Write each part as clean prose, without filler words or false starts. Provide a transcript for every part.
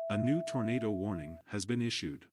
A new tornado warning has been issued.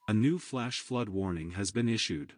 A new flash flood warning has been issued.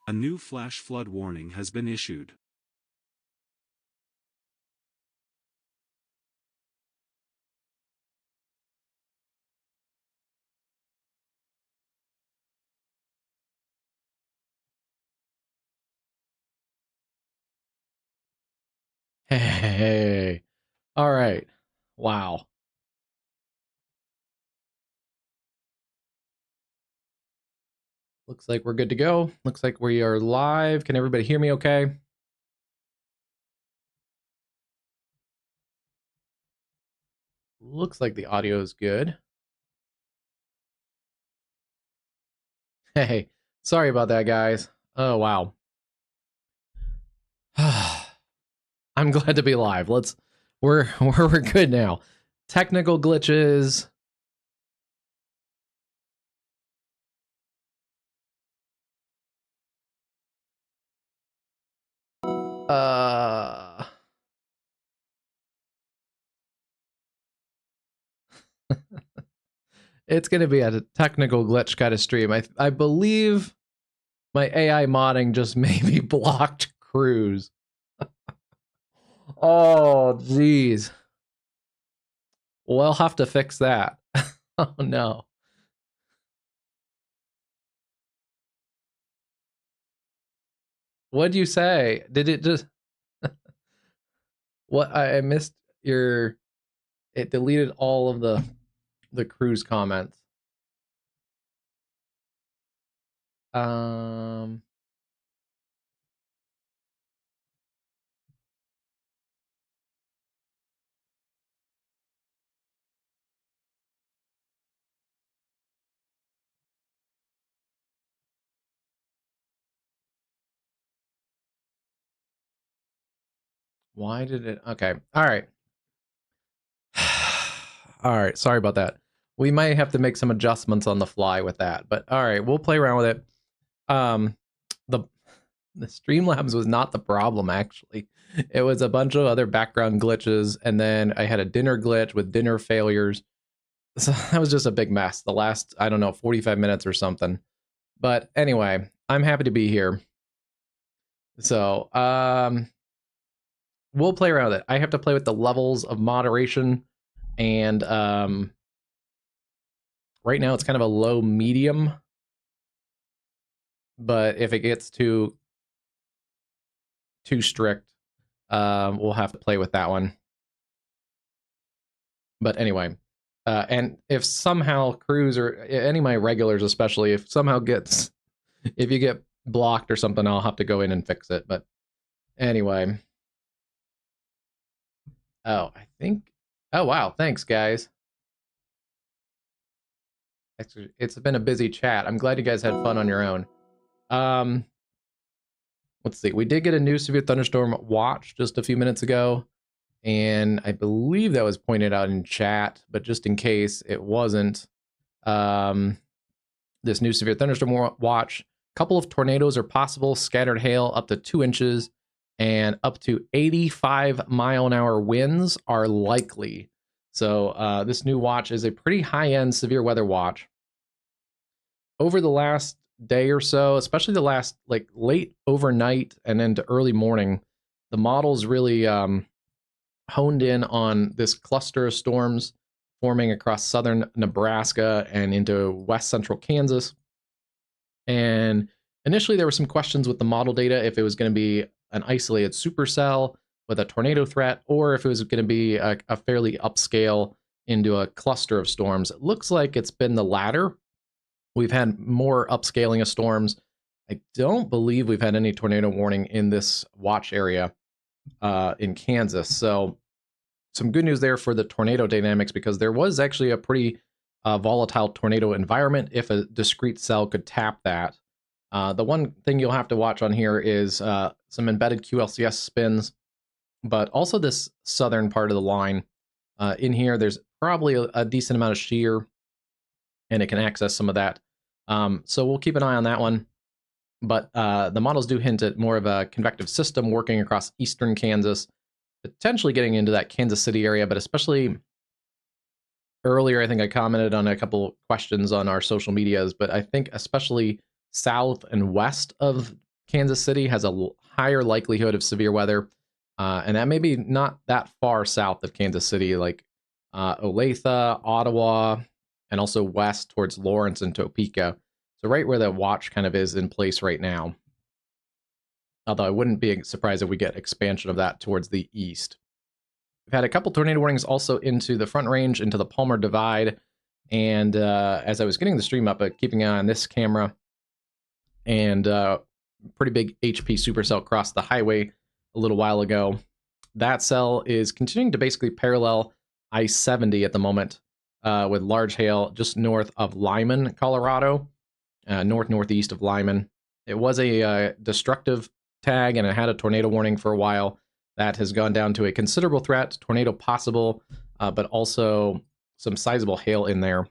A new flash flood warning has been issued. Hey. All right. Wow. Looks like we're good to go. Looks like we are live. Can everybody hear me okay? Looks like the audio is good. Hey. Sorry about that, guys. Oh, wow. I'm glad to be live. We're good now. Technical glitches. Uh it's gonna be a technical glitch kind of stream. I believe my AI modding just maybe blocked Cruise. Oh, geez. We'll have to fix that. Oh no. What'd you say? Did it just what I missed your it deleted all of the Cruise comments. Um why did it okay. All right. All right, sorry about that. We might have to make some adjustments on the fly with that, but all right, we'll play around with it. The the Streamlabs was not the problem actually. It was a bunch of other background glitches, and then I had a dinner glitch with dinner failures. So that was just a big mess. The last, I don't know, 45 minutes or something. But anyway, I'm happy to be here. So, we'll play around with it. I have to play with the levels of moderation, and right now it's kind of a low medium. But if it gets too strict, we'll have to play with that one. But anyway, and if somehow Cruise or any of my regulars, especially, if somehow if you get blocked or something, I'll have to go in and fix it. But anyway, oh, I think, oh wow, thanks guys. It's been a busy chat. I'm glad you guys had fun on your own. Let's see. We did get a new severe thunderstorm watch just a few minutes ago, and I believe that was pointed out in chat, but just in case it wasn't, this new severe thunderstorm watch, a couple of tornadoes are possible, scattered hail up to 2 inches, and up to 85-mile-an-hour winds are likely. So this new watch is a pretty high-end severe weather watch. Over the last day or so, especially the last like late overnight and into early morning, the models really honed in on this cluster of storms forming across southern Nebraska and into west central Kansas. And initially, there were some questions with the model data if it was going to be an isolated supercell with a tornado threat, or if it was going to be a fairly upscale into a cluster of storms. It looks like it's been the latter. We've had more upscaling of storms. I don't believe we've had any tornado warning in this watch area in Kansas. So some good news there for the tornado dynamics, because there was actually a pretty volatile tornado environment if a discrete cell could tap that. The one thing you'll have to watch on here is some embedded QLCS spins, but also this southern part of the line. In here, there's probably a decent amount of shear, and it can access some of that. So we'll keep an eye on that one. But the models do hint at more of a convective system working across eastern Kansas, potentially getting into that Kansas City area, but especially earlier, I think I commented on a couple questions on our social medias, but I think especially south and west of Kansas City has a higher likelihood of severe weather, and that may be not that far south of Kansas City, like Olathe, Ottawa, and also west towards Lawrence and Topeka. So right where the watch kind of is in place right now. Although I wouldn't be surprised if we get expansion of that towards the east. We've had a couple tornado warnings also into the Front Range, into the Palmer Divide. And as I was getting the stream up, keeping an eye on this camera, and pretty big HP supercell crossed the highway a little while ago. That cell is continuing to basically parallel I-70 at the moment, with large hail just north of Lyman, Colorado, northeast of Lyman. It was a destructive tag, and it had a tornado warning for a while. That has gone down to a considerable threat, tornado possible, but also some sizable hail in there.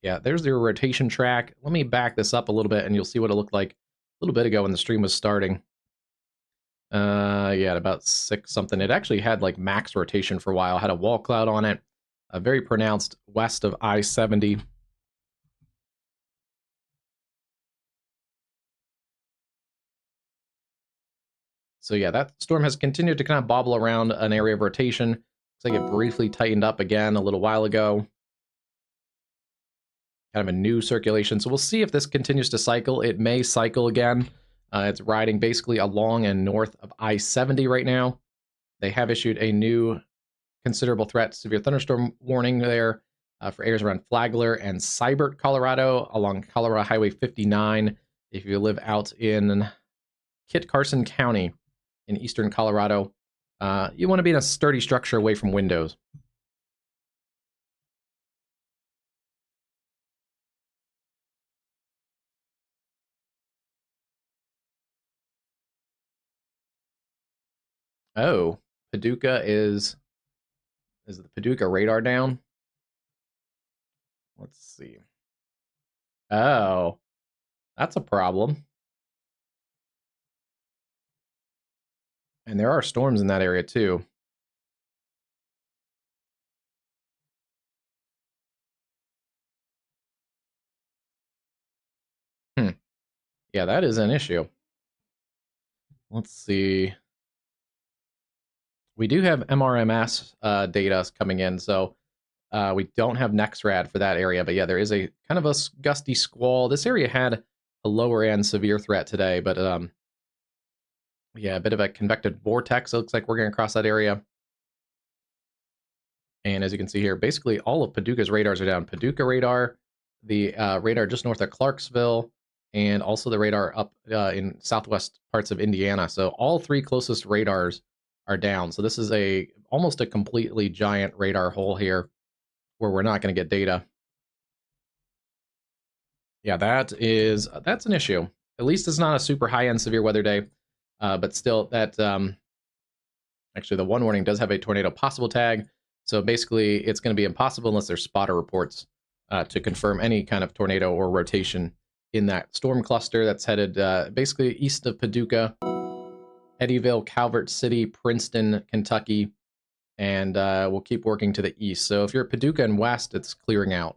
Yeah, there's your rotation track. Let me back this up a little bit, and you'll see what it looked like a little bit ago when the stream was starting. Yeah, at about 6 something. It actually had like max rotation for a while, had a wall cloud on it, very pronounced west of I-70. So yeah, that storm has continued to kind of bobble around an area of rotation. Looks like it briefly tightened up again a little while ago. Kind of a new circulation. So we'll see if this continues to cycle. It may cycle again. It's riding basically along and north of I-70 right now. They have issued a new considerable threat severe thunderstorm warning there for areas around Flagler and Seibert, Colorado, along Colorado Highway 59. If you live out in Kit Carson County in eastern Colorado, you want to be in a sturdy structure away from windows. Oh, Paducah is the Paducah radar down? Let's see. Oh, that's a problem. And there are storms in that area too. Yeah, that is an issue. Let's see. We do have MRMS data coming in, so we don't have NexRad for that area. But yeah, there is a kind of a gusty squall. This area had a lower end severe threat today, but yeah, a bit of a convective vortex. It looks like we're going to cross that area. And as you can see here, basically all of Paducah's radars are down. Paducah radar, the radar just north of Clarksville, and also the radar up in southwest parts of Indiana. So all 3 closest radars are down. So this is almost a completely giant radar hole here where we're not going to get data. Yeah, that's an issue. At least it's not a super high-end severe weather day, but still, that actually the one warning does have a tornado possible tag. So basically, it's going to be impossible unless there's spotter reports to confirm any kind of tornado or rotation in that storm cluster that's headed basically east of Paducah, Eddyville, Calvert City, Princeton, Kentucky, and we'll keep working to the east. So if you're at Paducah and west, it's clearing out.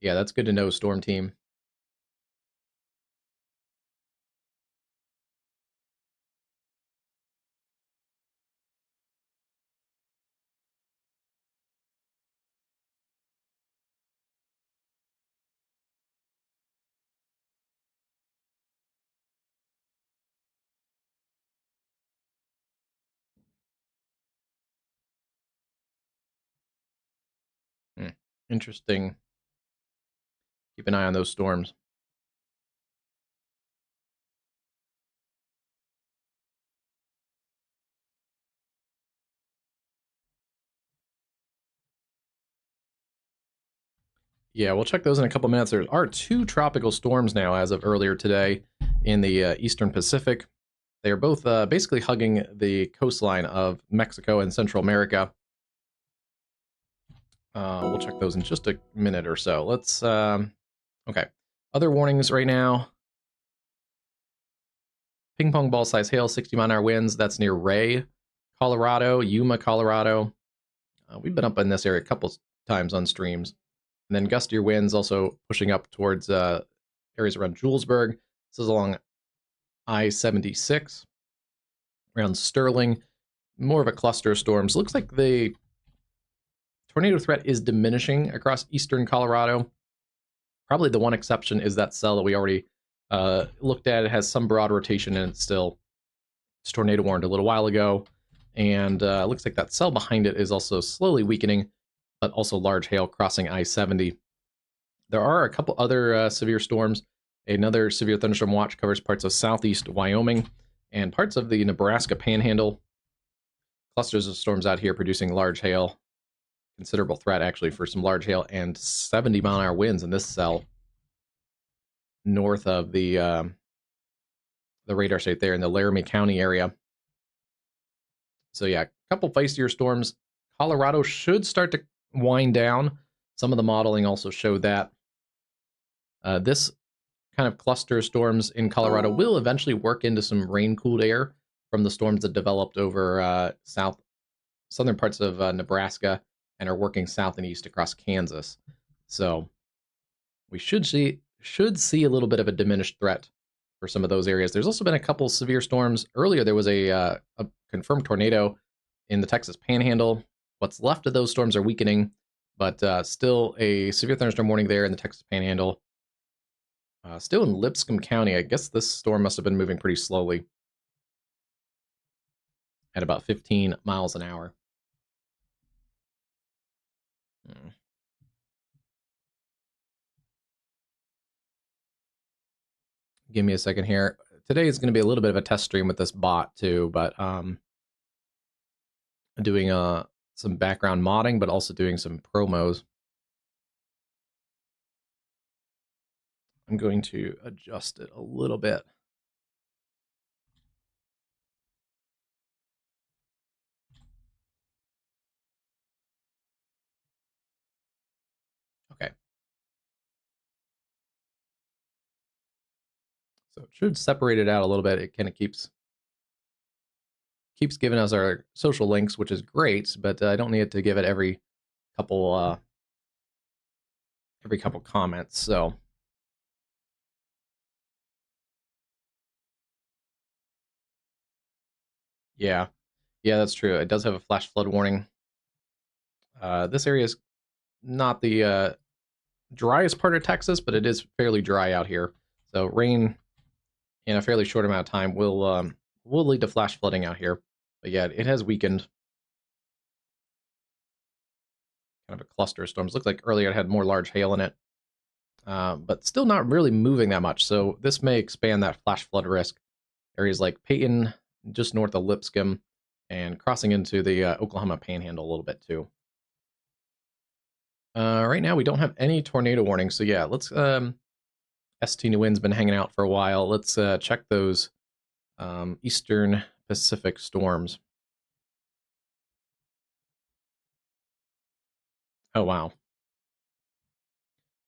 Yeah, that's good to know, Storm Team. Interesting. Keep an eye on those storms. Yeah, we'll check those in a couple minutes. There are 2 tropical storms now as of earlier today in the eastern Pacific. They are both basically hugging the coastline of Mexico and Central America. We'll check those in just a minute or so. Let's, okay. Other warnings right now. Ping pong ball size hail, 60-mile-an-hour winds. That's near Ray, Colorado, Yuma, Colorado. We've been up in this area a couple times on streams. And then gustier winds also pushing up towards areas around Julesburg. This is along I-76, around Sterling. More of a cluster of storms. Looks like the tornado threat is diminishing across eastern Colorado. Probably the one exception is that cell that we already looked at. It has some broad rotation and it's tornado warned a little while ago. And looks like that cell behind it is also slowly weakening, but also large hail crossing I-70. There are a couple other severe storms. Another severe thunderstorm watch covers parts of southeast Wyoming and parts of the Nebraska Panhandle. Clusters of storms out here producing large hail. Considerable threat, actually, for some large hail and 70-mile-an-hour winds in this cell north of the radar site there in the Laramie County area. So yeah, a couple feistier storms. Colorado should start to wind down. Some of the modeling also showed that. This kind of cluster of storms in Colorado will eventually work into some rain-cooled air from the storms that developed over southern parts of Nebraska and are working south and east across Kansas. So we should see a little bit of a diminished threat for some of those areas. There's also been a couple severe storms. Earlier, there was a confirmed tornado in the Texas Panhandle. What's left of those storms are weakening, but still a severe thunderstorm warning there in the Texas Panhandle. Still in Lipscomb County. I guess this storm must have been moving pretty slowly at about 15 miles an hour. Give me a second here. Today is going to be a little bit of a test stream with this bot too, but doing some background modding, but also doing some promos. I'm going to adjust it a little bit. Okay. So it should separate it out a little bit. It kind of keeps giving us our social links, which is great, but I don't need it to give it every couple comments. So yeah, that's true. It does have a flash flood warning. This area is not the driest part of Texas, but it is fairly dry out here. So rain in a fairly short amount of time will lead to flash flooding out here. But yeah, it has weakened. Kind of a cluster of storms. Looks like earlier it had more large hail in it, but still not really moving that much. So this may expand that flash flood risk. Areas like Peyton, just north of Lipscomb, and crossing into the Oklahoma Panhandle a little bit too. Right now we don't have any tornado warnings, so yeah, let's ST New Wind's been hanging out for a while. Let's check those Eastern Pacific storms. Oh, wow.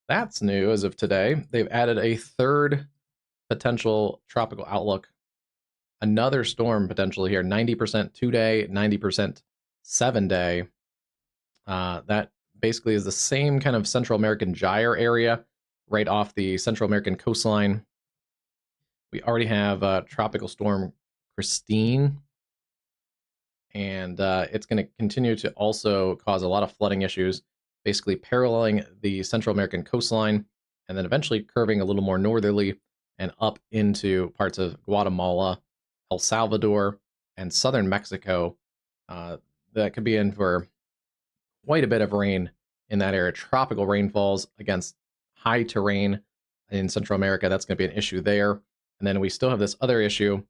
That's new as of today. They've added a third potential tropical outlook. Another storm potentially here, 90% 2-day, 90% 7-day. That basically is the same kind of Central American gyre area right off the Central American coastline. We already have Tropical Storm Christine, and it's going to continue to also cause a lot of flooding issues, basically paralleling the Central American coastline and then eventually curving a little more northerly and up into parts of Guatemala, El Salvador, and southern Mexico. That could be in for quite a bit of rain in that area. Tropical rainfalls against high terrain in Central America. That's going to be an issue there. And then we still have this other issue.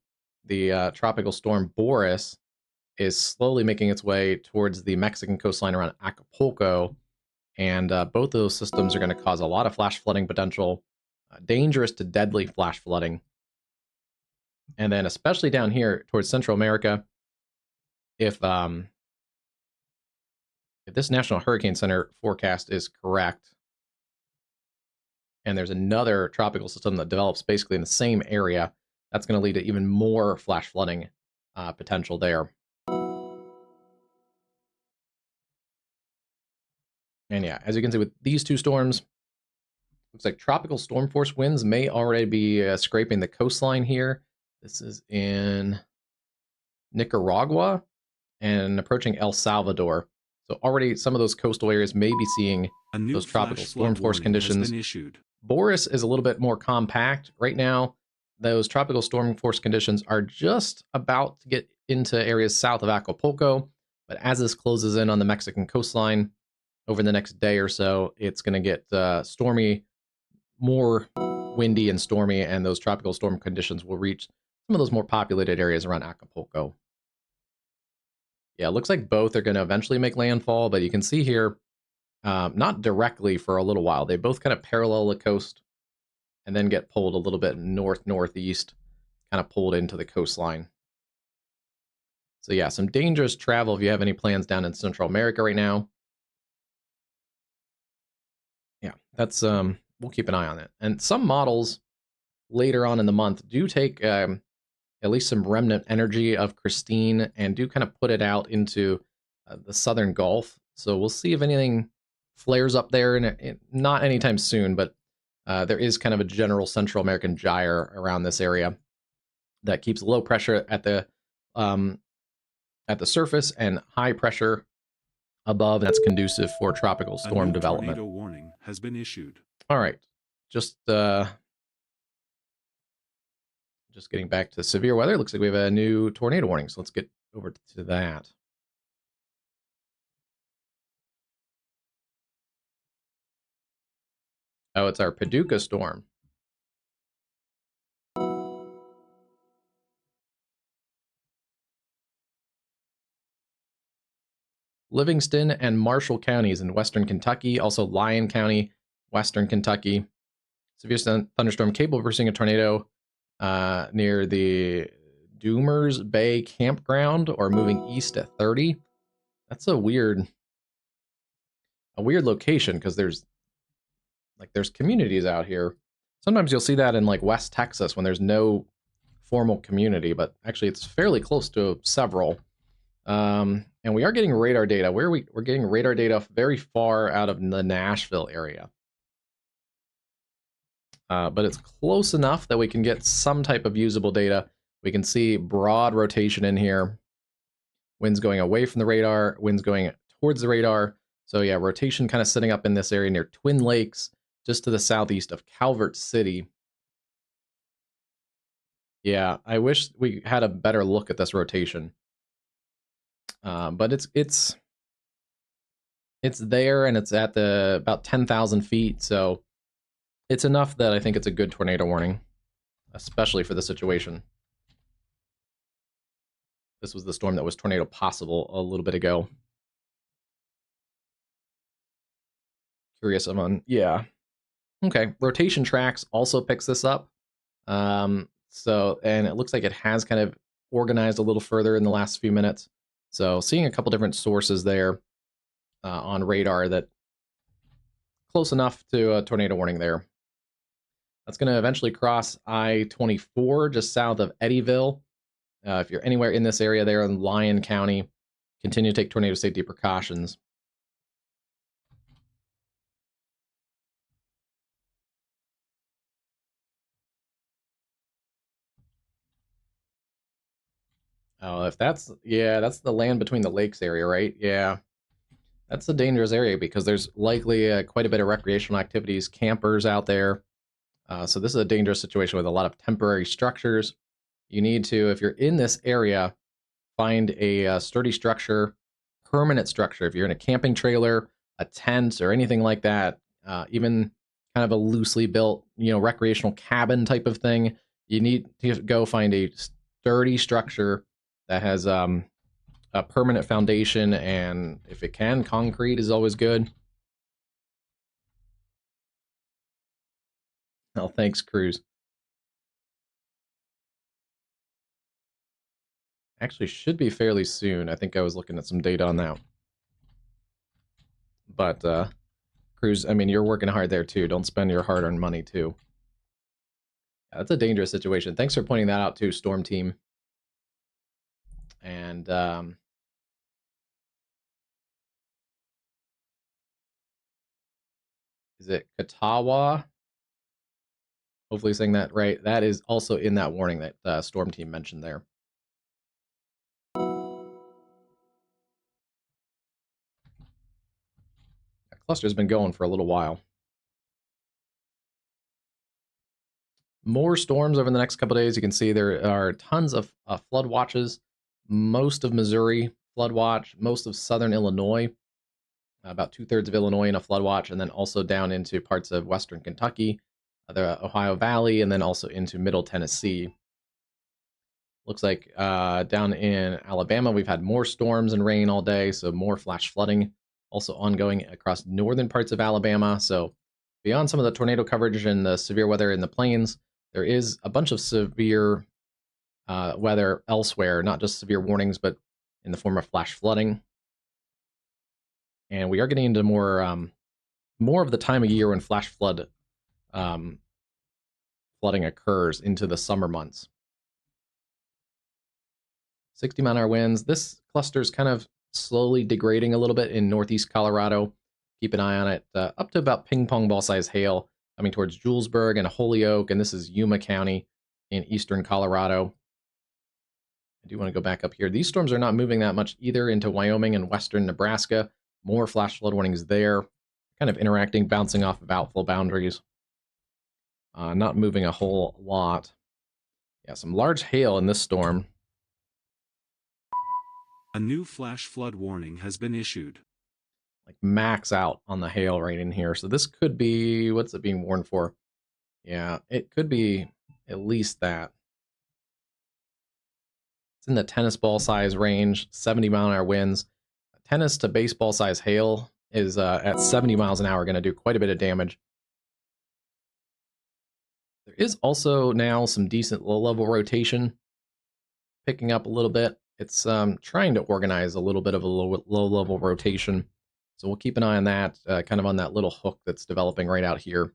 The tropical storm Boris is slowly making its way towards the Mexican coastline around Acapulco. And both of those systems are going to cause a lot of flash flooding potential, dangerous to deadly flash flooding. And then especially down here towards Central America, if this National Hurricane Center forecast is correct, and there's another tropical system that develops basically in the same area, that's going to lead to even more flash flooding potential there. And yeah, as you can see with these two storms, looks like tropical storm force winds may already be scraping the coastline here. This is in Nicaragua and approaching El Salvador. So already some of those coastal areas may be seeing A new those tropical flash storm flood force warning has conditions. been issued. Boris is a little bit more compact. Right now, those tropical storm force conditions are just about to get into areas south of Acapulco. But as this closes in on the Mexican coastline over the next day or so, it's going to get stormy, more windy and stormy, and those tropical storm conditions will reach some of those more populated areas around Acapulco. Yeah, it looks like both are going to eventually make landfall, but you can see here, not directly for a little while. They both kind of parallel the coast and then get pulled a little bit northeast, kind of pulled into the coastline. So yeah, some dangerous travel if you have any plans down in Central America right now. Yeah, that's we'll keep an eye on it. And some models later on in the month do take at least some remnant energy of Christine and do kind of put it out into the southern Gulf. So we'll see if anything flares up there, and not anytime soon, but there is kind of a general Central American gyre around this area that keeps low pressure um, at the surface and high pressure above, and that's conducive for tropical A storm new development. tornado warning has been issued. All right, just getting back to severe weather. Looks like we have a new tornado warning, so let's get over to that. Oh, it's our Paducah storm. Livingston and Marshall counties in western Kentucky, also Lyon County, western Kentucky. Severe thunderstorm capable of producing a tornado near the Doomers Bay campground or moving east at 30. That's a weird location because there's communities out here. Sometimes you'll see that in like West Texas when there's no formal community, but actually it's fairly close to several. And we are getting radar data. We're getting radar data very far out of the Nashville area. But it's close enough that we can get some type of usable data. We can see broad rotation in here. Winds going away from the radar, winds going towards the radar. So yeah, rotation kind of sitting up in this area near Twin Lakes, just to the southeast of Calvert City. Yeah, I wish we had a better look at this rotation. But it's there, and it's at about 10,000 feet, so it's enough that I think it's a good tornado warning, especially for the situation. This was the storm that was tornado possible a little bit ago. Curious on, yeah. Okay, rotation tracks also picks this up. So, and it looks like it has kind of organized a little further in the last few minutes. So seeing a couple different sources there on radar that close enough to a tornado warning there. That's going to eventually cross I-24 just south of Eddyville. If you're anywhere in this area there in Lyon County, continue to take tornado safety precautions. Oh, if that's, yeah, that's the land between the lakes area, right? Yeah. That's a dangerous area because there's likely quite a bit of recreational activities, campers out there. So this is a dangerous situation with a lot of temporary structures. You need to, if you're in this area, find a sturdy structure, permanent structure. If you're in a camping trailer, a tent, or anything like that, even kind of a loosely built, recreational cabin type of thing, you need to go find a sturdy structure that has a permanent foundation, and if it can, concrete is always good. Oh, thanks, Cruz. Actually, should be fairly soon. I think I was looking at some data on that. But, Cruz, I mean, you're working hard there, too. Don't spend your hard-earned money, too. Yeah, that's a dangerous situation. Thanks for pointing that out, too, Storm Team. And, is it Katawa? Hopefully saying that right. That is also in that warning that Storm Team mentioned there. That cluster's been going for a little while. More storms over the next couple days. You can see there are tons of flood watches. Most of Missouri flood watch, most of southern Illinois, about 2/3 of Illinois in a flood watch, and then also down into parts of western Kentucky, the Ohio Valley, and then also into middle Tennessee. Looks like down in Alabama, we've had more storms and rain all day, so more flash flooding also ongoing across northern parts of Alabama. So beyond some of the tornado coverage and the severe weather in the plains, there is a bunch of severe weather elsewhere, not just severe warnings, but in the form of flash flooding. And we are getting into more of the time of year when flash flooding occurs into the summer months. 60-mile-an-hour winds. This cluster is kind of slowly degrading a little bit in northeast Colorado. Keep an eye on it. Up to about ping pong ball size hail coming towards Julesburg and Holyoke, and this is Yuma County in eastern Colorado. I do want to go back up here. These storms are not moving that much either into Wyoming and western Nebraska. More flash flood warnings there. Kind of interacting, bouncing off of outflow boundaries. Not moving a whole lot. Yeah, some large hail in this storm. A new flash flood warning has been issued. Like max out on the hail right in here. So this could be, what's it being warned for? Yeah, it could be at least that. It's in the tennis ball size range, 70-mile-an-hour winds. Tennis to baseball size hail is at 70 miles an hour going to do quite a bit of damage. There is also now some decent low-level rotation picking up a little bit. It's trying to organize a little bit of a low-level rotation. So we'll keep an eye on that, kind of on that little hook that's developing right out here.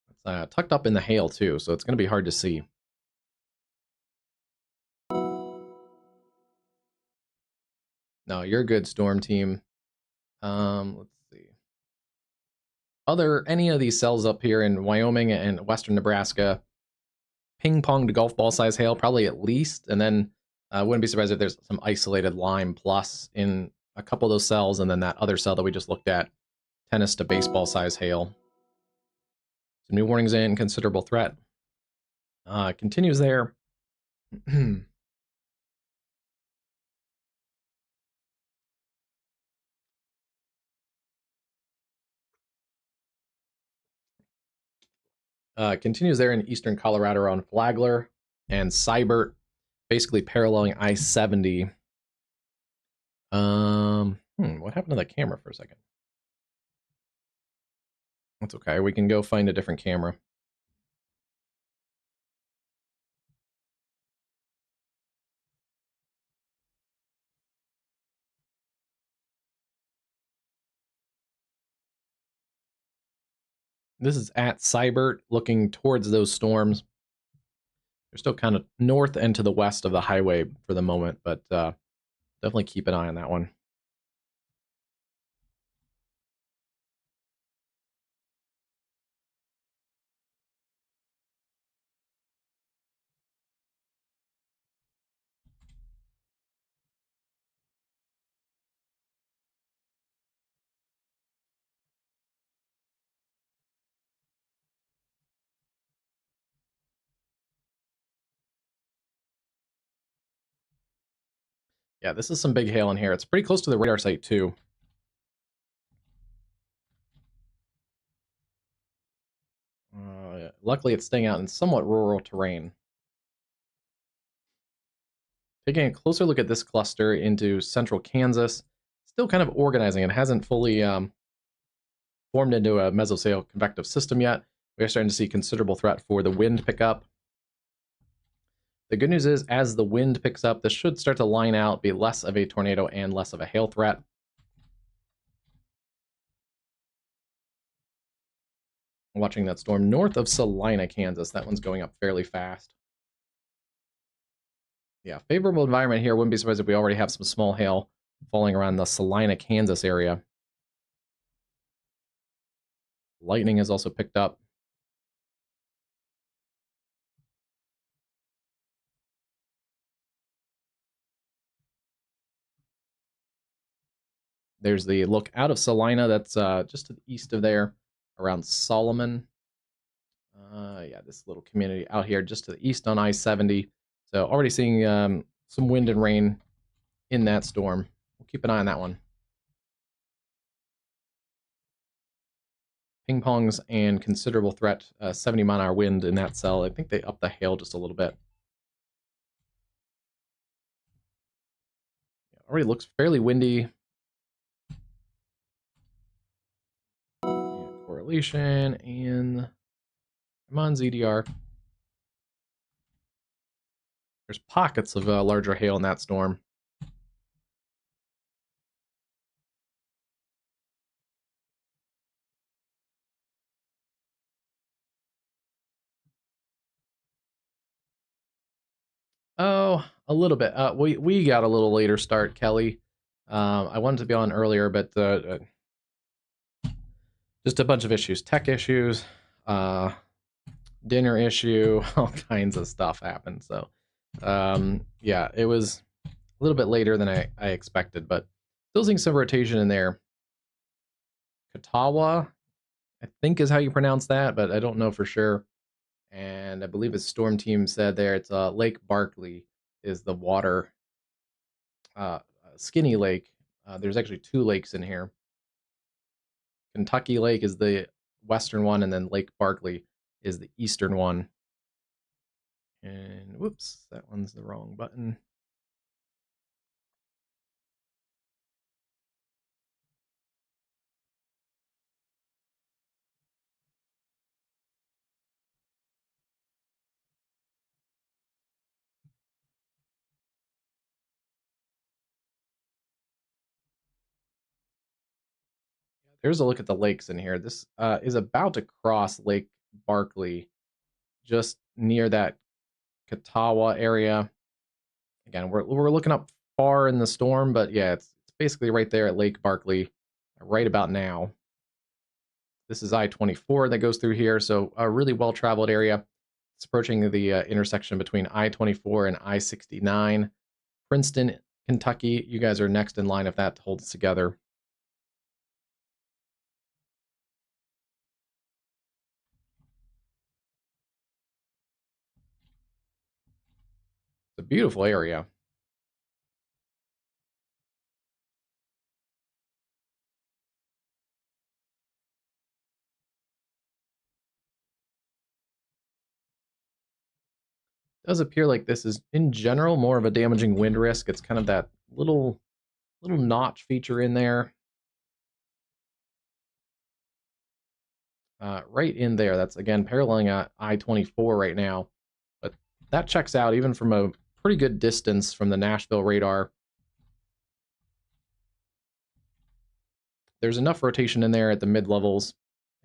It's tucked up in the hail, too, so it's going to be hard to see. No, you're good, Storm Team. Let's see. Any of these cells up here in Wyoming and western Nebraska, ping-pong to golf ball size hail, probably at least, and then I wouldn't be surprised if there's some isolated lime plus in a couple of those cells, and then that other cell that we just looked at, tennis to baseball size hail. Some new warnings in, considerable threat. Continues there. Continues there in eastern Colorado around Flagler and Seibert, basically paralleling I-70. What happened to the camera for a second? That's okay. We can go find a different camera. This is at Seibert, looking towards those storms. They're still kind of north and to the west of the highway for the moment, but definitely keep an eye on that one. Yeah, this is some big hail in here. It's pretty close to the radar site, too. Luckily, it's staying out in somewhat rural terrain. Taking a closer look at this cluster into central Kansas, still kind of organizing. It hasn't fully formed into a mesoscale convective system yet. We are starting to see considerable threat for the wind pickup. The good news is, as the wind picks up, this should start to line out, be less of a tornado and less of a hail threat. Watching that storm north of Salina, Kansas. That one's going up fairly fast. Yeah, favorable environment here. Wouldn't be surprised if we already have some small hail falling around the Salina, Kansas area. Lightning has also picked up. There's the look out of Salina. That's just to the east of there, around Solomon. Yeah, this little community out here just to the east on I-70. So already seeing some wind and rain in that storm. We'll keep an eye on that one. Ping pongs and considerable threat, 70-mile-an-hour wind in that cell. I think they upped the hail just a little bit. Yeah, already looks fairly windy. Yeah, correlation and come on ZDR. There's pockets of larger hail in that storm. Oh, a little bit. We got a little later start, Kelly. I wanted to be on earlier, but just a bunch of issues, tech issues, dinner issue, all kinds of stuff happened. So, yeah, it was a little bit later than I expected, but still seeing some rotation in there. Katawa, I think is how you pronounce that, but I don't know for sure. And I believe his storm team said there it's Lake Barkley is the water, Skinny Lake. There's actually two lakes in here. Kentucky Lake is the western one, and then Lake Barkley is the eastern one. And whoops, that one's the wrong button. There's a look at the lakes in here. This is about to cross Lake Barkley, just near that Katawa area. Again, we're looking up far in the storm, but yeah, it's basically right there at Lake Barkley, right about now. This is I-24 that goes through here, so a really well-traveled area. It's approaching the intersection between I-24 and I-69. Princeton, Kentucky, you guys are next in line if that holds together. It's a beautiful area. It does appear like this is, in general, more of a damaging wind risk. It's kind of that little notch feature in there. Right in there. That's, again, paralleling I-24 right now. But that checks out even from a pretty good distance from the Nashville radar. There's enough rotation in there at the mid-levels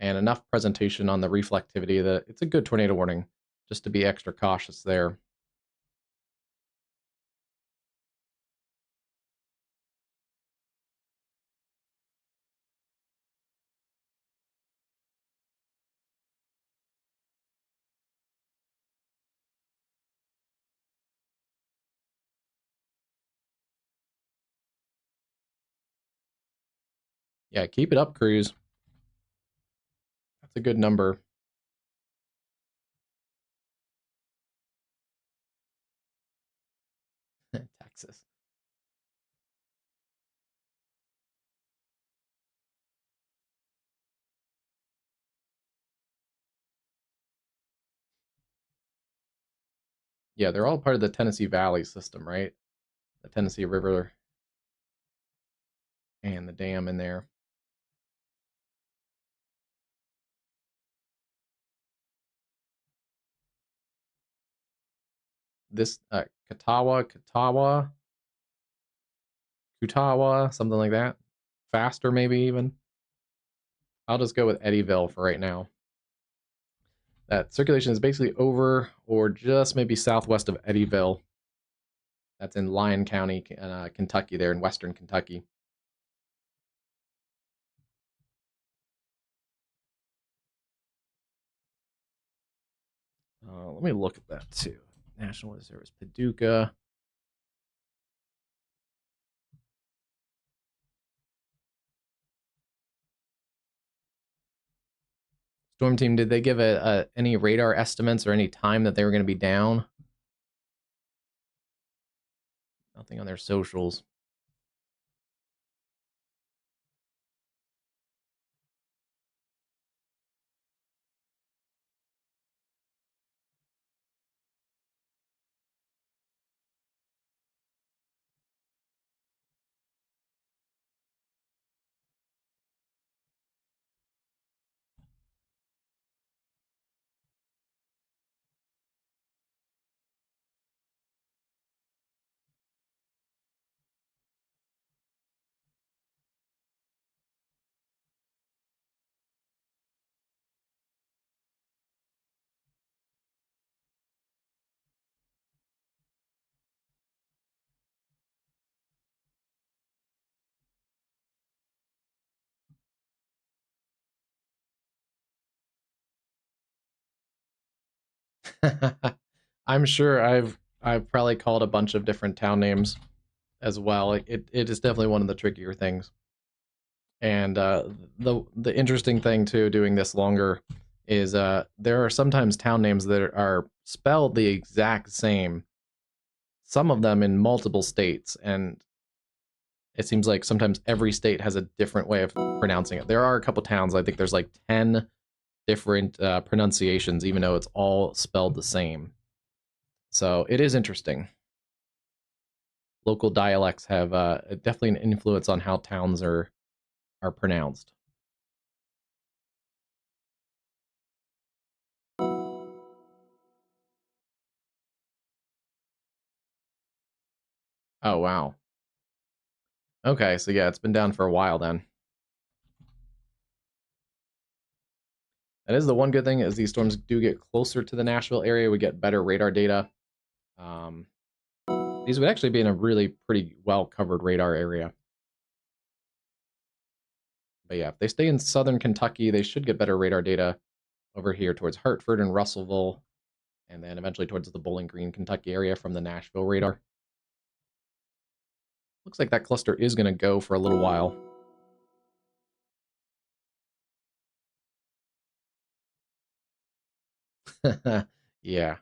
and enough presentation on the reflectivity that it's a good tornado warning, just to be extra cautious there. Yeah, keep it up, Cruz. That's a good number. Texas. Yeah, they're all part of the Tennessee Valley system, right? The Tennessee River and the dam in there. This Kutawa, something like that. Faster, maybe even. I'll just go with Eddyville for right now. That circulation is basically over or just maybe southwest of Eddyville. That's in Lyon County, Kentucky, there in western Kentucky. Let me look at that too. National Weather Service, Paducah. Storm team, did they give any radar estimates or any time that they were going to be down? Nothing on their socials. I'm sure I've probably called a bunch of different town names as well. It is definitely one of the trickier things. And the interesting thing too, doing this longer, is there are sometimes town names that are spelled the exact same. Some of them in multiple states, and it seems like sometimes every state has a different way of pronouncing it. There are a couple towns, I think there's like 10 different pronunciations, even though it's all spelled the same. So it is interesting. Local dialects have definitely an influence on how towns are pronounced. Oh, wow. Okay, so yeah, it's been down for a while then. That is the one good thing, is these storms do get closer to the Nashville area, we get better radar data. These would actually be in a really pretty well-covered radar area. But yeah, if they stay in southern Kentucky, they should get better radar data over here towards Hartford and Russellville, and then eventually towards the Bowling Green, Kentucky area from the Nashville radar. Looks like that cluster is going to go for a little while. Yeah.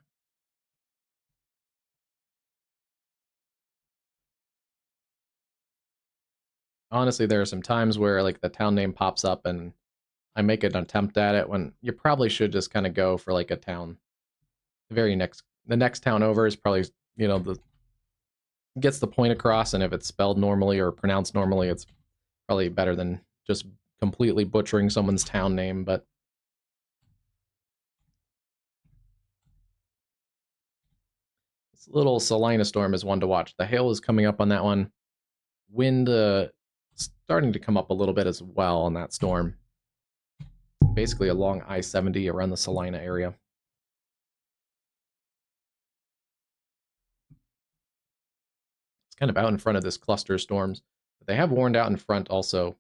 Honestly, there are some times where like the town name pops up and I make an attempt at it when you probably should just kind of go for like a town. The next town over is probably, the gets the point across, and if it's spelled normally or pronounced normally, it's probably better than just completely butchering someone's town name. But this little Salina storm is one to watch. The hail is coming up on that one. Wind starting to come up a little bit as well on that storm. Basically along I-70 around the Salina area. It's kind of out in front of this cluster of storms. But they have warned out in front also.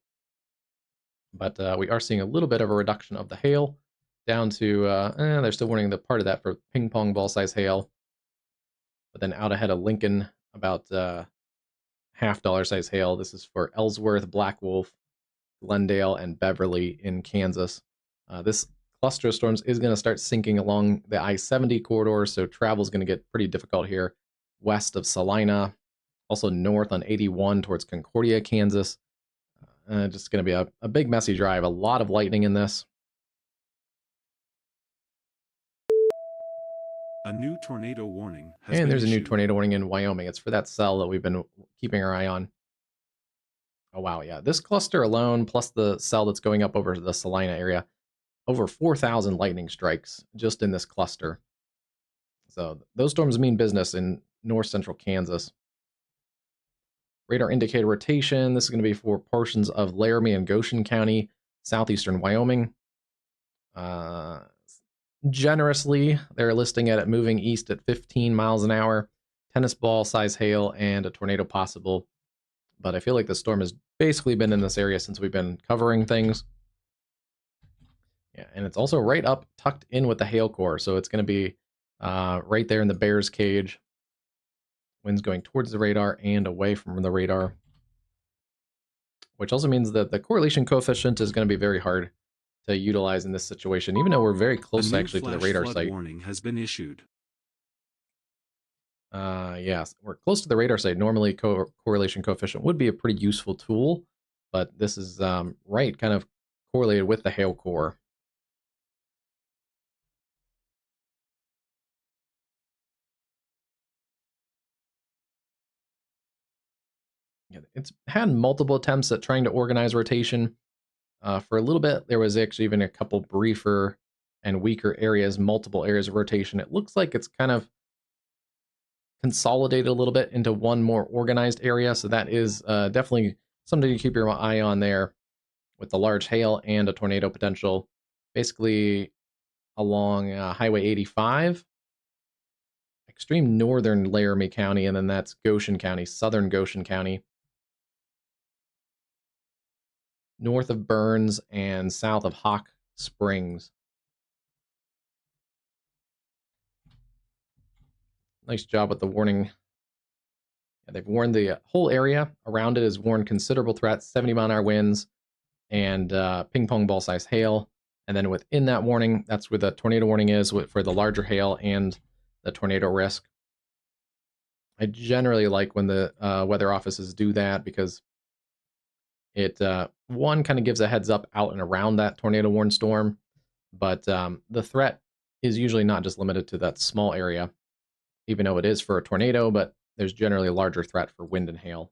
But we are seeing a little bit of a reduction of the hail down to, they're still warning the part of that for ping pong ball size hail. But then out ahead of Lincoln, about $half size hail. This is for Ellsworth, Black Wolf, Glendale, and Beverly in Kansas. This cluster of storms is going to start sinking along the I-70 corridor, so travel is going to get pretty difficult here west of Salina, also north on 81 towards Concordia, Kansas. Just going to be a big messy drive. A lot of lightning in this. A new tornado warning has And been there's issued. a new tornado warning in Wyoming. It's for that cell that we've been keeping our eye on. Oh, wow, yeah. This cluster alone, plus the cell that's going up over the Salina area, over 4,000 lightning strikes just in this cluster. So those storms mean business in north central Kansas. Radar indicator rotation. This is going to be for portions of Laramie and Goshen County, southeastern Wyoming. Generously, they're listing it moving east at 15 miles an hour, tennis ball size hail, and a tornado possible. But I feel like the storm has basically been in this area since we've been covering things. Yeah, and it's also right up, tucked in with the hail core, so it's going to be right there in the bear's cage. Wind's going towards the radar and away from the radar, which also means that the correlation coefficient is going to be very hard to utilize in this situation, even though we're very close actually to the radar flood site. warning has been issued. Yes, we're close to the radar site. Normally, correlation coefficient would be a pretty useful tool, but this is right kind of correlated with the hail core. Yeah, it's had multiple attempts at trying to organize rotation. For a little bit, there was actually even a couple briefer and weaker areas, multiple areas of rotation. It looks like it's kind of consolidated a little bit into one more organized area, so that is definitely something to keep your eye on there with the large hail and a tornado potential. Basically along Highway 85, extreme northern Laramie County, and then that's Goshen County, southern Goshen County, north of Burns and south of Hawk Springs. Nice job with the warning. Yeah, they've warned the whole area around it has warned considerable threats, 70-mile-an-hour winds, and ping pong ball size hail. And then within that warning, that's where the tornado warning is for the larger hail and the tornado risk. I generally like when the weather offices do that because it, one, kind of gives a heads up out and around that tornado warn storm, but the threat is usually not just limited to that small area, even though it is for a tornado, but there's generally a larger threat for wind and hail.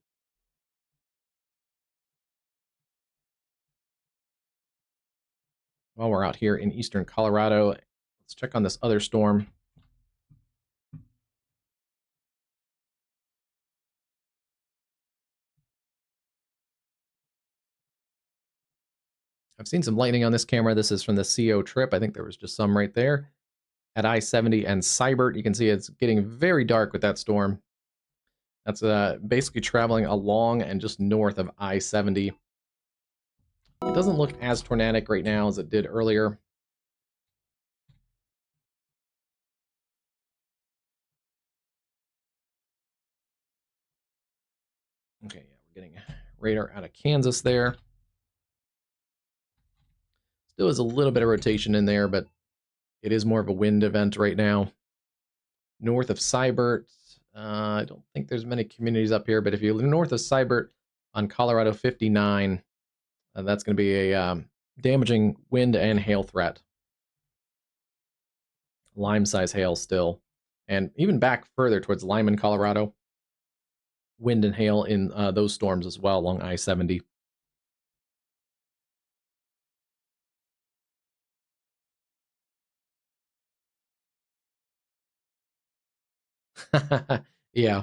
While we're out here in eastern Colorado, let's check on this other storm. I've seen some lightning on this camera. This is from the CO trip. I think there was just some right there. At I-70 and Seibert, you can see it's getting very dark with that storm. That's basically traveling along and just north of I-70. It doesn't look as tornadic right now as it did earlier. Okay, yeah, we're getting radar out of Kansas there. Still is a little bit of rotation in there, but it is more of a wind event right now. North of Seibert, I don't think there's many communities up here, but if you live north of Seibert on Colorado 59, that's going to be a damaging wind and hail threat. Lime-size hail still. And even back further towards Lyman, Colorado, wind and hail in those storms as well along I-70. Yeah,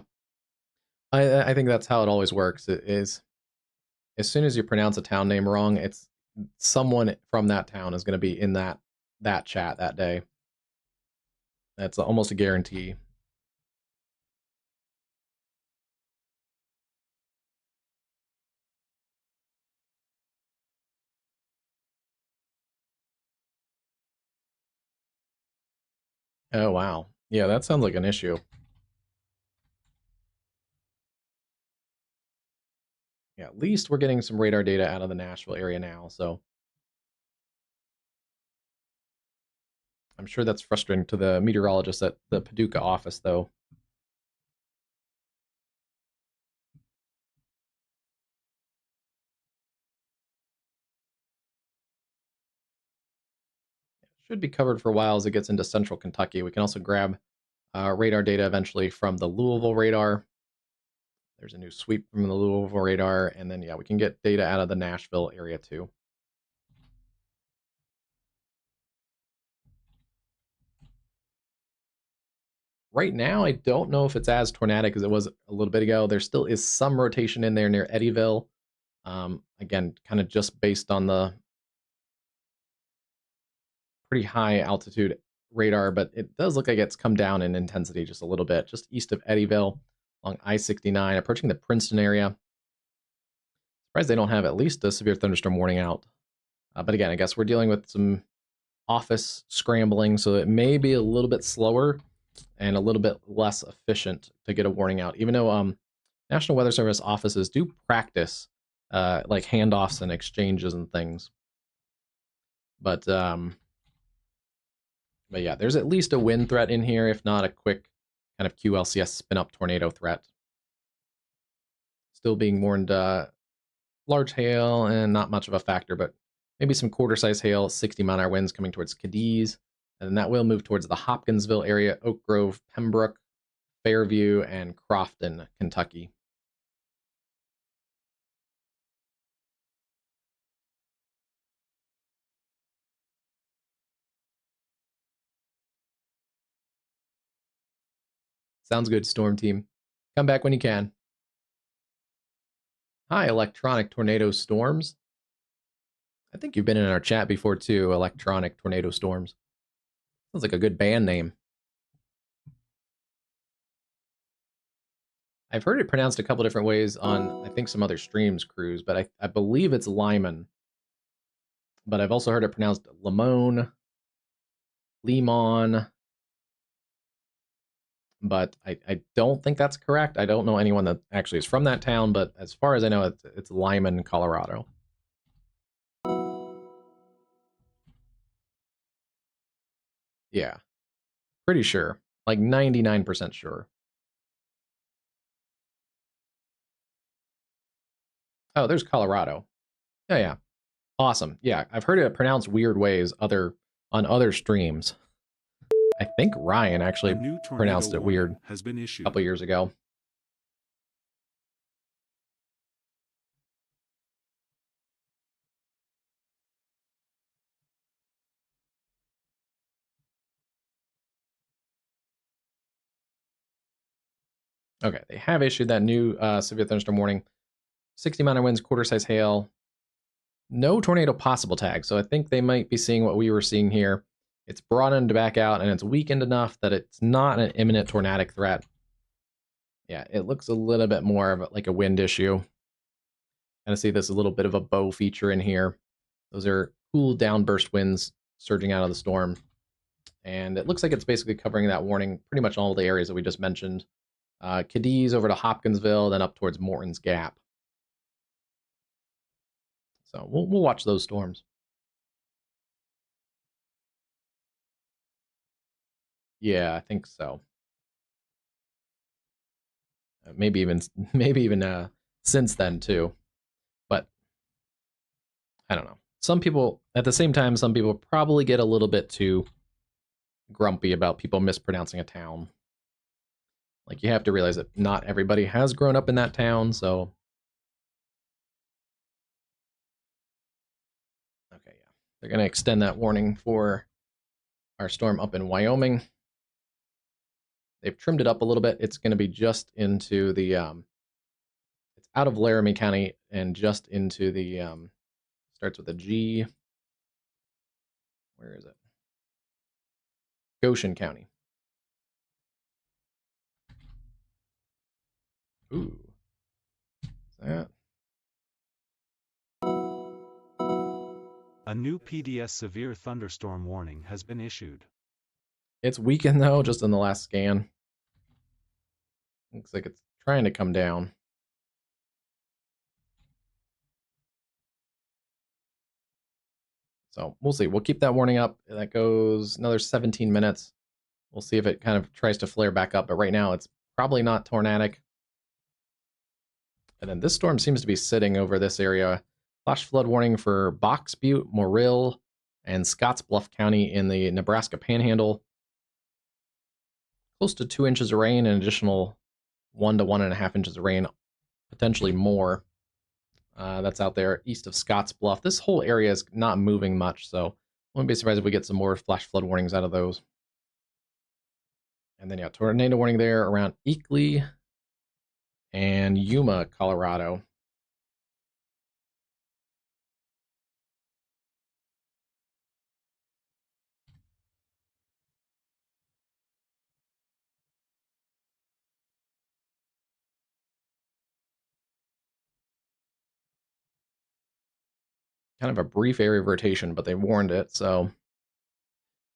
I think that's how it always works. It is, as soon as you pronounce a town name wrong, it's someone from that town is going to be in that chat that day. That's almost a guarantee. Oh, wow. Yeah, that sounds like an issue. Yeah, at least we're getting some radar data out of the Nashville area now, so I'm sure that's frustrating to the meteorologists at the Paducah office, though. Should be covered for a while as it gets into central Kentucky. We can also grab radar data eventually from the Louisville radar. There's a new sweep from the Louisville radar, and then, yeah, we can get data out of the Nashville area, too. Right now, I don't know if it's as tornadic as it was a little bit ago. There still is some rotation in there near Eddyville. Again, kind of just based on the pretty high altitude radar, but it does look like it's come down in intensity just a little bit, just east of Eddyville along I-69, approaching the Princeton area. Surprised they don't have at least a severe thunderstorm warning out. But again, I guess we're dealing with some office scrambling, so it may be a little bit slower and a little bit less efficient to get a warning out, even though National Weather Service offices do practice like handoffs and exchanges and things. But yeah, there's at least a wind threat in here, if not a quick kind of QLCS spin-up tornado threat. Still being warned large hail and not much of a factor, but maybe some quarter-size hail, 60-mile-an-hour winds coming towards Cadiz, and then that will move towards the Hopkinsville area, Oak Grove, Pembroke, Fairview, and Crofton, Kentucky. Sounds good, Storm Team. Come back when you can. Hi, Electronic Tornado Storms. I think you've been in our chat before too, Electronic Tornado Storms. Sounds like a good band name. I've heard it pronounced a couple different ways on, I think, some other streams crews, but I believe it's Lyman. But I've also heard it pronounced Limon, Limon, but I don't think that's correct. I don't know anyone that actually is from that town, but as far as I know, it's Lyman, Colorado. Yeah, pretty sure. Like 99% sure. Oh, there's Colorado. Yeah, yeah. Awesome. Yeah, I've heard it pronounced weird ways on other streams. I think Ryan actually pronounced it weird has been issued. a couple years ago. Okay, they have issued that new severe thunderstorm warning. 60-mile-an-hour winds, quarter-size hail. No tornado possible tag, so I think they might be seeing what we were seeing here. It's broadened back out, and it's weakened enough that it's not an imminent tornadic threat. Yeah, it looks a little bit more of like a wind issue. Kind of see this a little bit of a bow feature in here. Those are cool downburst winds surging out of the storm. And it looks like it's basically covering that warning pretty much all the areas that we just mentioned. Cadiz over to Hopkinsville, then up towards Morton's Gap. So we'll watch those storms. Yeah, I think so. Maybe even since then too. But I don't know. Some people, at the same time, some people probably get a little bit too grumpy about people mispronouncing a town. Like, you have to realize that not everybody has grown up in that town, so... Okay, yeah. They're going to extend that warning for our storm up in Wyoming. They've trimmed it up a little bit. It's going to be just into the... it's out of Laramie County and just into the... starts with a G. Where is it? Goshen County. Ooh. That... A new PDS severe thunderstorm warning has been issued. It's weakened though, just in the last scan. Looks like it's trying to come down. So we'll see. We'll keep that warning up. That goes another 17 minutes. We'll see if it kind of tries to flare back up. But right now, it's probably not tornadic. And then this storm seems to be sitting over this area. Flash flood warning for Box Butte, Morill, and Scottsbluff County in the Nebraska Panhandle. Close to 2 inches of rain, an additional 1 to 1.5 inches of rain, potentially more. That's out there east of Scottsbluff. This whole area is not moving much, so wouldn't be surprised if we get some more flash flood warnings out of those. And then, yeah, tornado warning there around Eakley and Yuma, Colorado. Kind of a brief area of rotation, but they warned it, so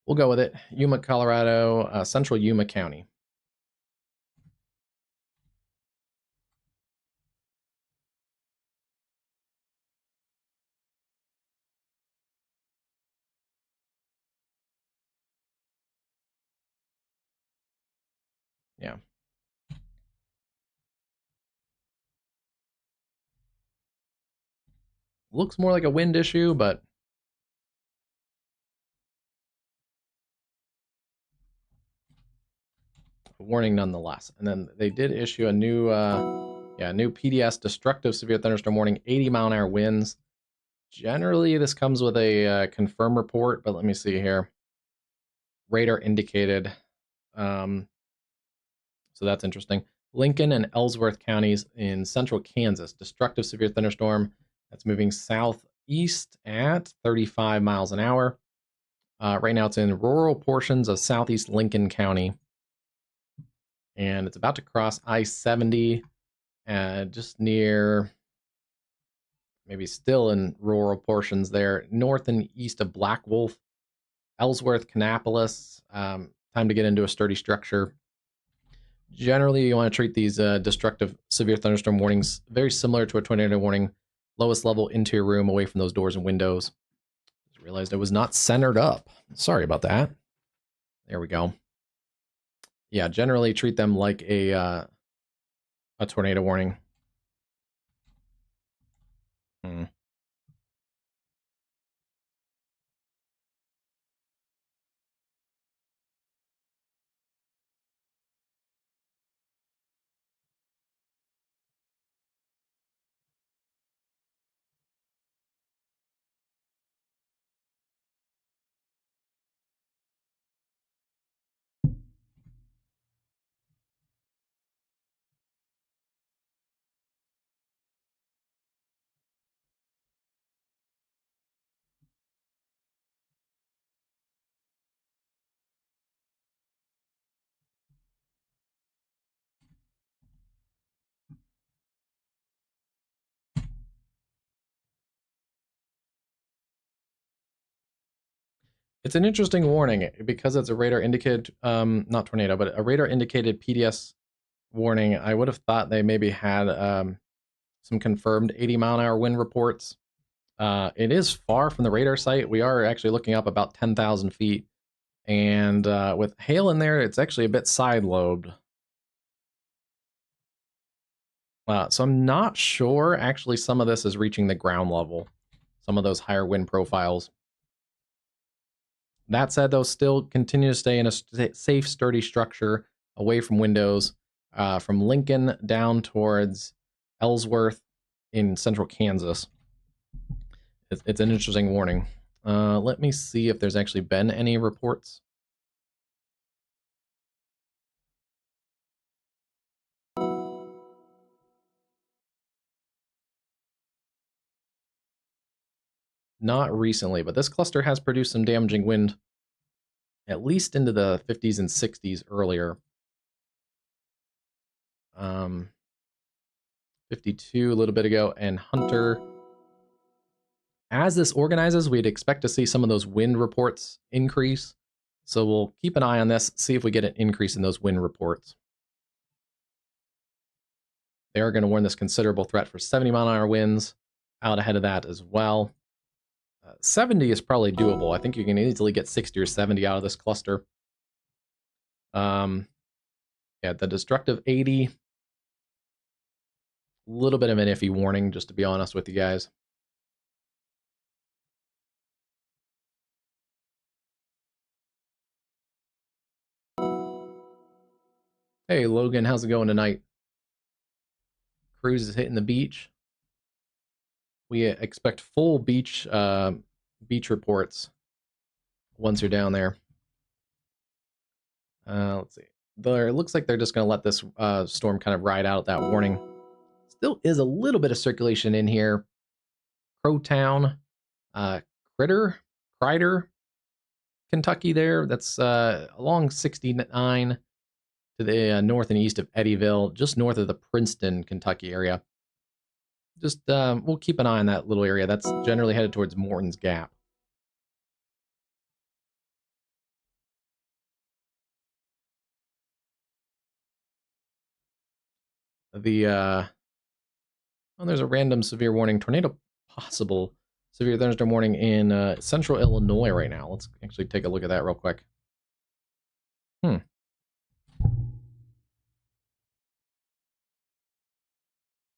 we'll go with it. Yuma, Colorado, central Yuma County. Yeah. Looks more like a wind issue, but a warning nonetheless. And then they did issue a new, new PDS destructive severe thunderstorm warning, 80-mile-an-hour winds. Generally, this comes with a confirm report, but let me see here. Radar indicated. So that's interesting. Lincoln and Ellsworth counties in central Kansas, destructive severe thunderstorm that's moving southeast at 35 miles an hour. Right now, it's in rural portions of southeast Lincoln County, and it's about to cross I-70, just near, maybe still in rural portions there, north and east of Black Wolf, Ellsworth, Kannapolis. Time to get into a sturdy structure. Generally, you want to treat these destructive severe thunderstorm warnings very similar to a tornado warning. Lowest level into your room, away from those doors and windows. Just realized I was not centered up. Sorry about that. There we go. Yeah, generally treat them like a tornado warning. It's an interesting warning because it's a radar indicated, not tornado, but a radar indicated PDS warning. I would have thought they maybe had some confirmed 80-mile-an-hour wind reports. It is far from the radar site. We are actually looking up about 10,000 feet. And with hail in there, it's actually a bit side-lobed. So I'm not sure, actually, some of this is reaching the ground level. Some of those higher wind profiles. That said, though, still continue to stay in a safe, sturdy structure away from windows, from Lincoln down towards Ellsworth in central Kansas. It's an interesting warning. Let me see if there's actually been any reports. Not recently, but this cluster has produced some damaging wind, at least into the 50s and 60s earlier. 52 a little bit ago, and Hunter. As this organizes, we'd expect to see some of those wind reports increase. So we'll keep an eye on this, see if we get an increase in those wind reports. They are going to warn this considerable threat for 70-mile-an-hour winds out ahead of that as well. 70 is probably doable. I think you can easily get 60 or 70 out of this cluster. Yeah, the destructive 80. A little bit of an iffy warning, just to be honest with you guys. Hey, Logan, how's it going tonight? Cruise is hitting the beach. We expect full beach reports once you're down there. Let's see. It looks like they're just going to let this storm kind of ride out that warning. Still is a little bit of circulation in here. Crowtown, Crider, Kentucky there. That's along 69 to the north and east of Eddyville, just north of the Princeton, Kentucky area. just we'll keep an eye on that little area. That's generally headed towards Morton's Gap. The oh, there's a random severe warning tornado possible severe thunderstorm warning in central Illinois right now. Let's actually take a look at that real quick.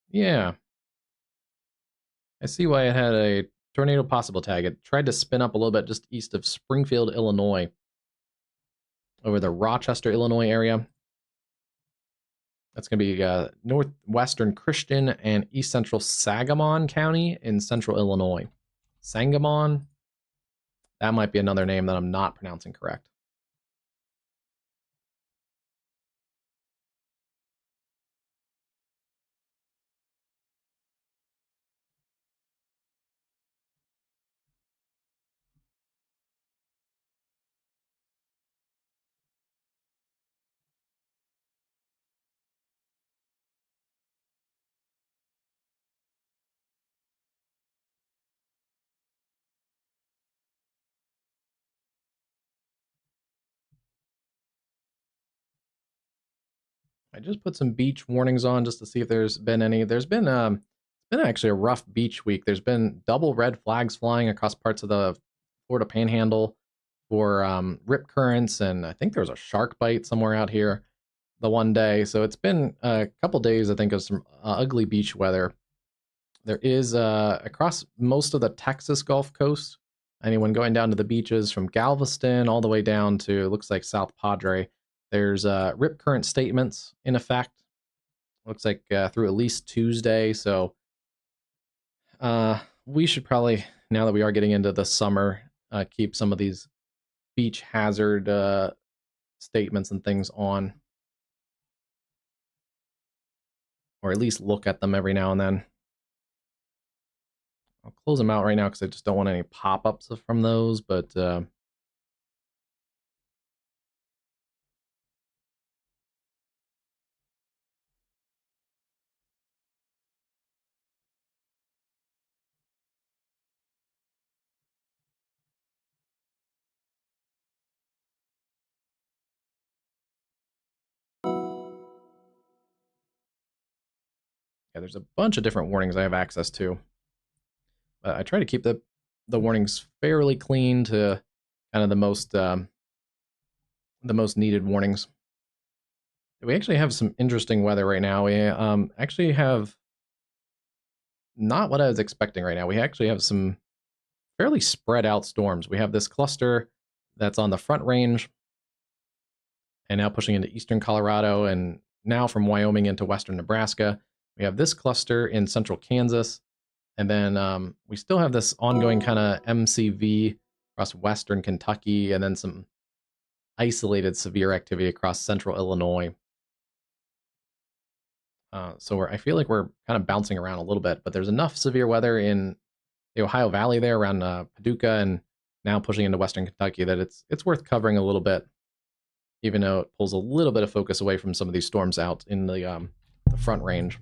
Yeah, I see why it had a tornado possible tag. It tried to spin up a little bit just east of Springfield, Illinois, over the Rochester, Illinois area. That's going to be northwestern Christian and east central Sangamon County in central Illinois. Sangamon? That might be another name that I'm not pronouncing correct. I just put some beach warnings on just to see if there's been any. There's been actually a rough beach week. There's been double red flags flying across parts of the Florida Panhandle for rip currents, and I think there was a shark bite somewhere out here the one day. So it's been a couple days, I think, of some ugly beach weather. There is across most of the Texas Gulf Coast. Anyone going down to the beaches from Galveston all the way down to looks like South Padre. There's rip current statements in effect. Looks like through at least Tuesday. So we should probably, now that we are getting into the summer, keep some of these beach hazard statements and things on, or at least look at them every now and then. I'll close them out right now because I just don't want any pop-ups from those, but yeah, there's a bunch of different warnings I have access to. I try to keep the warnings fairly clean to kind of the most needed warnings. We actually have some interesting weather right now. We actually have not what I was expecting right now. We actually have some fairly spread out storms. We have this cluster that's on the Front Range and now pushing into eastern Colorado and now from Wyoming into western Nebraska. We have this cluster in central Kansas. And then we still have this ongoing kind of MCV across western Kentucky and then some isolated severe activity across central Illinois. So I feel like we're kind of bouncing around a little bit, but there's enough severe weather in the Ohio Valley there around Paducah and now pushing into western Kentucky that it's worth covering a little bit, even though it pulls a little bit of focus away from some of these storms out in the Front Range.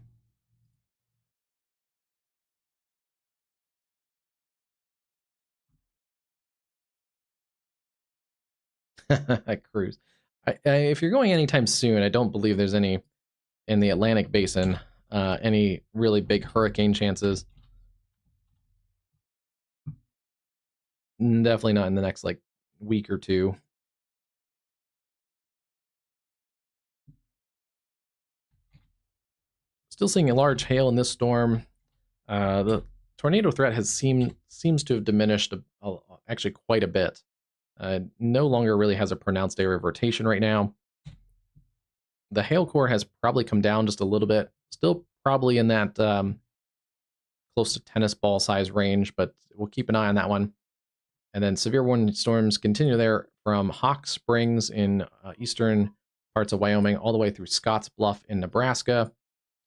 Cruise. If you're going anytime soon, I don't believe there's any in the Atlantic Basin, any really big hurricane chances. Definitely not in the next like week or two. Still seeing a large hail in this storm. The tornado threat seems to have diminished actually quite a bit. No longer really has a pronounced area of rotation right now. The hail core has probably come down just a little bit. Still probably in that close to tennis ball size range, but we'll keep an eye on that one. And then severe warning storms continue there from Hawk Springs in eastern parts of Wyoming all the way through Scotts Bluff in Nebraska.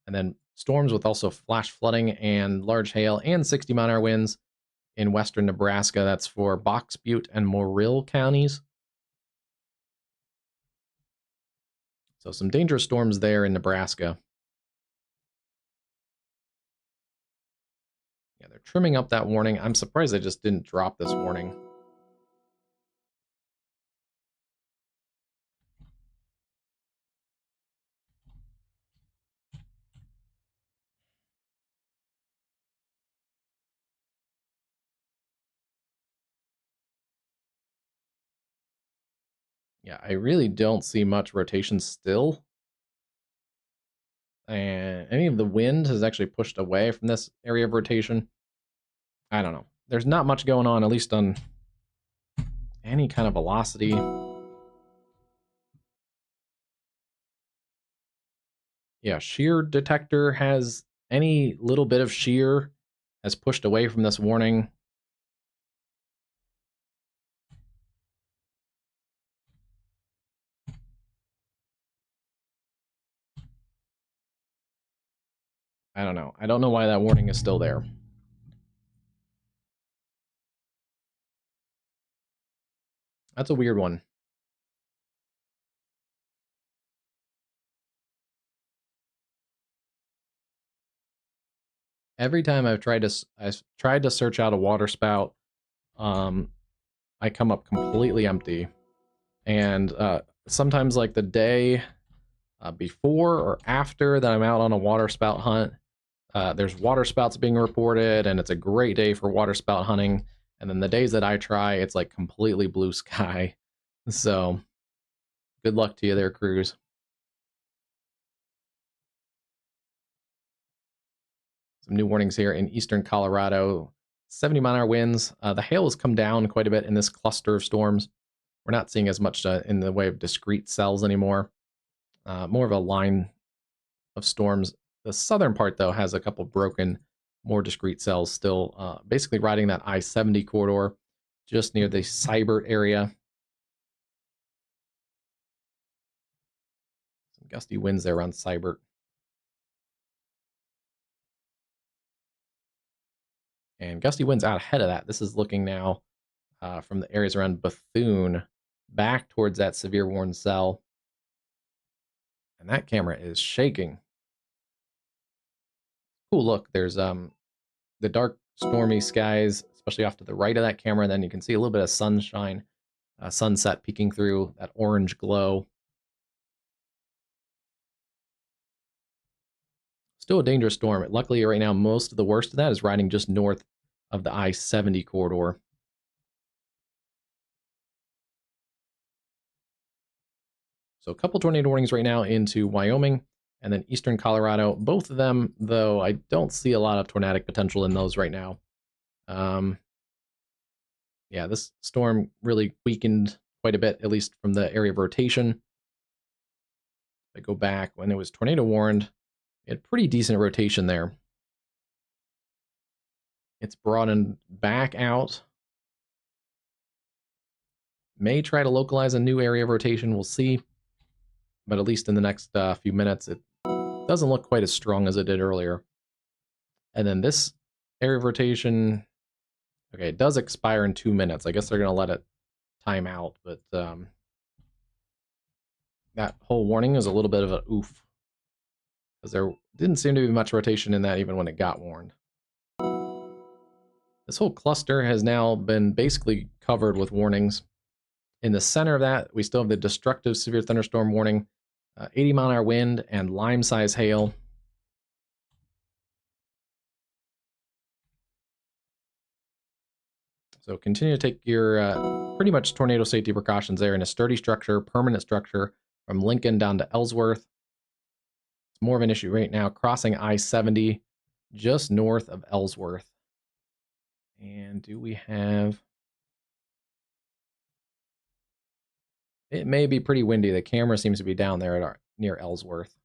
And then storms with also flash flooding and large hail and 60-mile-an-hour winds in western Nebraska. That's for Box Butte and Morill counties. So some dangerous storms there in Nebraska. trimming up that warning. I'm surprised they just didn't drop this warning. Yeah, I really don't see much rotation still. And any of the wind has actually pushed away from this area of rotation. I don't know. There's not much going on, at least on any kind of velocity. Yeah, shear detector has any little bit of shear has pushed away from this warning. I don't know. I don't know why that warning is still there. That's a weird one. Every time I've tried to search out a water spout, I come up completely empty. And sometimes like the day before or after that I'm out on a water spout hunt, there's water spouts being reported, and it's a great day for water spout hunting. And then the days that I try, it's like completely blue sky. So good luck to you there, crews. Some new warnings here in eastern Colorado. 70-mile-an-hour winds. The hail has come down quite a bit in this cluster of storms. We're not seeing as much in the way of discrete cells anymore. More of a line of storms. The southern part, though, has a couple broken, more discrete cells still, basically riding that I-70 corridor just near the Seibert area. Some gusty winds there around Seibert. And gusty winds out ahead of that. This is looking now from the areas around Bethune back towards that severe warn cell. And that camera is shaking. Cool look. There's the dark, stormy skies, especially off to the right of that camera. And then you can see a little bit of sunshine, sunset peeking through that orange glow. Still a dangerous storm. Luckily, right now, most of the worst of that is riding just north of the I-70 corridor. So a couple tornado warnings right now into Wyoming and then eastern Colorado. Both of them, though, I don't see a lot of tornadic potential in those right now. Yeah, this storm really weakened quite a bit, at least from the area of rotation. If I go back when it was tornado warned, we had pretty decent rotation there. It's broadened back out. May try to localize a new area of rotation. We'll see. But at least in the next few minutes, it doesn't look quite as strong as it did earlier. And then this area of rotation, okay, it does expire in 2 minutes. I guess they're going to let it time out, but that whole warning is a little bit of an oof, because there didn't seem to be much rotation in that even when it got warned. This whole cluster has now been basically covered with warnings. In the center of that, we still have the destructive severe thunderstorm warning, 80-mile-an-hour wind, and lime-size hail. So continue to take your pretty much tornado safety precautions there in a sturdy structure, permanent structure, from Lincoln down to Ellsworth. It's more of an issue right now crossing I-70 just north of Ellsworth. And do we have... It may be pretty windy. The camera seems to be down there at near Ellsworth.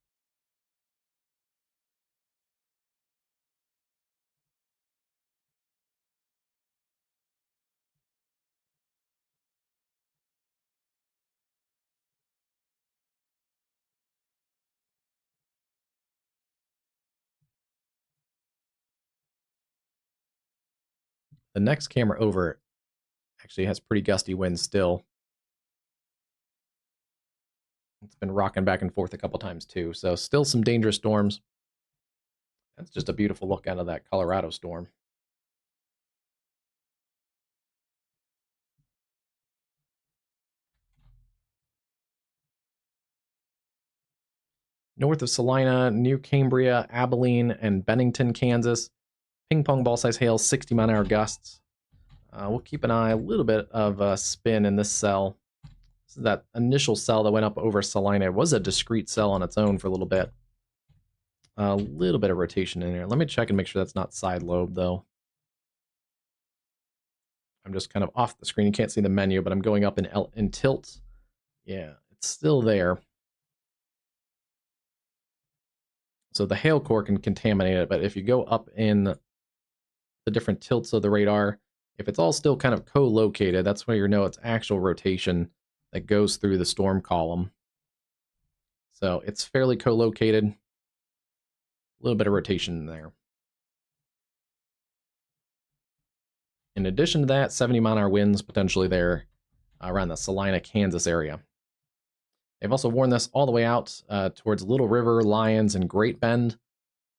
The next camera over actually has pretty gusty winds still. It's been rocking back and forth a couple times too, so still some dangerous storms. That's just a beautiful look out of that Colorado storm. north of Salina, New Cambria, Abilene, and Bennington, Kansas. Ping pong ball size hail, 60-mile-an-hour gusts. We'll keep an eye, a little bit of spin in this cell. This is that initial cell that went up over Salina. It was a discrete cell on its own for a little bit. A little bit of rotation in here. Let me check and make sure that's not side lobe, though. I'm just kind of off the screen. You can't see the menu, but I'm going up in tilt. Yeah, it's still there. So the hail core can contaminate it, but if you go up in the different tilts of the radar, if it's all still kind of co-located, that's where you know it's actual rotation that goes through the storm column. So it's fairly co-located. A little bit of rotation there. In addition to that, 70-mile-an-hour winds potentially there around the Salina, Kansas area. They've also warned this all the way out towards Little River, Lyons, and Great Bend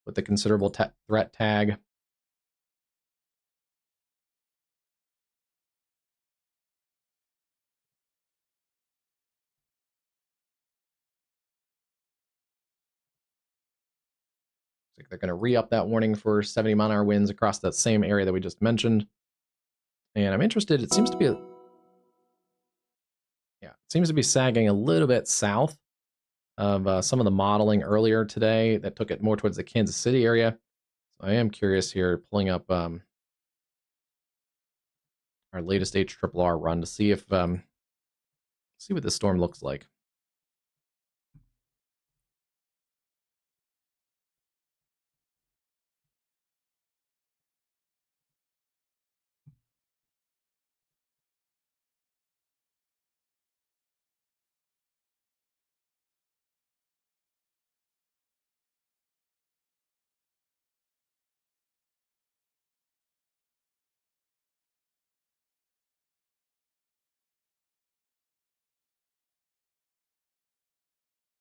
with the considerable threat tag. Looks like they're going to re-up that warning for 70-mile-an-hour winds across that same area that we just mentioned. And I'm interested, it seems to be sagging a little bit south of some of the modeling earlier today that took it more towards the Kansas City area. So I am curious here, pulling up our latest HRRR run to see if see what this storm looks like.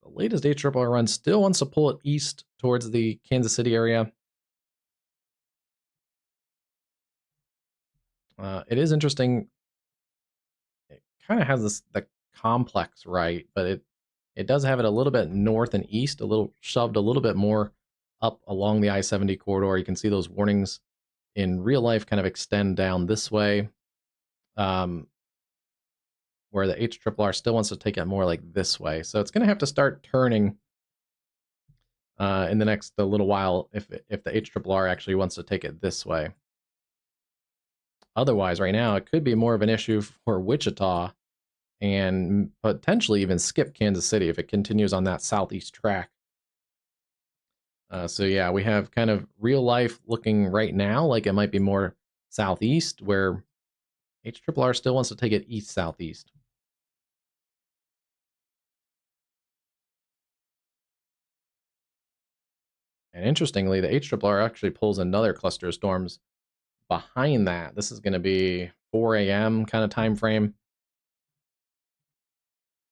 The latest HRRR run still wants to pull it east towards the Kansas City area. It is interesting. It kind of has the complex right, but it does have it a little bit north and east, a little shoved a little bit more up along the I-70 corridor. You can see those warnings in real life kind of extend down this way, where the HRRR still wants to take it more like this way. So it's going to have to start turning in the next little while if the HRRR actually wants to take it this way. Otherwise, right now, it could be more of an issue for Wichita and potentially even skip Kansas City if it continues on that southeast track. So yeah, we have kind of real life looking right now like it might be more southeast, where HRRR still wants to take it east-southeast. And interestingly, the HRRR actually pulls another cluster of storms behind that. This is going to be 4 a.m. kind of time frame.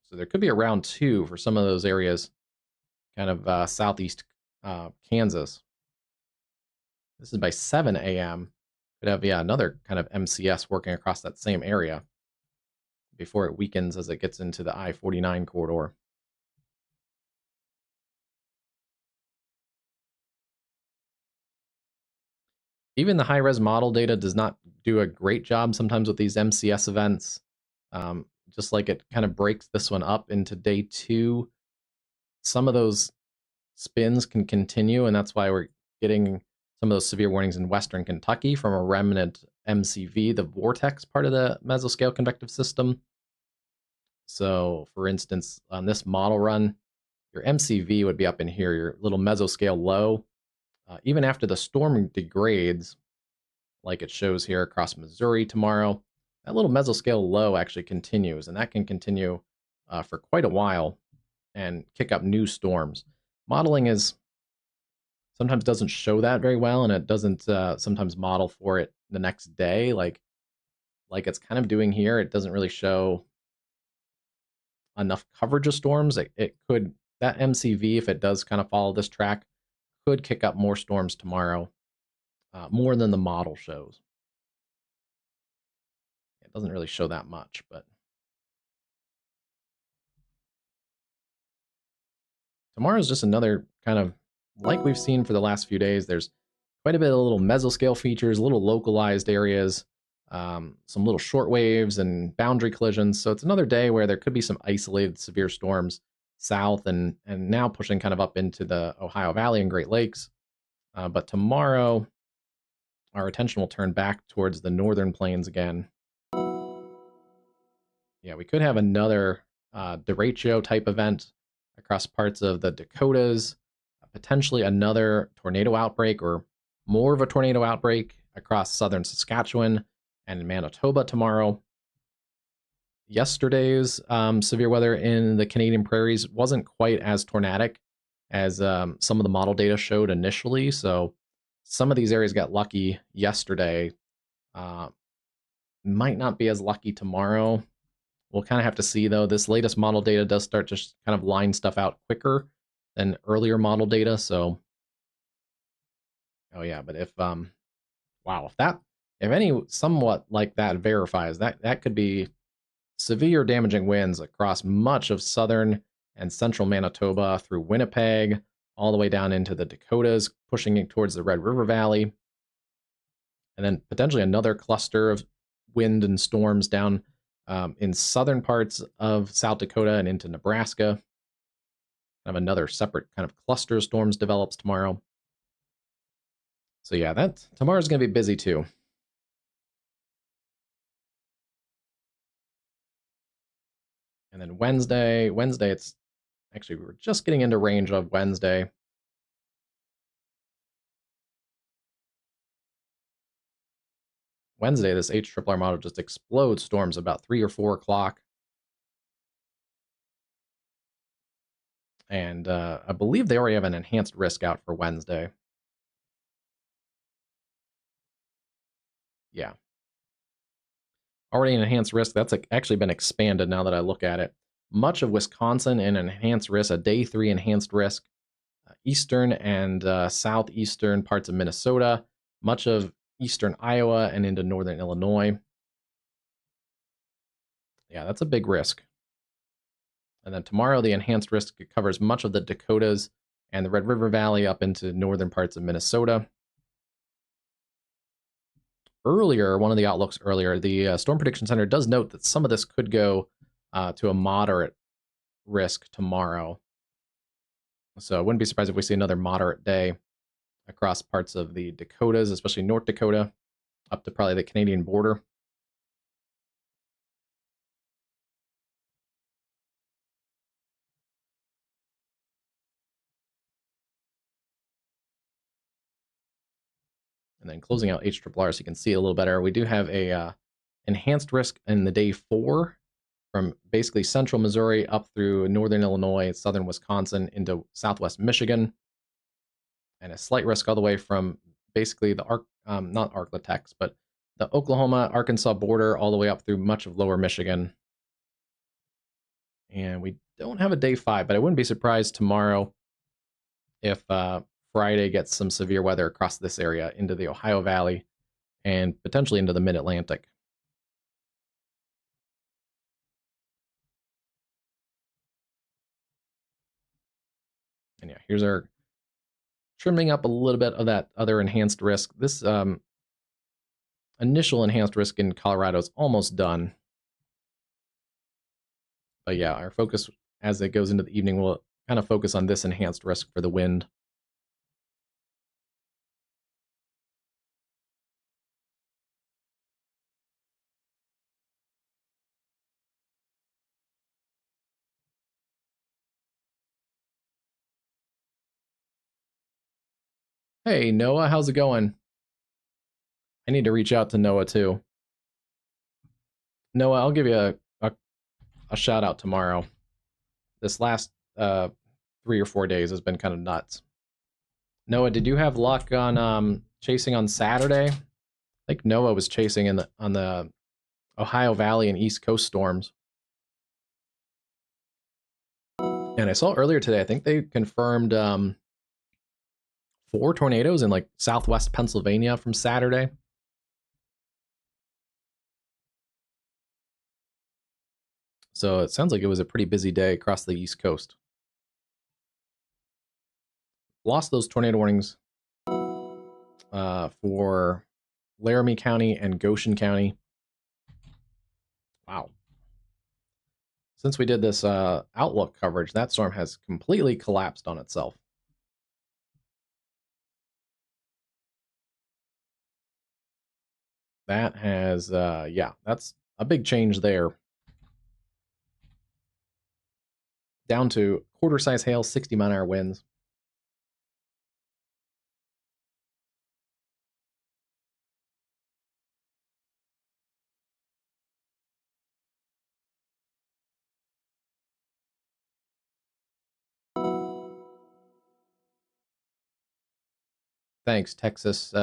So there could be a round 2 for some of those areas, kind of southeast Kansas. This is by 7 a.m. Could have, yeah, another kind of MCS working across that same area before it weakens as it gets into the I-49 corridor. Even the high-res model data does not do a great job sometimes with these MCS events. Just like it kind of breaks this one up into day 2. Some of those spins can continue, and that's why we're getting some of those severe warnings in western Kentucky from a remnant MCV, the vortex part of the mesoscale convective system. So, for instance, on this model run, your MCV would be up in here, your little mesoscale low. Even after the storm degrades, like it shows here across Missouri tomorrow, that little mesoscale low actually continues, and that can continue for quite a while and kick up new storms. Modeling sometimes doesn't show that very well, and it doesn't sometimes model for it the next day, like it's kind of doing here. It doesn't really show enough coverage of storms. It could, that MCV, if it does kind of follow this track, could kick up more storms tomorrow, more than the model shows. It doesn't really show that much, but tomorrow is just another kind of like we've seen for the last few days. There's quite a bit of little mesoscale features, little localized areas, some little short waves and boundary collisions. So it's another day where there could be some isolated severe storms south and now pushing kind of up into the Ohio Valley and Great Lakes. But tomorrow, our attention will turn back towards the northern plains again. Yeah, we could have another derecho type event across parts of the Dakotas, potentially another tornado outbreak or more of a tornado outbreak across southern Saskatchewan and Manitoba tomorrow. Yesterday's severe weather in the Canadian prairies wasn't quite as tornadic as some of the model data showed initially. So some of these areas got lucky yesterday. Might not be as lucky tomorrow. We'll kind of have to see, though. This latest model data does start to kind of line stuff out quicker than earlier model data. So, oh yeah, but if wow, if any somewhat like that verifies, that could be severe damaging winds across much of southern and central Manitoba through Winnipeg, all the way down into the Dakotas, pushing it towards the Red River Valley, and then potentially another cluster of wind and storms down in southern parts of South Dakota and into Nebraska. Kind of another separate kind of cluster of storms develops tomorrow. So yeah, tomorrow's going to be busy too. And then Wednesday, it's actually, we were just getting into range of Wednesday. Wednesday, this HRRR model just explodes storms about 3 or 4 o'clock. And I believe they already have an enhanced risk out for Wednesday. Yeah. Already an enhanced risk. That's actually been expanded now that I look at it. Much of Wisconsin in enhanced risk, a day 3 enhanced risk. Eastern and southeastern parts of Minnesota. Much of eastern Iowa and into northern Illinois. Yeah, that's a big risk. And then tomorrow, the enhanced risk covers much of the Dakotas and the Red River Valley up into northern parts of Minnesota. Earlier, one of the outlooks earlier, the Storm Prediction Center does note that some of this could go to a moderate risk tomorrow. So I wouldn't be surprised if we see another moderate day across parts of the Dakotas, especially North Dakota, up to probably the Canadian border. And then closing out HRRR so you can see a little better. We do have a enhanced risk in the day 4 from basically central Missouri up through northern Illinois, southern Wisconsin into southwest Michigan, and a slight risk all the way from basically the not Arklatex, but the Oklahoma-Arkansas border all the way up through much of lower Michigan. And we don't have a day 5, but I wouldn't be surprised tomorrow if Friday gets some severe weather across this area into the Ohio Valley and potentially into the mid-Atlantic. And yeah, here's our trimming up a little bit of that other enhanced risk. This initial enhanced risk in Colorado is almost done. But yeah, our focus as it goes into the evening will kind of focus on this enhanced risk for the wind. Hey, Noah, how's it going? I need to reach out to Noah too. Noah, I'll give you a shout out tomorrow. This last 3 or 4 days has been kind of nuts. Noah, did you have luck on chasing on Saturday? I think Noah was chasing on the Ohio Valley and East Coast storms. And I saw earlier today, I think they confirmed 4 tornadoes in like southwest Pennsylvania from Saturday. So it sounds like it was a pretty busy day across the East Coast. lost those tornado warnings for Laramie County and Goshen County. Wow. Since we did this Outlook coverage, that storm has completely collapsed on itself. That has, yeah, that's a big change there. Down to quarter-size hail, 60-mile-an-hour winds. Thanks, Texas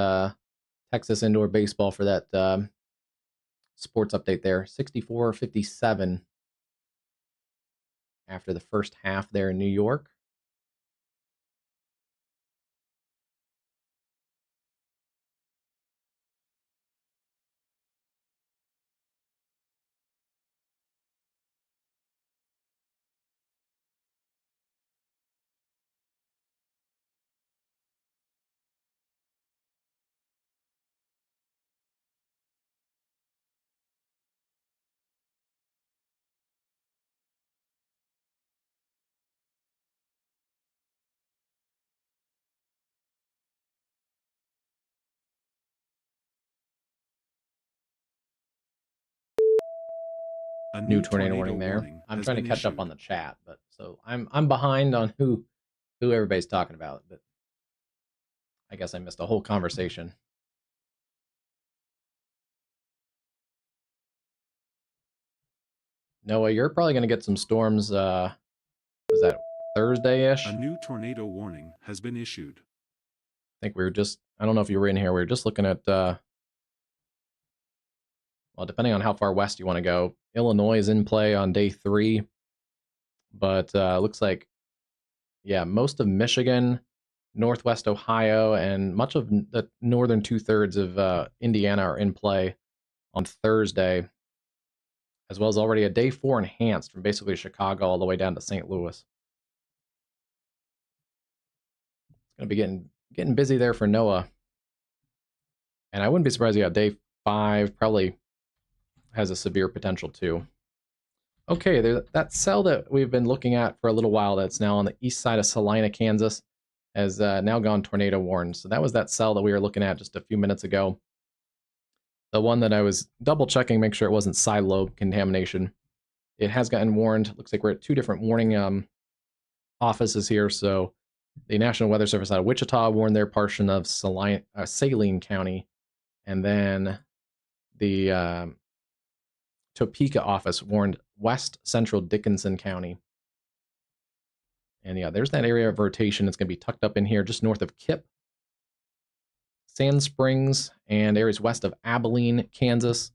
Indoor Baseball, for that sports update there. 64-57 after the first half there in New York. A New tornado warning there. I'm trying to catch up on the chat, but so I'm behind on who everybody's talking about, but I guess I missed a whole conversation. Noah, you're probably going to get some storms. Was that Thursday-ish? A new tornado warning has been issued. I think we were just, I don't know if you were in here, we were just looking at, well, depending on how far west you want to go, Illinois is in play on day 3, but looks like, yeah, most of Michigan, Northwest Ohio, and much of the northern 2/3 of Indiana are in play on Thursday, as well as already a day 4 enhanced from basically Chicago all the way down to St. Louis. It's going to be getting busy there for Noah. And I wouldn't be surprised you got day 5 probably has a severe potential too. Okay, that cell that we've been looking at for a little while that's now on the east side of Salina, Kansas, has now gone tornado warned. So that was that cell that we were looking at just a few minutes ago. The one that I was double checking, make sure it wasn't side lobe contamination. It has gotten warned. Looks like we're at 2 different warning offices here. So the National Weather Service out of Wichita warned their portion of Saline County, and then the Topeka office warned West Central Dickinson County. And yeah, there's that area of rotation. It's going to be tucked up in here just north of Kip, Sand Springs, and areas west of Abilene, Kansas.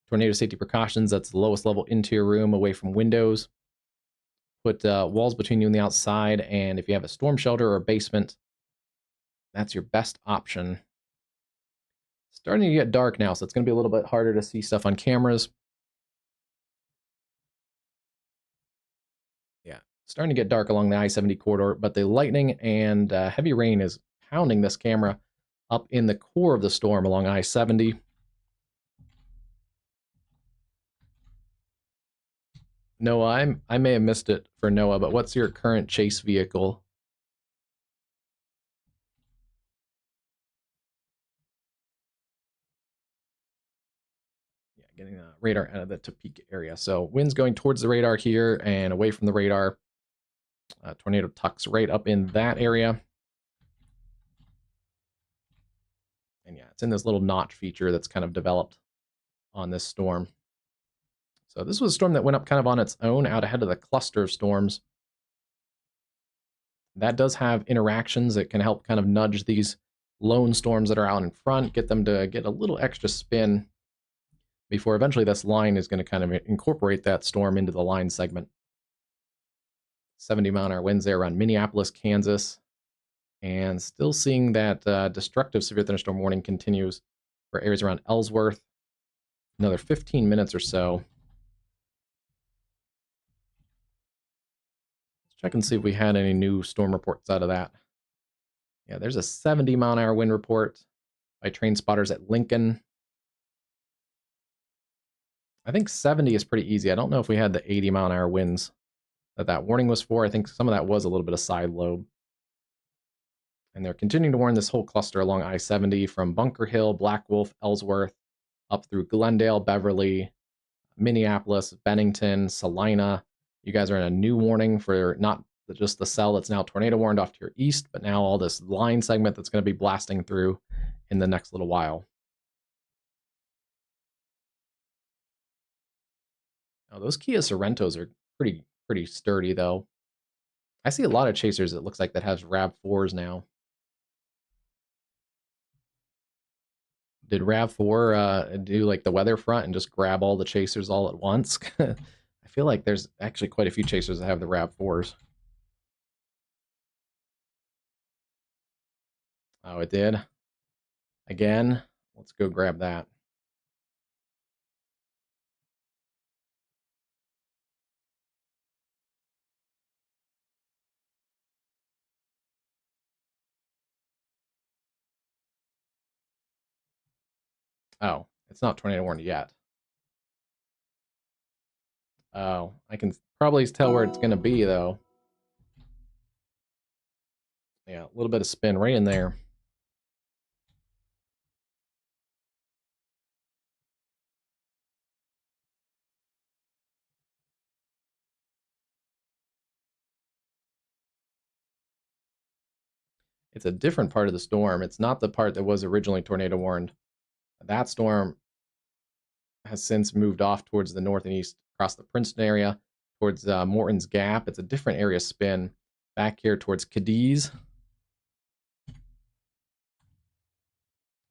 Tornado safety precautions, that's the lowest level interior room away from windows. Put walls between you and the outside, and if you have a storm shelter or a basement, that's your best option. Starting to get dark now, so it's going to be a little bit harder to see stuff on cameras. Yeah, starting to get dark along the I-70 corridor, but the lightning and heavy rain is pounding this camera up in the core of the storm along I-70. Noah, I may have missed it for Noah, but what's your current chase vehicle? Yeah, getting the radar out of the Topeka area. So wind's going towards the radar here and away from the radar. Tornado tucks right up in that area. And yeah, it's in this little notch feature that's kind of developed on this storm. So this was a storm that went up kind of on its own out ahead of the cluster of storms. That does have interactions that can help kind of nudge these lone storms that are out in front, get them to get a little extra spin before eventually this line is going to kind of incorporate that storm into the line segment. 70-mile-an-hour winds there around Minneapolis, Kansas. And still seeing that destructive severe thunderstorm warning continues for areas around Ellsworth. Another 15 minutes or so. Let's check and see if we had any new storm reports out of that. Yeah, there's a 70-mile-an-hour wind report by train spotters at Lincoln. I think 70 is pretty easy. I don't know if we had the 80-mile-an-hour winds that warning was for. I think some of that was a little bit of side lobe. And they're continuing to warn this whole cluster along I-70 from Bunker Hill, Black Wolf, Ellsworth, up through Glendale, Beverly, Minneapolis, Bennington, Salina. You guys are in a new warning for not just the cell that's now tornado warned off to your east, but now all this line segment that's going to be blasting through in the next little while. Now, those Kia Sorrentos are pretty sturdy, though. I see a lot of chasers, it looks like, that have RAV4s now. Did RAV4 do like the weather front and just grab all the chasers all at once? I feel like there's actually quite a few chasers that have the RAV4s. Oh, it did? Again? Let's go grab that. Oh, it's not tornado warned yet. Oh, I can probably tell where it's going to be, though. Yeah, a little bit of spin right in there. It's a different part of the storm. It's not the part that was originally tornado warned. That storm has since moved off towards the north and east across the Princeton area, towards Morton's Gap. It's a different area spin back here towards Cadiz.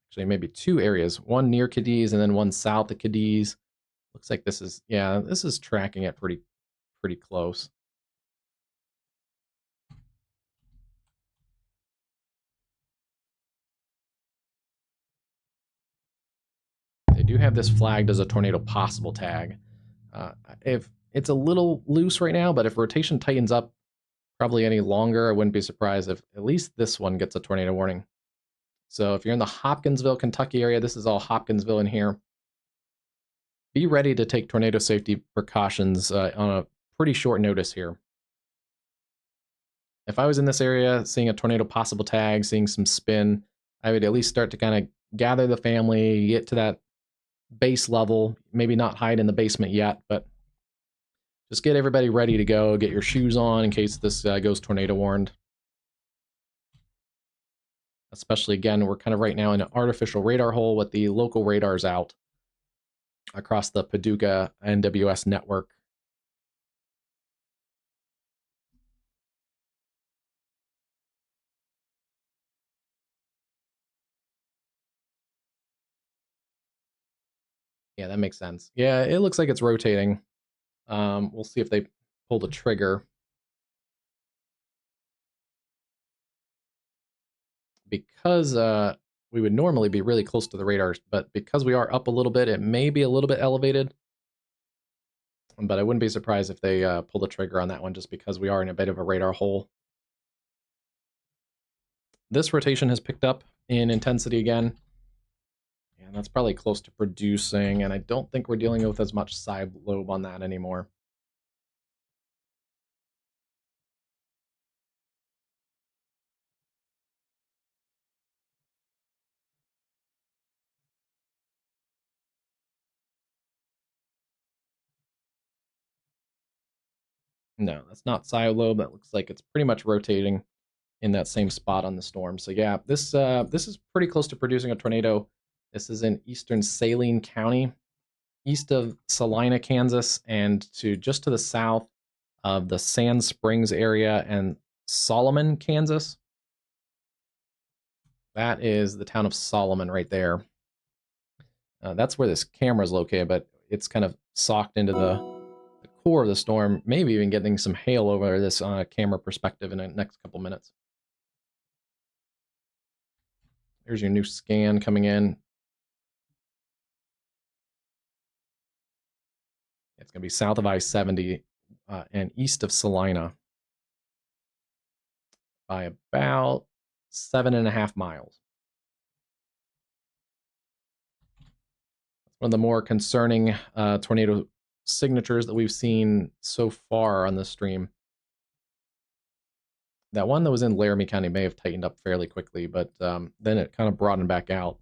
Actually, maybe two areas, one near Cadiz and then one south of Cadiz. Looks like this is, yeah, this is tracking it pretty close. They do have this flagged as a tornado possible tag. If it's a little loose right now, but if rotation tightens up probably any longer, I wouldn't be surprised if at least this one gets a tornado warning. So if you're in the Hopkinsville, Kentucky area, this is all Hopkinsville in here. Be ready to take tornado safety precautions on a pretty short notice here. If I was in this area, seeing a tornado possible tag, seeing some spin, I would at least start to kind of gather the family, get to that base level, maybe not hide in the basement yet, but just get everybody ready to go, get your shoes on in case this goes tornado warned. Especially, again, we're kind of right now in an artificial radar hole with the local radars out across the Paducah NWS network. Yeah, that makes sense. Yeah, it looks like it's rotating. We'll see if they pull the trigger. Because we would normally be really close to the radars, but because we are up a little bit, it may be a little bit elevated. But I wouldn't be surprised if they pull the trigger on that one just because we are in a bit of a radar hole. This rotation has picked up in intensity again. And that's probably close to producing, and I don't think we're dealing with as much side lobe on that anymore. No, that's not side lobe. That looks like it's pretty much rotating in that same spot on the storm. So yeah, this is pretty close to producing a tornado. This is in eastern Saline County, east of Salina, Kansas, and just to the south of the Sand Springs area and Solomon, Kansas. That is the town of Solomon right there. That's where this camera is located, but it's kind of socked into the core of the storm, maybe even getting some hail over this camera perspective in the next couple minutes. There's your new scan coming in. It's going to be south of I-70 and east of Salina by about 7.5 miles. One of the more concerning tornado signatures that we've seen so far on this stream. That one that was in Laramie County may have tightened up fairly quickly, but then it kind of broadened back out.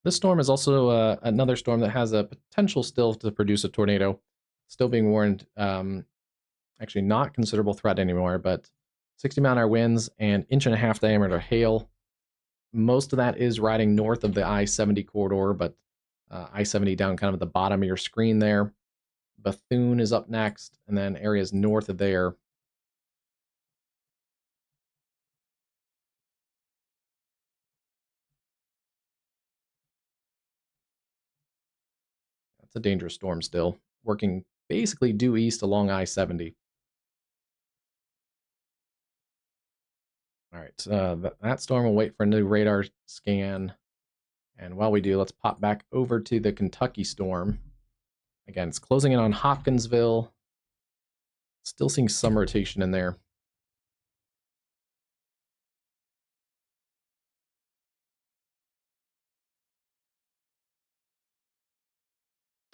This storm is also another storm that has a potential still to produce a tornado. Still being warned, actually not considerable threat anymore, but 60-mile-an-hour winds and 1.5-inch diameter hail. Most of that is riding north of the I-70 corridor, but I-70 down kind of at the bottom of your screen there. Bethune is up next, and then areas north of there. That's a dangerous storm still, working basically due east along I-70. All right, that storm will wait for a new radar scan. And while we do, let's pop back over to the Kentucky storm. Again, it's closing in on Hopkinsville. Still seeing some rotation in there.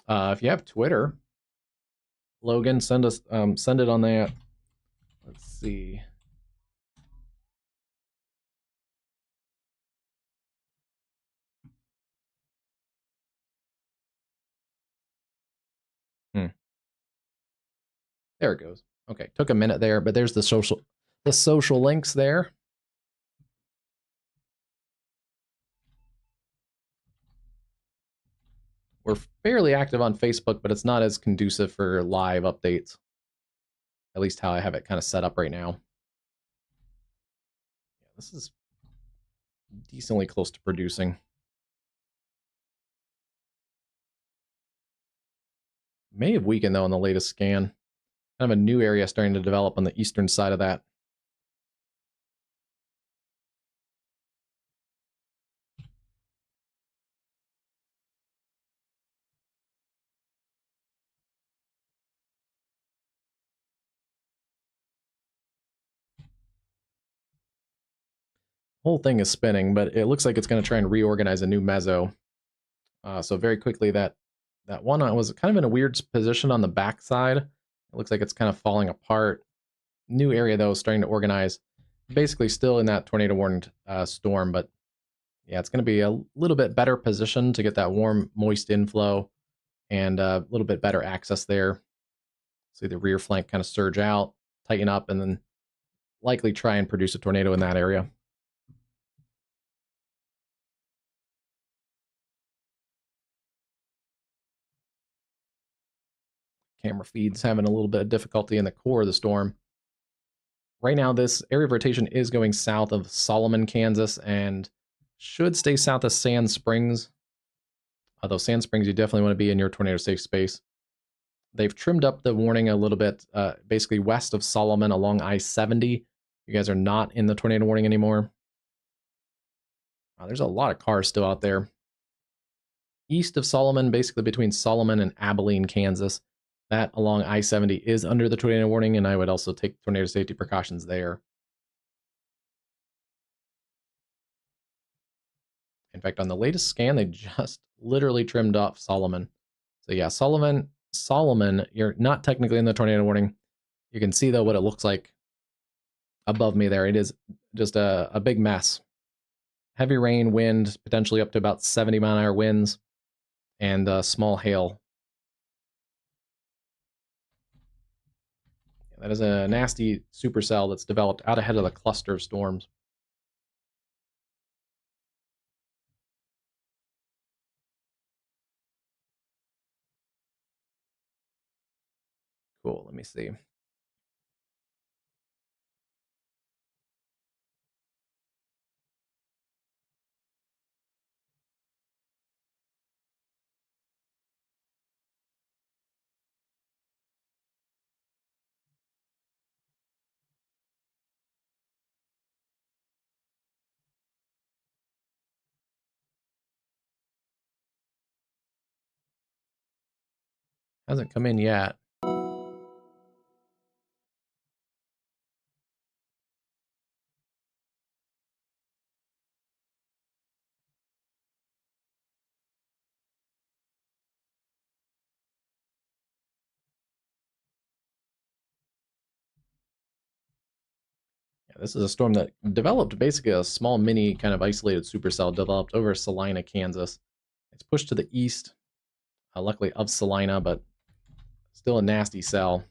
If you have Twitter, Logan, send it on that. Let's see. There it goes. Okay, took a minute there, but there's the social links there. We're fairly active on Facebook, but it's not as conducive for live updates. At least how I have it kind of set up right now. Yeah, this is decently close to producing. May have weakened though in the latest scan. Kind of a new area starting to develop on the eastern side of that. Whole thing is spinning, but it looks like it's going to try and reorganize a new meso. So very quickly, that one was kind of in a weird position on the backside. It looks like it's kind of falling apart. New area though, starting to organize. Basically, still in that tornado warned storm, but yeah, it's going to be a little bit better position to get that warm, moist inflow and a little bit better access there. See the rear flank kind of surge out, tighten up, and then likely try and produce a tornado in that area. Camera feed's having a little bit of difficulty in the core of the storm. Right now, this area of rotation is going south of Solomon, Kansas, and should stay south of Sand Springs. Although Sand Springs, you definitely want to be in your tornado safe space. They've trimmed up the warning a little bit, basically west of Solomon along I-70. You guys are not in the tornado warning anymore. There's a lot of cars still out there. East of Solomon, basically between Solomon and Abilene, Kansas. That along I-70 is under the tornado warning, and I would also take tornado safety precautions there. In fact, on the latest scan, they just literally trimmed off Solomon. So yeah, Solomon, you're not technically in the tornado warning. You can see, though, what it looks like above me there. It is just a big mess. Heavy rain, wind, potentially up to about 70-mile-an-hour winds, and small hail. That is a nasty supercell that's developed out ahead of the cluster of storms. Cool, let me see. Hasn't come in yet. This is a storm that developed basically a small mini kind of isolated supercell developed over Salina, Kansas. It's pushed to the east, luckily of Salina, but still a nasty cell.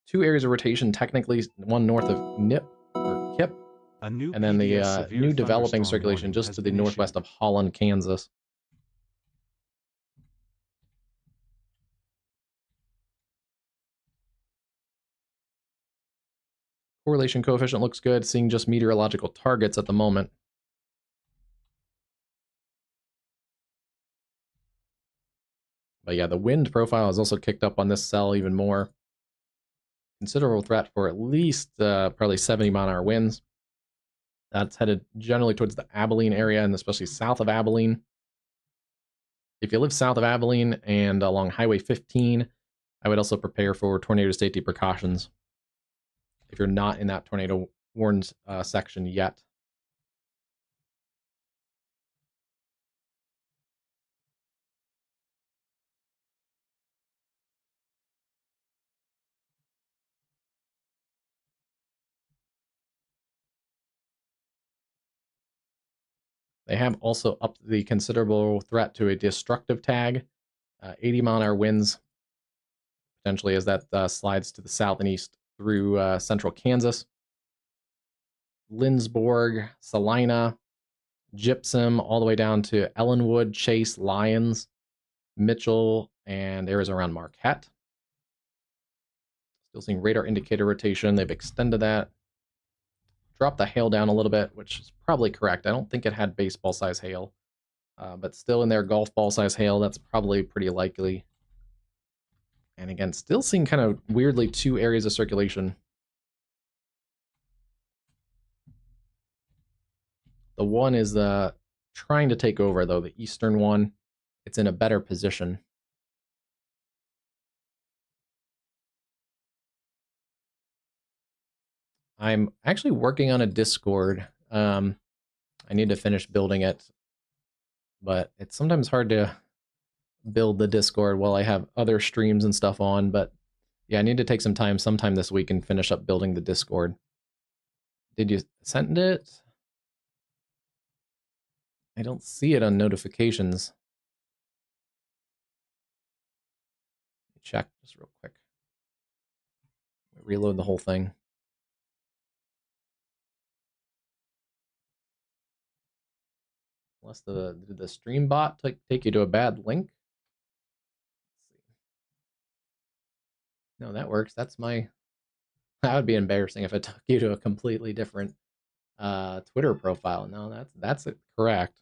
2 areas of rotation, technically, one north of Nip or Kip, and then the new developing circulation just to the northwest of Holland, Kansas. Correlation coefficient looks good, seeing just meteorological targets at the moment. But yeah, the wind profile has also kicked up on this cell even more. Considerable threat for at least probably 70-mile-an-hour winds. That's headed generally towards the Abilene area, and especially south of Abilene. If you live south of Abilene and along Highway 15, I would also prepare for tornado safety precautions if you're not in that tornado warned section yet. They have also upped the considerable threat to a destructive tag, 80-mile-an-hour winds, potentially as that slides to the south and east through central Kansas. Lindsborg, Salina, Gypsum, all the way down to Ellenwood, Chase, Lyons, Mitchell, and areas around Marquette. Still seeing radar indicator rotation. They've extended that. Dropped the hail down a little bit, which is probably correct. I don't think it had baseball size hail, but still in there, golf ball size hail. That's probably pretty likely. And again, still seeing kind of weirdly 2 areas of circulation. The one is trying to take over, though, the eastern one. It's in a better position. I'm actually working on a Discord. I need to finish building it, but it's sometimes hard to build the Discord while I have other streams and stuff on. But yeah, I need to take some time sometime this week and finish up building the Discord. Did you send it? I don't see it on notifications. Check just real quick. Reload the whole thing. Unless did the stream bot take you to a bad link? Let's see. No, that works. That's my. That would be embarrassing if it took you to a completely different Twitter profile. No, that's it. Correct.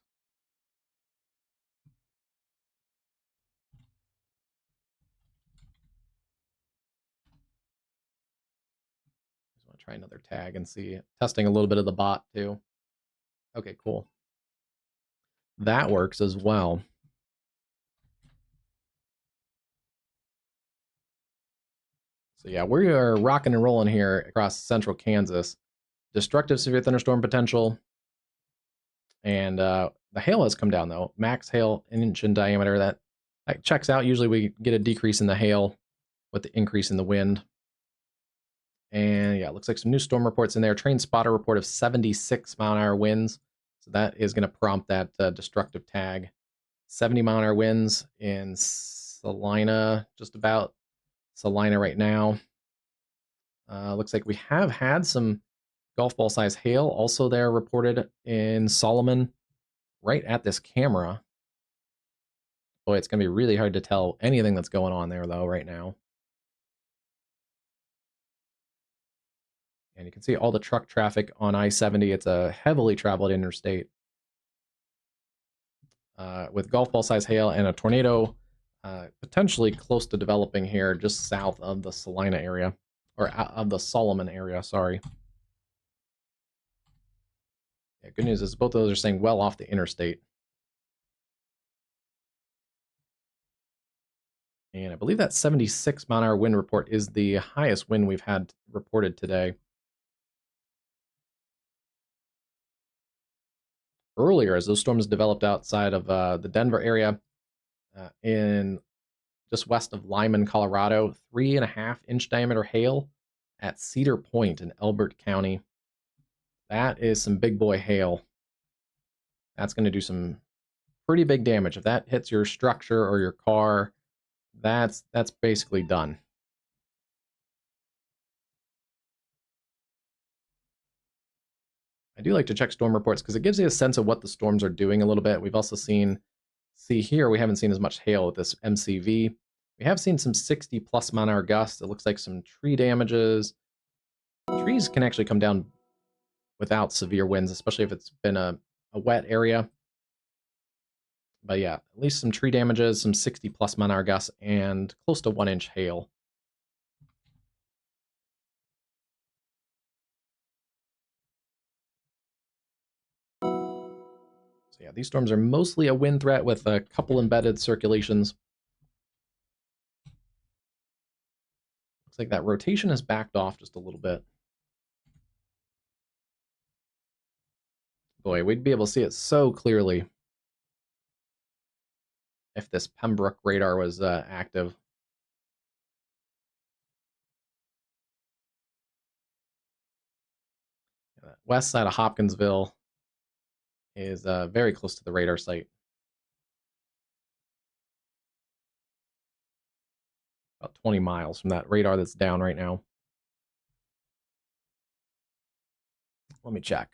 Just want to try another tag and see. Testing a little bit of the bot too. Okay, cool. That works as well. So yeah, we are rocking and rolling here across central Kansas. Destructive severe thunderstorm potential. And the hail has come down though. Max hail, 1 inch in diameter. That checks out. Usually we get a decrease in the hail with the increase in the wind. And yeah, it looks like some new storm reports in there. Train spotter report of 76-mile-an-hour winds. So that is going to prompt that destructive tag. 70-mile-an-hour winds in Salina, just about Salina right now. Looks like we have had some golf ball size hail also there reported in Solomon, right at this camera. Boy, it's going to be really hard to tell anything that's going on there, though, right now. And you can see all the truck traffic on I-70. It's a heavily traveled interstate. With golf ball size hail and a tornado potentially close to developing here just south of the Salina area, or of the Solomon area, sorry. Yeah, good news is both of those are staying well off the interstate. And I believe that 76-mile-an-hour wind report is the highest wind we've had reported today. Earlier, as those storms developed outside of the Denver area, in just west of Lyman, Colorado, 3.5-inch diameter hail at Cedar Point in Elbert County. That is some big boy hail. That's going to do some pretty big damage. If that hits your structure or your car, that's basically done. I do like to check storm reports because it gives you a sense of what the storms are doing a little bit. We've also see here, we haven't seen as much hail with this MCV. We have seen some 60 plus mile-an-hour gusts. It looks like some tree damages. Trees can actually come down without severe winds, especially if it's been a wet area. But yeah, at least some tree damages, some 60 plus mile-an-hour gusts, and close to 1-inch hail. So yeah, these storms are mostly a wind threat with a couple embedded circulations. Looks like that rotation has backed off just a little bit. Boy, we'd be able to see it so clearly if this Pembroke radar was active. West side of Hopkinsville is very close to the radar site. About 20 miles from that radar that's down right now. Let me check.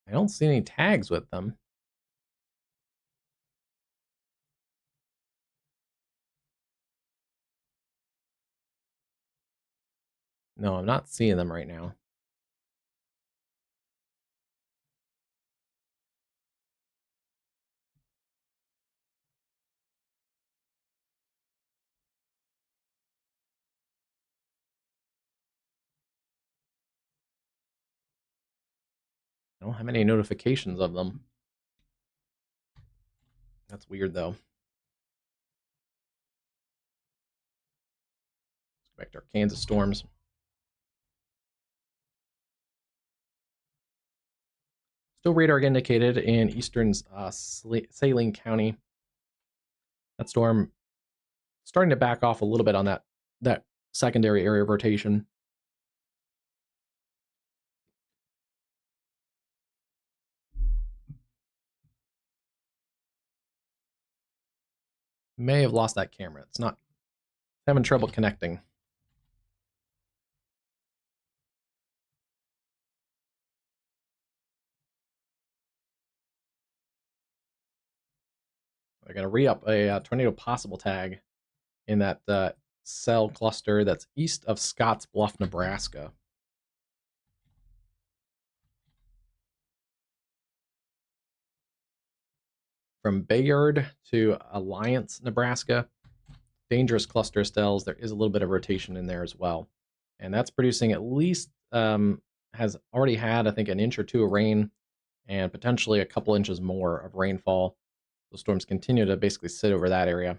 I don't see any tags with them. No, I'm not seeing them right now. I don't have any notifications of them. That's weird, though. Let's go back to our Kansas storms. Still radar indicated in eastern Saline County. That storm starting to back off a little bit on that secondary area of rotation. May have lost that camera. It's not having trouble connecting. They're going to re-up a tornado possible tag in that cell cluster that's east of Scotts Bluff, Nebraska. From Bayard to Alliance, Nebraska, dangerous cluster of cells. There is a little bit of rotation in there as well. And that's producing at least, has already had, I think, an inch or two of rain and potentially a couple inches more of rainfall. The storms continue to basically sit over that area.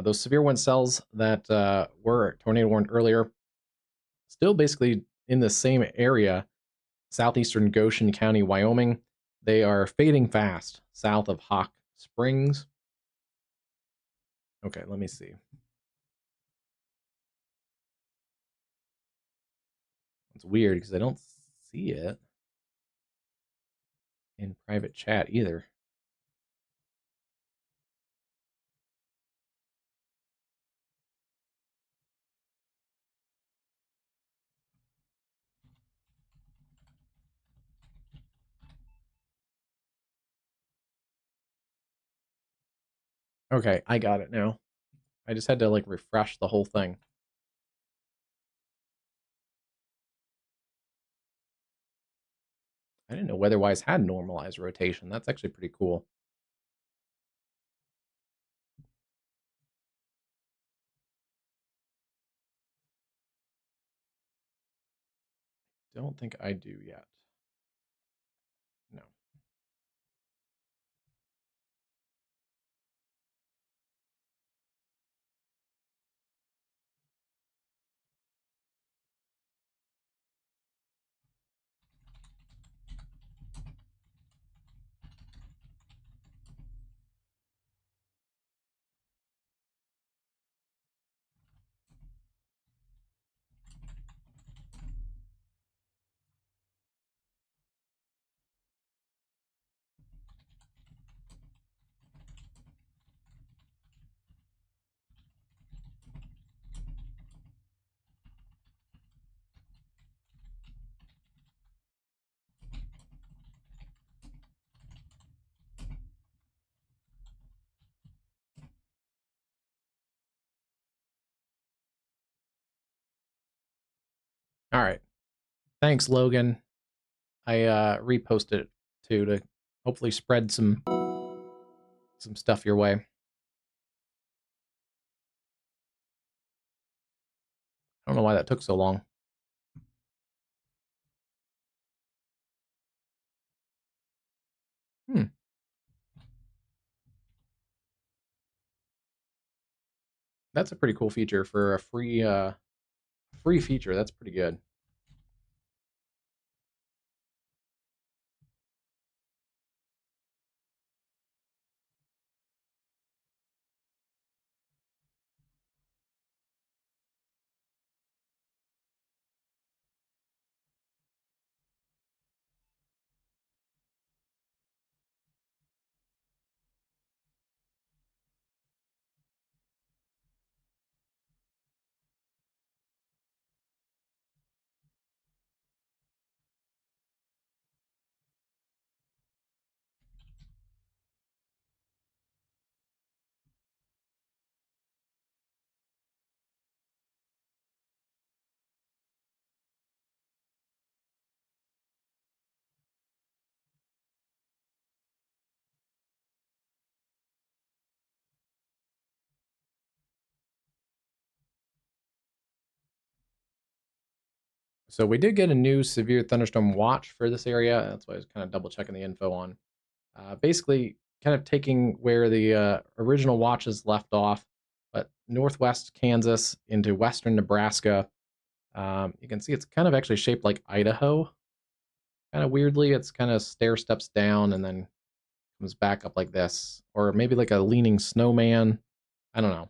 Those severe wind cells that were tornado warned earlier, still basically in the same area, southeastern Goshen County, Wyoming. They are fading fast south of Hawk Springs. Okay, let me see. It's weird because I don't see it in private chat either. Okay, I got it now. I just had to like refresh the whole thing. I didn't know WeatherWise had normalized rotation. That's actually pretty cool. Don't think I do yet. No. All right. Thanks, Logan. I reposted it too to hopefully spread some stuff your way. I don't know why that took so long. That's a pretty cool feature for a free feature. That's pretty good. So we did get a new severe thunderstorm watch for this area. That's why I was kind of double checking the info on. Basically, kind of taking where the original watches left off, but northwest Kansas into western Nebraska. You can see it's kind of actually shaped like Idaho. Kind of weirdly, it's kind of stair steps down and then comes back up like this, or maybe like a leaning snowman. I don't know.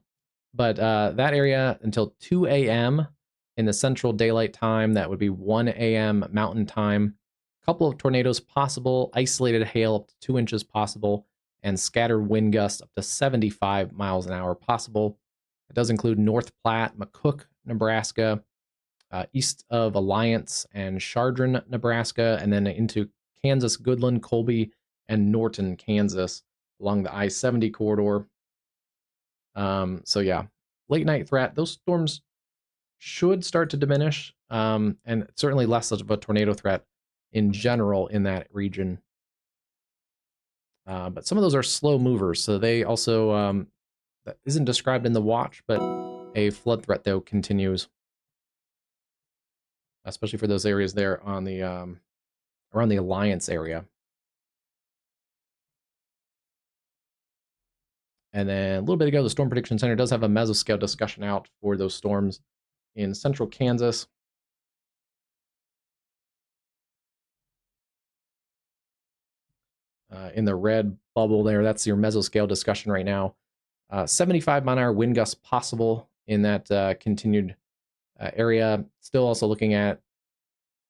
But that area until 2 a.m. in the central daylight time, that would be 1 a.m. mountain time. A couple of tornadoes possible, isolated hail up to 2 inches possible, and scattered wind gusts up to 75 miles an hour possible. It does include North Platte, McCook, Nebraska, east of Alliance and Chardon, Nebraska, and then into Kansas, Goodland, Colby, and Norton, Kansas, along the I-70 corridor. So yeah, late night threat. Those storms should start to diminish, and certainly less of a tornado threat in general in that region. But some of those are slow movers, so they also that isn't described in the watch, but a flood threat though continues, especially for those areas there on the around the Alliance area. And then a little bit ago, the Storm Prediction Center does have a mesoscale discussion out for those storms in central Kansas. In the red bubble there, that's your mesoscale discussion right now. 75 mile an hour wind gusts possible in that continued area. Still also looking at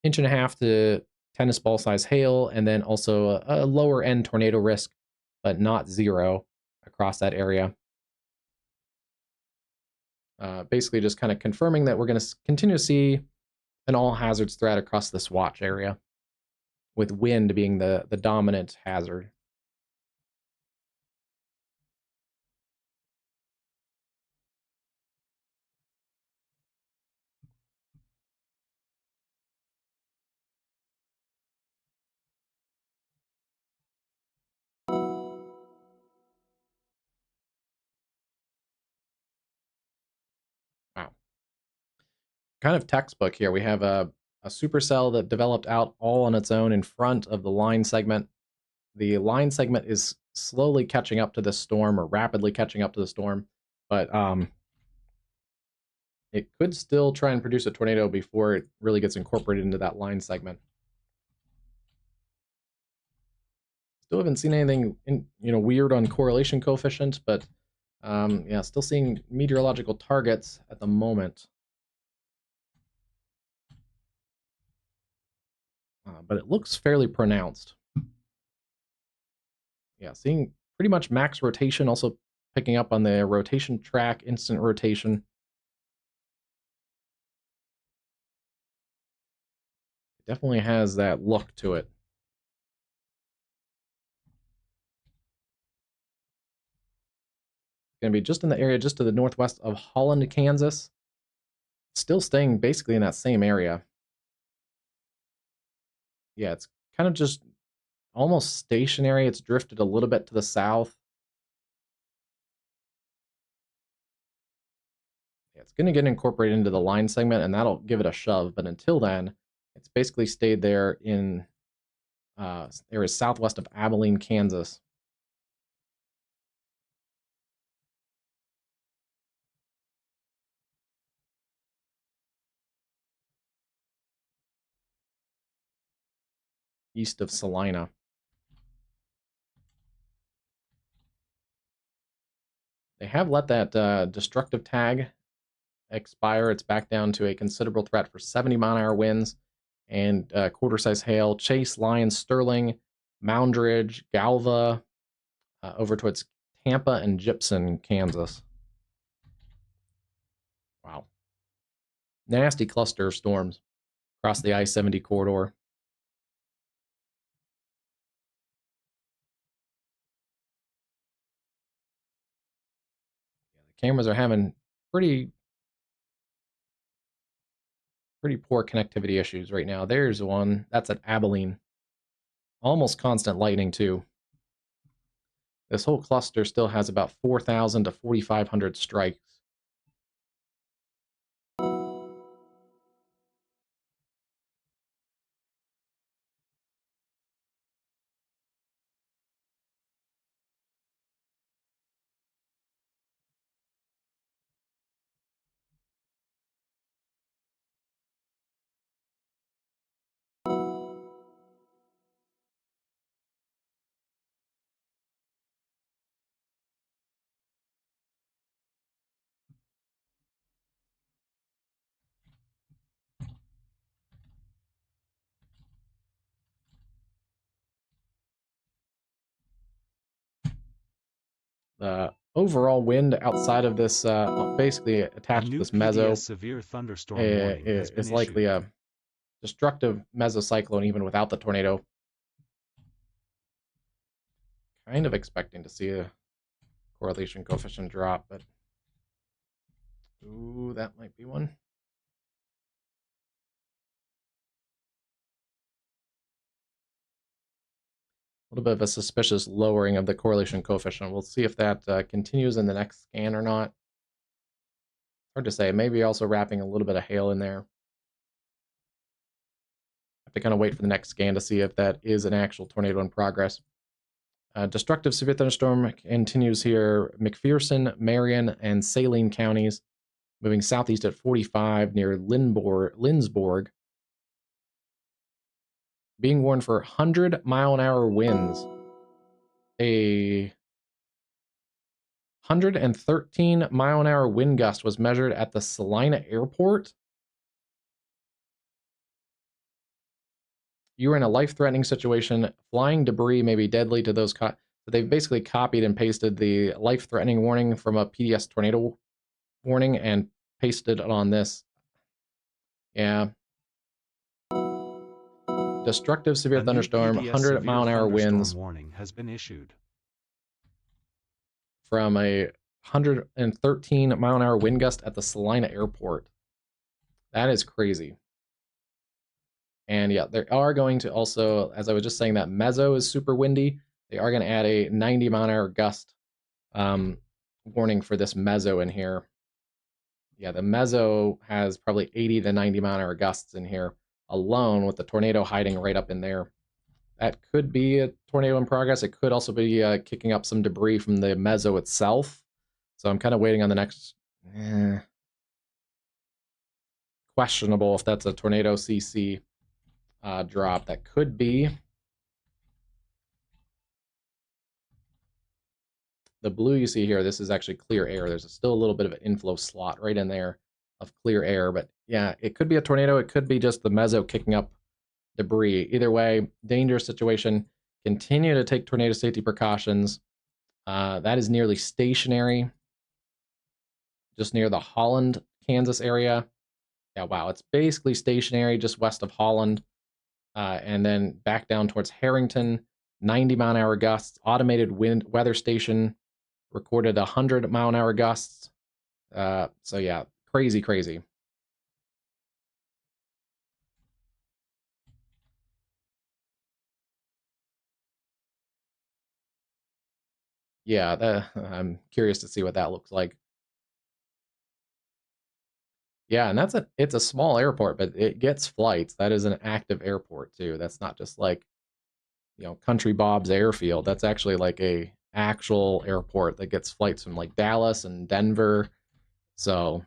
1.5 to tennis ball size hail, and then also a lower end tornado risk, but not zero across that area. Basically just kind of confirming that we're going to continue to see an all hazards threat across this watch area, with wind being the dominant hazard. Wow. Kind of textbook here. We have a supercell that developed out all on its own in front of the line segment. The line segment is slowly catching up to the storm, or rapidly catching up to the storm, but it could still try and produce a tornado before it really gets incorporated into that line segment. Still haven't seen anything weird on correlation coefficient, but yeah, still seeing meteorological targets at the moment. But it looks fairly pronounced. Yeah, seeing pretty much max rotation, also picking up on the rotation track, instant rotation. It definitely has that look to it. Going to be just in the area just to the northwest of Holland, Kansas. Still staying basically in that same area. yeah, it's kind of just almost stationary. It's drifted a little bit to the south. Yeah, it's going to get incorporated into the line segment, and that'll give it a shove. But until then, it's basically stayed there in areas southwest of Abilene, Kansas. East of Salina. They have let that destructive tag expire. It's back down to a considerable threat for 70-mile-an-hour winds and quarter-size hail. Chase, Lyons, Sterling, Moundridge, Galva, over towards Tampa and Gypsum, Kansas. Wow. Nasty cluster of storms across the I-70 corridor. Yeah, the cameras are having pretty poor connectivity issues right now. There's one. That's at Abilene. Almost constant lightning, too. This whole cluster still has about 4,000 to 4,500 strikes. The overall wind outside of this, basically A attached to new this meso, PDS severe thunderstorm warning has been is likely issued. a destructive mesocyclone even without the tornado. Kind of expecting to see a correlation coefficient drop, but ooh, that might be one. A little bit of a suspicious lowering of the correlation coefficient. We'll see if that continues in the next scan or not. Hard to say. Maybe also wrapping a little bit of hail in there. Have to kind of wait for the next scan to see if that is an actual tornado in progress. Destructive severe thunderstorm continues here. McPherson, Marion, and Saline counties, moving southeast at 45 near Lindsborg. Being warned for 100-mile-an-hour winds. A 113-mile-an-hour wind gust was measured at the Salina Airport. You are in a life-threatening situation. Flying debris may be deadly to those caught. So they've basically copied and pasted the life-threatening warning from a PDS tornado warning and pasted it on this. Yeah. Destructive severe A new thunderstorm, PDS severe 100-mile-an-hour thunderstorm winds warning has been issued. from a 113-mile-an-hour wind gust at the Salina Airport. That is crazy. And yeah, they are going to also, as I was just saying, that meso is super windy. They are going to add a 90-mile-an-hour gust warning for this meso in here. Yeah, the meso has probably 80 to 90-mile-an-hour gusts in here alone, with the tornado hiding right up in there. That could be a tornado in progress. It could also be kicking up some debris from the meso itself. So I'm kind of waiting on the next... questionable if that's a tornado CC drop. That could be. The blue you see here, this is actually clear air. There's still a little bit of an inflow slot right in there of clear air. But yeah, it could be a tornado. It could be just the meso kicking up debris. Either way, dangerous situation. Continue to take tornado safety precautions. That is nearly stationary, just near the Holland, Kansas area. Yeah, wow, it's basically stationary just west of Holland. And then back down towards Harrington, 90-mile-an-hour gusts. Automated weather station recorded 100-mile-an-hour gusts. So yeah, crazy, crazy. Yeah, I'm curious to see what that looks like. Yeah, and it's a small airport, but it gets flights. That is an active airport too. That's not just like, Country Bob's airfield. That's actually like a actual airport that gets flights from like Dallas and Denver. So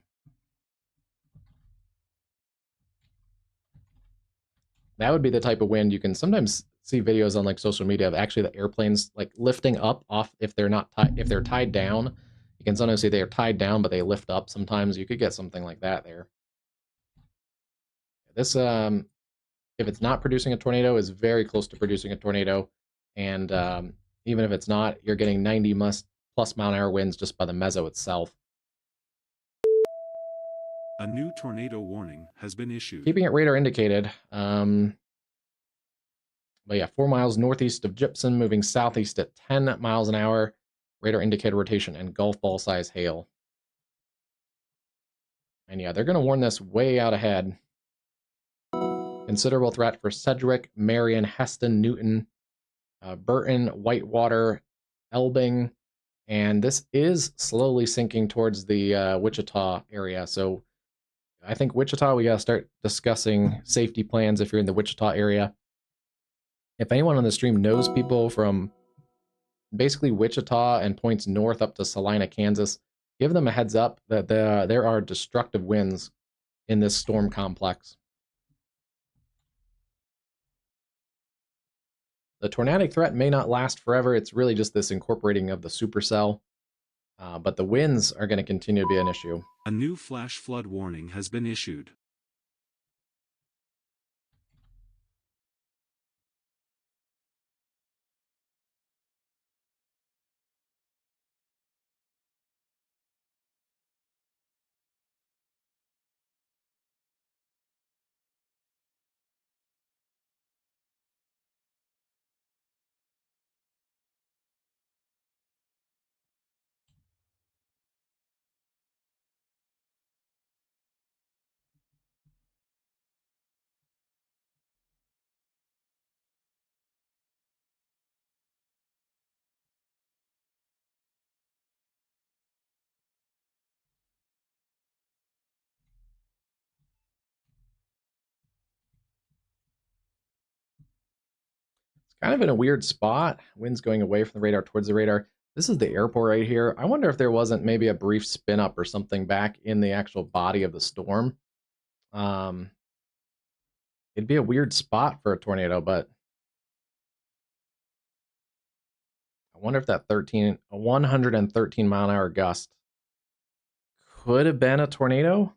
that would be the type of wind you can sometimes see videos on like social media of actually the airplanes like lifting up off if they're not if they're tied down. You can sometimes see they're tied down, but they lift up sometimes. You could get something like that there. This if it's not producing a tornado, is very close to producing a tornado. And even if it's not, you're getting 90 plus mile an hour winds just by the meso itself. A new tornado warning has been issued. Keeping it radar indicated. But yeah, 4 miles northeast of Gypsum, moving southeast at 10 miles an hour. Radar indicated rotation and golf ball size hail. And yeah, they're going to warn this way out ahead. Considerable threat for Sedgwick, Marion, Heston, Newton, Burton, Whitewater, Elbing, and this is slowly sinking towards the Wichita area. So I think Wichita, we got to start discussing safety plans if you're in the Wichita area. If anyone on the stream knows people from basically Wichita and points north up to Salina, Kansas, give them a heads up that there are destructive winds in this storm complex. The tornadic threat may not last forever. It's really just this incorporating of the supercell. But the winds are going to continue to be an issue. A new flash flood warning has been issued. Kind of in a weird spot. Wind's going away from the radar towards the radar. This is the airport right here. I wonder if there wasn't maybe a brief spin up or something back in the actual body of the storm. It'd be a weird spot for a tornado, but I wonder if that 113 mile an hour gust could have been a tornado.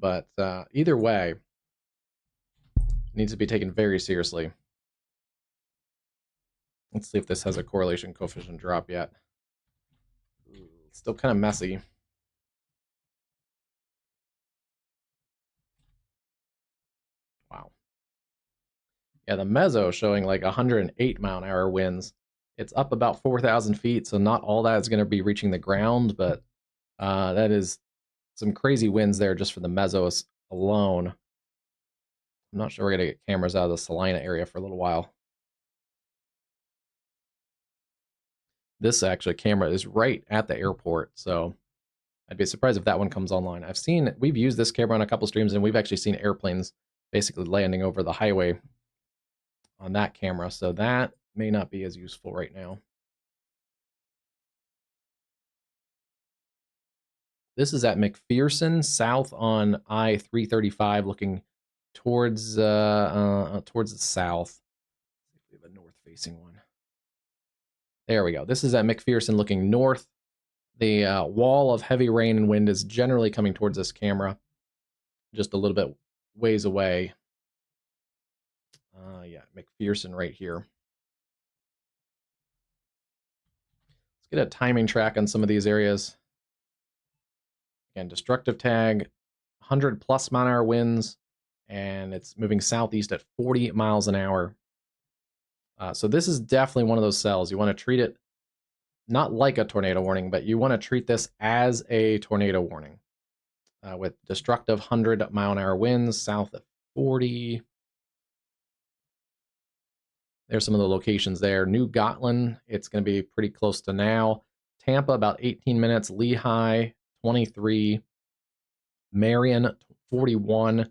But either way, it needs to be taken very seriously. Let's see if this has a correlation coefficient drop yet. It's still kind of messy. Wow. Yeah, the meso showing like 108 mile an hour winds. It's up about 4,000 feet, so not all that is going to be reaching the ground, but that is some crazy winds there just for the mesos alone. I'm not sure we're going to get cameras out of the Salina area for a little while. This actually camera is right at the airport, so I'd be surprised if that one comes online. We've used this camera on a couple streams, and we've actually seen airplanes basically landing over the highway on that camera, so that may not be as useful right now. This is at McPherson, south on I-335, looking towards the south. We have a north-facing one. There we go. This is at McPherson, looking north. The wall of heavy rain and wind is generally coming towards this camera, just a little bit ways away. Yeah, McPherson right here. Let's get a timing track on some of these areas. Again, destructive tag, 100 plus mile an hour winds, and it's moving southeast at 40 miles an hour. So this is definitely one of those cells. You want to treat it not like a tornado warning, but you want to treat this as a tornado warning. with destructive 100-mile-an-hour winds south of 40. There's some of the locations there. New Gotland, it's going to be pretty close to now. Tampa, about 18 minutes. Lehigh, 23. Marion, 41.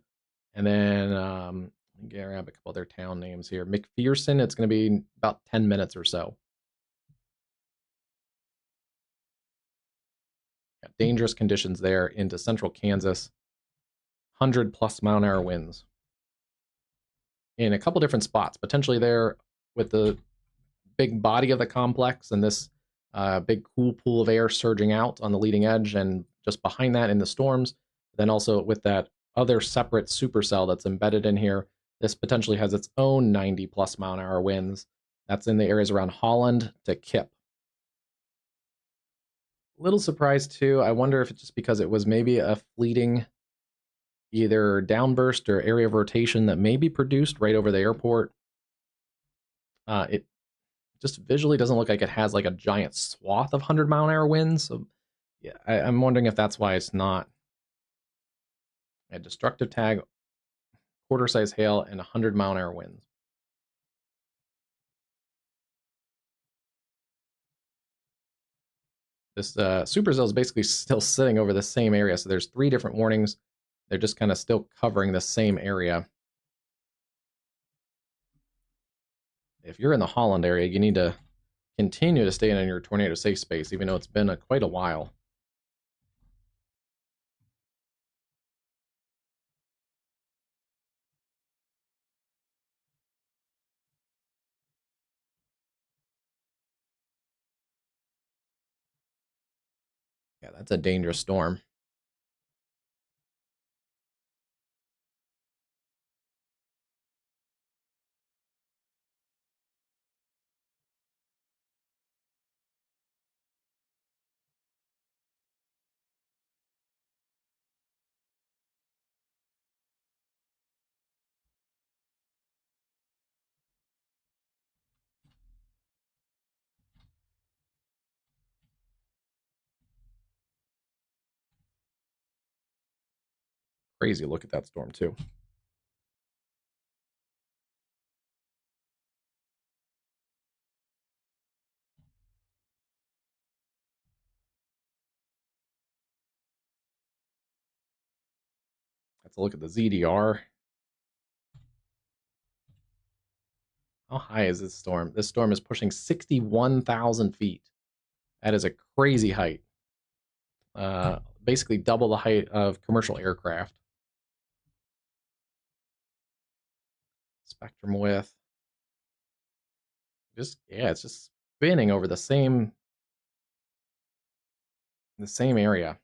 And then, grab a couple other town names here. McPherson, it's going to be about 10 minutes or so. Got dangerous conditions there into central Kansas. 100-plus-mile-an-hour winds. In a couple different spots, potentially there with the big body of the complex and this big cool pool of air surging out on the leading edge, and just behind that in the storms. Then also with that other separate supercell that's embedded in here, this potentially has its own 90-plus-mile-an-hour winds. That's in the areas around Holland to Kip. A little surprised too. I wonder if it's just because it was maybe a fleeting either downburst or area of rotation that may be produced right over the airport. It just visually doesn't look like it has like a giant swath of 100-mile-an-hour winds. So yeah, I'm wondering if that's why it's not a destructive tag, quarter-size hail, and 100-mile-an-hour winds. This supercell is basically still sitting over the same area. So there's 3 different warnings. They're just kind of still covering the same area. If you're in the Holland area, you need to continue to stay in your tornado safe space, even though it's been quite a while. Yeah, that's a dangerous storm. Crazy look at that storm, too. Let's look at the ZDR. How high is this storm? This storm is pushing 61,000 feet. That is a crazy height. Basically double the height of commercial aircraft. Spectrum width. It's just spinning over the same area.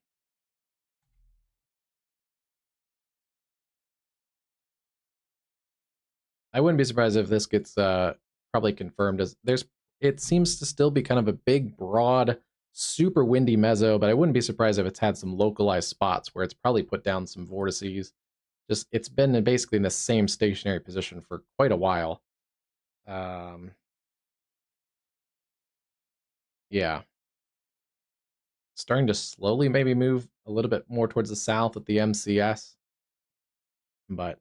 I wouldn't be surprised if this gets probably confirmed as it seems to still be kind of a big, broad, super windy mezzo, but I wouldn't be surprised if it's had some localized spots where it's probably put down some vortices. Just it's been basically in the same stationary position for quite a while. Yeah. Starting to slowly maybe move a little bit more towards the south with the MCS. But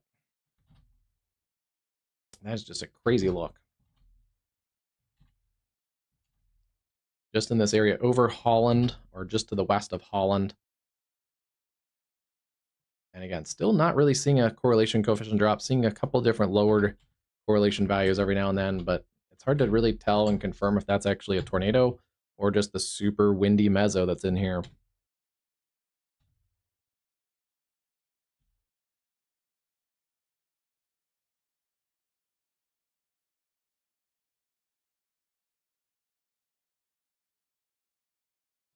that's just a crazy look. Just in this area over Holland, or just to the west of Holland. And again, still not really seeing a correlation coefficient drop, seeing a couple different lowered correlation values every now and then, but it's hard to really tell and confirm if that's actually a tornado or just the super windy mezzo that's in here.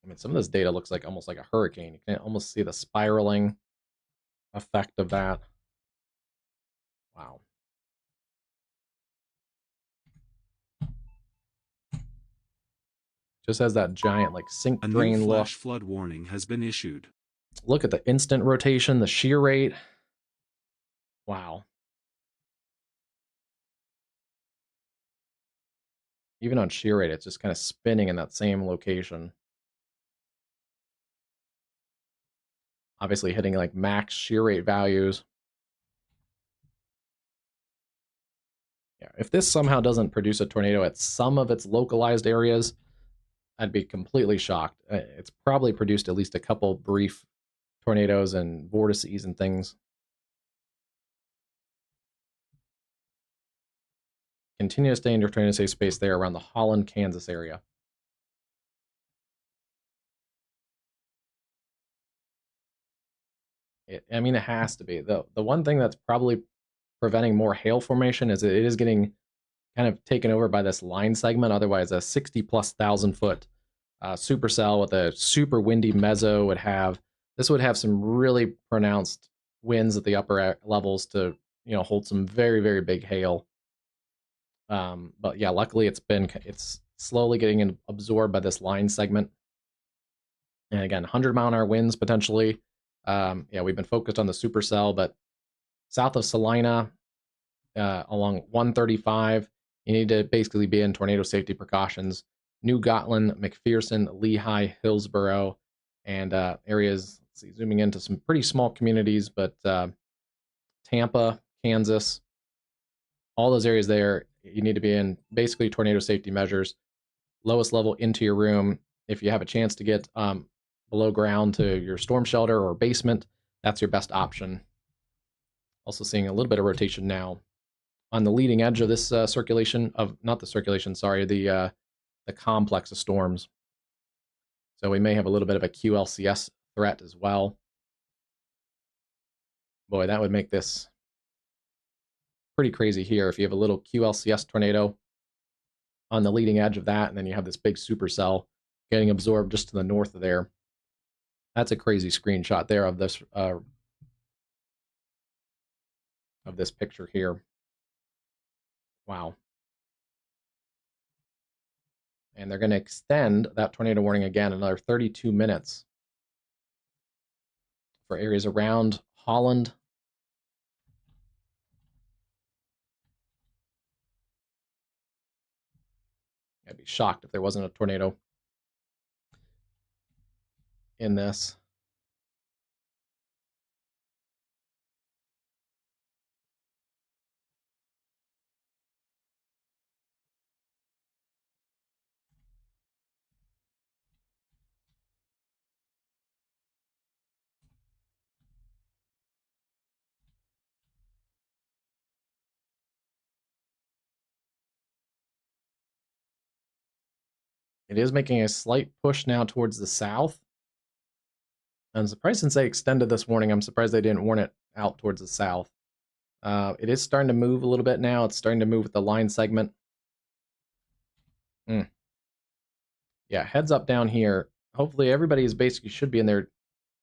I mean, some of this data looks like almost like a hurricane. You can almost see the spiraling effect of that. Wow. Just has that giant like sink drain look. A new look. flash flood warning has been issued. Look at the instant rotation, the shear rate. Wow. Even on shear rate, it's just kind of spinning in that same location. obviously hitting like max shear rate values. Yeah, if this somehow doesn't produce a tornado at some of its localized areas, I'd be completely shocked. It's probably produced at least a couple brief tornadoes and vortices and things. Continue to stay in your tornado safe space there around the Holland, Kansas area. I mean, it has to be. The one thing that's probably preventing more hail formation is it is getting kind of taken over by this line segment. Otherwise, a 60+ thousand foot supercell with a super windy mezzo would have, this would have some really pronounced winds at the upper levels to, you know, hold some very, very big hail. But yeah, luckily it's slowly getting absorbed by this line segment. And again, 100-mile-an-hour winds potentially. Yeah, we've been focused on the supercell, but south of Salina, along 135, you need to basically be in tornado safety precautions. New Gotland, McPherson, Lehigh, Hillsboro, and areas, let's see, zooming into some pretty small communities, but Tampa, Kansas, all those areas there, you need to be in basically tornado safety measures. Lowest level into your room. If you have a chance to get below ground to your storm shelter or basement, that's your best option. Also seeing a little bit of rotation now on the leading edge of this circulation of, not the circulation, sorry, the complex of storms. So we may have a little bit of a QLCS threat as well. Boy, that would make this pretty crazy here if you have a little QLCS tornado on the leading edge of that, and then you have this big supercell getting absorbed just to the north of there. That's a crazy screenshot there of this picture here. Wow. And they're going to extend that tornado warning again another 32 minutes for areas around Holland. I'd be shocked if there wasn't a tornado in this. It is making a slight push now towards the south. I'm surprised since they extended this warning, I'm surprised they didn't warn it out towards the south. It is starting to move a little bit now. It's starting to move with the line segment. Yeah, heads up down here. Hopefully everybody is basically should be in their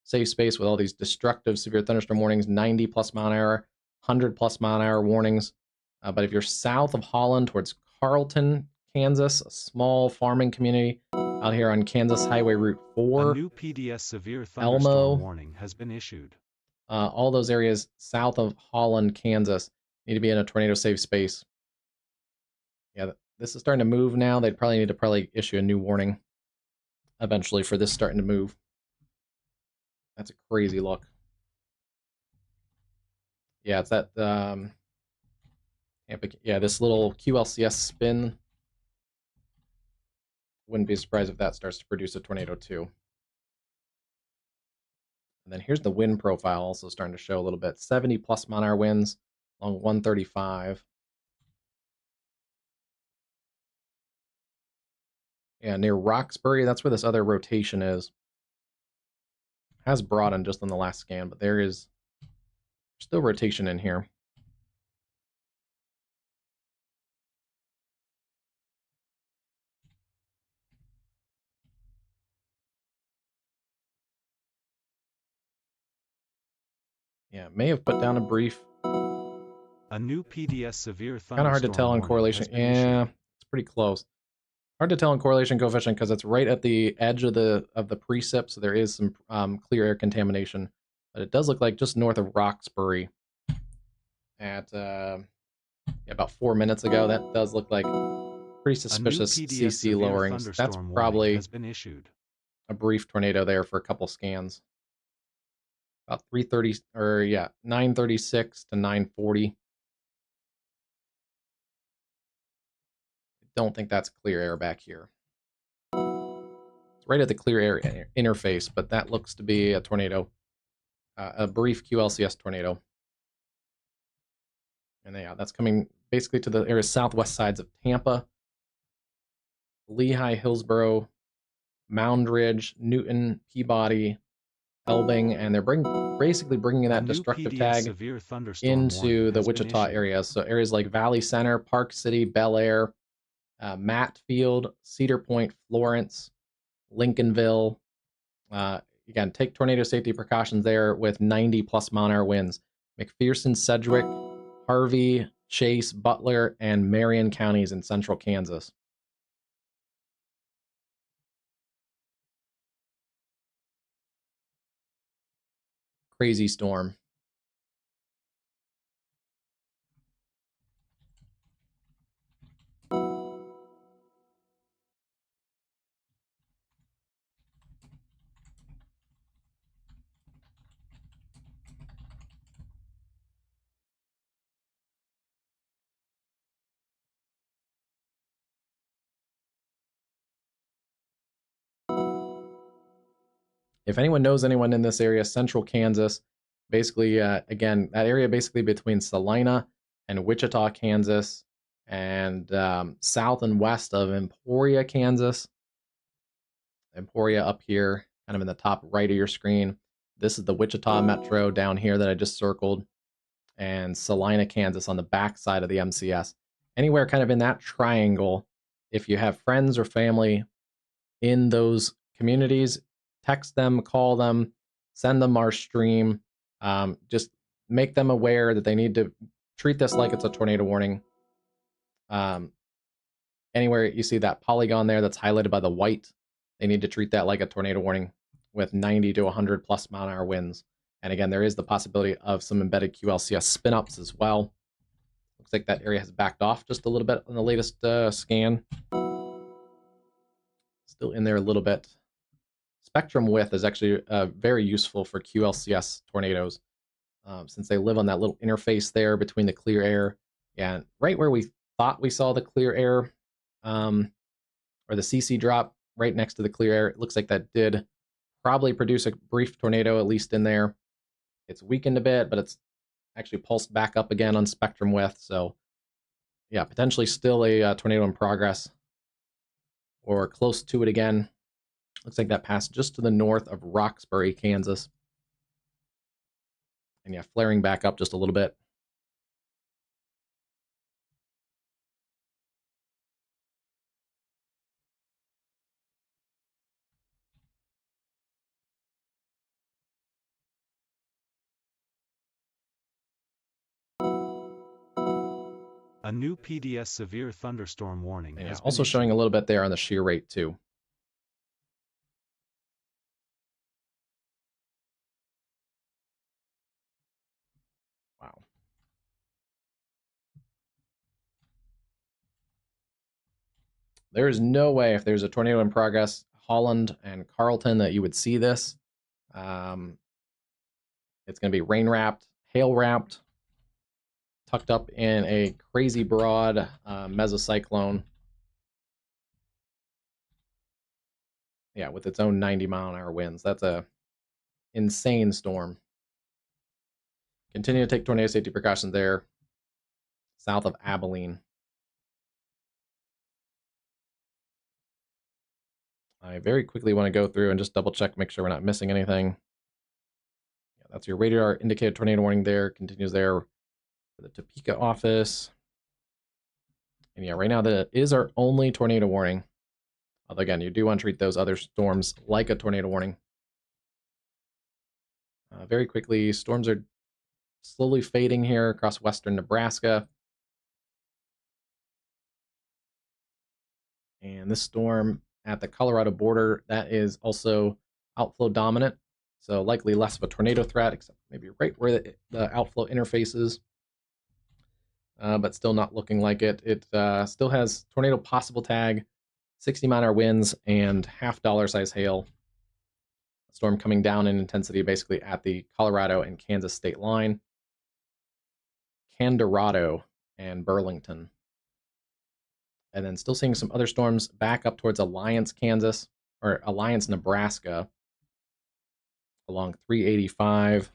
safe space with all these destructive severe thunderstorm warnings, 90+ mile an hour, 100+ mile an hour warnings. But if you're south of Holland towards Carlton, Kansas, a small farming community out here on Kansas Highway Route 4. A new PDS severe thunderstorm warning has been issued. All those areas south of Holland, Kansas need to be in a tornado safe space. Yeah, this is starting to move now. They'd probably need to issue a new warning eventually for this starting to move. That's a crazy look. Yeah, it's that yeah, this little QLCS spin. Wouldn't be surprised if that starts to produce a tornado too. And then here's the wind profile also starting to show a little bit. 70+ mile an hour winds along 135. Yeah, near Roxbury, that's where this other rotation is. Has broadened just on the last scan, but there is still rotation in here. Yeah, may have put down a brief. A new PDS severe thunderstorm kind of hard to tell in correlation. Yeah, it's pretty close. Hard to tell in correlation coefficient because it's right at the edge of the precip, so there is some clear air contamination. But it does look like just north of Roxbury at about 4 minutes ago. That does look like pretty suspicious CC lowerings. That's probably has been issued. A brief tornado there for a couple scans. about 3:30 or 9:36 to 9:40. Don't think that's clear air back here. It's right at the clear air interface, but that looks to be a tornado, a brief QLCS tornado. And yeah, that's coming basically to the area southwest sides of Tampa, Lehigh, Hillsborough, Mound Ridge, Newton, Peabody, Elbing, and they're basically bringing that destructive tag severe thunderstorm into the Wichita areas. So areas like Valley Center, Park City, Bel Air, Matfield, Cedar Point, Florence, Lincolnville. Again, take tornado safety precautions there with 90+ mile an hour winds. McPherson, Sedgwick, Harvey, Chase, Butler, and Marion counties in central Kansas. Crazy storm. If anyone knows anyone in this area, central Kansas, basically, again, that area basically between Salina and Wichita, Kansas, and south and west of Emporia, Kansas. Emporia up here, kind of in the top right of your screen. This is the Wichita Metro down here that I just circled, and Salina, Kansas on the back side of the MCS. Anywhere kind of in that triangle, if you have friends or family in those communities, text them, call them, send them our stream. Just make them aware that they need to treat this like it's a tornado warning. Anywhere you see that polygon there that's highlighted by the white, they need to treat that like a tornado warning with 90 to 100+ mile an hour winds. And again, there is the possibility of some embedded QLCS spin-ups as well. Looks like that area has backed off just a little bit on the latest scan. Still in there a little bit. Spectrum width is actually very useful for QLCS tornadoes since they live on that little interface there between the clear air and right where we thought we saw the clear air or the CC drop right next to the clear air. It looks like that did probably produce a brief tornado, at least in there. It's weakened a bit, but it's actually pulsed back up again on spectrum width. So yeah, potentially still a tornado in progress or close to it again. Looks like that passed just to the north of Roxbury, Kansas. And yeah, flaring back up just a little bit. A new PDS severe thunderstorm warning has also been showing issued. a little bit there on the shear rate too. Wow. There is no way if there's a tornado in progress, Holland and Carlton, that you would see this. It's going to be rain wrapped, hail wrapped, tucked up in a crazy broad mesocyclone. Yeah, with its own 90 mile an hour winds. That's a insane storm. Continue to take tornado safety precautions there, south of Abilene. I very quickly want to go through and just double check, make sure we're not missing anything. Yeah, that's your radar indicated tornado warning there. Continues there for the Topeka office. And yeah, right now that is our only tornado warning. Although again, you do want to treat those other storms like a tornado warning. Very quickly, storms are slowly fading here across western Nebraska. And this storm at the Colorado border, that is also outflow dominant. So likely less of a tornado threat, except maybe right where the outflow interfaces. But still not looking like it. It still has tornado possible tag, 60 mile an hour winds, and half dollar size hail. storm coming down in intensity basically at the Colorado and Kansas state line. Dorado and Burlington. And then still seeing some other storms back up towards Alliance, Kansas, or Alliance, Nebraska, along 385.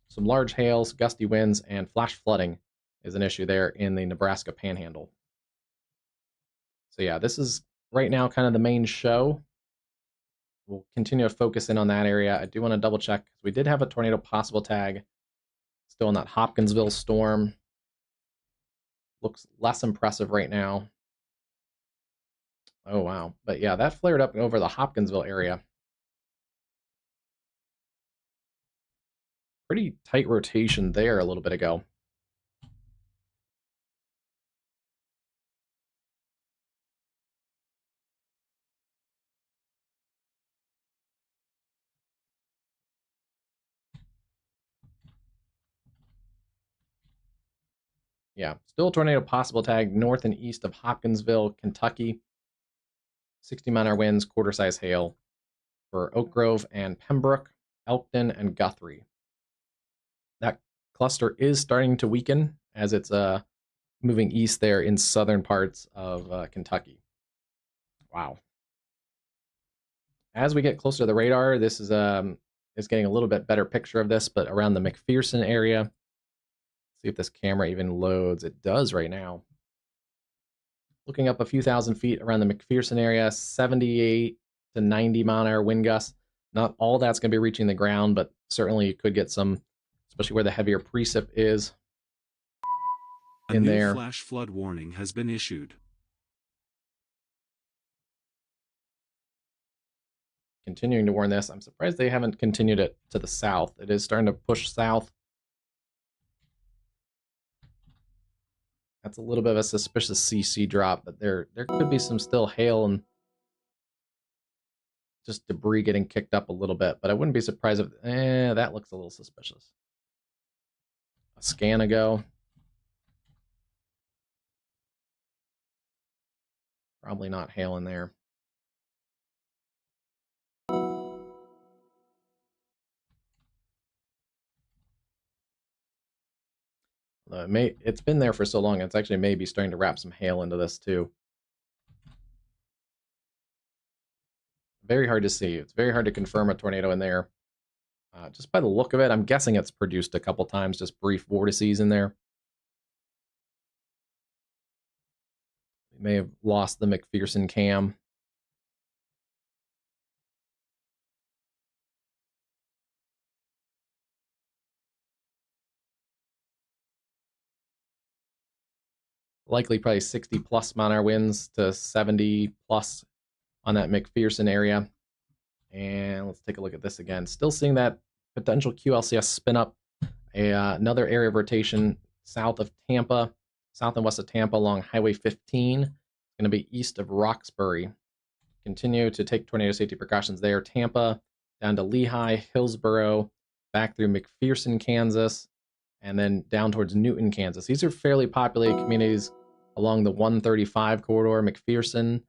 Some large hails, gusty winds, and flash flooding is an issue there in the Nebraska Panhandle. So yeah, this is right now kind of the main show. We'll continue to focus in on that area. I do want to double check, because we did have a tornado possible tag still in that Hopkinsville storm. Looks less impressive right now. Oh, wow. But yeah, that flared up over the Hopkinsville area. Pretty tight rotation there a little bit ago. Yeah, still a tornado possible tag north and east of Hopkinsville, Kentucky. 60-mile-an-hour winds, quarter-size hail for Oak Grove and Pembroke, Elkton, and Guthrie. That cluster is starting to weaken as it's moving east there in southern parts of Kentucky. Wow. As we get closer to the radar, this is getting a little bit better picture of this, but around the McPherson area. See if this camera even loads. It does right now. Looking up a few thousand feet around the McPherson area, 78 to 90-mile-an-hour wind gusts. Not all that's going to be reaching the ground, but certainly you could get some, especially where the heavier precip is. A new flash flood warning has been issued. Continuing to warn this. I'm surprised they haven't continued it to the south. It is starting to push south. That's a little bit of a suspicious CC drop, but there could be some still hail and just debris getting kicked up a little bit. But I wouldn't be surprised if that looks a little suspicious. A scan ago. Probably not hail in there. It's been there for so long, it's actually maybe starting to wrap some hail into this too. Very hard to see. It's very hard to confirm a tornado in there. Just by the look of it, I'm guessing it's produced a couple times, just brief vortices in there. We may have lost the McPherson cam. Likely probably 60-plus-mile-an-hour winds to 70-plus on that McPherson area. And let's take a look at this again. Still seeing that potential QLCS spin up. Another area of rotation south of Tampa, south and west of Tampa along Highway 15. It's going to be east of Roxbury. Continue to take tornado safety precautions there. Tampa down to Lehigh, Hillsboro, back through McPherson, Kansas, and then down towards Newton, Kansas. These are fairly populated communities along the 135 corridor, McPherson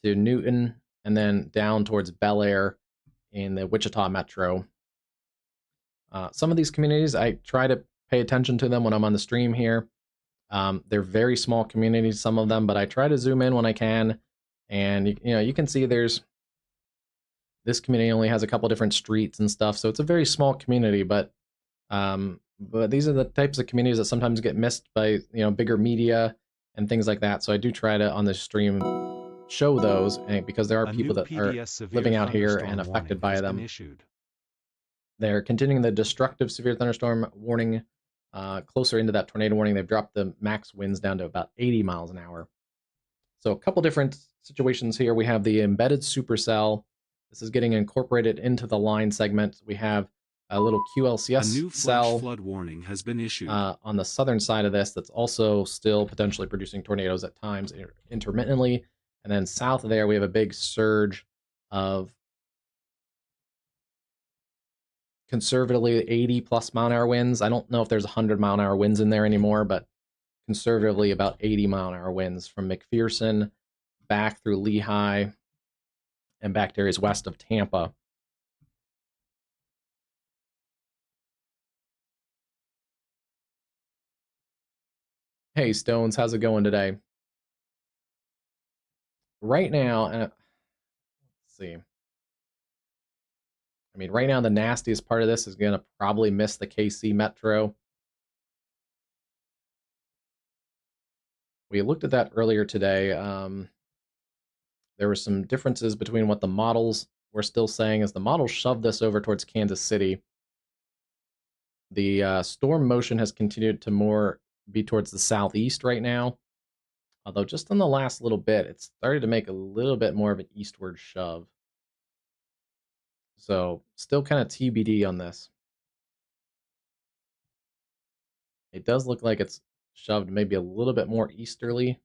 to Newton, and then down towards Bel Air in the Wichita metro. Some of these communities, I try to pay attention to them when I'm on the stream here. They're very small communities, some of them, but I try to zoom in when I can. And you can see this community only has a couple different streets and stuff, so it's a very small community. But these are the types of communities that sometimes get missed by bigger media and things like that. So I do try to on the stream show those, because there are people that are living out here and affected by them. They're continuing the destructive severe thunderstorm warning closer into that tornado warning. They've dropped the max winds down to about 80 miles an hour. So a couple different situations here. We have the embedded supercell. This is getting incorporated into the line segment. We have a little QLCS a new cell flood warning has been issued on the southern side of this. That's also still potentially producing tornadoes at times intermittently. And then south of there, we have a big surge of conservatively 80-plus-mile-an-hour winds. I don't know if there's 100-mile-an-hour winds in there anymore, but conservatively about 80-mile-an-hour winds from McPherson back through Lehigh and back to areas west of Tampa. Hey, Stones, how's it going today? Right now, let's see. I mean, right now, the nastiest part of this is going to probably miss the KC Metro. We looked at that earlier today. There were some differences between what the models were still saying as the models shoved this over towards Kansas City. The storm motion has continued to more be towards the southeast right now. Although just in the last little bit, it started to make a little bit more of an eastward shove. So still kind of TBD on this. It does look like it's shoved maybe a little bit more easterly.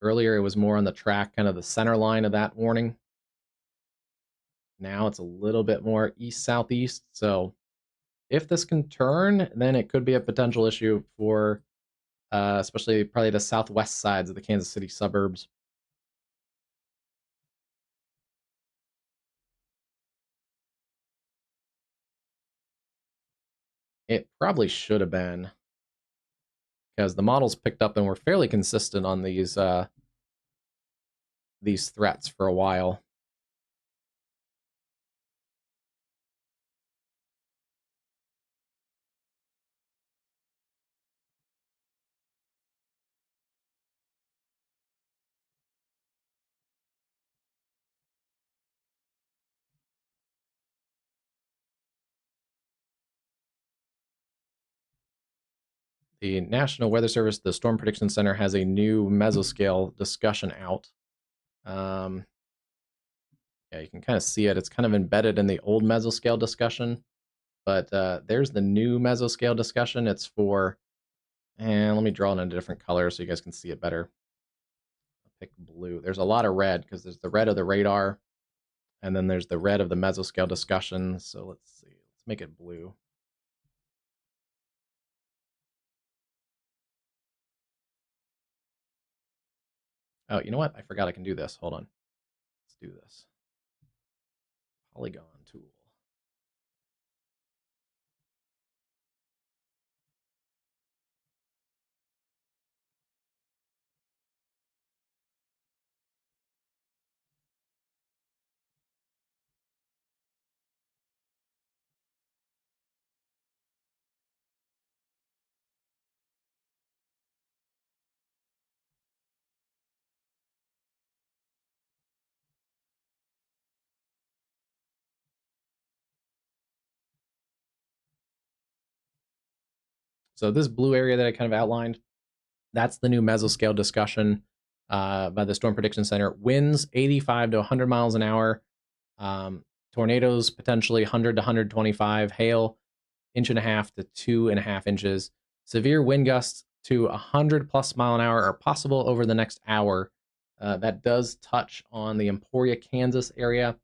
Earlier, it was more on the track, kind of the center line of that warning. Now it's a little bit more east-southeast. So if this can turn, then it could be a potential issue for especially probably the southwest sides of the Kansas City suburbs. It probably should have been because the models picked up and were fairly consistent on these threats for a while. The National Weather Service, the Storm Prediction Center, has a new mesoscale discussion out. Yeah, you can kind of see it. It's kind of embedded in the old mesoscale discussion, but there's the new mesoscale discussion. It's for, and let me draw it in a different color so you guys can see it better. I'll pick blue. There's a lot of red because there's the red of the radar, and then there's the red of the mesoscale discussion. So let's see. Let's make it blue. Oh, you know what? I forgot I can do this. Hold on. Let's do this. Polygon tool. So this blue area that I kind of outlined, that's the new mesoscale discussion by the Storm Prediction Center. Winds 85 to 100 miles an hour. Tornadoes potentially 100 to 125. Hail 1.5 to 2.5 inches. Severe wind gusts to 100 plus mile an hour are possible over the next hour. That does touch on the Emporia, Kansas area.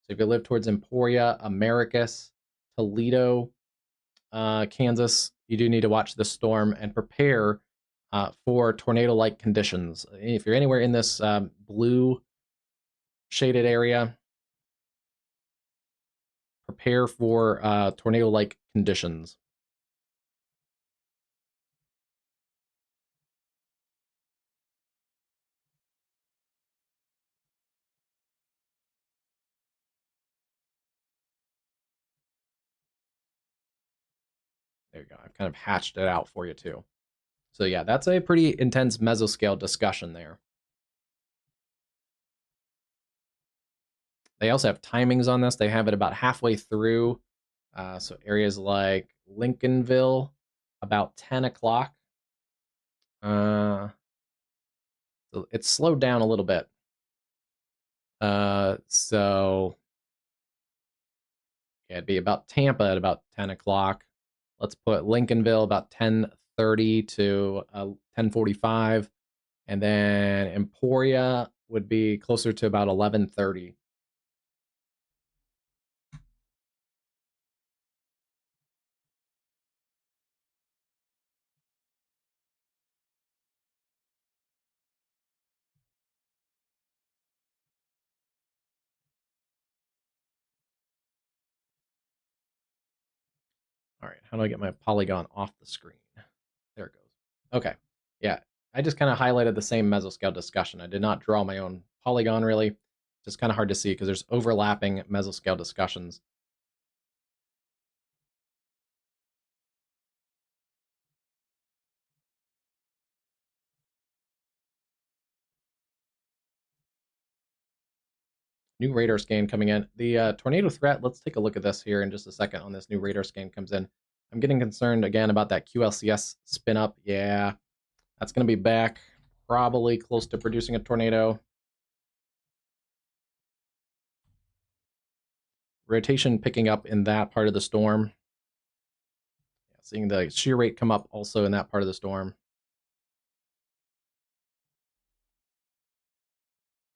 So if you live towards Emporia, Americus, Toledo, Kansas, you do need to watch the storm and prepare for tornado-like conditions. If you're anywhere in this blue shaded area, prepare for tornado-like conditions. There you go. I've kind of hatched it out for you too. So yeah, that's a pretty intense mesoscale discussion there. They also have timings on this. They have it about halfway through. So areas like Lincolnville, about 10 o'clock. So it's slowed down a little bit. So yeah, it'd be about Tampa at about 10 o'clock. Let's put Lincolnville about 10:30 to 10:45. And then Emporia would be closer to about 11:30. All right, how do I get my polygon off the screen? There it goes. Okay, yeah, I just kind of highlighted the same mesoscale discussion. I did not draw my own polygon, really. Just kind of hard to see because there's overlapping mesoscale discussions. New radar scan coming in. The tornado threat, let's take a look at this here in just a second on this new radar scan comes in. I'm getting concerned again about that QLCS spin up. Yeah, that's going to be back probably close to producing a tornado. Rotation picking up in that part of the storm. Yeah, seeing the shear rate come up also in that part of the storm.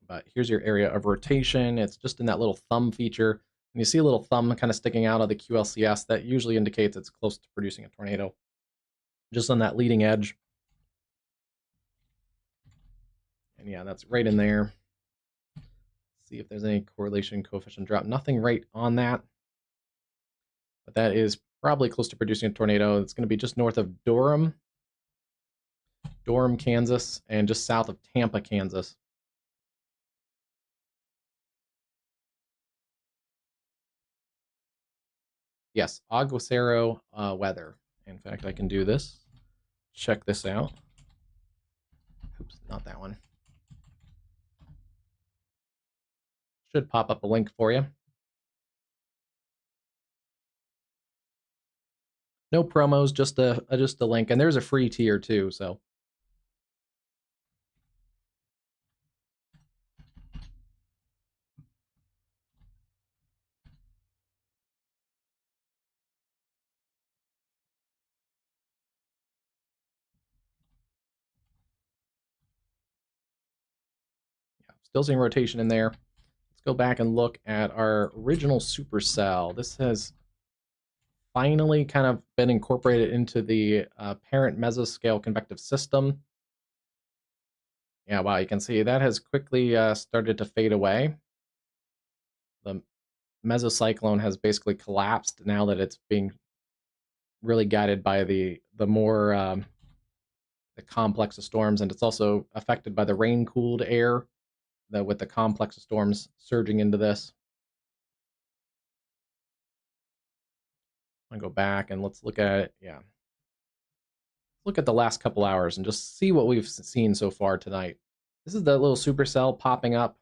But here's your area of rotation. It's just in that little thumb feature. And you see a little thumb kind of sticking out of the QLCS. That usually indicates it's close to producing a tornado. Just on that leading edge. And yeah, that's right in there. See if there's any correlation coefficient drop. Nothing right on that. But that is probably close to producing a tornado. It's going to be just north of Durham, Kansas, and just south of Tampa, Kansas. Yes, aguacero weather. In fact, I can do this. Check this out. Oops, not that one. Should pop up a link for you. No promos, just a link, and there's a free tier too. So yeah, still seeing rotation in there. Let's go back and look at our original supercell. This has finally kind of been incorporated into the parent mesoscale convective system. Yeah, wow, you can see that has quickly started to fade away. The mesocyclone has basically collapsed now that it's being really guided by the more the complex of storms, and it's also affected by the rain-cooled air with the complex of storms surging into this. I'm gonna go back and let's look at it. Yeah, look at the last couple hours and just see what we've seen so far tonight. This is the little supercell popping up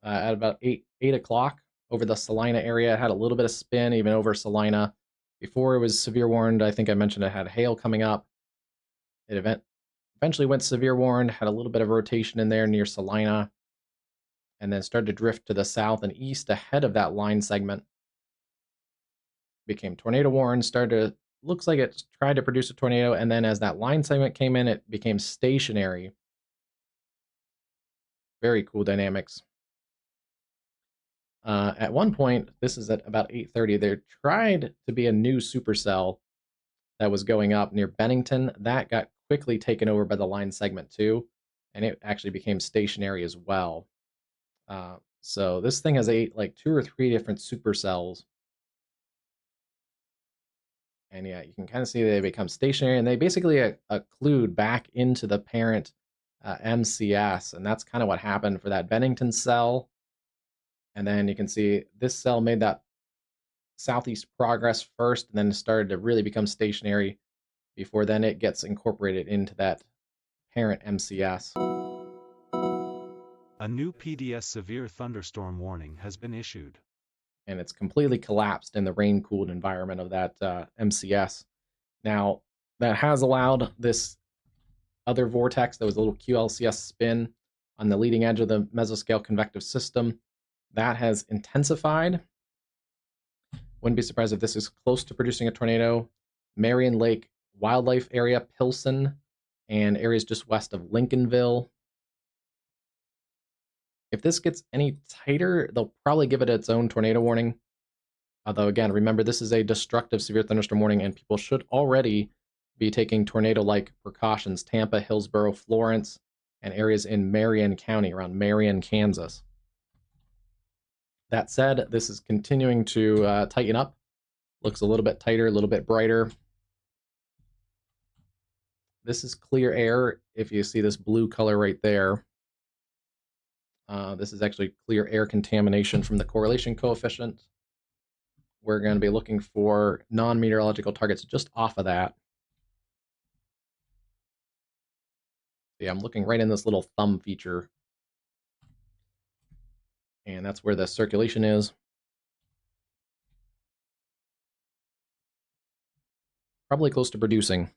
at about 8 o'clock over the Salina area. It had a little bit of spin even over Salina. Before it was severe warned, I think I mentioned it had hail coming up. It eventually went severe warned, had a little bit of rotation in there near Salina, and then started to drift to the south and east ahead of that line segment. Became tornado warned, looks like it tried to produce a tornado, and then as that line segment came in, it became stationary. Very cool dynamics. At one point, this is at about 8:30, there tried to be a new supercell that was going up near Bennington. That got quickly taken over by the line segment too, and it actually became stationary as well. So this thing has like 2 or 3 different supercells. And yeah, you can kind of see they become stationary, and they basically occlude back into the parent MCS, and that's kind of what happened for that Bennington cell. And then you can see this cell made that southeast progress first, and then started to really become stationary before then it gets incorporated into that parent MCS. A new PDS severe thunderstorm warning has been issued. And it's completely collapsed in the rain-cooled environment of that MCS. Now, that has allowed this other vortex, that was a little QLCS spin on the leading edge of the mesoscale convective system. That has intensified. Wouldn't be surprised if this is close to producing a tornado. Marion Lake Wildlife Area, Pilsen, and areas just west of Lincolnville. If this gets any tighter, they'll probably give it its own tornado warning. Although, again, remember, this is a destructive severe thunderstorm warning, and people should already be taking tornado-like precautions. Tampa, Hillsborough, Florence, and areas in Marion County, around Marion, Kansas. That said, this is continuing to tighten up. Looks a little bit tighter, a little bit brighter. This is clear air. If you see this blue color right there, this is actually clear air contamination from the correlation coefficient. We're going to be looking for non-meteorological targets just off of that. Yeah, I'm looking right in this little thumb feature. And that's where the circulation is. Probably close to producing.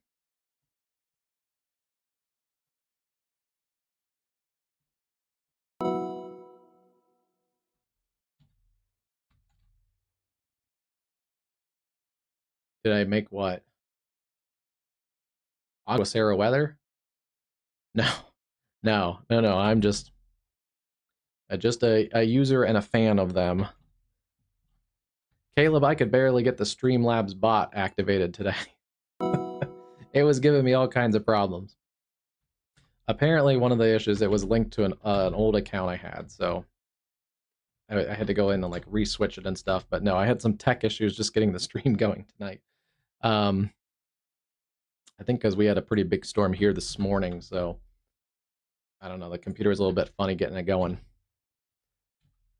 Did I make what? Aguacero weather? No, no. I'm just a user and a fan of them. Caleb, I could barely get the Streamlabs bot activated today. It was giving me all kinds of problems. Apparently, one of the issues, it was linked to an old account I had, so I had to go in and like re-switch it and stuff. But no, I had some tech issues just getting the stream going tonight. I think because we had a pretty big storm here this morning, so I don't know. The computer was a little bit funny getting it going.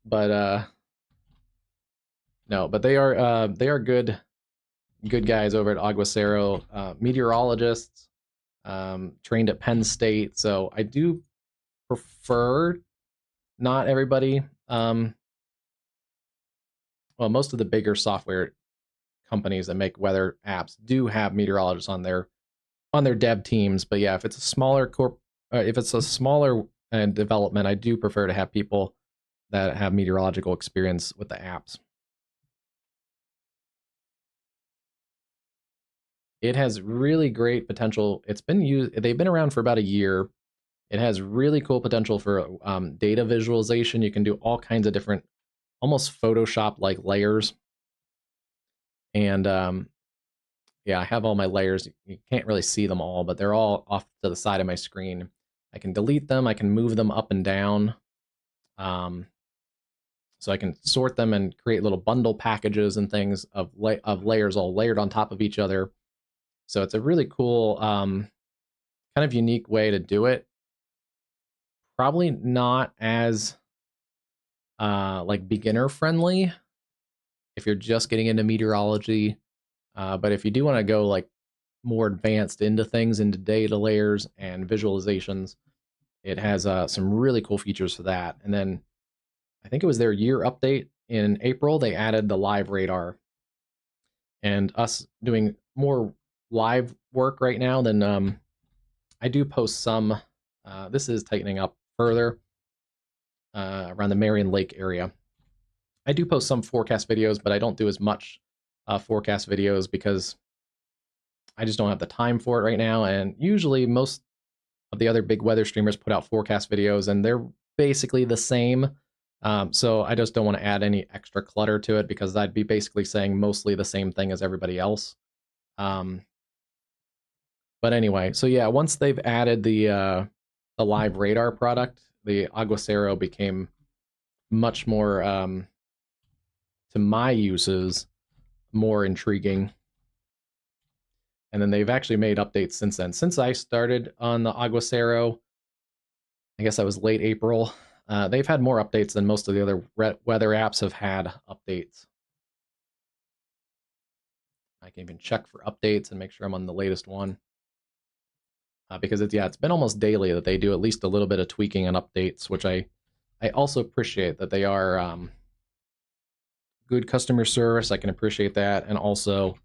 But no, but they are good guys over at Aguacero, meteorologists, trained at Penn State. So I do prefer not everybody. Well, most of the bigger software companies that make weather apps do have meteorologists on their dev teams. But yeah, if it's a smaller development, I do prefer to have people that have meteorological experience with the apps. It has really great potential. It's been used. They've been around for about a year. It has really cool potential for data visualization. You can do all kinds of different, almost Photoshop-like layers. And yeah, I have all my layers. You can't really see them all, but they're all off to the side of my screen. I can delete them. I can move them up and down. So I can sort them and create little bundle packages and things of layers all layered on top of each other. So it's a really cool, kind of unique way to do it. Probably not as like beginner friendly if you're just getting into meteorology. But if you do want to go like more advanced into things, into data layers and visualizations, it has some really cool features for that. And then I think it was their year update in April, they added the live radar. And us doing more live work right now than I do post some. This is tightening up further around the Marion Lake area. I do post some forecast videos, but I don't do as much forecast videos because I just don't have the time for it right now. And usually most of the other big weather streamers put out forecast videos and they're basically the same. So I just don't want to add any extra clutter to it because I'd be basically saying mostly the same thing as everybody else. But anyway, so yeah, once they've added the live radar product, the Aguacero became much more, to my uses, more intriguing. And then they've actually made updates since then. Since I started on the Aguacero, I guess that was late April, they've had more updates than most of the other weather apps have had updates. I can even check for updates and make sure I'm on the latest one. Because it's been almost daily that they do at least a little bit of tweaking and updates, which I also appreciate that they are good customer service. I can appreciate that, and also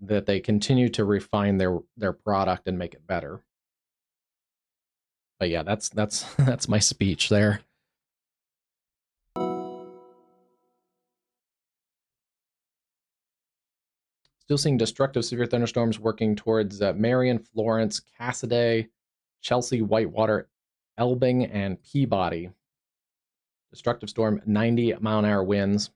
that they continue to refine their product and make it better. But yeah, that's my speech there. Still seeing destructive severe thunderstorms working towards Marion, Florence, Cassaday, Chelsea, Whitewater, Elbing, and Peabody. Destructive storm, 90-mile-an-hour winds.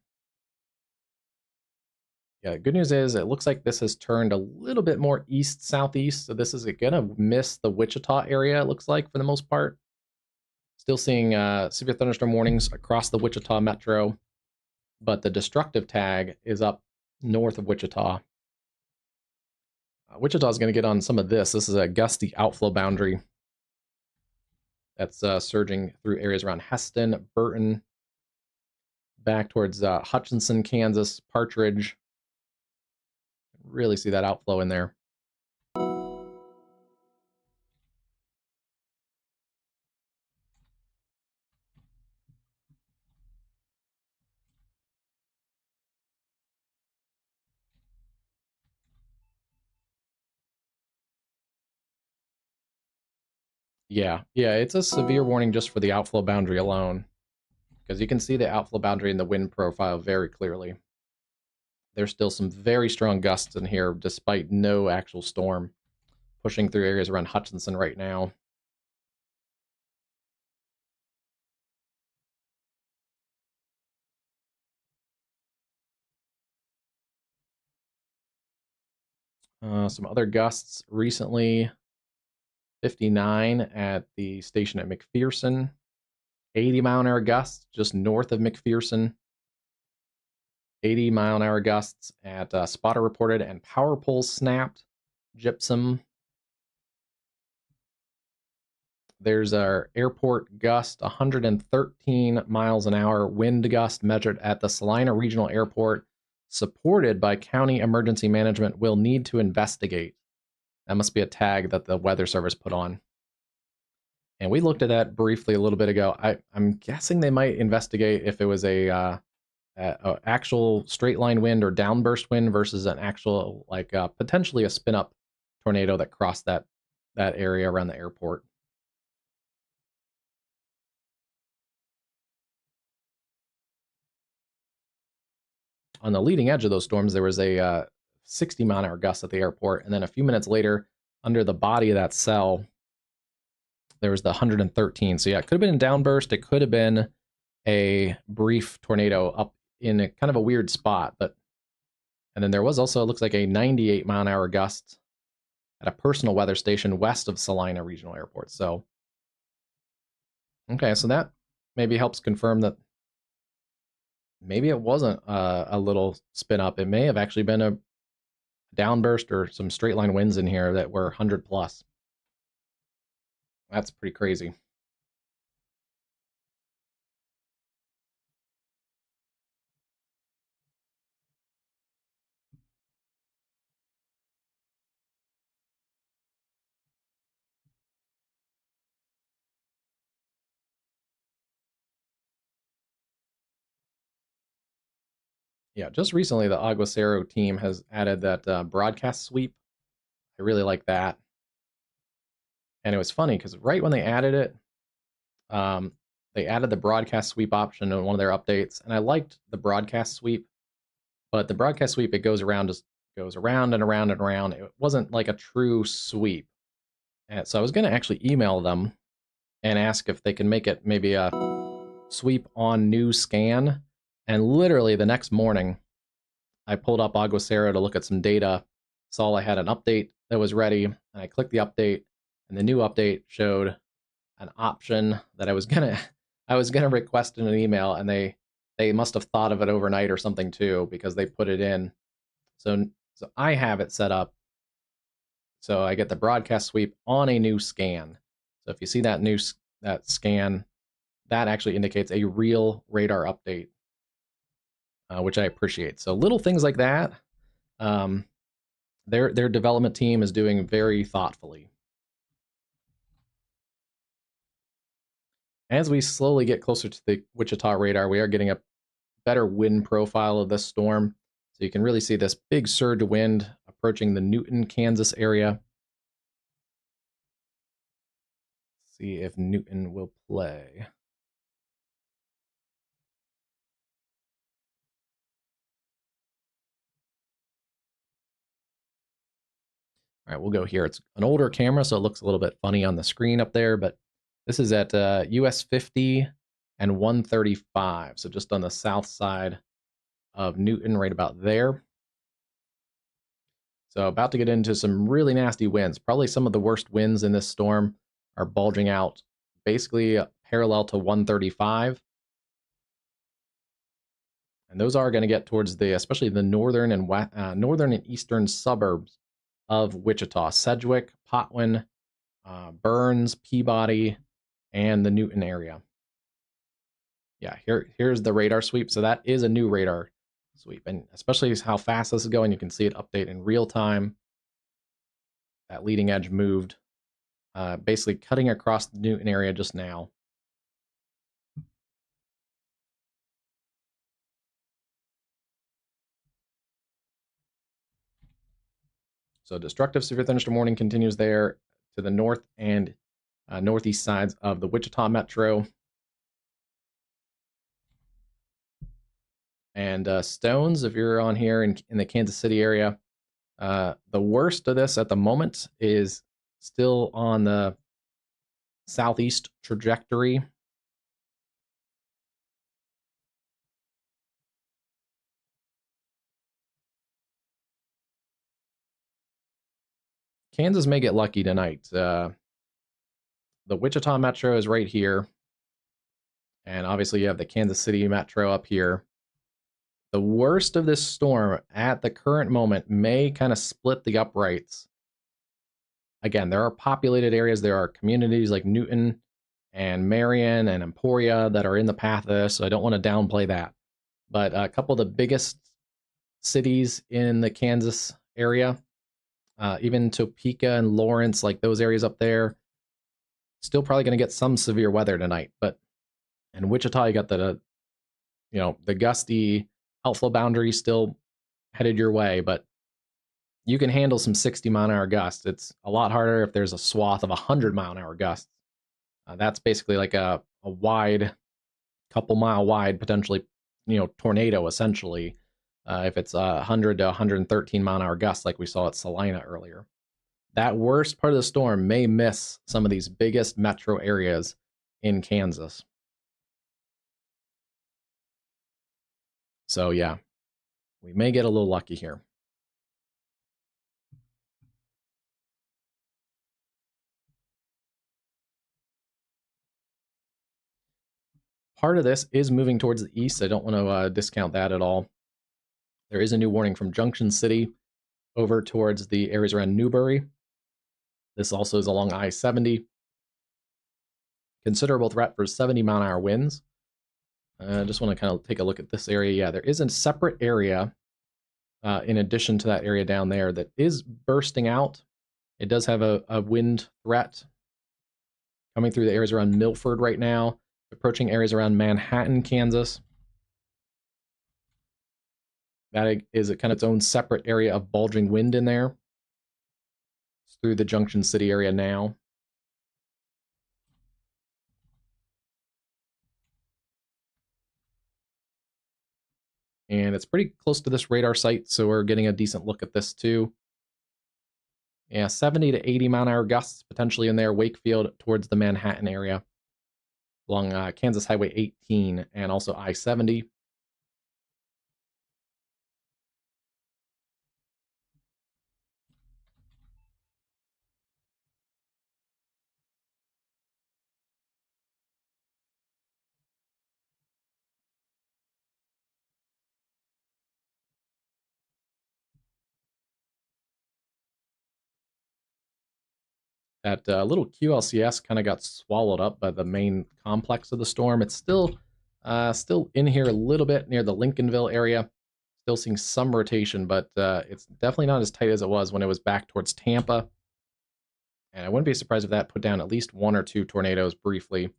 Yeah, good news is it looks like this has turned a little bit more east-southeast, so this is going to miss the Wichita area, it looks like, for the most part. Still seeing severe thunderstorm warnings across the Wichita metro, but the destructive tag is up north of Wichita. Wichita is going to get on some of this. This is a gusty outflow boundary that's surging through areas around Heston, Burton, back towards Hutchinson, Kansas, Partridge. Really see that outflow in there. Yeah, it's a severe warning just for the outflow boundary alone, because you can see the outflow boundary in the wind profile very clearly. There's still some very strong gusts in here, despite no actual storm pushing through areas around Hutchinson right now. Some other gusts recently, 59 at the station at McPherson, 80-mile-an-hour gusts just north of McPherson, 80-mile-an-hour gusts at spotter reported and power poles snapped, Gypsum. There's our airport gust, 113 miles an hour wind gust measured at the Salina Regional Airport, supported by County Emergency Management, will need to investigate. That must be a tag that the Weather Service put on. And we looked at that briefly a little bit ago. I'm guessing they might investigate if it was a actual straight line wind or downburst wind versus an actual, like potentially a spin up tornado that crossed that area around the airport. On the leading edge of those storms, there was a 60-mile-an-hour gust at the airport, and then a few minutes later, under the body of that cell, there was the 113. So yeah, it could have been a downburst. It could have been a brief tornado up in a kind of a weird spot. And then there was also, it looks like, a 98-mile-an-hour gust at a personal weather station west of Salina Regional Airport. So, okay, so that maybe helps confirm that maybe it wasn't a little spin up. It may have actually been a downburst or some straight line winds in here that were 100 plus. That's pretty crazy. Yeah, just recently the Aguacero team has added that broadcast sweep. I really like that. And it was funny because right when they added it, they added the broadcast sweep option in one of their updates, and I liked the broadcast sweep. But the broadcast sweep, it goes around and around and around. It wasn't like a true sweep. And so I was going to actually email them and ask if they can make it maybe a sweep on new scan. And literally the next morning, I pulled up Aguacero to look at some data, saw I had an update that was ready, and I clicked the update, and the new update showed an option that I was gonna request in an email, and they must have thought of it overnight or something too, because they put it in. So I have it set up so I get the broadcast sweep on a new scan. So if you see that that scan, that actually indicates a real radar update, which I appreciate. So little things like that, their development team is doing very thoughtfully. As we slowly get closer to the Wichita radar, we are getting a better wind profile of this storm. So you can really see this big surge of wind approaching the Newton, Kansas area. See if Newton will play. All right, we'll go here. It's an older camera, so it looks a little bit funny on the screen up there, but this is at US 50 and 135, so just on the south side of Newton, right about there. So about to get into some really nasty winds. Probably some of the worst winds in this storm are bulging out basically parallel to 135. And those are going to get towards the, especially the northern and eastern suburbs of Wichita: Sedgwick, Potwin, Burns, Peabody, and the Newton area. Yeah, here's the radar sweep. So that is a new radar sweep, and especially how fast this is going, you can see it update in real time. That leading edge moved, basically cutting across the Newton area just now. So destructive severe thunderstorm warning continues there to the north and northeast sides of the Wichita metro. And Stones, if you're on here in the Kansas City area, the worst of this at the moment is still on the southeast trajectory. Kansas may get lucky tonight. The Wichita metro is right here. And obviously you have the Kansas City metro up here. The worst of this storm at the current moment may kind of split the uprights. Again, there are populated areas. There are communities like Newton and Marion and Emporia that are in the path of this, so I don't want to downplay that. But a couple of the biggest cities in the Kansas area, even Topeka and Lawrence, like those areas up there, still probably going to get some severe weather tonight. But in Wichita, you got the gusty outflow boundary still headed your way, but you can handle some 60-mile-an-hour gusts. It's a lot harder if there's a swath of 100-mile-an-hour gusts. That's basically like a wide, couple mile wide, potentially, tornado essentially. If it's 100 to 113-mile-an-hour gusts like we saw at Salina earlier. That worst part of the storm may miss some of these biggest metro areas in Kansas. So yeah, we may get a little lucky here. Part of this is moving towards the east. I don't want to discount that at all. There is a new warning from Junction City over towards the areas around Newberry. This also is along I-70. Considerable threat for 70-mile-an-hour winds. I just want to kind of take a look at this area. Yeah, there is a separate area in addition to that area down there that is bursting out. It does have a wind threat coming through the areas around Milford right now, approaching areas around Manhattan, Kansas. That is kind of its own separate area of bulging wind in there. It's through the Junction City area now. And it's pretty close to this radar site, so we're getting a decent look at this too. Yeah, 70 to 80-mile-an-hour gusts potentially in there, Wakefield towards the Manhattan area, along Kansas Highway 18 and also I-70. That little QLCS kind of got swallowed up by the main complex of the storm. It's still in here a little bit near the Lincolnville area. Still seeing some rotation, but it's definitely not as tight as it was when it was back towards Tampa. And I wouldn't be surprised if that put down at least one or two tornadoes briefly.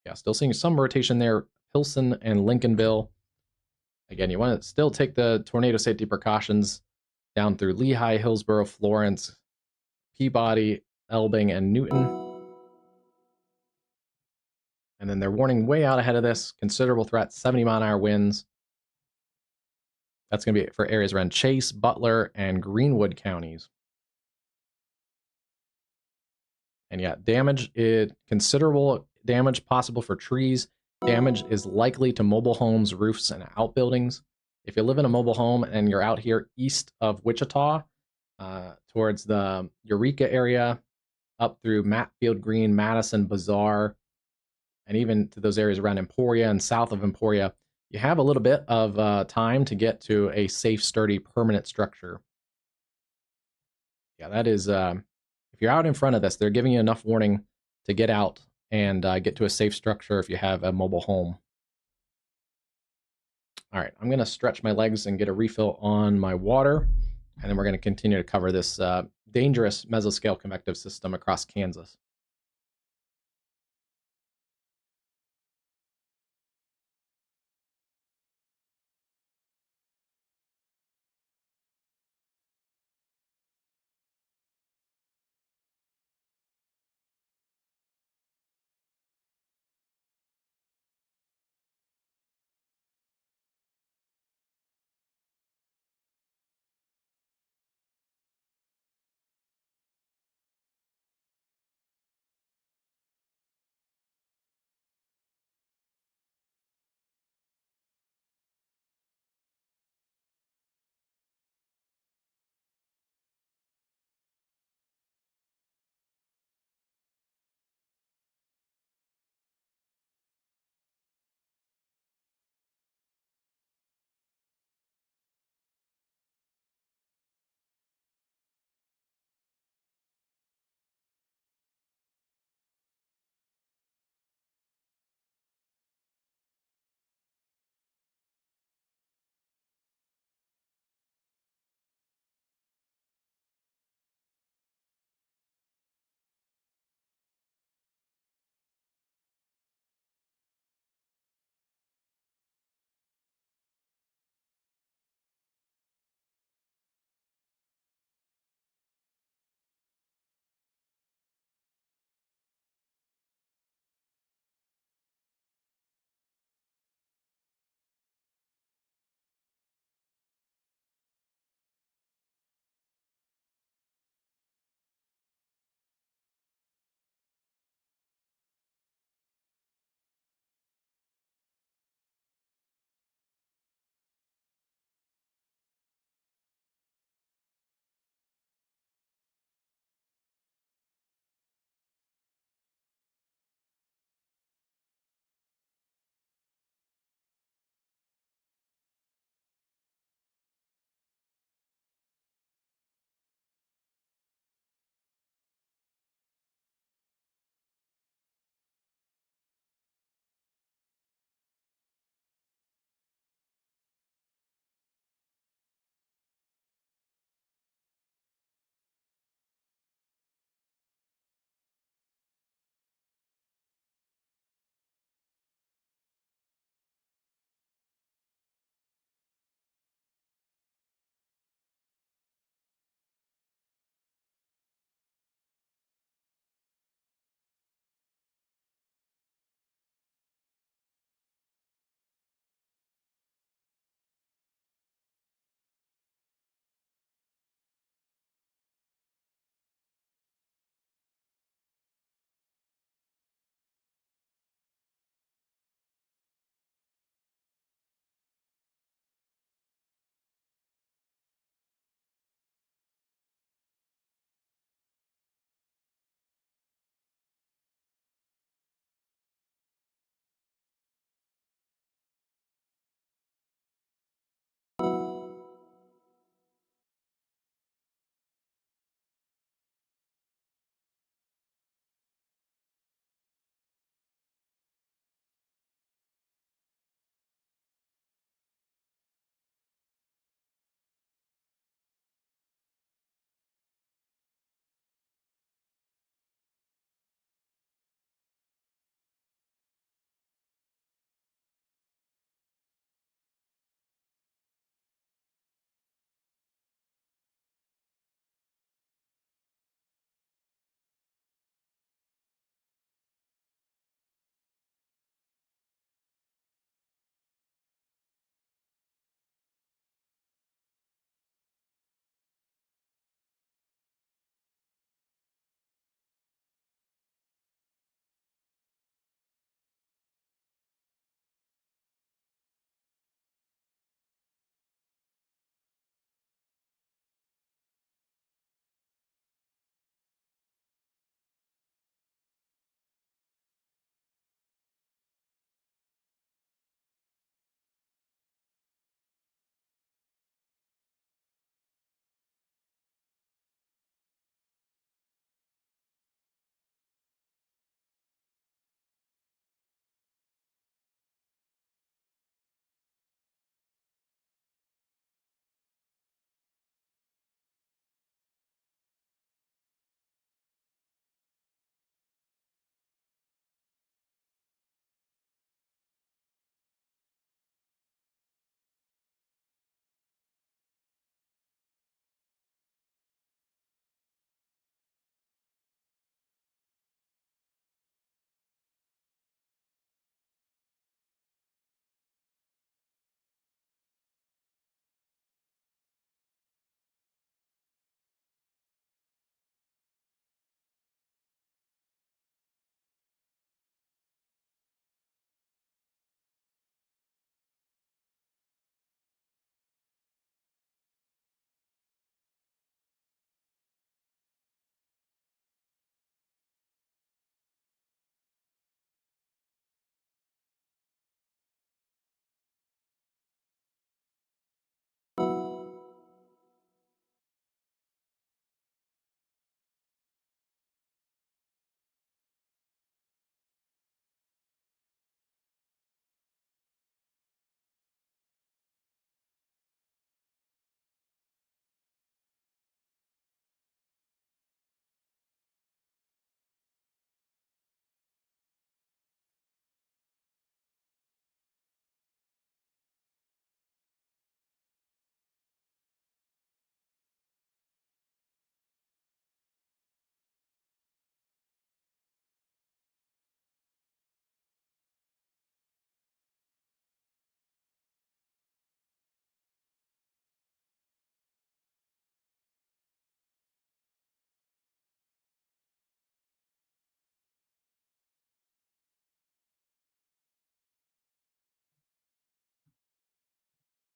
Yeah, still seeing some rotation there. Pilsen and Lincolnville. Again, you want to still take the tornado safety precautions down through Lehigh, Hillsborough, Florence, Peabody, Elbing, and Newton. And then they're warning way out ahead of this. Considerable threat, 70-mile-an-hour winds. That's going to be for areas around Chase, Butler, and Greenwood counties. And yeah, considerable damage possible for trees. Damage is likely to mobile homes, roofs, and outbuildings. If you live in a mobile home and you're out here east of Wichita, towards the Eureka area, up through Matfield Green, Madison, Bazaar, and even to those areas around Emporia and south of Emporia, you have a little bit of time to get to a safe, sturdy, permanent structure. Yeah, that is, if you're out in front of this, they're giving you enough warning to get out and get to a safe structure if you have a mobile home. All right, I'm going to stretch my legs and get a refill on my water, and then we're going to continue to cover this dangerous mesoscale convective system across Kansas.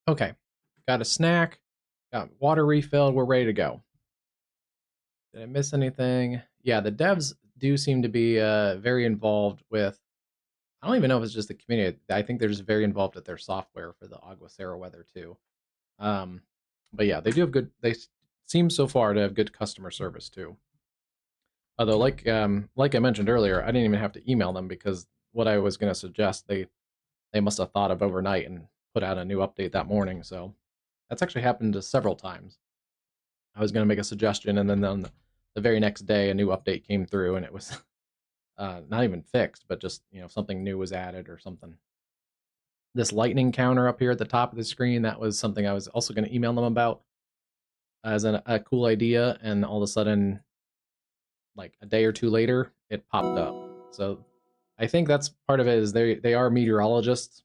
Okay, got a snack, got water refilled, we're ready to go. Did I miss anything? Yeah, the devs do seem to be very involved with, I don't even know if it's just the community. I think they're just very involved with their software for the Aguacero weather too. Um, but yeah, they do have good, they seem so far to have good customer service too. Although, like I mentioned earlier, I didn't even have to email them because what I was going to suggest, they must have thought of overnight and put out a new update that morning. So that's actually happened several times. I was going to make a suggestion, and then on the very next day, a new update came through, and it was not even fixed, but just something new was added or something. This lightning counter up here at the top of the screen, that was something I was also going to email them about as a cool idea, and all of a sudden, like a day or two later, it popped up. So I think that's part of it. Is they are meteorologists,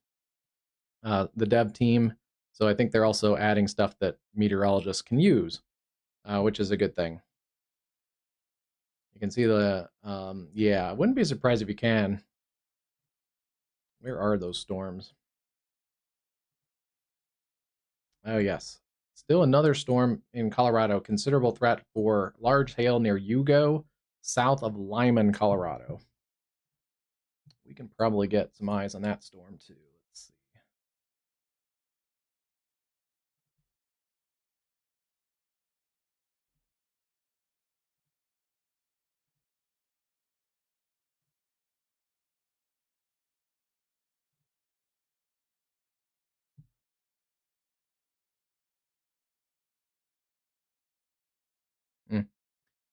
the dev team. So I think they're also adding stuff that meteorologists can use, which is a good thing. You can see the yeah. I wouldn't be surprised if you can. Where are those storms? Oh yes, still another storm in Colorado. Considerable threat for large hail near Hugo, south of Lyman, Colorado. We can probably get some eyes on that storm too. Let's see.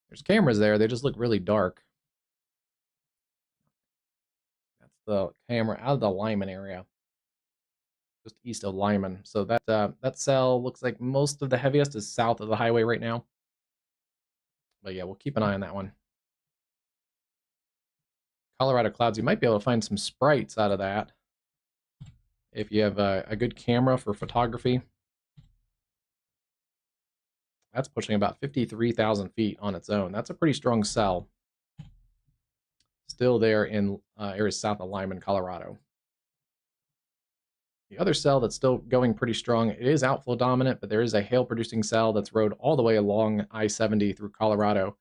There's cameras there. They just look really dark. That's the camera out of the Lyman area, just east of Lyman. So that cell looks like most of the heaviest is south of the highway right now. But yeah, we'll keep an eye on that one. Colorado clouds. You might be able to find some sprites out of that if you have a good camera for photography. That's pushing about 53,000 feet on its own. That's a pretty strong cell. Still there in areas south of Lyman, Colorado. The other cell that's still going pretty strong, it is outflow dominant, but there is a hail-producing cell that's rode all the way along I-70 through Colorado.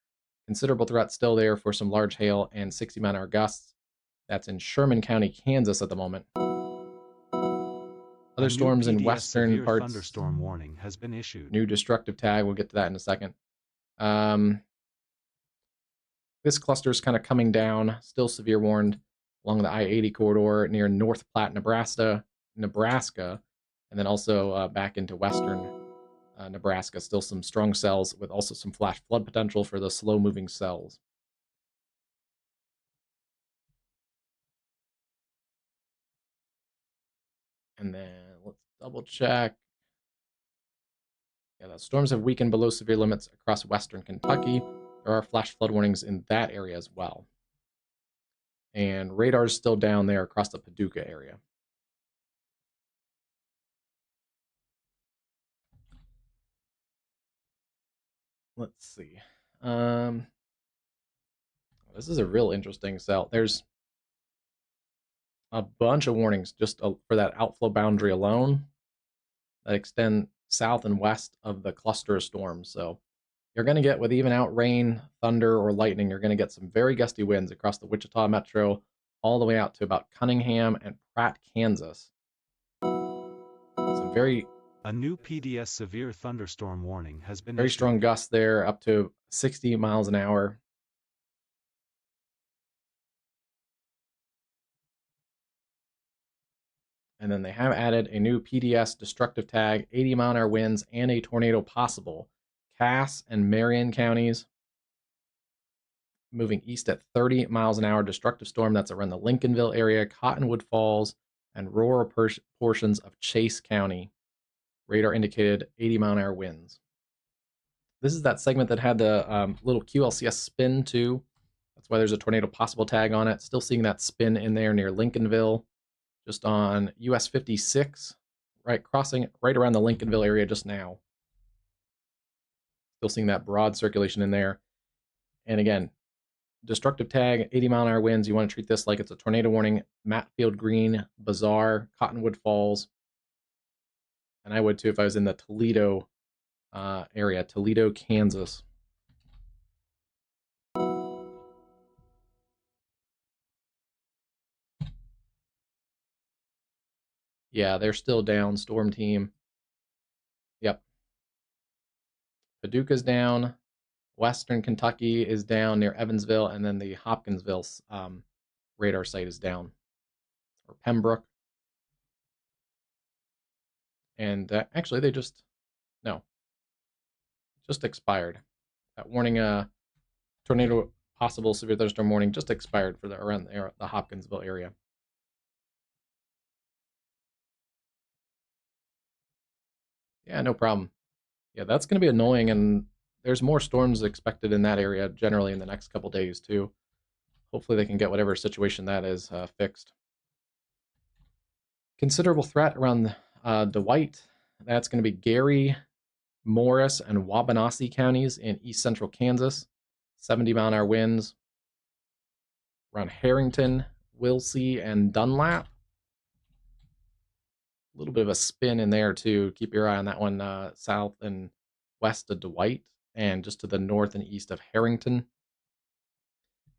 Considerable threat still there for some large hail and 60-mile-an-hour gusts. That's in Sherman County, Kansas at the moment. Other storms in western parts. Thunderstorm warning has been issued. New destructive tag. We'll get to that in a second. This cluster is kind of coming down. Still severe warned along the I-80 corridor near North Platte, Nebraska, and then also back into western Nebraska. Still some strong cells with also some flash flood potential for the slow-moving cells. And then let's double check. Yeah, the storms have weakened below severe limits across western Kentucky. There are flash flood warnings in that area as well. And radar is still down there across the Paducah area. Let's see. This is a real interesting cell. There's a bunch of warnings just for that outflow boundary alone that extend south and west of the cluster of storms. So you're going to get, with even out rain, thunder, or lightning, you're going to get some very gusty winds across the Wichita metro all the way out to about Cunningham and Pratt, Kansas. Some a new PDS severe thunderstorm warning has been very issued. Strong gusts there, up to 60 miles an hour. And then they have added a new PDS destructive tag, 80-mile-an-hour winds, and a tornado possible. Cass and Marion counties moving east at 30 miles an hour. Destructive storm that's around the Lincolnville area, Cottonwood Falls, and rural portions of Chase County. Radar indicated 80-mile-an-hour winds. This is that segment that had the little QLCS spin too. That's why there's a tornado possible tag on it. Still seeing that spin in there near Lincolnville, just on US 56, right, crossing right around the Lincolnville area just now. Still seeing that broad circulation in there. And again, destructive tag, 80-mile-an-hour winds. You want to treat this like it's a tornado warning. Matfield Green, Bazaar, Cottonwood Falls, and I would too if I was in the Toledo area, Toledo, Kansas. Yeah, they're still down, storm team. Yep. Paducah's down. Western Kentucky is down near Evansville, and then the Hopkinsville radar site is down, or Pembroke. And actually, they just expired. That warning, tornado possible severe thunderstorm warning, just expired for around the Hopkinsville area. Yeah, no problem. Yeah, that's going to be annoying, and there's more storms expected in that area generally in the next couple days too. Hopefully, they can get whatever situation that is fixed. Considerable threat around Dwight. That's going to be Gary, Morris, and Wabanasi counties in east central Kansas. 70-mile-an-hour winds. Around Harrington, Wilsey, and Dunlap. A little bit of a spin in there too. Keep your eye on that one south and west of Dwight, and just to the north and east of Harrington.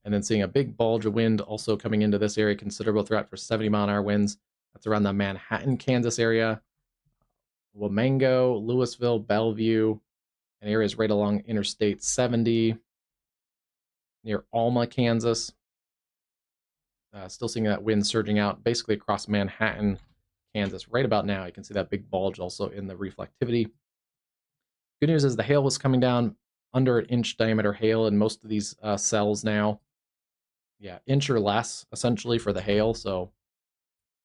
And then seeing a big bulge of wind also coming into this area. Considerable threat for 70-mile-an-hour winds. That's around the Manhattan, Kansas area. Womango, Louisville, Bellevue, and areas right along Interstate 70 near Alma, Kansas. Still seeing that wind surging out basically across Manhattan, Kansas right about now. You can see that big bulge also in the reflectivity. Good news is the hail was coming down under an inch diameter hail in most of these cells now. Yeah, inch or less essentially for the hail. So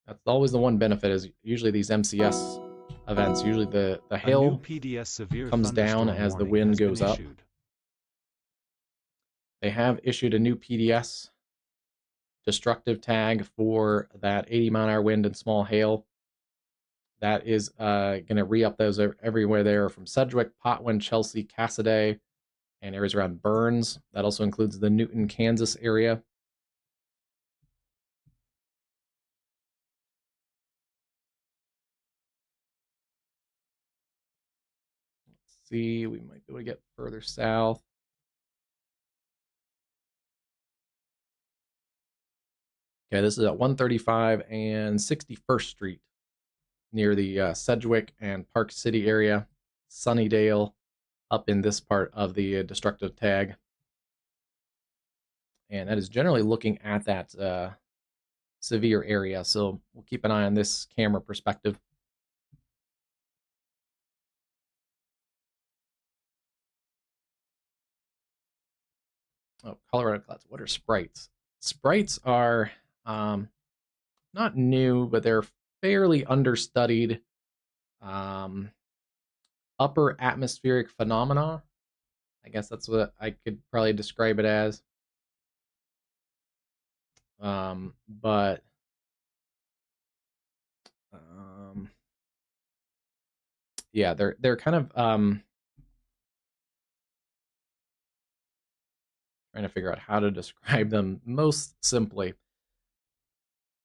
that's always the one benefit, is usually these MCS events, usually the hail comes down as the wind goes up. They have issued a new PDS destructive tag for that 80-mile-an-hour wind and small hail. That is going to re-up those everywhere there from Sedgwick, Potwin, Chelsea, Cassaday, and areas around Burns. That also includes the Newton, Kansas area. Let's see, we might be able to get further south. Okay, this is at 135 and 61st Street near the Sedgwick and Park City area. Sunnydale up in this part of the destructive tag. And that is generally looking at that severe area. So we'll keep an eye on this camera perspective. Oh, Colorado clouds. What are sprites? Sprites are not new, but they're fairly understudied upper atmospheric phenomena. I guess that's what I could probably describe it as. But yeah, they're kind of trying to figure out how to describe them most simply.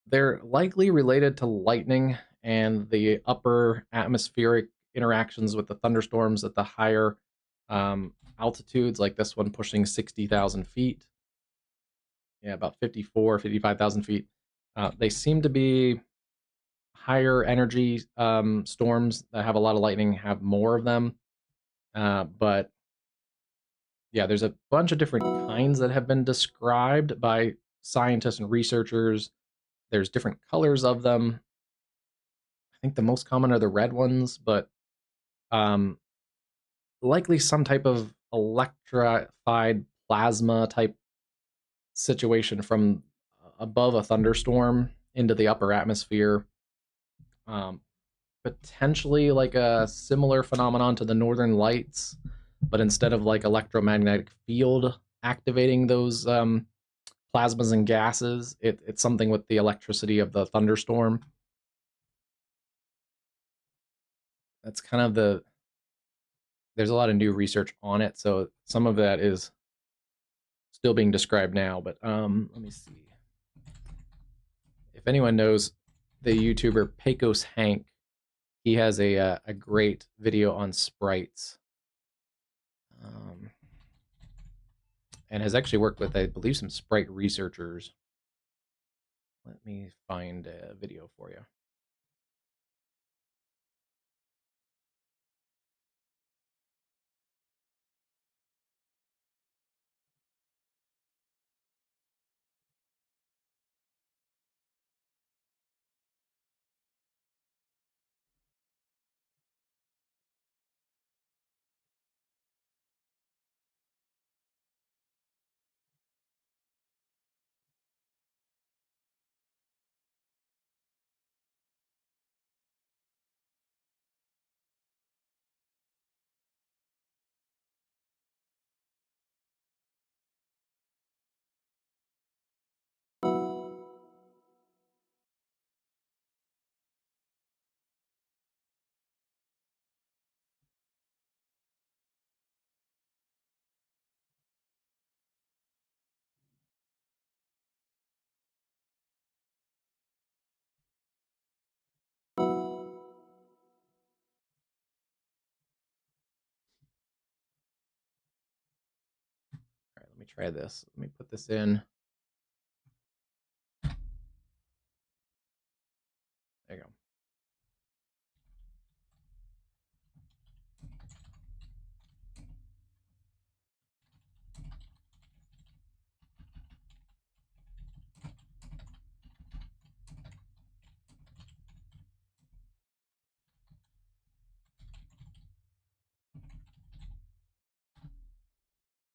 They're likely related to lightning and the upper atmospheric interactions with the thunderstorms at the higher altitudes, like this one pushing 60,000 feet. Yeah, about 55,000 feet. They seem to be higher energy storms that have a lot of lightning, have more of them. But yeah, there's a bunch of different kinds that have been described by scientists and researchers. There's different colors of them. I think the most common are the red ones, but likely some type of electrified plasma type situation from above a thunderstorm into the upper atmosphere. Potentially like a similar phenomenon to the Northern Lights, but instead of like electromagnetic field activating those plasmas and gases, it's something with the electricity of the thunderstorm. That's kind of there's a lot of new research on it, so some of that is still being described now, but let me see. If anyone knows the YouTuber Pecos Hank, He has a great video on sprites, and has actually worked with, I believe, some sprite researchers. Let me find a video for you. All right, let me try this. Let me put this in. There you go.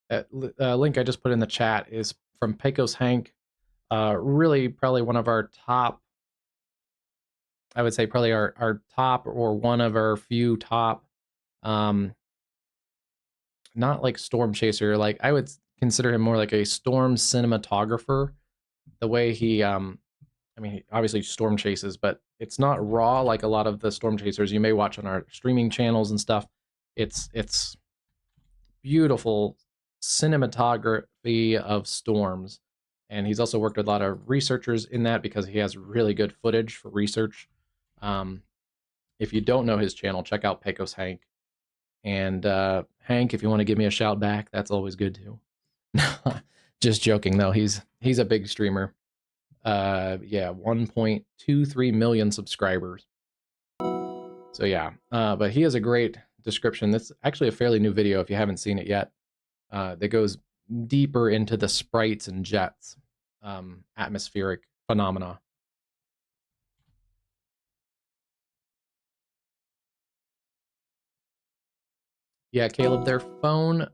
That link I just put in the chat is from Pecos Hank. Really, probably one of our top, I would say probably our top, or one of our few top, not like storm chaser, like I would consider him more like a storm cinematographer. The way he, I mean, he obviously storm chases, but it's not raw like a lot of the storm chasers you may watch on our streaming channels and stuff. It's beautiful cinematography of storms. And he's also worked with a lot of researchers in that because he has really good footage for research. If you don't know his channel, check out Pecos Hank. And Hank, if you want to give me a shout back, that's always good too. Just joking though. He's a big streamer. Yeah, 1.23 million subscribers. So yeah, but he has a great description. That's actually a fairly new video if you haven't seen it yet. That goes deeper into the sprites and jets, atmospheric phenomena. Yeah, Caleb, their phone,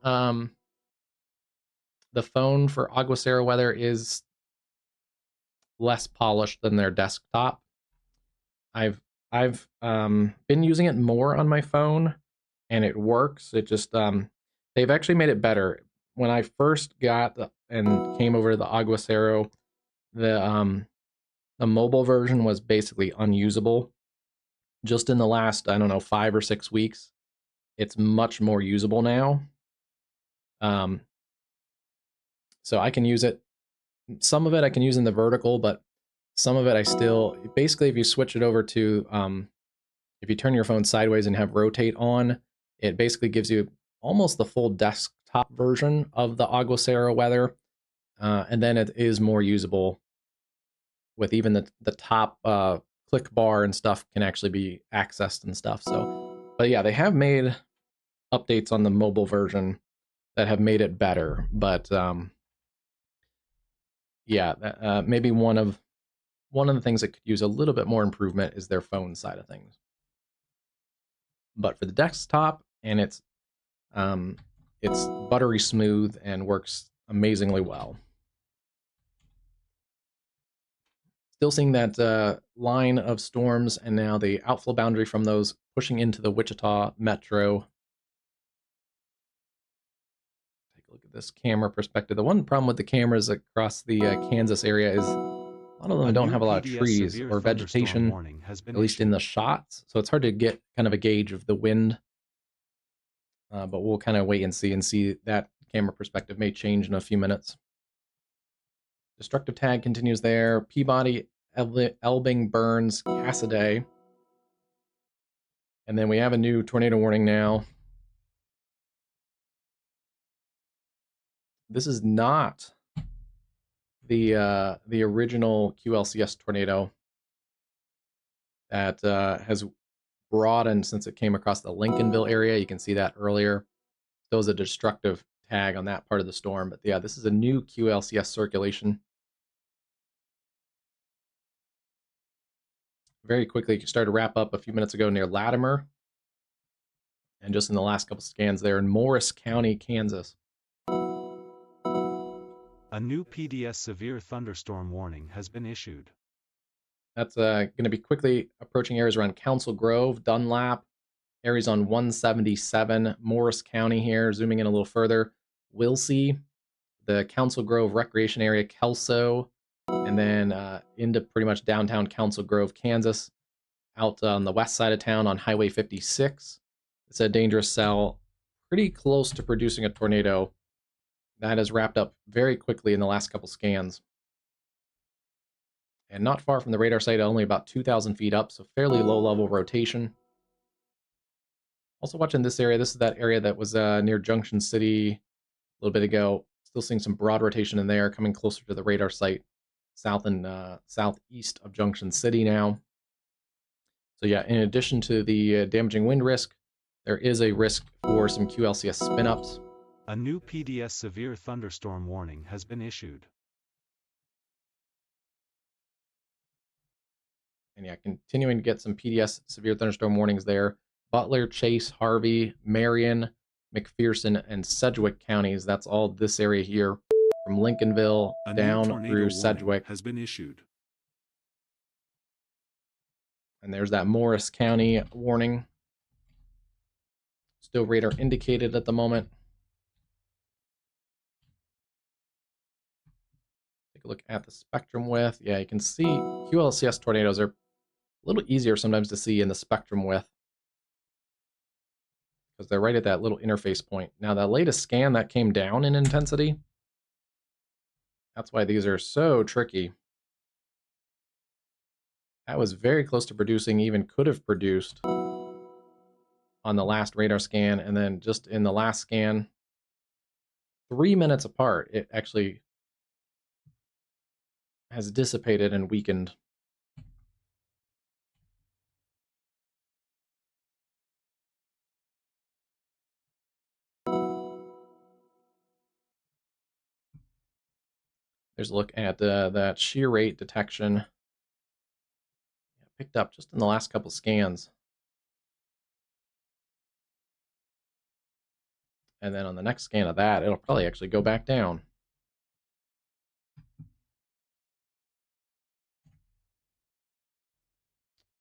the phone for Aguacero weather is less polished than their desktop. I've been using it more on my phone, and it works. It just they've actually made it better. When I first got and came over to the Aguacero, the mobile version was basically unusable. Just in the last, I don't know, 5 or 6 weeks, it's much more usable now. So I can use it. Some of it I can use in the vertical, but some of it I still, basically if you switch it over to, if you turn your phone sideways and have rotate on, it basically gives you almost the full desktop version of the Aguacero weather. And then it is more usable with even the top click bar and stuff can actually be accessed and stuff. So, but yeah, they have made updates on the mobile version that have made it better. But yeah, maybe one of the things that could use a little bit more improvement is their phone side of things. But for the desktop, and it's buttery smooth and works amazingly well. Still seeing that line of storms, and now the outflow boundary from those pushing into the Wichita metro. Take a look at this camera perspective. The one problem with the cameras across the Kansas area is a lot of them don't have a lot of trees or vegetation, at least in the shots. So it's hard to get kind of a gauge of the wind. But we'll kind of wait and see that camera perspective may change in a few minutes. Destructive tag continues there. Peabody, Elbing, Burns, Cassaday. And then we have a new tornado warning now. This is not the original QLCS tornado that has broadened since it came across the Lincolnville area. You can see that earlier. There was a destructive tag on that part of the storm. But yeah, this is a new QLCS circulation. Very quickly, you started to wrap up a few minutes ago near Latimer. And just in the last couple scans there in Morris County, Kansas. A new PDS severe thunderstorm warning has been issued. That's going to be quickly approaching areas around Council Grove, Dunlap, areas on 177, Morris County here, zooming in a little further. Wilsey, the Council Grove Recreation Area, Kelso, and then into pretty much downtown Council Grove, Kansas, out on the west side of town on Highway 56. It's a dangerous cell, pretty close to producing a tornado. That has wrapped up very quickly in the last couple scans. And not far from the radar site, only about 2,000 feet up, so fairly low-level rotation. Also watching this area, this is that area that was near Junction City a little bit ago. Still seeing some broad rotation in there, coming closer to the radar site, south and southeast of Junction City now. So yeah, in addition to the damaging wind risk, there is a risk for some QLCS spin-ups. A new PDS severe thunderstorm warning has been issued. And yeah, continuing to get some PDS severe thunderstorm warnings there. Butler, Chase, Harvey, Marion, McPherson, and Sedgwick counties. That's all this area here from Lincolnville down through Sedgwick has been issued. And there's that Morris County warning. Still radar indicated at the moment. Take a look at the spectrum width. Yeah, you can see QLCS tornadoes are a little easier sometimes to see in the spectrum width, because they're right at that little interface point. Now, that latest scan that came down in intensity, that's why these are so tricky. That was very close to producing, even could have produced on the last radar scan, and then just in the last scan, 3 minutes apart, it actually has dissipated and weakened. There's a look at that shear rate detection. Picked up just in the last couple scans. And then on the next scan of that, it'll probably actually go back down.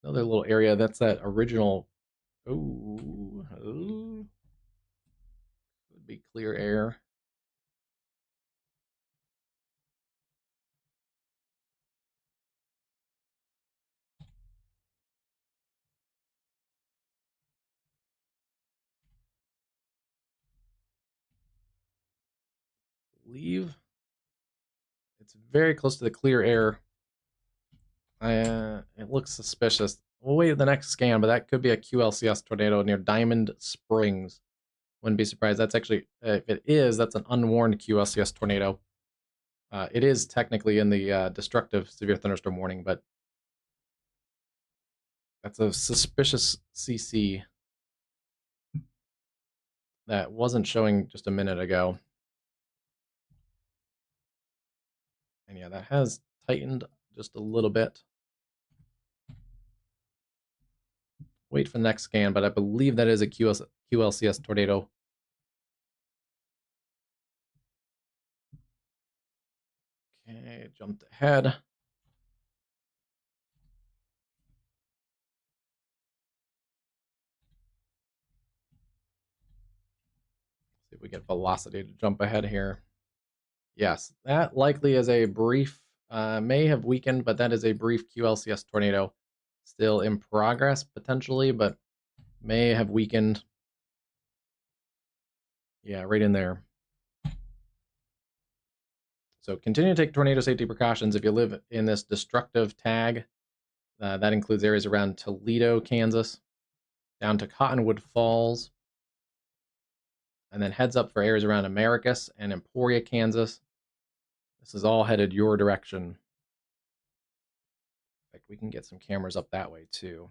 Another little area, that's that original, could be clear air. Leave. It's very close to the clear air. It looks suspicious. We'll wait the next scan, but that could be a QLCS tornado near Diamond Springs. Wouldn't be surprised. That's actually, if it is, that's an unwarned QLCS tornado. It is technically in the destructive severe thunderstorm warning, but that's a suspicious CC that wasn't showing just a minute ago. And yeah, that has tightened just a little bit. Wait for the next scan, but I believe that is a QLCS tornado. Okay, jumped ahead. See if we get velocity to jump ahead here. Yes, that likely is a brief, may have weakened, but that is a brief QLCS tornado. Still in progress, potentially, but may have weakened. Yeah, right in there. So continue to take tornado safety precautions if you live in this destructive tag. That includes areas around Toledo, Kansas. down to Cottonwood Falls, and then heads up for areas around Americus and Emporia, Kansas. This is all headed your direction. In fact, we can get some cameras up that way too.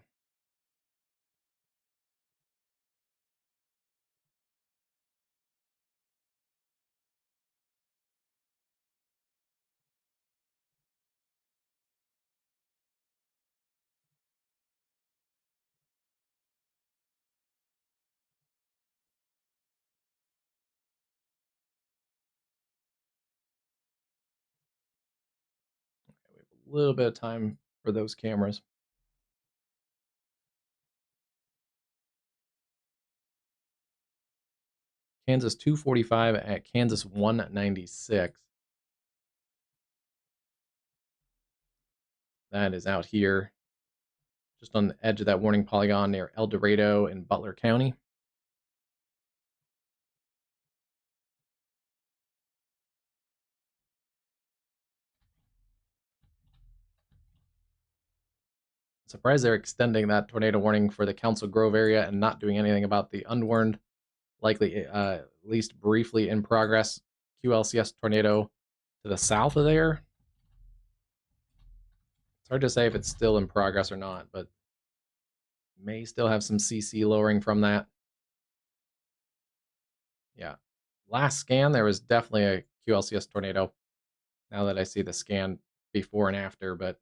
Okay, we have a little bit of time for those cameras. Kansas 245 at Kansas 196. That is out here, just on the edge of that warning polygon near El Dorado in Butler County. Surprised they're extending that tornado warning for the Council Grove area and not doing anything about the unwarned, likely at least briefly in progress, QLCS tornado to the south of there. It's hard to say if it's still in progress or not, but may still have some CC lowering from that. Yeah. Last scan, there was definitely a QLCS tornado. Now that I see the scan before and after, but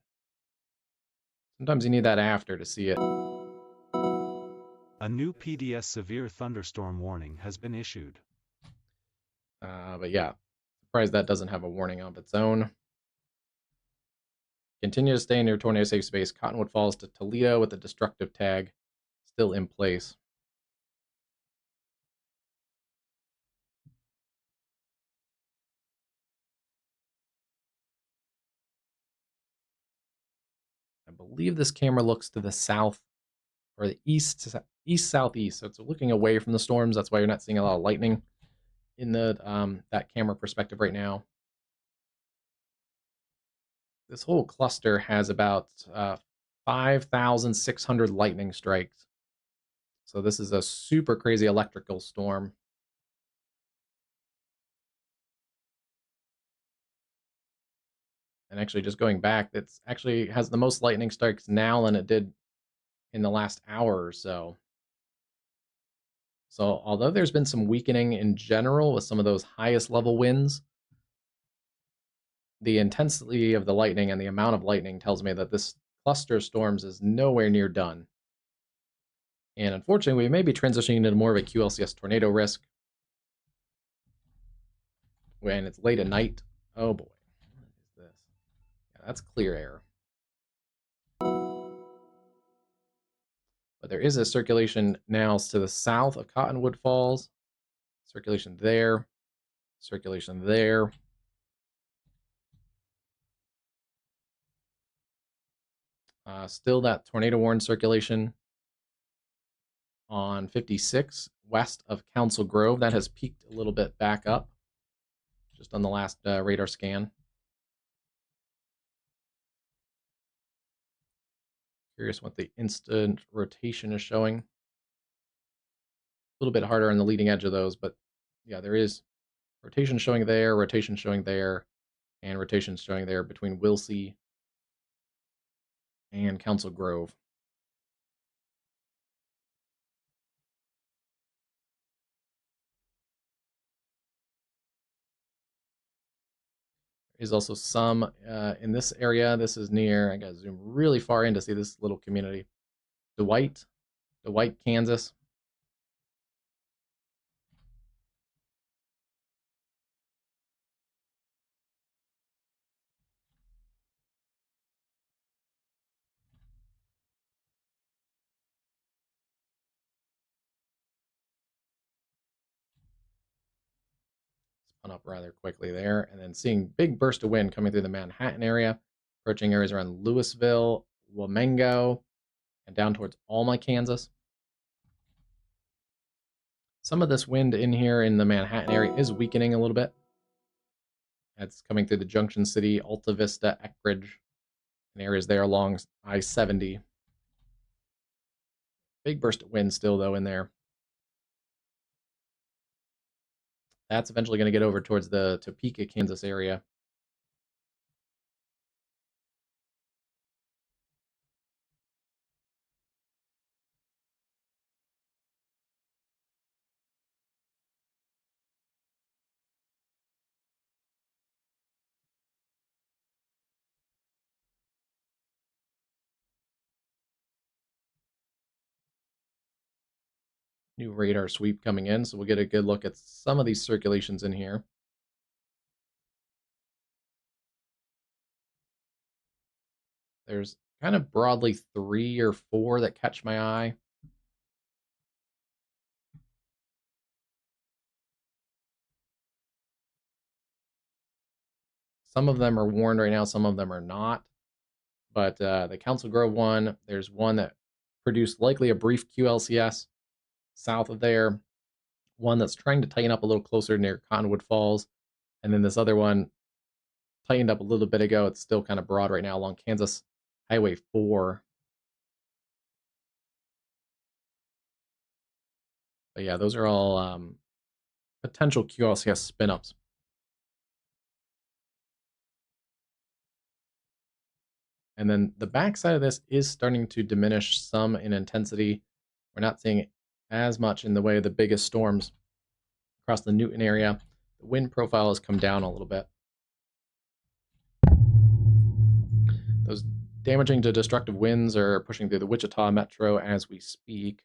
sometimes you need that after to see it. A new PDS severe thunderstorm warning has been issued. But yeah, surprised that doesn't have a warning of its own. Continue to stay in your tornado safe space. Cottonwood Falls to Toledo with the destructive tag still in place. I believe this camera looks to the south or the east southeast. So it's looking away from the storms. That's why you're not seeing a lot of lightning in the that camera perspective right now. This whole cluster has about 5,600 lightning strikes. So this is a super crazy electrical storm. And actually, just going back, it's actually has the most lightning strikes now than it did in the last hour or so. So although there's been some weakening in general with some of those highest level winds, the intensity of the lightning and the amount of lightning tells me that this cluster of storms is nowhere near done. And unfortunately, we may be transitioning into more of a QLCS tornado risk when it's late at night. Oh boy, what is this? Yeah, that's clear air. But there is a circulation now to the south of Cottonwood Falls. Circulation there. Circulation there. Still that tornado warning circulation on 56 west of Council Grove. That has peaked a little bit back up just on the last radar scan. Curious what the instant rotation is showing. A little bit harder on the leading edge of those, but yeah, there is rotation showing there, rotation showing there, and rotation showing there between Wilsey and Council Grove. There is also some in this area. This is near, I gotta zoom really far in to see this little community. Dwight, Kansas. Spun up rather quickly there, and then seeing big burst of wind coming through the Manhattan area, approaching areas around Louisville, Wamengo, and down towards Alma, Kansas. Some of this wind in here in the Manhattan area is weakening a little bit. It's coming through the Junction City, Alta Vista, Eckridge, and areas there along I-70. Big burst of wind still, though, in there. That's eventually going to get over towards the Topeka, Kansas area. New radar sweep coming in, so we'll get a good look at some of these circulations in here. There's kind of broadly 3 or 4 that catch my eye. Some of them are warned right now, some of them are not. But the Council Grove one, there's one that produced likely a brief QLCS south of there, one that's trying to tighten up a little closer near Cottonwood Falls, and then this other one tightened up a little bit ago. It's still kind of broad right now along Kansas Highway 4. But yeah, those are all potential QLCS spin-ups. And then the backside of this is starting to diminish some in intensity. We're not seeing as much in the way of the biggest storms across the Newton area. The wind profile has come down a little bit. Those damaging to destructive winds are pushing through the Wichita metro as we speak.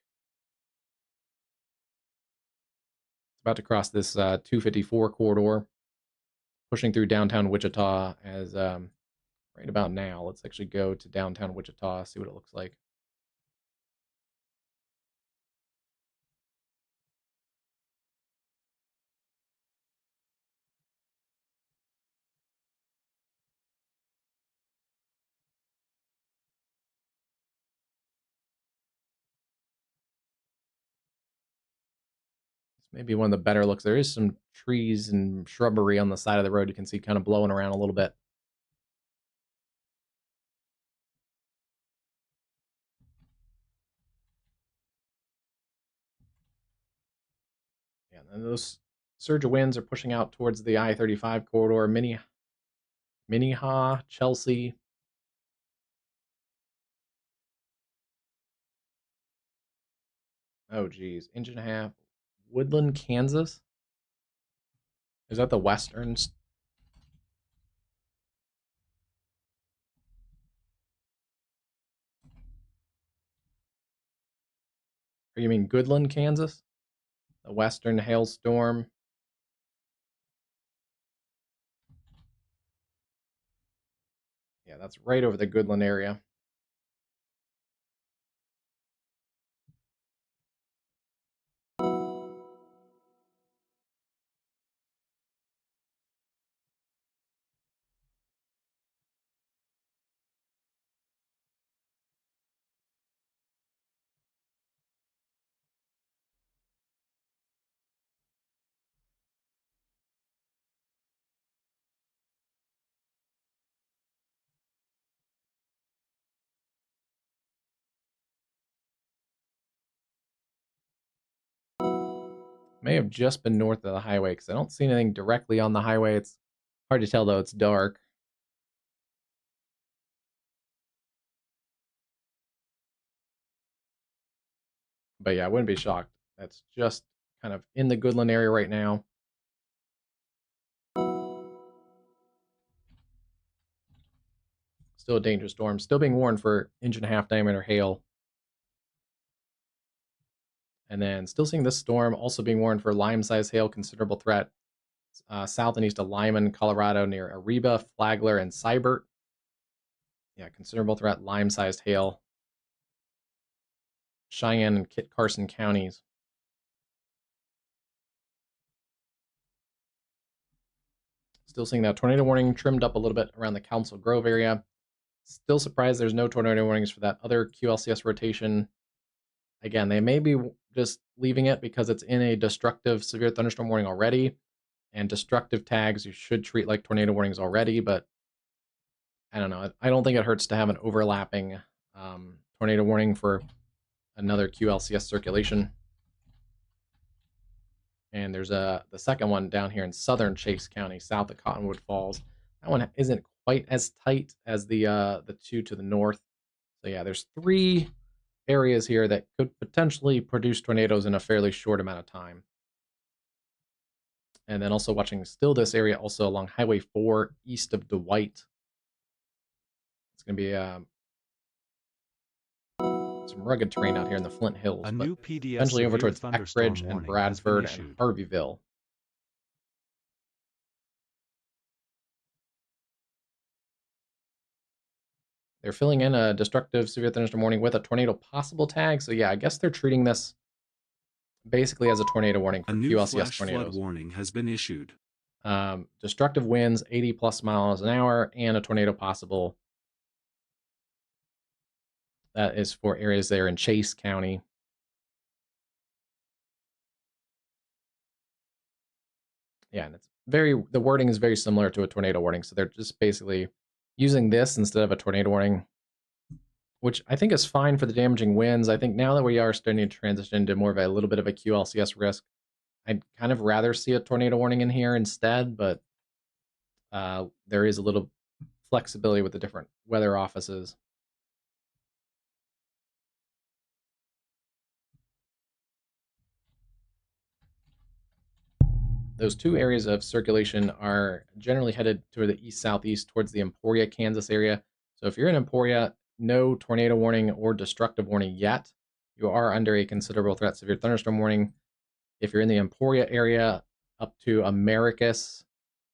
It's about to cross this 254 corridor, pushing through downtown Wichita as right about now. Let's actually go to downtown Wichita, see what it looks like. Maybe one of the better looks. There is some trees and shrubbery on the side of the road you can see kind of blowing around a little bit. Yeah, and those surge of winds are pushing out towards the I-35 corridor, Minnehaha, Chelsea. Oh, geez. Inch and a half. Woodland, Kansas? Is that the western? Or you mean Goodland, Kansas? The western hailstorm. Yeah, that's right over the Goodland area. May have just been north of the highway because I don't see anything directly on the highway. It's hard to tell though, it's dark. But yeah, I wouldn't be shocked. That's just kind of in the Goodland area right now. Still a dangerous storm. Still being warned for 1.5-inch diameter hail. And then still seeing this storm also being warned for lime-sized hail, considerable threat south and east of Lyman, Colorado, near Ariba, Flagler, and Seibert. Yeah, considerable threat, lime-sized hail. Cheyenne and Kit Carson counties. Still seeing that tornado warning trimmed up a little bit around the Council Grove area. Still surprised there's no tornado warnings for that other QLCS rotation. Again, they may be just leaving it because it's in a destructive severe thunderstorm warning already. And destructive tags you should treat like tornado warnings already, but I don't know. I don't think it hurts to have an overlapping tornado warning for another QLCS circulation. And there's the second one down here in southern Chase County, south of Cottonwood Falls. That one isn't quite as tight as the two to the north. So yeah, there's 3 areas here that could potentially produce tornadoes in a fairly short amount of time. And then also watching still this area also along Highway 4 east of Dwight. It's going to be some rugged terrain out here in the Flint Hills, A but new PDS eventually over severe towards thunderstorm Eckbridge and warning has been Bradford and issued. Harveyville. They're filling in a destructive severe thunderstorm warning with a tornado possible tag. So yeah, I guess they're treating this basically as a tornado warning for A new QLCS flash tornadoes. flood warning has been issued. Destructive winds, 80 plus miles an hour, and a tornado possible. That is for areas there in Chase County. Yeah, and the wording is very similar to a tornado warning. So they're just basically using this instead of a tornado warning, which I think is fine for the damaging winds. I think now that we are starting to transition into more of a little bit of a QLCS risk, I'd kind of rather see a tornado warning in here instead, but there is a little flexibility with the different weather offices. Those 2 areas of circulation are generally headed to the east-southeast towards the Emporia, Kansas area. So if you're in Emporia, no tornado warning or destructive warning yet. You are under a considerable threat severe thunderstorm warning. If you're in the Emporia area, up to Americus,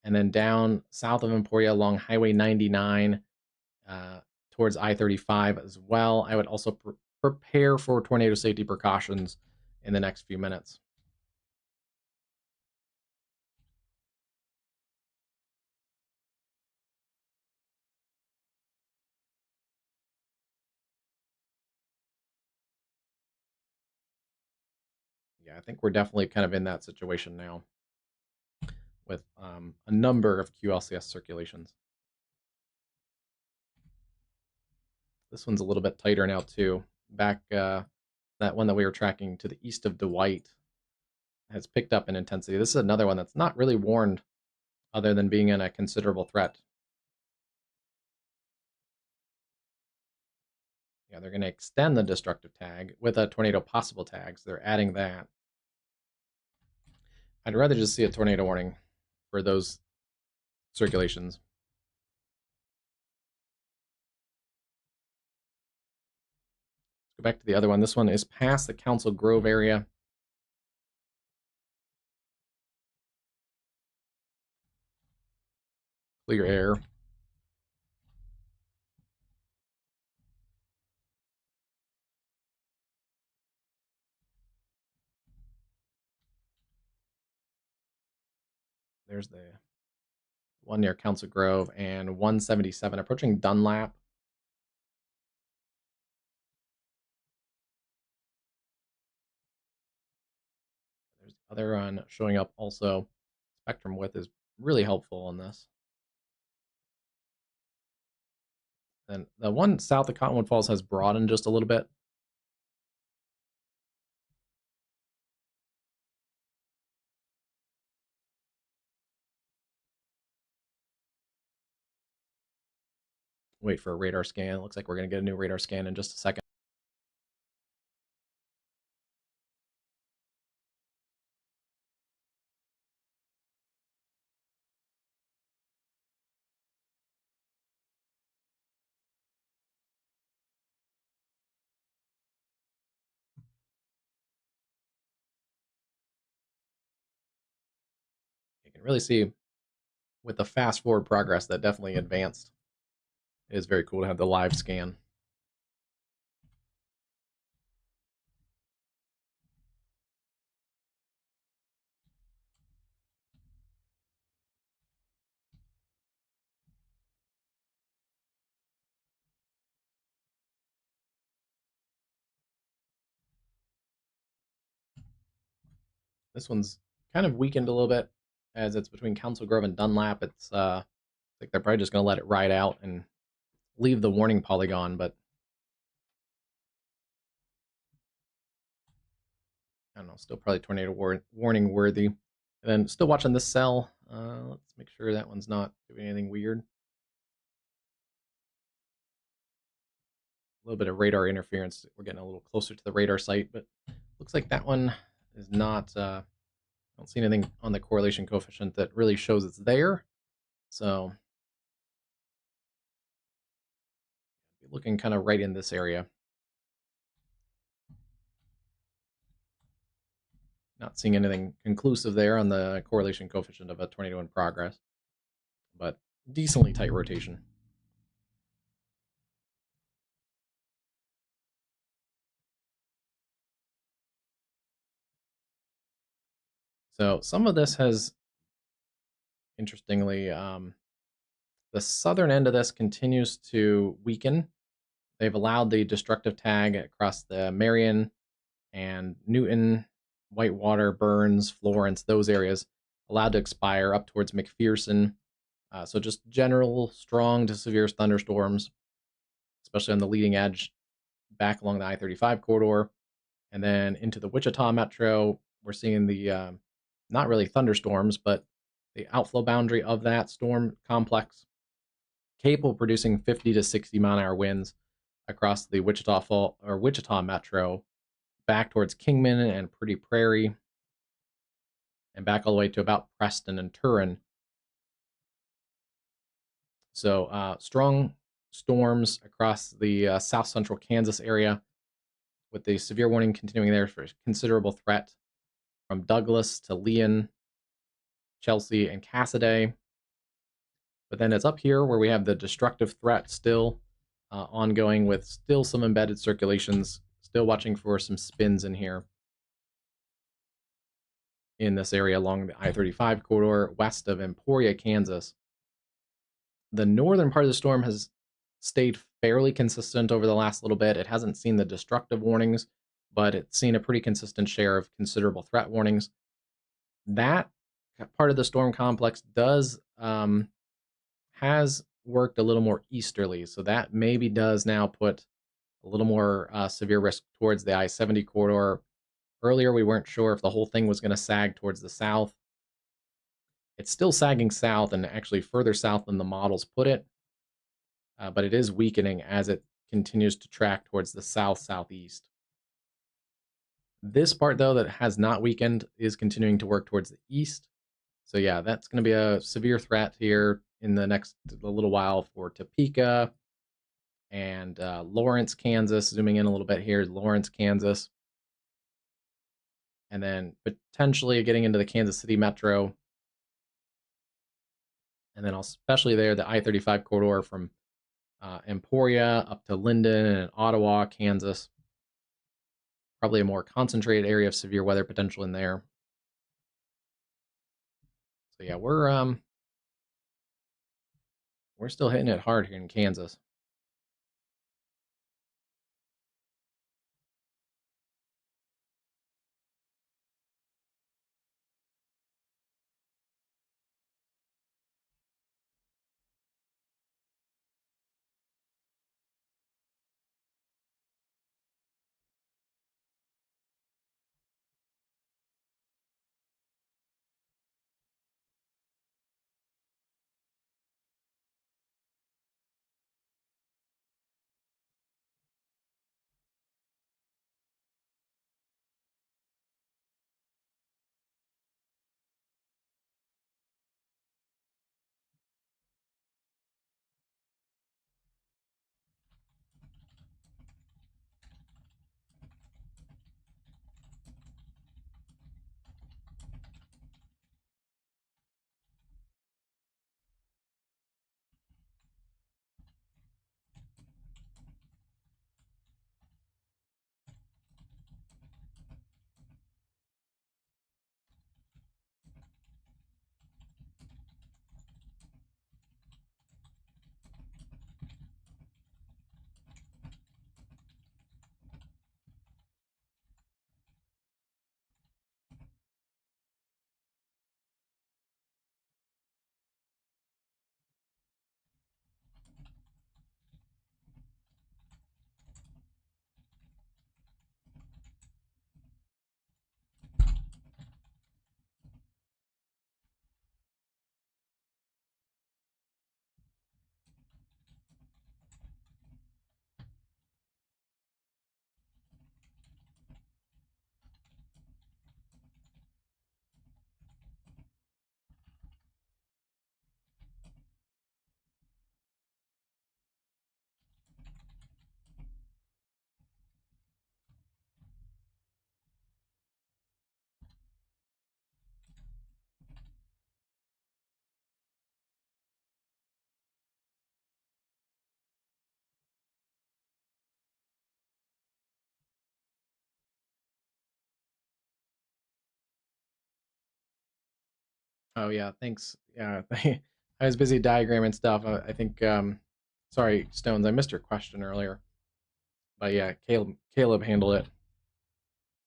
and then down south of Emporia along Highway 99 towards I-35 as well, I would also prepare for tornado safety precautions in the next few minutes. Yeah, I think we're definitely kind of in that situation now with a number of QLCS circulations. This one's a little bit tighter now too. Back that one that we were tracking to the east of Dwight has picked up in intensity. This is another one that's not really warned other than being in a considerable threat. Yeah, they're going to extend the destructive tag with a tornado possible tag, so they're adding that. I'd rather just see a tornado warning for those circulations. Let's go back to the other one. This one is past the Council Grove area. Clear air. There's the one near Council Grove and 177 approaching Dunlap. There's the other one showing up also. Spectrum width is really helpful on this. And the one south of Cottonwood Falls has broadened just a little bit. Wait for a radar scan. Looks like we're going to get a new radar scan in just a second. You can really see with the fast forward progress that definitely advanced. It is very cool to have the live scan. This one's kind of weakened a little bit as it's between Council Grove and Dunlap. It's like they're probably just going to let it ride out and leave the warning polygon, but I don't know, still probably tornado warning worthy. And then still watching this cell. Let's make sure that one's not doing anything weird. A little bit of radar interference. We're getting a little closer to the radar site, but looks like that one is not. I don't see anything on the correlation coefficient that really shows it's there. So looking kind of right in this area. Not seeing anything conclusive there on the correlation coefficient of a tornado in progress, but decently tight rotation. So some of this has, interestingly, the southern end of this continues to weaken. They've allowed the destructive tag across the Marion and Newton, Whitewater, Burns, Florence, those areas, allowed to expire up towards McPherson. So just general strong to severe thunderstorms, especially on the leading edge back along the I-35 corridor. And then into the Wichita metro, we're seeing the, not really thunderstorms, but the outflow boundary of that storm complex capable of producing 50 to 60 mile an hour winds across the Wichita metro back towards Kingman and Pretty Prairie and back all the way to about Preston and Turin. So strong storms across the south central Kansas area, with the severe warning continuing there for considerable threat from Douglas to Leon, Chelsea, and Cassaday. But then it's up here where we have the destructive threat still ongoing, with still some embedded circulations, still watching for some spins in here in this area along the I-35 corridor west of Emporia, Kansas. The northern part of the storm has stayed fairly consistent over the last little bit. It hasn't seen the destructive warnings, but it's seen a pretty consistent share of considerable threat warnings. That part of the storm complex has worked a little more easterly, so that maybe does now put a little more severe risk towards the I-70 corridor. Earlier, we weren't sure if the whole thing was going to sag towards the south. It's still sagging south and actually further south than the models put it, but it is weakening as it continues to track towards the south-southeast. This part, though, that has not weakened is continuing to work towards the east. So yeah, that's going to be a severe threat here in the next little while for Topeka and Lawrence, Kansas. Zooming in a little bit here, Lawrence, Kansas. And then potentially getting into the Kansas City metro. And then especially there, the I-35 corridor from Emporia up to Linden and Ottawa, Kansas. Probably a more concentrated area of severe weather potential in there. So yeah, we're still hitting it hard here in Kansas. Oh yeah, thanks. Yeah, I was busy diagramming stuff. I think. Sorry, Stones. I missed your question earlier. But yeah, Caleb handled it.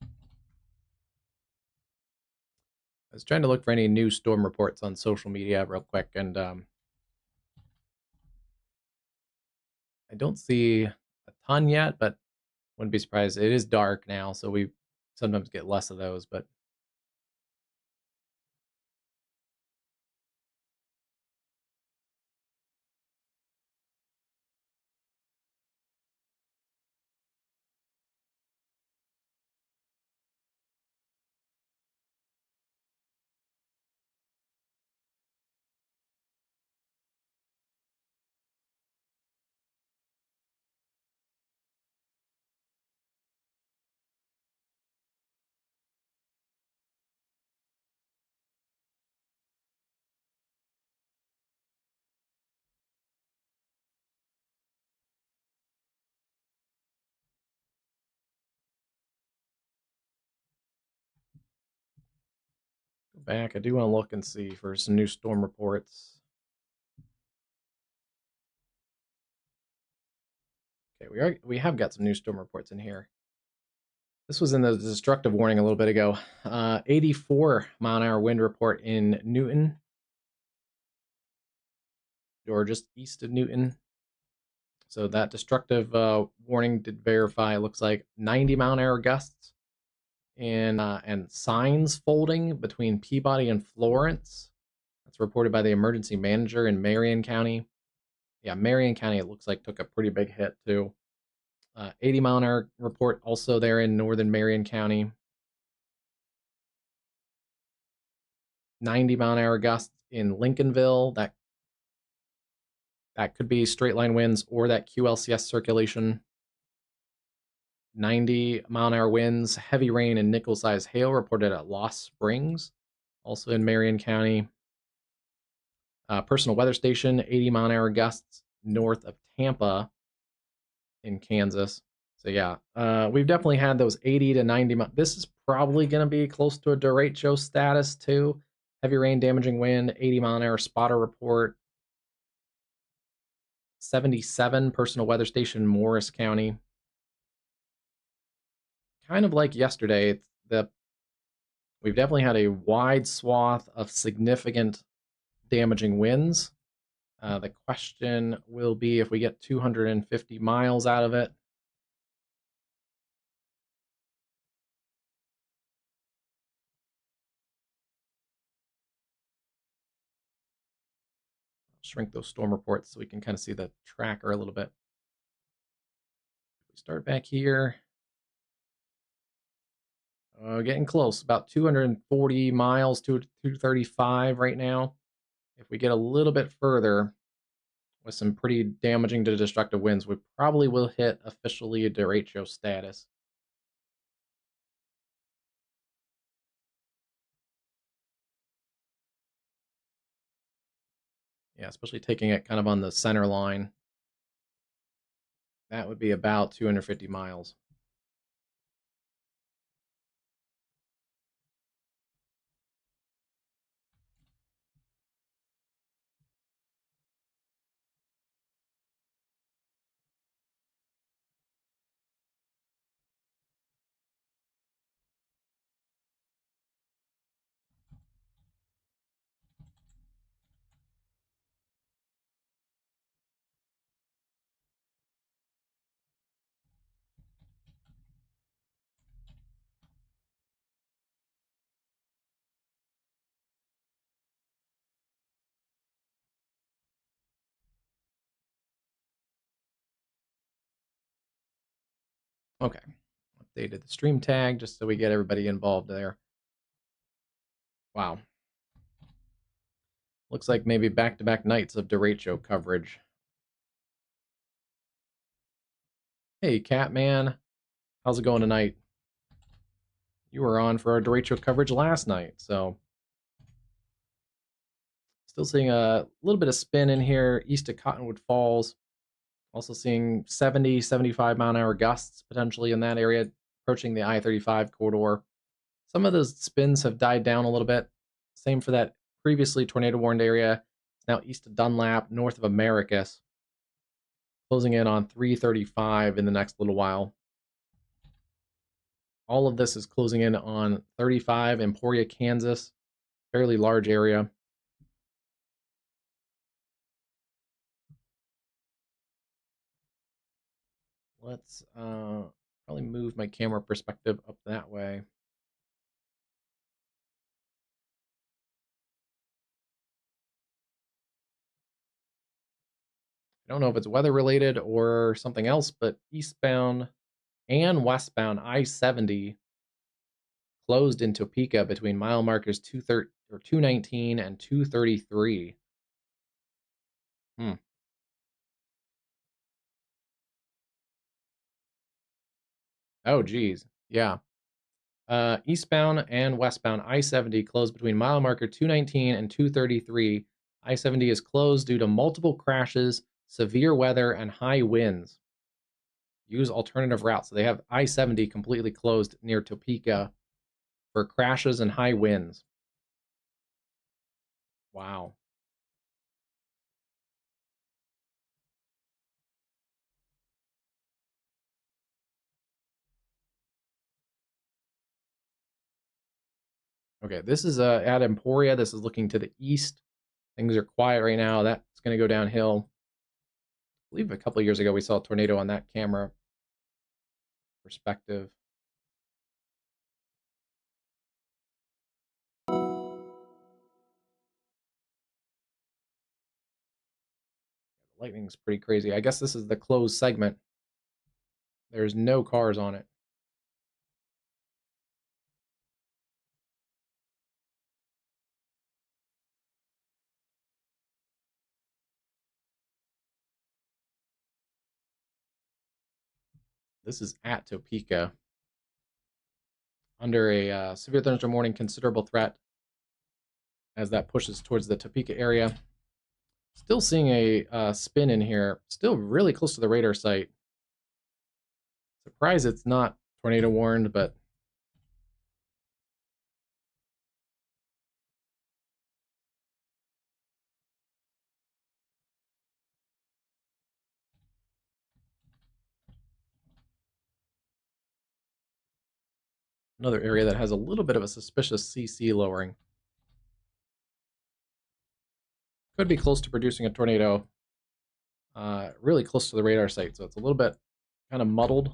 I was trying to look for any new storm reports on social media real quick, and I don't see a ton yet, but wouldn't be surprised. It is dark now, so we sometimes get less of those, but go back. I do want to look and see for some new storm reports. Okay, we have got some new storm reports in here. This was in the destructive warning a little bit ago. 84-mile-an-hour wind report in Newton, or just east of Newton. So that destructive warning did verify. It looks like 90-mile-an-hour gusts and signs folding between Peabody and Florence. That's reported by the emergency manager in Marion County. Yeah, Marion County, it looks like, took a pretty big hit too. 80-mile-an-hour report also there in northern Marion County. 90-mile-an-hour gusts in Lincolnville. That could be straight line winds or that QLCS circulation. 90-mile-an-hour winds, heavy rain, and nickel-sized hail reported at Lost Springs, also in Marion County. Personal weather station, 80-mile-an-hour gusts north of Tampa in Kansas. So yeah, we've definitely had those 80 to 90. This is probably going to be close to a derecho status too. Heavy rain, damaging wind, 80-mile-an-hour spotter report. 77 personal weather station, Morris County. Kind of like yesterday, we've definitely had a wide swath of significant damaging winds. The question will be if we get 250 miles out of it. Shrink those storm reports so we can kind of see the tracker a little bit. We start back here. Getting close, about 240 miles to 235 right now. If we get a little bit further with some pretty damaging to destructive winds, we probably will hit officially a derecho status. Yeah, especially taking it kind of on the center line. That would be about 250 miles. Okay, updated the stream tag just so we get everybody involved there. Wow. Looks like maybe back-to-back nights of derecho coverage. Hey, Catman. How's it going tonight? You were on for our derecho coverage last night, so still seeing a little bit of spin in here east of Cottonwood Falls. Also seeing 70, 75-mile-an-hour gusts potentially in that area, approaching the I-35 corridor. Some of those spins have died down a little bit. Same for that previously tornado warned area. It's now east of Dunlap, north of Americus, closing in on 335 in the next little while. All of this is closing in on 35, Emporia, Kansas, fairly large area. Let's probably move my camera perspective up that way. I don't know if it's weather related or something else, but eastbound and westbound I-70 closed in Topeka between mile markers 219 and 233. Oh, geez. Yeah. Eastbound and westbound I-70 closed between mile marker 219 and 233. I-70 is closed due to multiple crashes, severe weather, and high winds. Use alternative routes. So they have I-70 completely closed near Topeka for crashes and high winds. Wow. Okay, this is at Emporia. This is looking to the east. Things are quiet right now. That's going to go downhill. I believe a couple of years ago we saw a tornado on that camera perspective. Lightning's pretty crazy. I guess this is the closed segment. There's no cars on it. This is at Topeka. Under a severe thunderstorm warning, considerable threat as that pushes towards the Topeka area. Still seeing a spin in here. Still really close to the radar site. Surprised it's not tornado warned, but another area that has a little bit of a suspicious CC lowering. Could be close to producing a tornado. Really close to the radar site, so it's a little bit kind of muddled.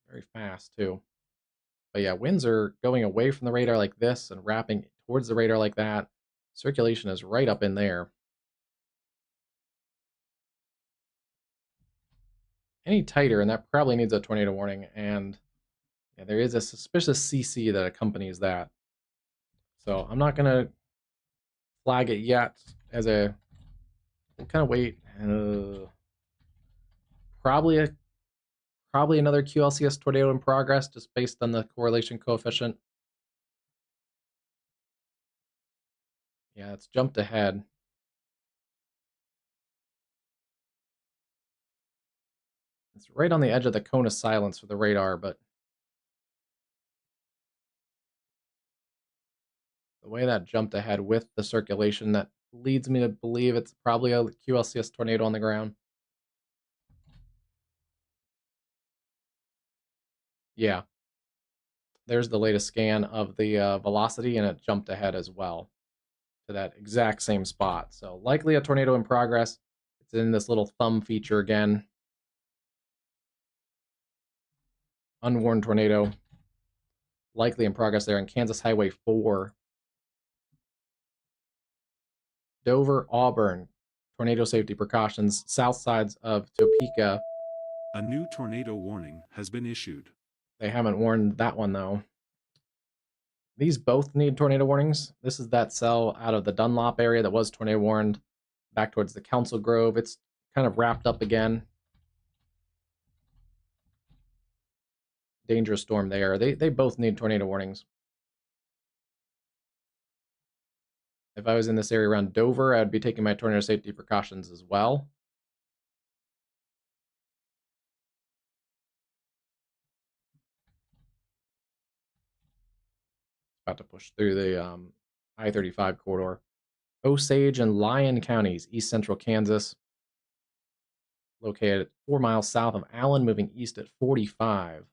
Very fast, too. But yeah, winds are going away from the radar like this and wrapping towards the radar like that. Circulation is right up in there. Any tighter, and that probably needs a tornado warning, and yeah, there is a suspicious CC that accompanies that. So I'm not going to flag it yet as a... We'll kind of wait. Probably another QLCS tornado in progress, just based on the correlation coefficient. Yeah, it's jumped ahead. It's right on the edge of the cone of silence for the radar, but the way that jumped ahead with the circulation, that leads me to believe it's probably a QLCS tornado on the ground. Yeah. There's the latest scan of the velocity, and it jumped ahead as well to that exact same spot. So likely a tornado in progress. It's in this little thumb feature again. Unwarned tornado. Likely in progress there in Kansas Highway 4. Dover, Auburn. Tornado safety precautions. South sides of Topeka. A new tornado warning has been issued. They haven't warned that one, though. These both need tornado warnings. This is that cell out of the Dunlop area that was tornado warned back towards the Council Grove. It's kind of wrapped up again. Dangerous storm there. They both need tornado warnings. If I was in this area around Dover, I'd be taking my tornado safety precautions as well. about to push through the I-35 corridor. Osage and Lyon counties, east central Kansas, located 4 miles south of Allen, moving east at 45.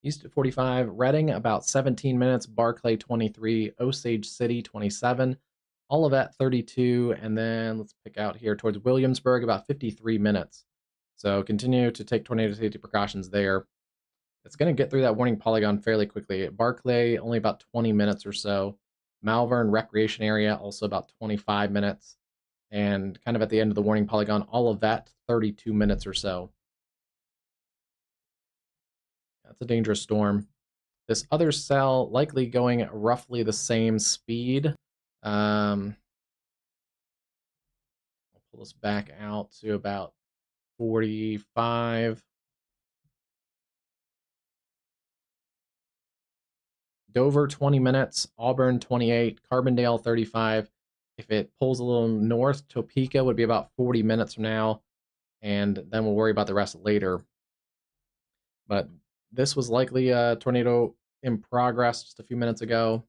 East at 45, Reading about 17 minutes, Barclay 23, Osage City 27, Olivet 32, and then let's pick out here towards Williamsburg about 53 minutes. So continue to take tornado safety precautions there. It's going to get through that warning polygon fairly quickly. Barclay, only about 20 minutes or so. Malvern Recreation Area, also about 25 minutes. And kind of at the end of the warning polygon, Olivet, 32 minutes or so. That's a dangerous storm. This other cell likely going at roughly the same speed. I'll pull this back out to about 45. Dover, 20 minutes. Auburn, 28. Carbondale, 35. If it pulls a little north, Topeka would be about 40 minutes from now. And then we'll worry about the rest later. But this was likely a tornado in progress just a few minutes ago.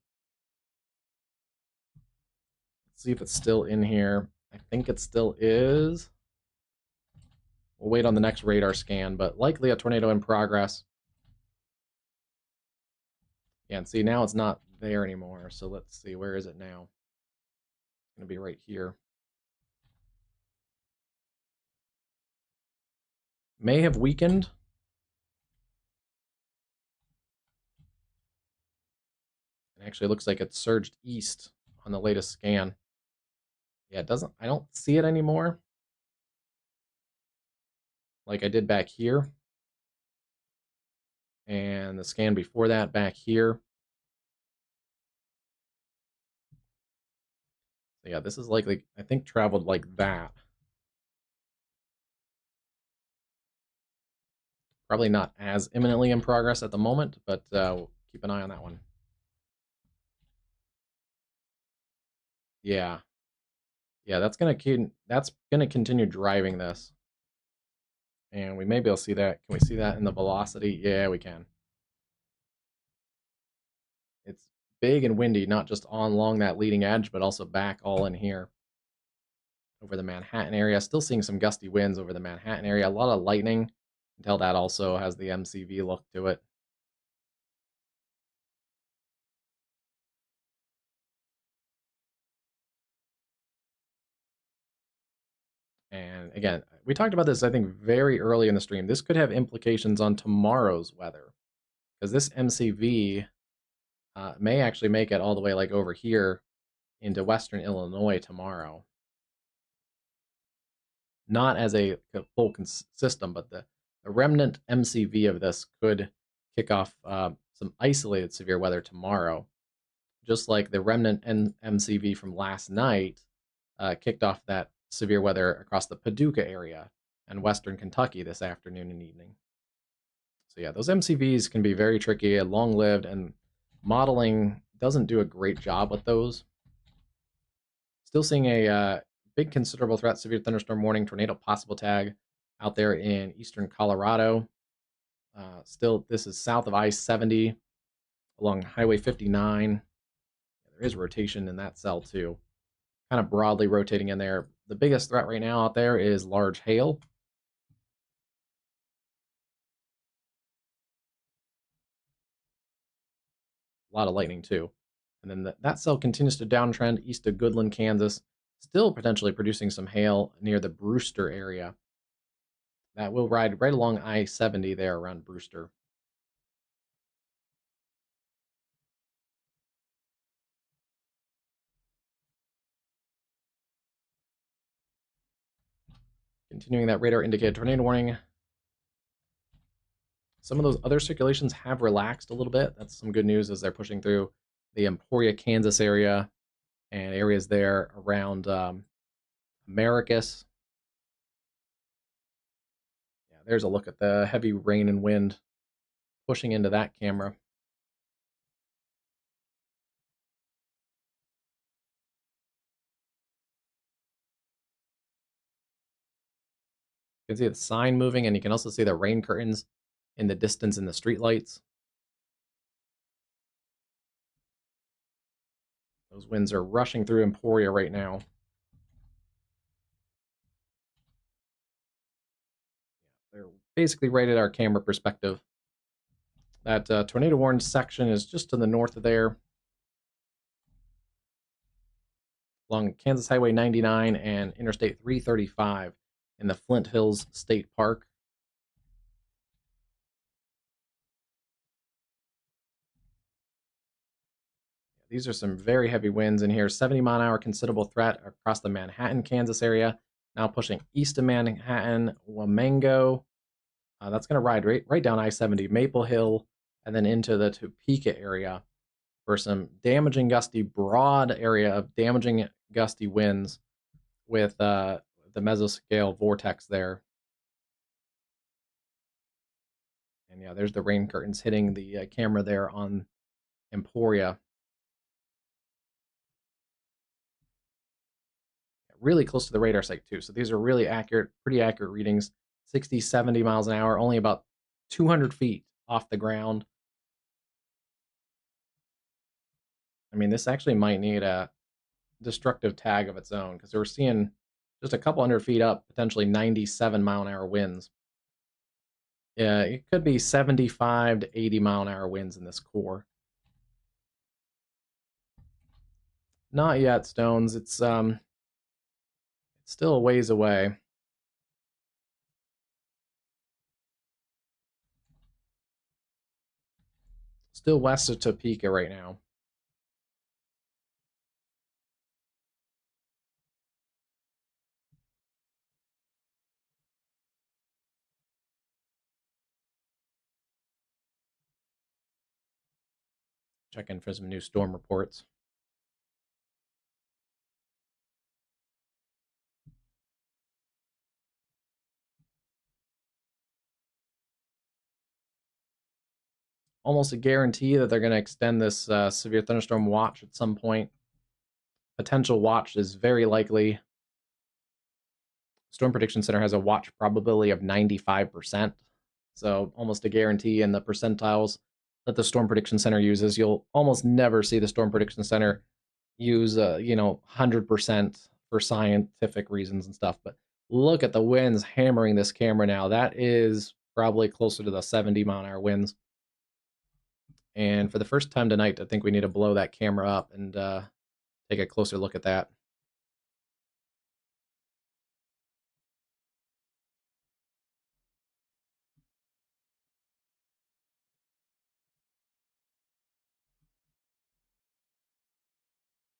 Let's see if it's still in here. I think it still is. We'll wait on the next radar scan, but likely a tornado in progress. Yeah, and see, now it's not there anymore. So let's see, where is it now? It's going to be right here. May have weakened. It actually looks like it surged east on the latest scan. Yeah, it doesn't, I don't see it anymore like I did back here. And the scan before that back here. So yeah, this is likely, I think, traveled like that. Probably not as imminently in progress at the moment, but we'll keep an eye on that one. Yeah. Yeah, that's gonna continue driving this. And we may be able to see that. Can we see that in the velocity? Yeah, we can. It's big and windy, not just on along that leading edge, but also back all in here. Over the Manhattan area. Still seeing some gusty winds over the Manhattan area. A lot of lightning. Until that also has the MCV look to it. And again, we talked about this, I think, very early in the stream. This could have implications on tomorrow's weather. Because this MCV may actually make it all the way like over here into western Illinois tomorrow. Not as a full system, but the remnant MCV of this could kick off some isolated severe weather tomorrow. Just like the remnant MCV from last night kicked off that severe weather across the Paducah area and western Kentucky this afternoon and evening. So yeah, those MCVs can be very tricky, long-lived, and modeling doesn't do a great job with those. Still seeing a big considerable threat, severe thunderstorm warning, tornado possible tag out there in eastern Colorado. Still, this is south of I-70 along Highway 59. There is rotation in that cell too. Kind of broadly rotating in there. The biggest threat right now out there is large hail. A lot of lightning too. And then that cell continues to downtrend east of Goodland, Kansas, still potentially producing some hail near the Brewster area. That will ride right along I-70 there around Brewster. Continuing that radar indicated tornado warning. Some of those other circulations have relaxed a little bit. That's some good news as they're pushing through the Emporia, Kansas area and areas there around Americus. Yeah, there's a look at the heavy rain and wind pushing into that camera. You can see the sign moving, and you can also see the rain curtains in the distance in the street lights. Those winds are rushing through Emporia right now. They're basically right at our camera perspective. That tornado warned section is just to the north of there, along Kansas Highway 99 and Interstate 335 in the Flint Hills State Park. These are some very heavy winds in here. 70-mile-an-hour considerable threat across the Manhattan, Kansas area. Now pushing east of Manhattan, Wamango. That's going to ride right down I-70, Maple Hill, and then into the Topeka area for some damaging gusty, broad area of damaging gusty winds with the mesoscale vortex there. And yeah, there's the rain curtains hitting the camera there on Emporia. Really close to the radar site too. So these are really accurate, pretty accurate readings. 60, 70 miles an hour, only about 200 feet off the ground. I mean, this actually might need a destructive tag of its own because we're seeing just a couple hundred feet up, potentially 97-mile-an-hour winds. Yeah, it could be 75 to 80-mile-an-hour winds in this core. Not yet, Stones. It's still a ways away. Still west of Topeka right now. Checking for some new storm reports. Almost a guarantee that they're going to extend this severe thunderstorm watch at some point. Potential watch is very likely. Storm Prediction Center has a watch probability of 95%. So almost a guarantee in the percentiles that the Storm Prediction Center uses. You'll almost never see the Storm Prediction Center use 100% for scientific reasons and stuff. But look at the winds hammering this camera now. That is probably closer to the 70-mile-an-hour winds. And for the first time tonight, I think we need to blow that camera up and take a closer look at that.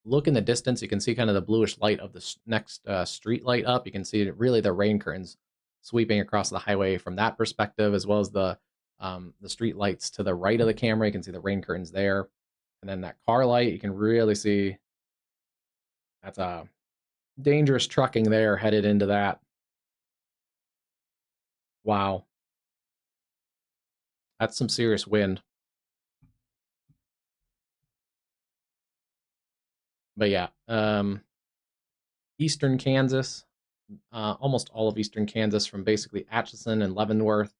Look in the distance, you can see kind of the bluish light of the next street light up. You can see really the rain curtains sweeping across the highway from that perspective, as well as the street lights to the right of the camera. You can see the rain curtains there. And then that car light, you can really see that's a dangerous trucking there headed into that. Wow. That's some serious wind. But yeah, eastern Kansas, almost all of eastern Kansas from basically Atchison and Leavenworth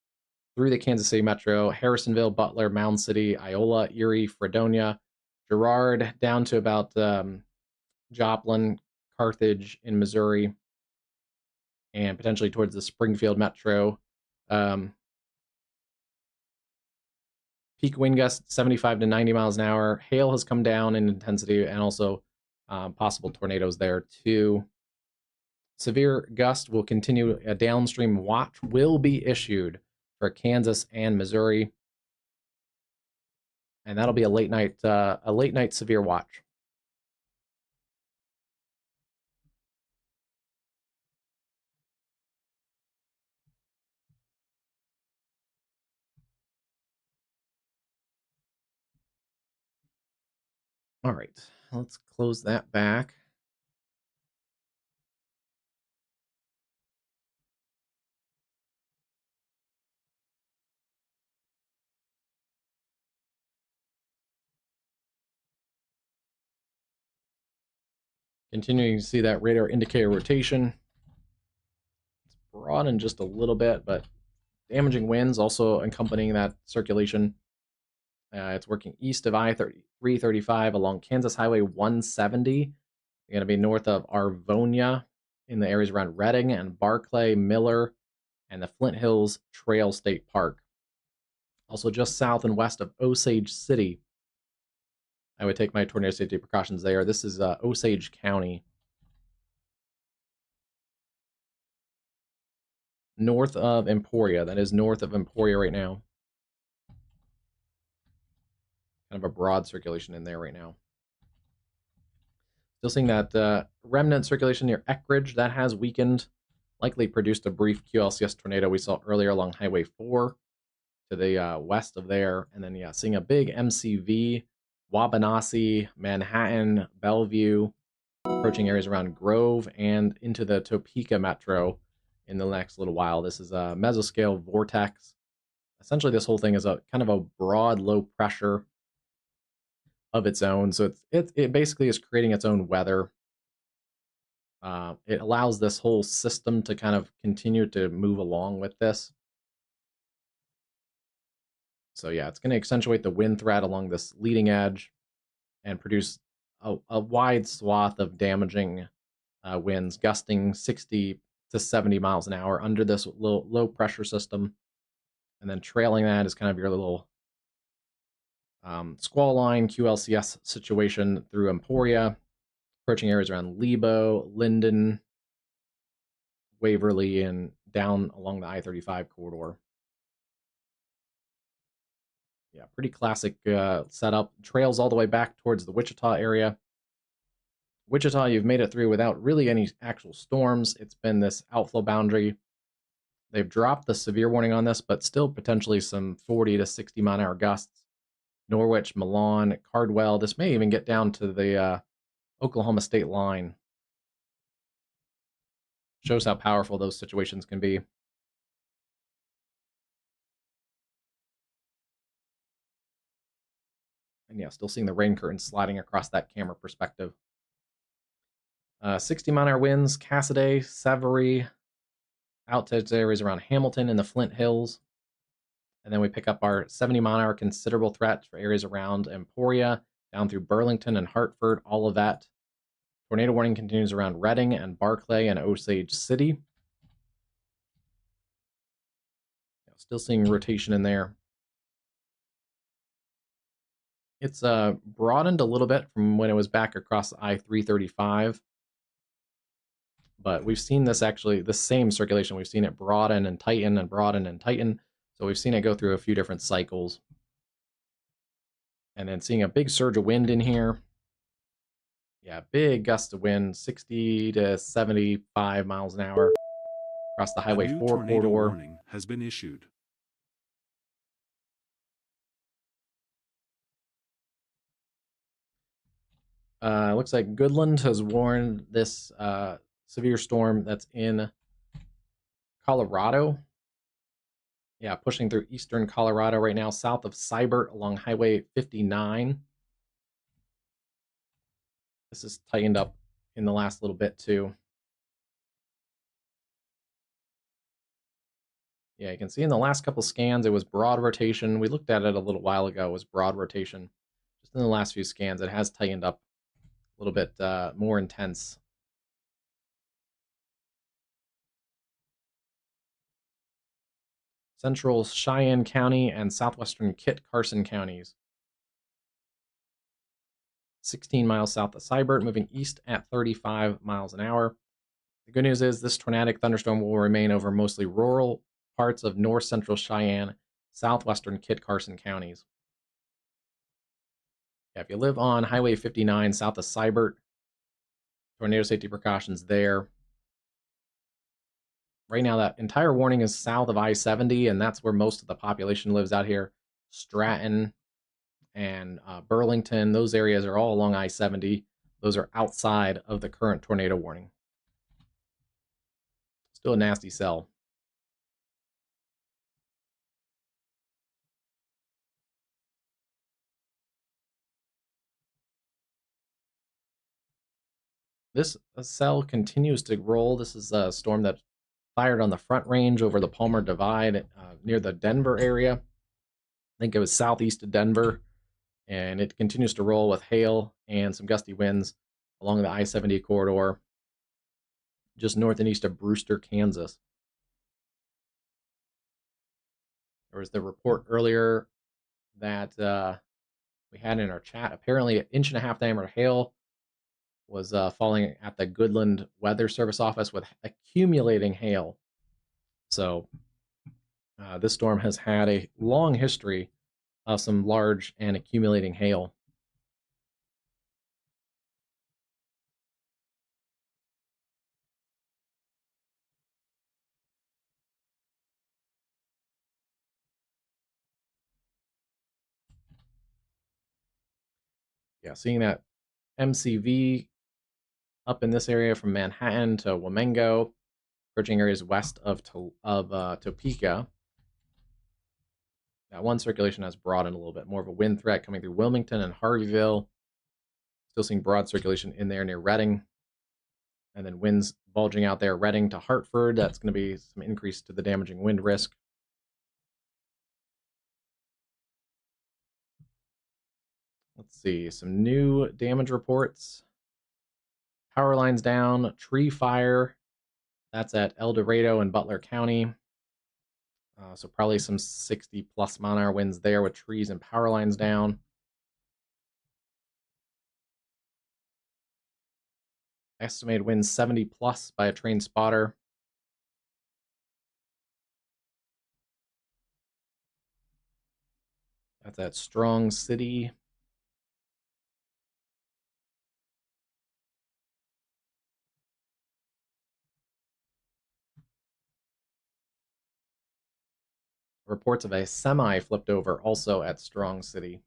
through the Kansas City metro, Harrisonville, Butler, Mound City, Iola, Erie, Fredonia, Girard, down to about Joplin, Carthage in Missouri, and potentially towards the Springfield metro. Peak wind gusts 75 to 90 miles an hour. Hail has come down in intensity, and also possible tornadoes there too. Severe gust will continue. A downstream watch will be issued for Kansas and Missouri, and that'll be a late night severe watch. All right, let's close that back. Continuing to see that radar indicator rotation. It's broadened just a little bit, but damaging winds also accompanying that circulation. It's working east of I-335 along Kansas Highway 170. You're going to be north of Arvonia in the areas around Reading and Barclay, Miller, and the Flint Hills Trail State Park. Also just south and west of Osage City. I would take my tornado safety precautions there. This is Osage County. North of Emporia. That is north of Emporia right now. Kind of a broad circulation in there right now. Still seeing that remnant circulation near Eckridge. That has weakened. Likely produced a brief QLCS tornado we saw earlier along Highway 4 to the west of there. And then, yeah, seeing a big MCV, Wabanasi, Manhattan, Bellevue, approaching areas around Grove and into the Topeka metro in the next little while. This is a mesoscale vortex. Essentially, this whole thing is a kind of a broad low pressure of its own. So it basically is creating its own weather. It allows this whole system to kind of continue to move along with this. So yeah, it's going to accentuate the wind threat along this leading edge and produce a wide swath of damaging winds, gusting 60 to 70 miles an hour under this low pressure system. And then trailing that is kind of your little squall line QLCS situation through Emporia, approaching areas around Lebo, Linden, Waverly, and down along the I-35 corridor. Yeah, pretty classic setup. Trails all the way back towards the Wichita area. Wichita, you've made it through without really any actual storms. It's been this outflow boundary. They've dropped the severe warning on this, but still potentially some 40 to 60 mile an hour gusts. Norwich, Milan, Cardwell. This may even get down to the Oklahoma state line. Shows how powerful those situations can be. And yeah, still seeing the rain curtain sliding across that camera perspective. 60 mile an hour winds, Cassaday, Severy, out to areas around Hamilton and the Flint Hills. And then we pick up our 70 mile an hour considerable threat for areas around Emporia, down through Burlington and Hartford, all of that. Tornado warning continues around Reading and Barclay and Osage City. Still seeing rotation in there. It's broadened a little bit from when it was back across I-335. But we've seen this actually, the same circulation. We've seen it broaden and tighten and broaden and tighten. So we've seen it go through a few different cycles. And then seeing a big surge of wind in here. Yeah, big gust of wind, 60 to 75 miles an hour across the Highway 4 corridor. A new tornado warning has been issued. Looks like Goodland has warned this severe storm that's in Colorado. Yeah, pushing through eastern Colorado right now, south of Seibert along Highway 59. This is tightened up in the last little bit too. Yeah, you can see in the last couple scans, it was broad rotation. We looked at it a little while ago, it was broad rotation. Just in the last few scans, it has tightened up a little bit more intense. Central Cheyenne County and southwestern Kit Carson counties. 16 miles south of Seibert, moving east at 35 miles an hour. The good news is this tornadic thunderstorm will remain over mostly rural parts of north central Cheyenne, southwestern Kit Carson counties. Yeah, if you live on Highway 59 south of Seibert, tornado safety precautions there. Right now, that entire warning is south of I-70, and that's where most of the population lives out here. Stratton, and Burlington. Those areas are all along I-70. Those are outside of the current tornado warning. Still a nasty cell. This cell continues to roll. This is a storm that fired on the Front Range over the Palmer Divide near the Denver area. I think it was southeast of Denver, and it continues to roll with hail and some gusty winds along the I-70 corridor, just north and east of Brewster, Kansas. There was the report earlier that we had in our chat. Apparently, 1.5-inch diameter hail was falling at the Goodland Weather Service office with accumulating hail. So this storm has had a long history of some large and accumulating hail. Yeah, seeing that MCV up in this area from Manhattan to Wamengo, approaching areas west of Topeka. That one circulation has broadened a little bit, more of a wind threat coming through Wilmington and Harveyville. Still seeing broad circulation in there near Reading. And then winds bulging out there, Reading to Hartford. That's going to be some increase to the damaging wind risk. Let's see, some new damage reports. Power lines down, tree fire. That's at El Dorado and Butler County. So probably some 60+ mile-an-hour winds there with trees and power lines down. Estimated winds 70+ by a trained spotter. That's at Strong City. Reports of a semi flipped over also at Strong City.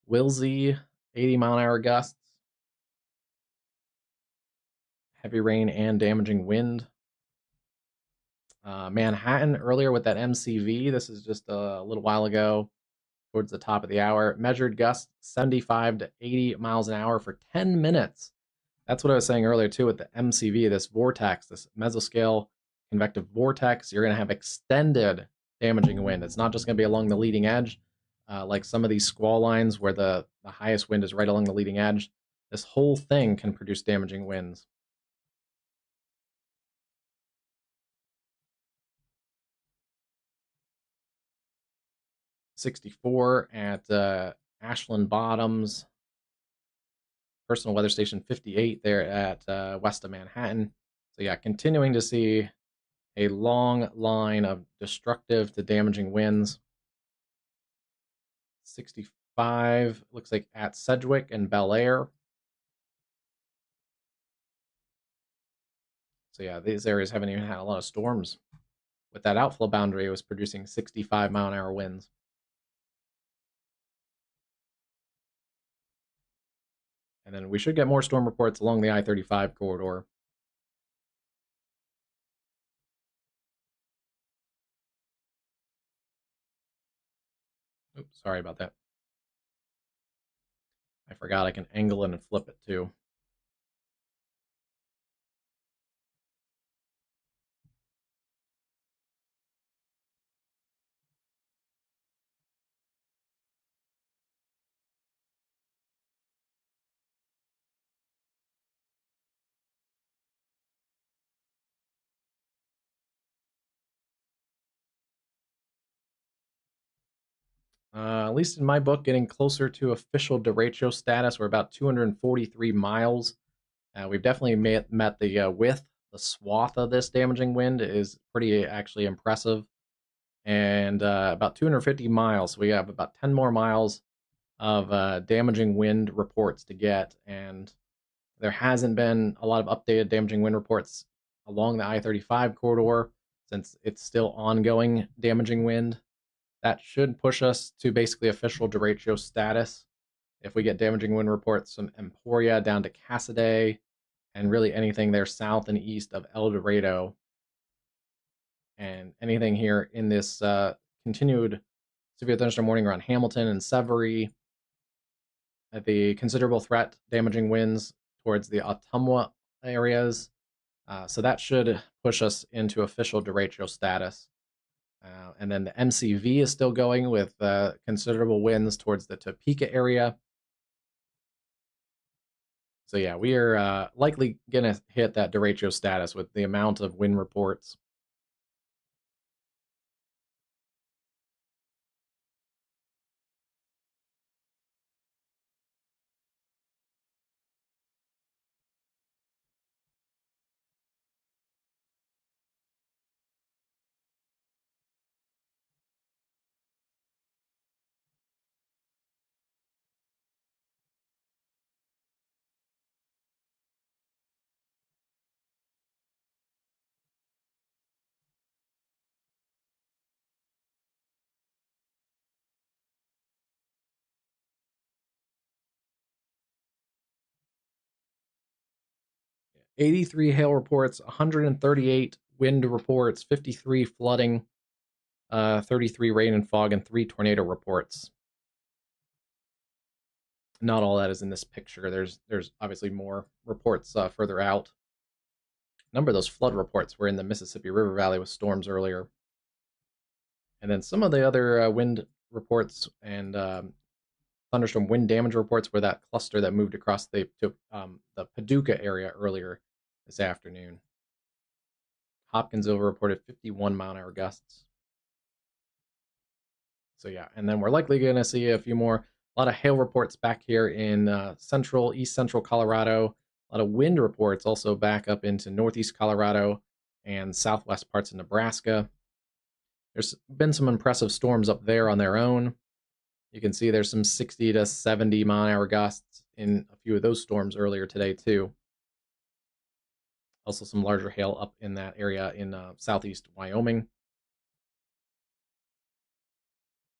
Wilsey, 80-mile-an-hour gusts. Heavy rain and damaging wind. Manhattan earlier with that MCV. This is just a little while ago, towards the top of the hour. Measured gusts 75 to 80 miles an hour for 10 minutes. That's what I was saying earlier too with the MCV, this vortex, this mesoscale convective vortex. You're going to have extended damaging wind. It's not just going to be along the leading edge, like some of these squall lines where the highest wind is right along the leading edge. This whole thing can produce damaging winds. .64 at Ashland Bottoms. Personal weather station 58 there at west of Manhattan. So yeah, continuing to see a long line of destructive to damaging winds. 65 looks like at Sedgwick and Bel Air. So yeah, these areas haven't even had a lot of storms. With that outflow boundary, it was producing 65-mile-an-hour winds. And then we should get more storm reports along the I-35 corridor. Oops, sorry about that. I forgot I can angle it and flip it too. At least in my book, getting closer to official derecho status. We're about 243 miles. We've definitely met the width, the swath of this damaging wind is pretty actually impressive. And about 250 miles. So we have about 10 more miles of damaging wind reports to get. And there hasn't been a lot of updated damaging wind reports along the I-35 corridor. since it's still ongoing damaging wind. That should push us to basically official derecho status. If we get damaging wind reports from Emporia down to Cassiday, and really anything there south and east of El Dorado, and anything here in this continued severe thunderstorm warning around Hamilton and Severy, at the considerable threat damaging winds towards the Ottumwa areas. So that should push us into official derecho status. And then the MCV is still going with considerable winds towards the Topeka area. So yeah, we are likely going to hit that derecho status with the amount of wind reports. Yeah, 83 hail reports, 138 wind reports, 53 flooding, 33 rain and fog, and 3 tornado reports. Not all that is in this picture. There's obviously more reports further out. A number of those flood reports were in the Mississippi River Valley with storms earlier. And then some of the other wind reports and thunderstorm wind damage reports were that cluster that moved across the Paducah area earlier this afternoon. Hopkinsville reported 51 mile-an-hour gusts. So yeah, and then we're likely going to see a few more. A lot of hail reports back here in east central Colorado. A lot of wind reports also back up into northeast Colorado and southwest parts of Nebraska. There's been some impressive storms up there on their own. You can see there's some 60 to 70 mile-an-hour gusts in a few of those storms earlier today too. Also some larger hail up in that area in southeast Wyoming.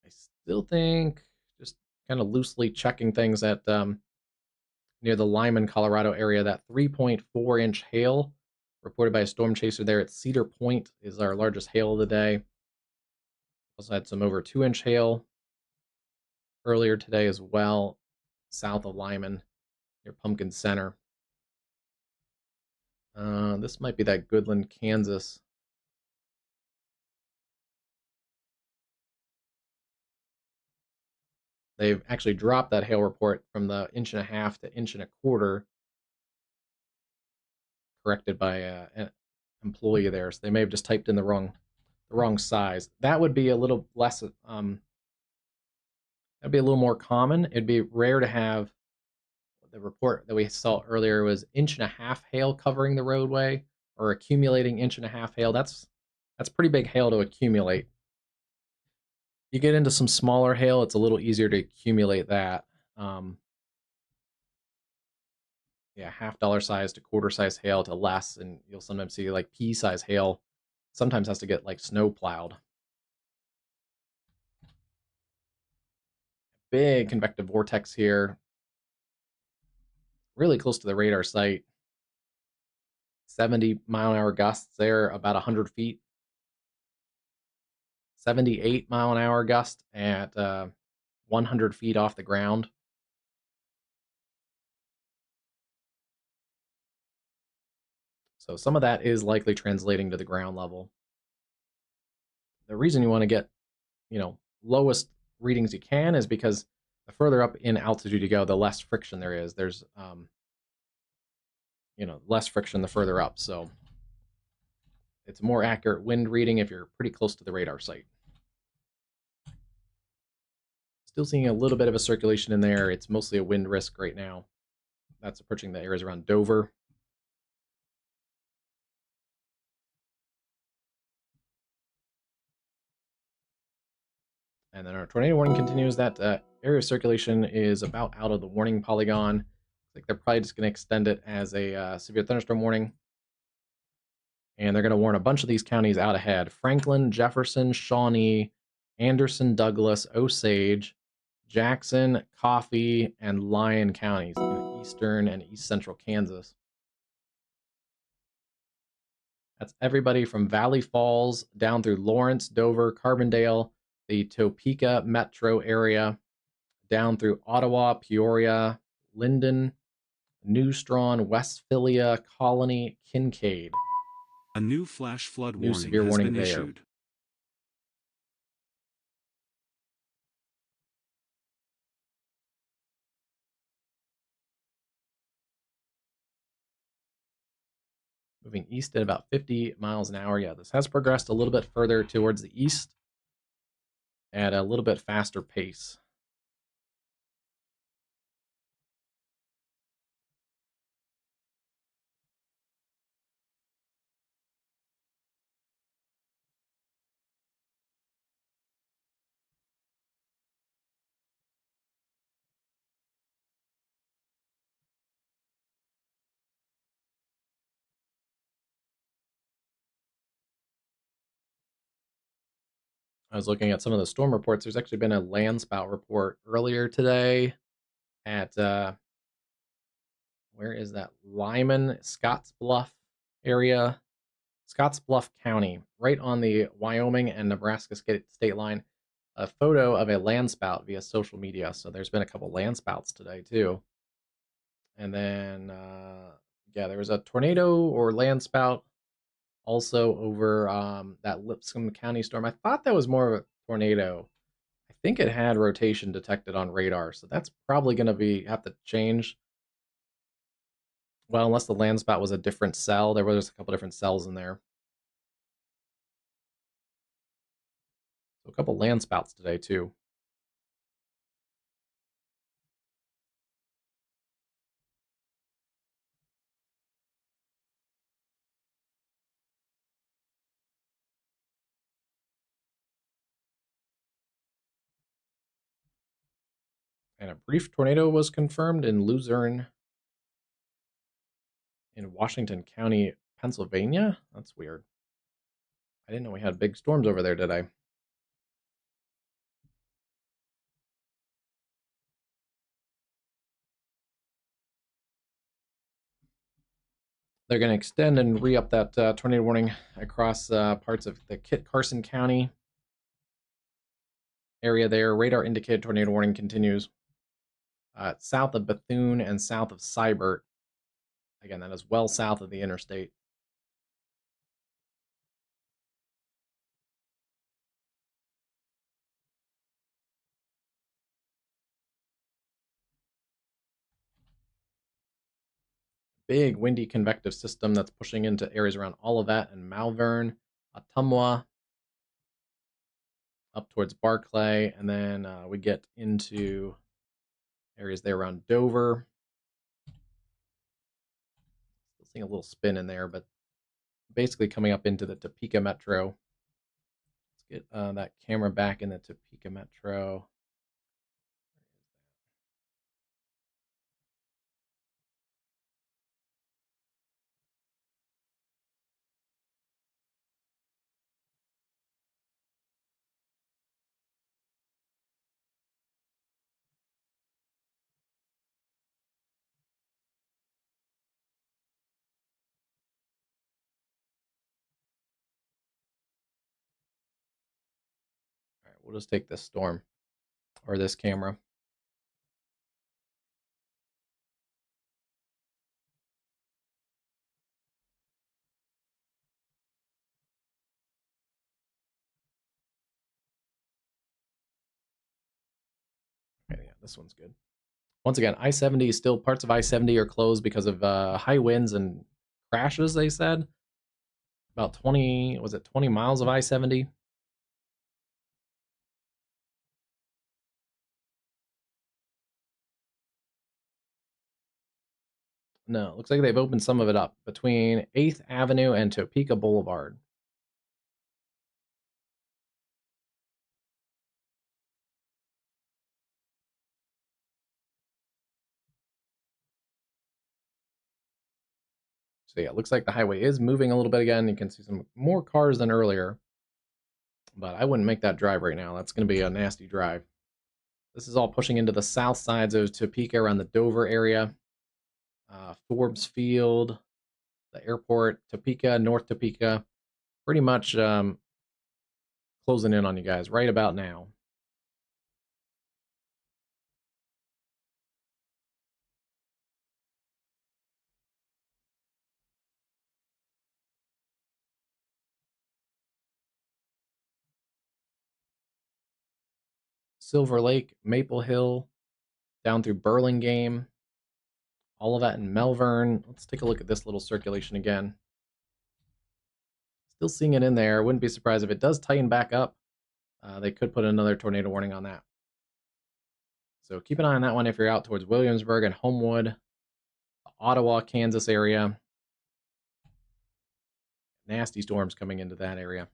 I still think, just kind of loosely checking things at near the Lyman, Colorado area, that 3.4-inch hail reported by a storm chaser there at Cedar Point is our largest hail of the day. Also had some over 2-inch hail earlier today as well, south of Lyman, near Pumpkin Center. This might be that Goodland, Kansas. They've actually dropped that hail report from the 1.5 to 1.25 inches, corrected by an employee there. So they may have just typed in the wrong size. That would be a little less. That'd be a little more common. It'd be rare to have. The report that we saw earlier was 1.5 inch hail covering the roadway or accumulating 1.5 inch hail. That's pretty big hail to accumulate. You get into some smaller hail, it's a little easier to accumulate that. Yeah, $half size to quarter size hail to less, and you'll sometimes see like pea size hail. Sometimes has to get like snow plowed. Big convective vortex here, really close to the radar site. 70 mile-an-hour gusts there, about 100 feet. 78 mile-an-hour gust at 100 feet off the ground. So some of that is likely translating to the ground level. The reason you want to get, lowest readings you can is because the further up in altitude you go, the less friction there is. There's, less friction the further up. So it's a more accurate wind reading if you're pretty close to the radar site. Still seeing a little bit of a circulation in there. It's mostly a wind risk right now. That's approaching the areas around Dover. And then our tornado warning continues. That area of circulation is about out of the warning polygon. Looks like they're probably just going to extend it as a severe thunderstorm warning. And they're going to warn a bunch of these counties out ahead: Franklin, Jefferson, Shawnee, Anderson, Douglas, Osage, Jackson, Coffee, and Lyon counties in eastern and east central Kansas. That's everybody from Valley Falls down through Lawrence, Dover, Carbondale, the Topeka metro area, down through Ottawa, Peoria, Linden, New Strawn, Westphalia, Colony, Kincaid. A new flash flood New warning severe has warning been there. issued. Moving east at about 50 miles an hour. Yeah, this has progressed a little bit further towards the east at a little bit faster pace. I was looking at some of the storm reports. There's actually been a landspout report earlier today at where is that? Lyman, Scottsbluff area, Scottsbluff County, right on the Wyoming and Nebraska state line. A photo of a landspout via social media. So there's been a couple landspouts today too. And then, yeah, there was a tornado or landspout also over that Lipscomb County storm. I thought that was more of a tornado. I think it had rotation detected on radar, so that's probably going to have to change. Well, unless the landspout was a different cell. There was a couple different cells in there. So a couple landspouts today too. And a brief tornado was confirmed in Luzerne in Washington County, Pennsylvania. That's weird. I didn't know we had big storms over there, did I? They're going to extend and re-up that tornado warning across parts of the Kit Carson County area there. Radar indicated tornado warning continues south of Bethune and south of Seibert. Again, that is well south of the interstate. Big windy convective system that's pushing into areas around Olivet and Malvern, Ottumwa, up towards Barclay, and then we get into areas there around Dover. Still seeing a little spin in there, but basically coming up into the Topeka metro. Let's get that camera back in the Topeka metro. All right, we'll just take this storm or this camera. Okay, yeah, this one's good. Once again, I-70 is still, parts of I-70 are closed because of high winds and crashes, they said. About 20, was it 20 miles of I-70? No, it looks like they've opened some of it up between 8th Avenue and Topeka Boulevard. So yeah, it looks like the highway is moving a little bit again. You can see some more cars than earlier, but I wouldn't make that drive right now. That's going to be a nasty drive. This is all pushing into the south sides of Topeka around the Dover area, Forbes Field, the airport, Topeka, North Topeka, pretty much closing in on you guys right about now. Silver Lake, Maple Hill, down through Burlingame, all of that in Melbourne. Let's take a look at this little circulation again. Still seeing it in there. Wouldn't be surprised if it does tighten back up. They could put another tornado warning on that. So keep an eye on that one if you're out towards Williamsburg and Homewood, the Ottawa, Kansas area. Nasty storms coming into that area.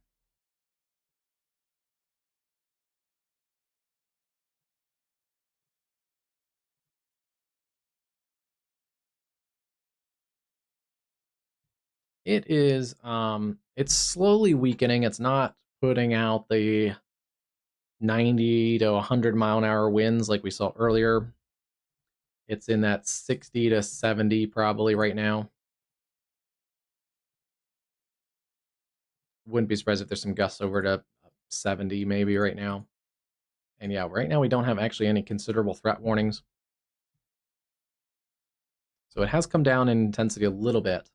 It is it's slowly weakening. It's not putting out the 90 to 100 mile an hour winds like we saw earlier. It's in that 60 to 70 probably right now. Wouldn't be surprised if there's some gusts over to 70 maybe right now. And yeah, right now we don't have actually any considerable threat warnings. So it has come down in intensity a little bit.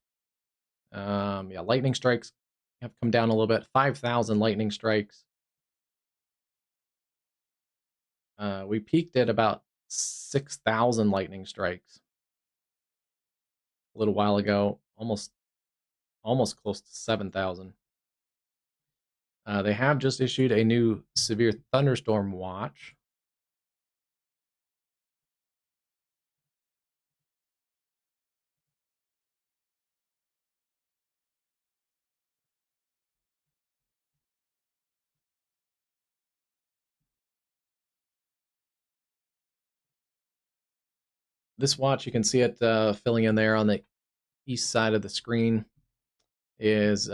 Yeah, lightning strikes have come down a little bit. 5,000 lightning strikes. We peaked at about 6,000 lightning strikes a little while ago, almost close to 7,000. They have just issued a new severe thunderstorm watch. This watch, you can see it filling in there on the east side of the screen, is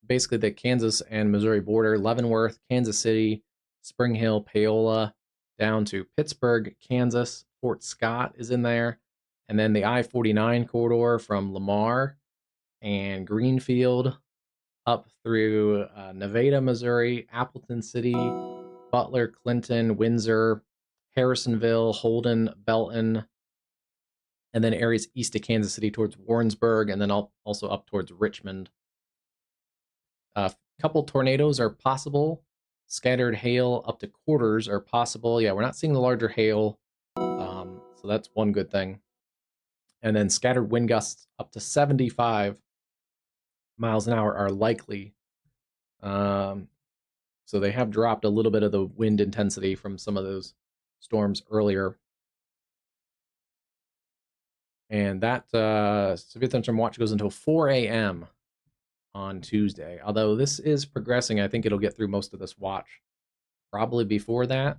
basically the Kansas and Missouri border, Leavenworth, Kansas City, Spring Hill, Paola, down to Pittsburgh, Kansas. Fort Scott is in there. And then the I-49 corridor from Lamar and Greenfield up through Nevada, Missouri, Appleton City, Butler, Clinton, Windsor, Harrisonville, Holden, Belton, and then areas east of Kansas City towards Warrensburg, and then also up towards Richmond. A couple tornadoes are possible. Scattered hail up to quarters are possible. Yeah, we're not seeing the larger hail, so that's one good thing. And then scattered wind gusts up to 75 miles an hour are likely. So they have dropped a little bit of the wind intensity from some of those storms earlier. And that severe thunderstorm watch goes until 4 a.m. on Tuesday. Although this is progressing, I think it'll get through most of this watch probably before that.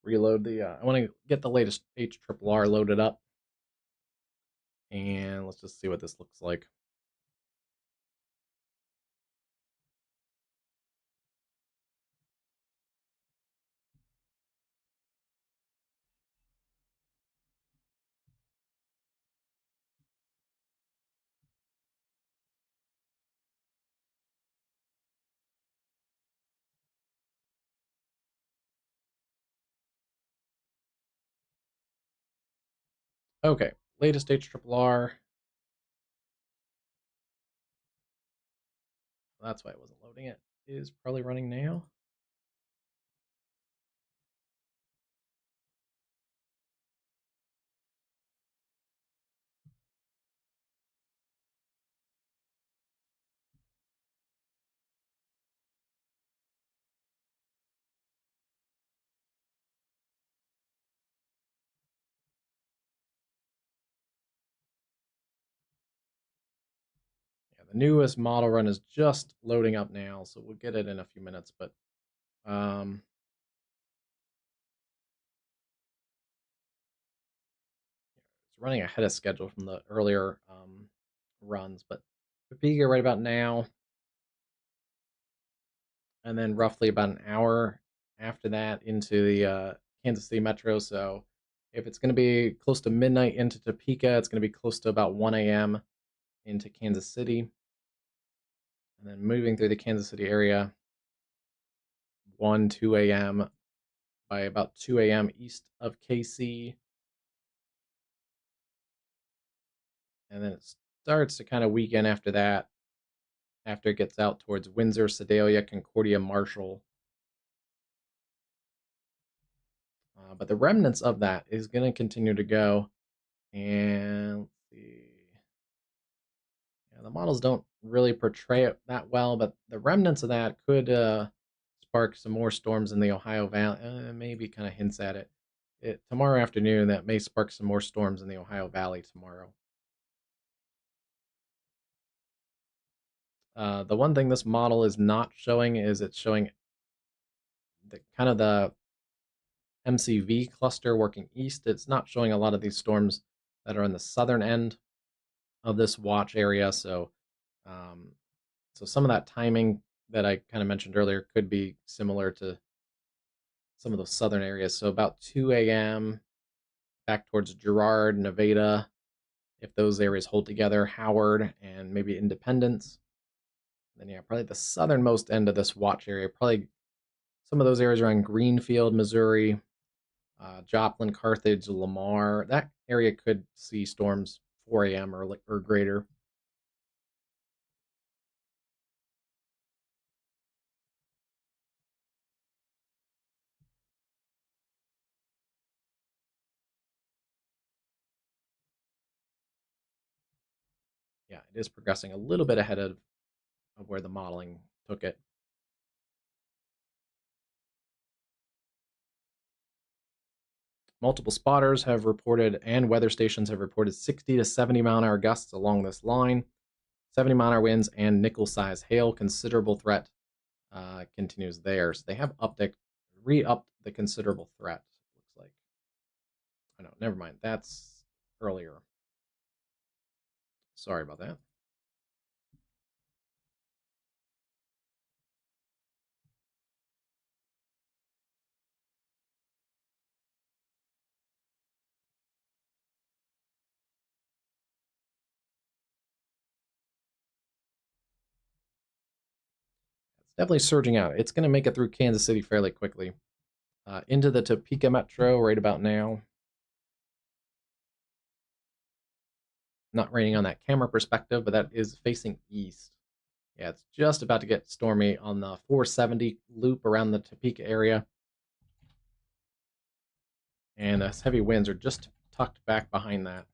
Reload the, I want to get the latest HRRR loaded up. And let's just see what this looks like. Okay, latest HRRR. That's why it wasn't loading it. is probably running now. Yeah, the newest model run is just loading up now, so we'll get it in a few minutes. But it's running ahead of schedule from the earlier runs. But Topeka right about now, and then roughly about an hour after that into the Kansas City Metro. So if it's going to be close to midnight into Topeka, it's going to be close to about 1 a.m. into Kansas City. And then moving through the Kansas City area, 1, 2 a.m. by about 2 a.m. east of KC. And then it starts to kind of weaken after that, after it gets out towards Windsor, Sedalia, Concordia, Marshall. But the remnants of that is going to continue to go. And let's see. Yeah, the models don't really portray it that well, but the remnants of that could spark some more storms in the Ohio Valley. Maybe kind of hints at it. Tomorrow afternoon, that may spark some more storms in the Ohio Valley tomorrow. The one thing this model is not showing is it's showing the MCV cluster working east. It's not showing a lot of these storms that are in the southern end of this watch area. So, so some of that timing that I kind of mentioned earlier could be similar to some of those southern areas. So about 2 a.m. back towards Girard, Nevada, if those areas hold together, Howard, and maybe Independence. Then yeah, probably the southernmost end of this watch area, probably some of those areas around Greenfield, Missouri, Joplin, Carthage, Lamar. That area could see storms 4 a.m. or greater. Yeah, it is progressing a little bit ahead of where the modeling took it. Multiple spotters have reported, and weather stations have reported 60 to 70 mile an hour gusts along this line, 70 mile an hour winds, and nickel-sized hail. Considerable threat continues there. So they have re-upped the considerable threat, looks like. Oh no, never mind. That's earlier. Sorry about that. It's definitely surging out. It's going to make it through Kansas City fairly quickly. Into the Topeka Metro right about now. Not raining on that camera perspective, but that is facing east. Yeah, it's just about to get stormy on the 470 loop around the Topeka area. And those heavy winds are just tucked back behind that.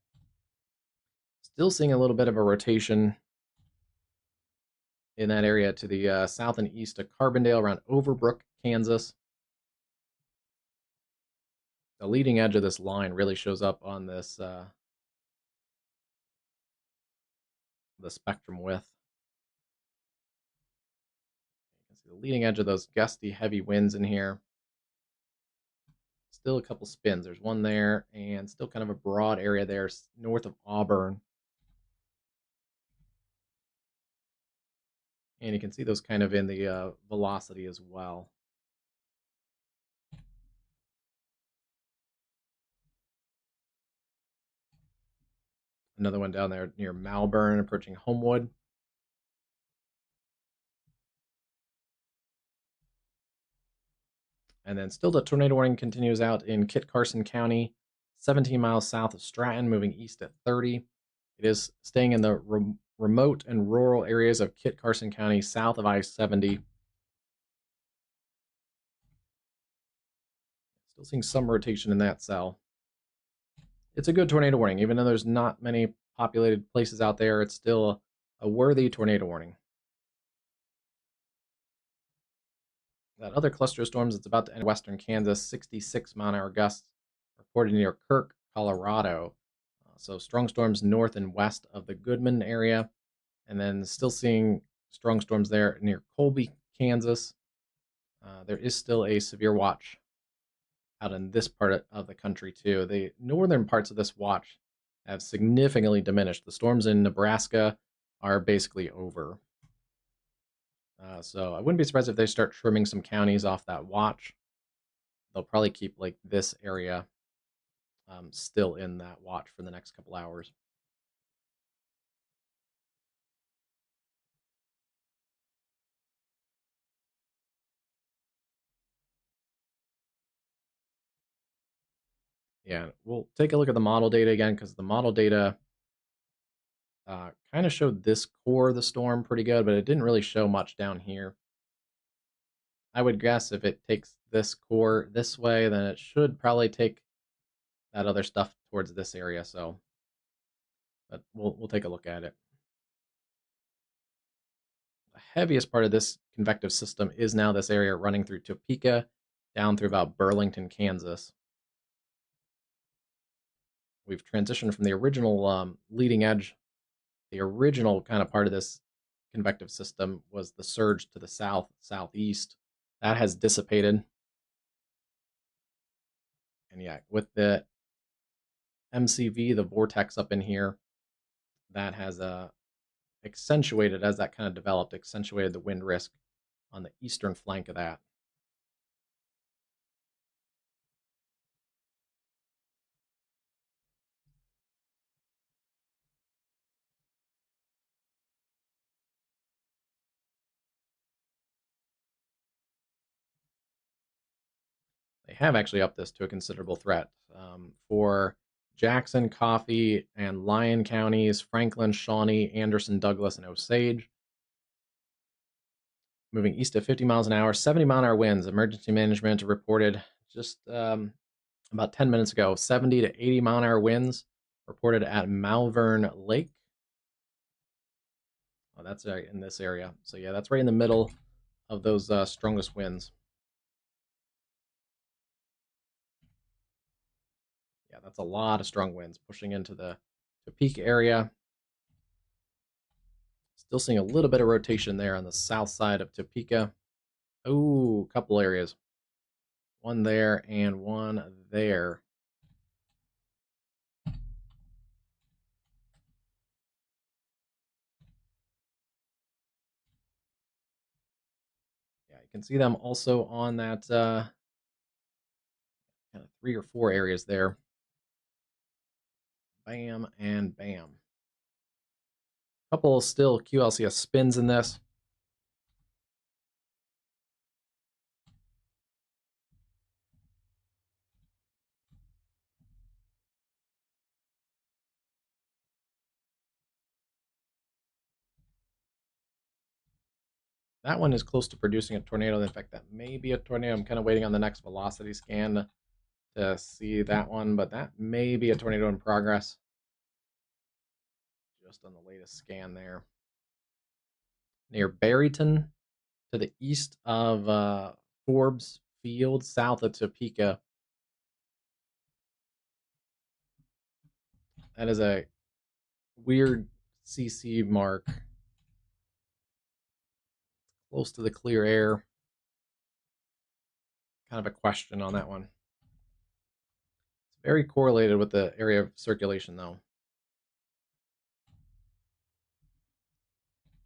Still seeing a little bit of a rotation in that area to the south and east of Carbondale around Overbrook, Kansas. The leading edge of this line really shows up on this the spectrum width. You can see the leading edge of those gusty, heavy winds in here. Still a couple spins. There's one there, and still kind of a broad area there north of Auburn. And you can see those kind of in the velocity as well. Another one down there near Malvern, approaching Homewood. And then still the tornado warning continues out in Kit Carson County, 17 miles south of Stratton, moving east at 30. It is staying in the remote and rural areas of Kit Carson County, south of I-70. Still seeing some rotation in that cell. It's a good tornado warning. Even though there's not many populated places out there, it's still a worthy tornado warning. That other cluster of storms that's about to enter western Kansas, 66-mile-an-hour gusts reported near Kirk, Colorado. So strong storms north and west of the Goodman area. And then still seeing strong storms there near Colby, Kansas. There is still a severe watch out in this part of the country too. The northern parts of this watch have significantly diminished. The storms in Nebraska are basically over. So I wouldn't be surprised if they start trimming some counties off that watch. They'll probably keep like this area still in that watch for the next couple hours. Yeah, we'll take a look at the model data again because the model data kind of showed this core of the storm pretty good, but it didn't really show much down here. I would guess if it takes this core this way, then it should probably take that other stuff towards this area. So, but we'll take a look at it. The heaviest part of this convective system is now this area running through Topeka down through about Burlington, Kansas. We've transitioned from the original leading edge. The original kind of part of this convective system was the surge to the south, southeast. That has dissipated. And yeah, with the MCV, the vortex up in here, that has accentuated, as that kind of developed, accentuated the wind risk on the eastern flank of that. They have actually upped this to a considerable threat. For Jackson, Coffee, and Lyon counties, Franklin, Shawnee, Anderson, Douglas, and Osage. Moving east at 50 miles an hour, 70-mile-an-hour winds. Emergency management reported just about 10 minutes ago, 70 to 80-mile-an-hour winds reported at Malvern Lake. Oh, that's in this area. So yeah, that's right in the middle of those strongest winds. Yeah, that's a lot of strong winds pushing into the Topeka area. Still seeing a little bit of rotation there on the south side of Topeka. Oh, a couple areas. One there and one there. Yeah, you can see them also on that kind of 3 or 4 areas there. Bam and bam. Couple still QLCS spins in this. That one is close to producing a tornado. In fact, that may be a tornado. I'm kind of waiting on the next velocity scan to see that one, but that may be a tornado in progress. Just on the latest scan there. Near Barryton, to the east of Forbes Field, south of Topeka. That is a weird CC mark. Close to the clear air. Kind of a question on that one. It's very correlated with the area of circulation, though.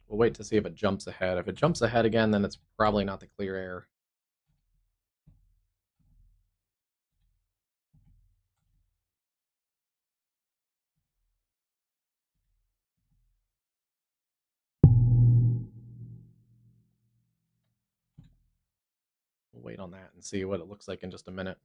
We'll wait to see if it jumps ahead. If it jumps ahead again, then it's probably not the clear air. We'll wait on that and see what it looks like in just a minute.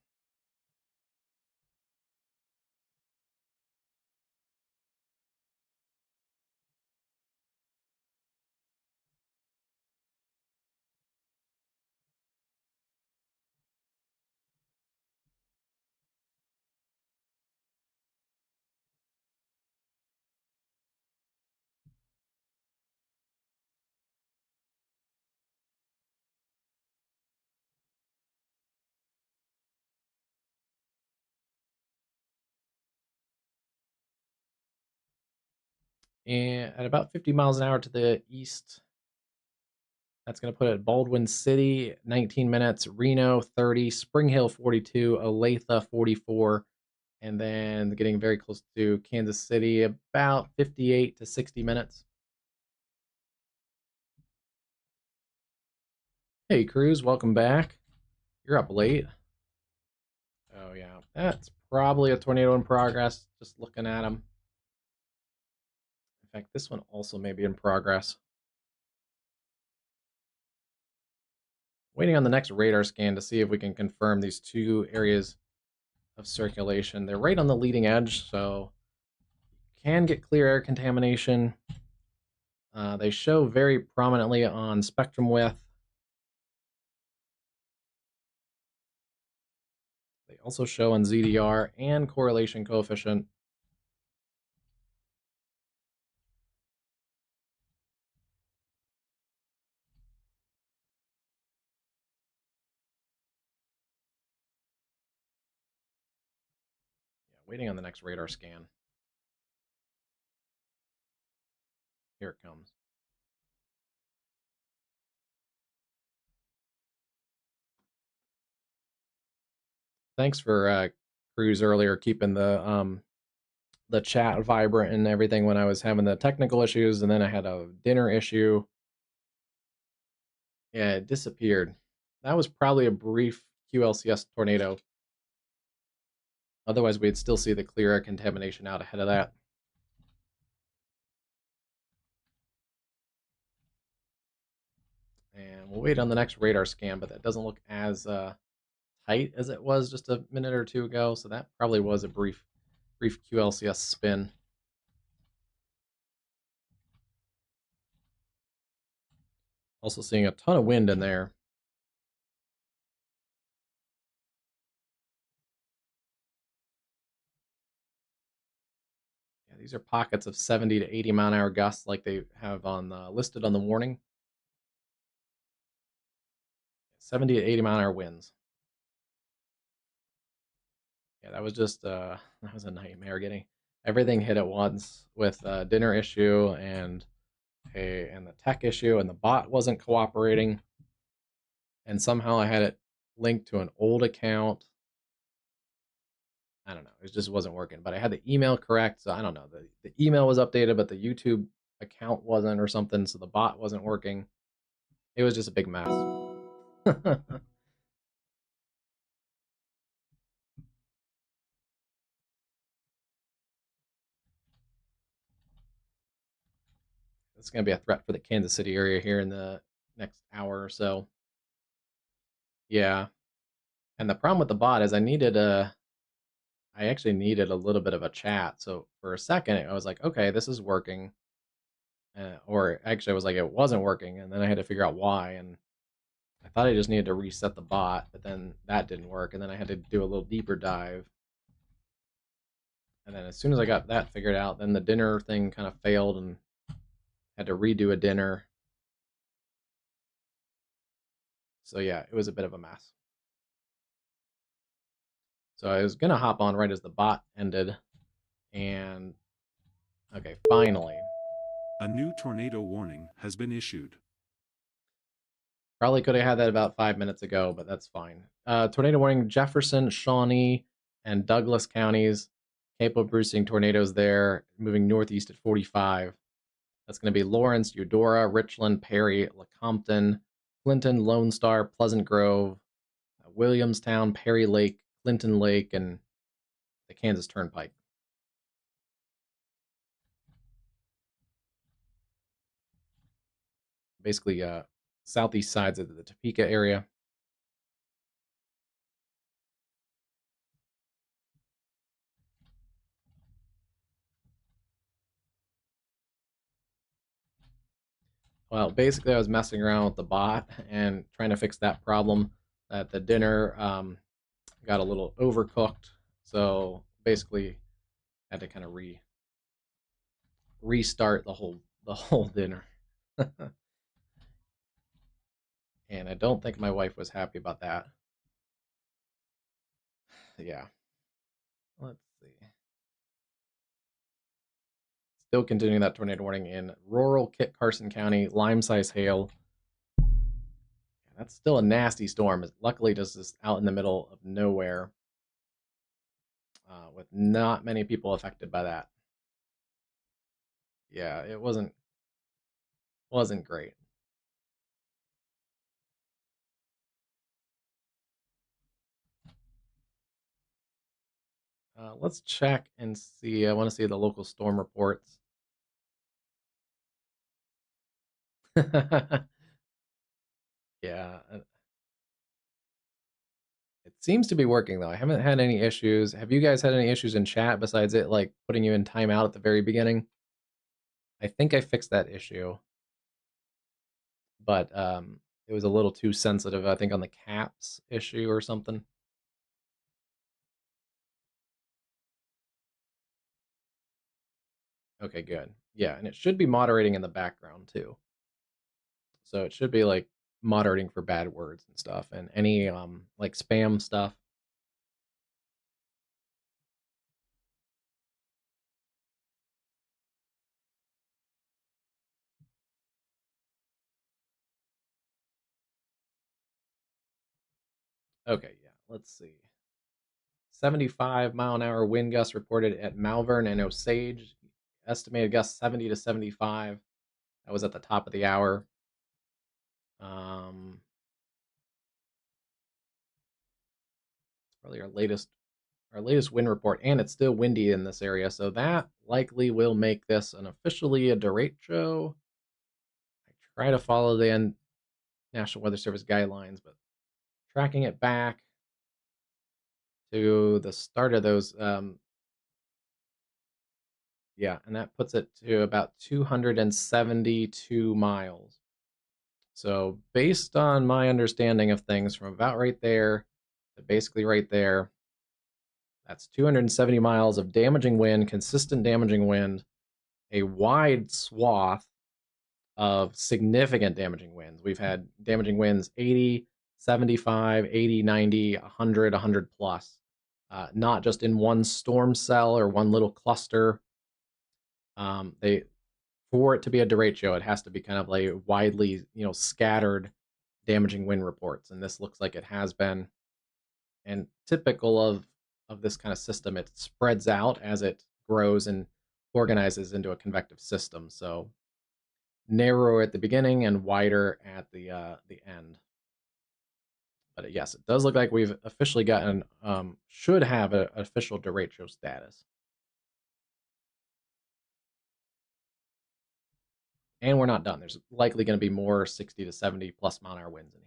and at about 50 miles an hour to the east. That's going to put it at Baldwin City, 19 minutes, Reno, 30, Spring Hill, 42, Olathe, 44, and then getting very close to Kansas City, about 58 to 60 minutes. Hey, Cruz, welcome back. You're up late. Oh, yeah, that's probably a tornado in progress, just looking at them. In fact, this one also may be in progress. Waiting on the next radar scan to see if we can confirm these two areas of circulation. They're right on the leading edge, so can get clear air contamination. They show very prominently on spectrum width. They also show on ZDR and correlation coefficient. Yeah, waiting on the next radar scan. Here it comes. Thanks for Cruz earlier keeping the chat vibrant and everything when I was having the technical issues, and then I had a dinner issue. Yeah, it disappeared. That was probably a brief QLCS tornado. Otherwise, we'd still see the clear air contamination out ahead of that. And we'll wait on the next radar scan, but that doesn't look as tight as it was just a minute or two ago, so that probably was a brief QLCS spin. Also seeing a ton of wind in there. Yeah, these are pockets of 70 to 80 mile an hour gusts like they have on listed on the warning. 70 to 80 mile an hour winds. Yeah, that was just that was a nightmare getting everything hit at once with a dinner issue and the tech issue, and the bot wasn't cooperating, and somehow I had it linked to an old account. I don't know. It just wasn't working. But I had the email correct, so I don't know. The email was updated, but the YouTube account wasn't or something, so the bot wasn't working. It was just a big mess. It's going to be a threat for the Kansas City area here in the next hour or so. Yeah. And the problem with the bot is I actually needed a little bit of a chat. So for a second, I was like, okay, this is working. Or actually, I was like, it wasn't working. And then I had to figure out why. And I thought I just needed to reset the bot, but then that didn't work. And then I had to do a little deeper dive. And then as soon as I got that figured out, then the dinner thing kind of failed and had to redo a dinner. So yeah, it was a bit of a mess. So I was going to hop on right as the bot ended. And okay, finally. A new tornado warning has been issued. Probably could have had that about 5 minutes ago, but that's fine. Tornado warning: Jefferson, Shawnee, and Douglas counties capable of producing tornadoes there, moving northeast at 45. That's going to be Lawrence, Eudora, Richland, Perry, Lecompton, Clinton, Lone Star, Pleasant Grove, Williamstown, Perry Lake, Clinton Lake, and the Kansas Turnpike. Basically, southeast sides of the Topeka area. Well, basically, I was messing around with the bot and trying to fix that problem. That the dinner got a little overcooked, so basically had to kind of restart the whole dinner. And I don't think my wife was happy about that. Yeah. Let's see. still continuing that tornado warning in rural Kit Carson County, lime-size hail. That's still a nasty storm. Luckily, just is out in the middle of nowhere, with not many people affected by that. Yeah, it wasn't great. Let's check and see. I want to see the local storm reports. Yeah, it seems to be working though. I haven't had any issues. Have you guys had any issues in chat besides it like putting you in timeout at the very beginning? I think I fixed that issue, but it was a little too sensitive, I think, on the caps issue or something. Okay, good. Yeah, and it should be moderating in the background too. So it should be like moderating for bad words and stuff and any like spam stuff. Okay, yeah, let's see. 75-mile-an-hour wind gusts reported at Malvern and Osage. Estimated gusts 70 to 75. That was at the top of the hour. It's probably our latest wind report, and it's still windy in this area, so that likely will make this an officially a derecho. I try to follow the National Weather Service guidelines, but tracking it back to the start of those, yeah, and that puts it to about 272 miles. So based on my understanding of things, from about right there to basically right there, that's 270 miles of damaging wind, consistent damaging wind, a wide swath of significant damaging winds. We've had damaging winds 80, 75, 80, 90, 100, 100 plus. Not just in one storm cell or one little cluster. For it to be a derecho, it has to be kind of like widely, scattered damaging wind reports, and this looks like it has been. And typical of this kind of system, it spreads out as it grows and organizes into a convective system. So narrower at the beginning and wider at the end. But yes, it does look like we've officially gotten, should have an official derecho status. And we're not done. There's likely going to be more 60 to 70 plus mile an hour winds in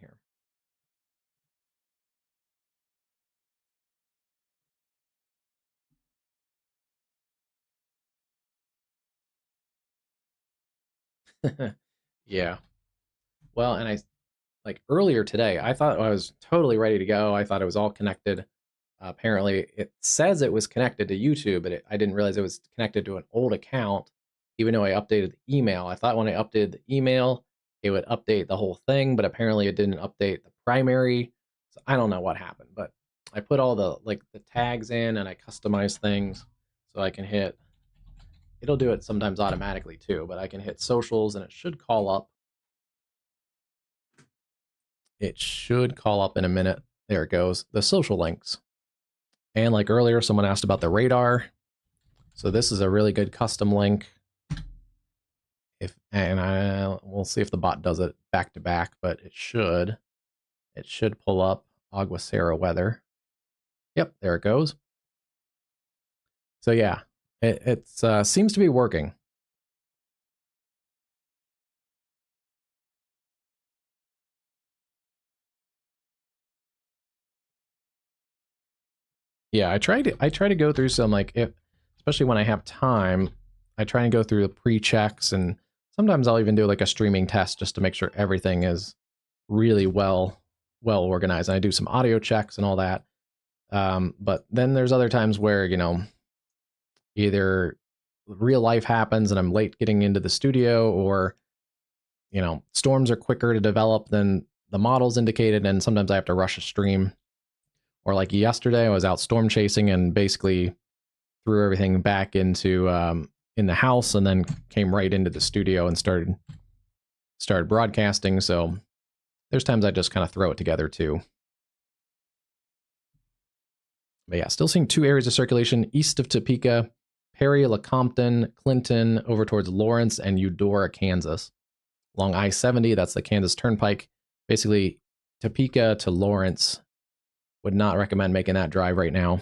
here. Yeah. Well, and I like earlier today, I thought I was totally ready to go. I thought it was all connected. Apparently, it says it was connected to YouTube, but I didn't realize it was connected to an old account, even though I updated the email. I thought when I updated the email, it would update the whole thing, but apparently it didn't update the primary. So I don't know what happened, but I put all the tags in and I customized things so I can hit. It'll do it sometimes automatically too, but I can hit socials and it should call up. It should call up in a minute. There it goes. The social links. And like earlier, someone asked about the radar. So this is a really good custom link. We'll see if the bot does it back to back, but it should pull up Aguacero weather. Yep, there it goes. So yeah, it seems to be working. Yeah, I try to go through some especially when I have time, I try and go through the pre-checks, and sometimes I'll even do like a streaming test just to make sure everything is really well organized. And I do some audio checks and all that. But then there's other times where, either real life happens and I'm late getting into the studio, or, storms are quicker to develop than the models indicated, and sometimes I have to rush a stream. Or like yesterday, I was out storm chasing and basically threw everything back into in the house and then came right into the studio and started broadcasting. So there's times I just kind of throw it together too. But yeah, still seeing 2 areas of circulation east of Topeka, Perry, Lecompton, Clinton, over towards Lawrence and Eudora, Kansas. Along I-70, that's the Kansas Turnpike. Basically, Topeka to Lawrence. Would not recommend making that drive right now.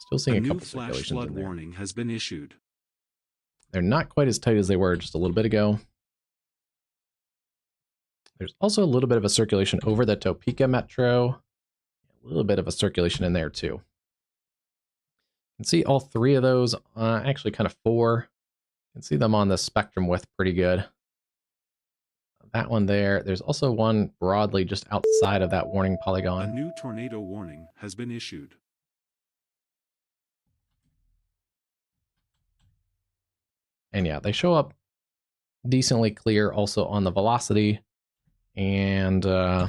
Still seeing A a new couple flash circulations flood in there. warning has been issued. They're not quite as tight as they were just a little bit ago. There's also a little bit of a circulation over the Topeka Metro. A little bit of a circulation in there too. You can see all 3 of those, actually kind of 4. You can see them on the spectrum width pretty good. That one there. There's also one broadly just outside of that warning polygon. A new tornado warning has been issued. And yeah, they show up decently clear also on the velocity. And yeah,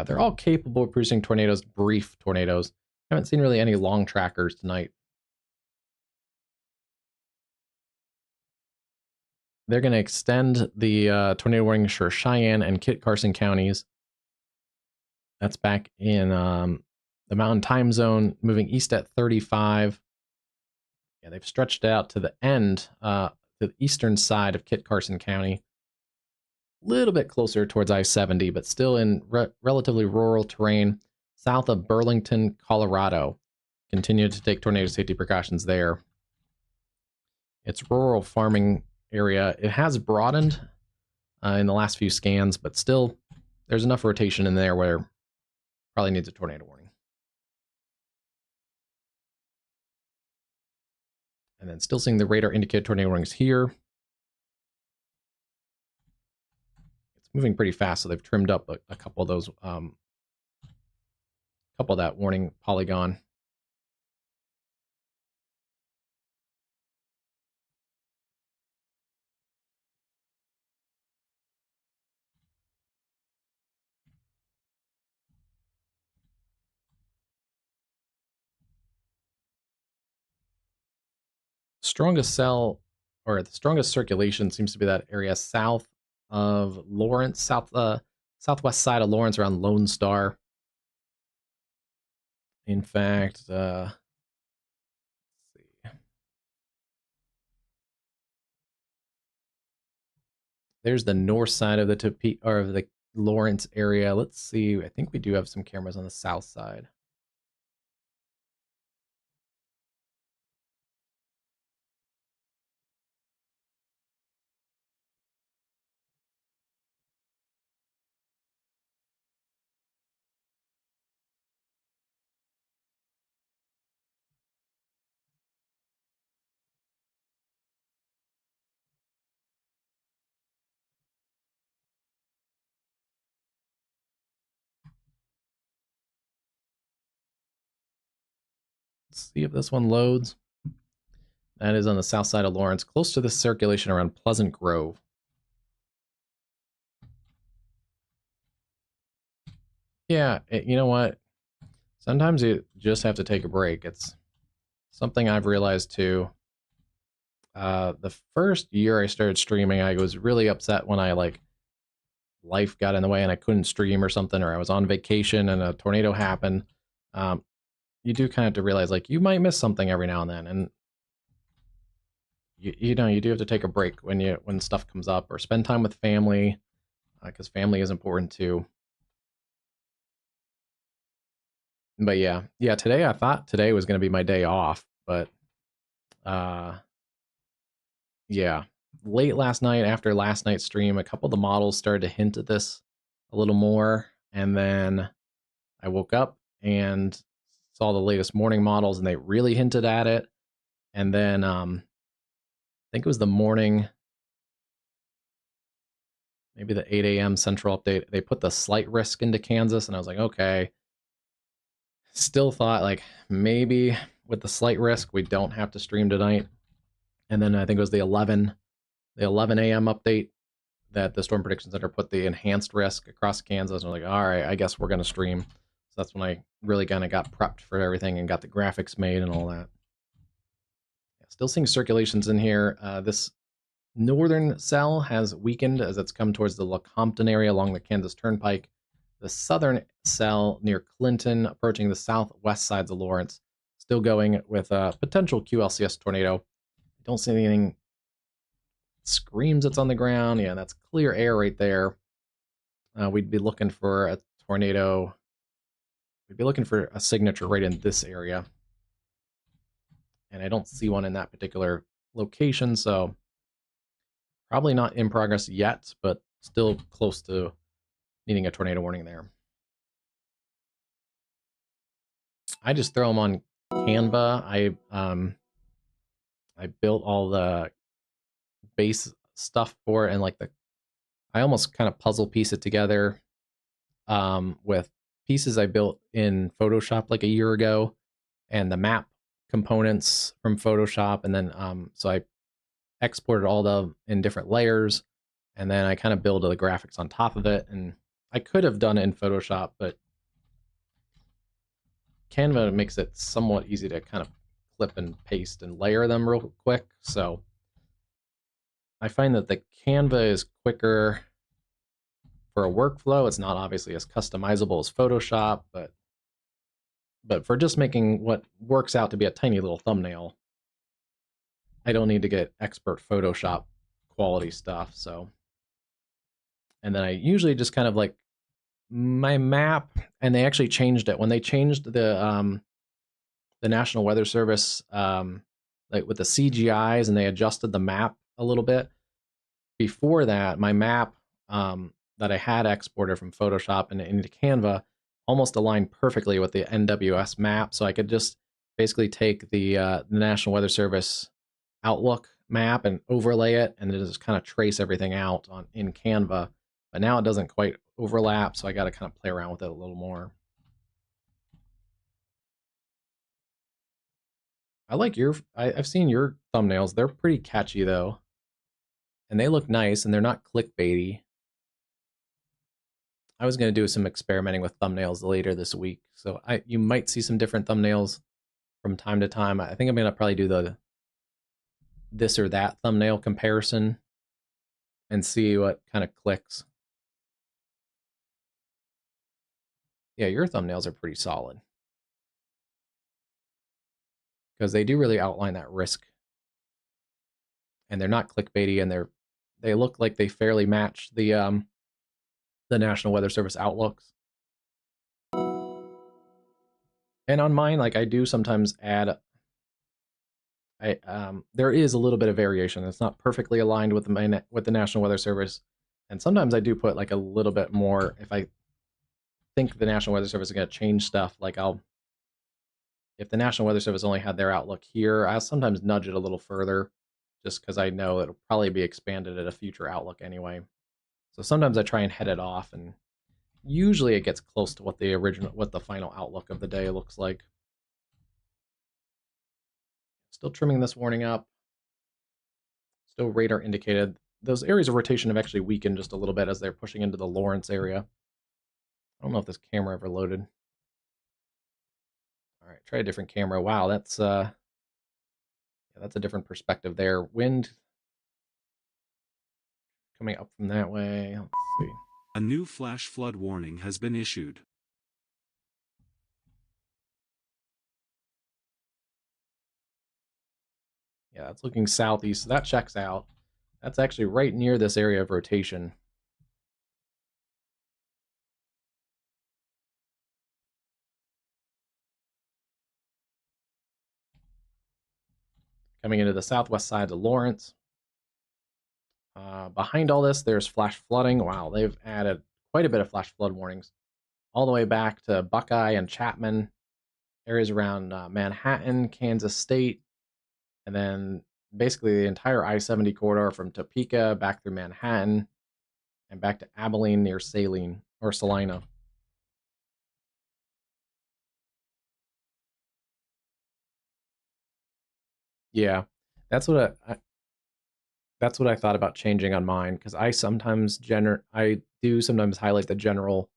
they're all capable of producing tornadoes, brief tornadoes. Haven't seen really any long trackers tonight. They're going to extend the tornado warnings for Cheyenne and Kit Carson counties. That's back in the Mountain Time Zone, moving east at 35. Yeah, they've stretched out to the end, to the eastern side of Kit Carson County. A little bit closer towards I-70, but still in relatively rural terrain south of Burlington, Colorado. Continue to take tornado safety precautions there. It's rural farming area. It has broadened in the last few scans, but still there's enough rotation in there where probably needs a tornado warning. And then still seeing the radar indicated tornado warnings here. It's moving pretty fast, so they've trimmed up a couple of those, couple of that warning polygon. Strongest cell, or the strongest circulation seems to be that area south of Lawrence, southwest side of Lawrence around Lone Star. In fact, let's see. There's the north side of the Topeka, or of the Lawrence area. Let's see. I think we do have some cameras on the south side. Let's see if this one loads. That is on the south side of Lawrence, close to the circulation around Pleasant Grove. Yeah, you know what? Sometimes you just have to take a break. It's something I've realized too. The first year I started streaming, I was really upset when life got in the way and I couldn't stream or something, or I was on vacation and a tornado happened. You do kind of have to realize you might miss something every now and then, and you do have to take a break when stuff comes up, or spend time with family, because family is important too. But yeah, today I thought today was going to be my day off, but yeah, late last night, after last night's stream, a couple of the models started to hint at this a little more. And then I woke up and saw the latest morning models, and they really hinted at it. And then I think it was the morning, maybe the 8 a.m. central update, they put the slight risk into Kansas, and I was like, okay. Still thought like maybe with the slight risk, we don't have to stream tonight. And then I think it was the 11 a.m. update that the Storm Prediction Center put the enhanced risk across Kansas. And I was like, all right, I guess we're going to stream. So that's when I really kind of got prepped for everything and got the graphics made and all that. Yeah, still seeing circulations in here. This northern cell has weakened as it's come towards the Lecompton area along the Kansas Turnpike. The southern cell near Clinton, approaching the southwest sides of Lawrence, still going with a potential QLCS tornado. I don't see anything screams it's on the ground. Yeah, that's clear air right there. We'd be looking for a tornado. We'd be looking for a signature right in this area. And I don't see one in that particular location, so probably not in progress yet, but still close to needing a tornado warning there. I just throw them on Canva. I built all the base stuff for it, and like I almost kind of puzzle piece it together with pieces I built in Photoshop like a year ago, and the map components from Photoshop, and then so I exported all them in different layers, and then I kind of build the graphics on top of it. And I could have done it in Photoshop, but Canva makes it somewhat easy to kind of clip and paste and layer them real quick. So I find that the Canva is quicker for a workflow. It's not obviously as customizable as Photoshop, but for just making what works out to be a tiny little thumbnail, I don't need to get expert Photoshop quality stuff. So, and then I usually just kind of like my map, and they actually changed it when they changed the National Weather Service, like with the CGIs, and they adjusted the map a little bit. Before that, my map that I had exported from Photoshop and into Canva almost aligned perfectly with the NWS map, so I could just basically take the National Weather Service Outlook map and overlay it, and just kind of trace everything out in Canva. But now it doesn't quite overlap, so I got to kind of play around with it a little more. I like I've seen your thumbnails. They're pretty catchy though, and they look nice, and they're not clickbaity. I was going to do some experimenting with thumbnails later this week, so you might see some different thumbnails from time to time. I think I'm going to probably do the this or that thumbnail comparison and see what kind of clicks. Yeah, your thumbnails are pretty solid because they do really outline that risk, and they're not clickbaity, and they look like they fairly match the National Weather Service outlooks. And on mine, like I do sometimes add, there is a little bit of variation. It's not perfectly aligned with the National Weather Service, and sometimes I do put like a little bit more if I think the National Weather Service is going to change stuff. Like if the National Weather Service only had their outlook here, I'll sometimes nudge it a little further, just because I know it'll probably be expanded at a future outlook anyway. So sometimes I try and head it off, and usually it gets close to what the final outlook of the day looks like. Still trimming this warning up. Still radar indicated. Those areas of rotation have actually weakened just a little bit as they're pushing into the Lawrence area. I don't know if this camera ever loaded. All right, try a different camera. Wow, that's a different perspective there. Wind coming up from that way. Let's see. A new flash flood warning has been issued. Yeah, it's looking southeast. So that checks out. That's actually right near this area of rotation. Coming into the southwest side of Lawrence. Behind all this, there's flash flooding. Wow, they've added quite a bit of flash flood warnings all the way back to Buckeye and Chapman, areas around Manhattan, Kansas State, and then basically the entire I-70 corridor from Topeka back through Manhattan and back to Abilene near Saline or Salina. Yeah, that's what that's what I thought about changing on mine, because I do sometimes highlight the general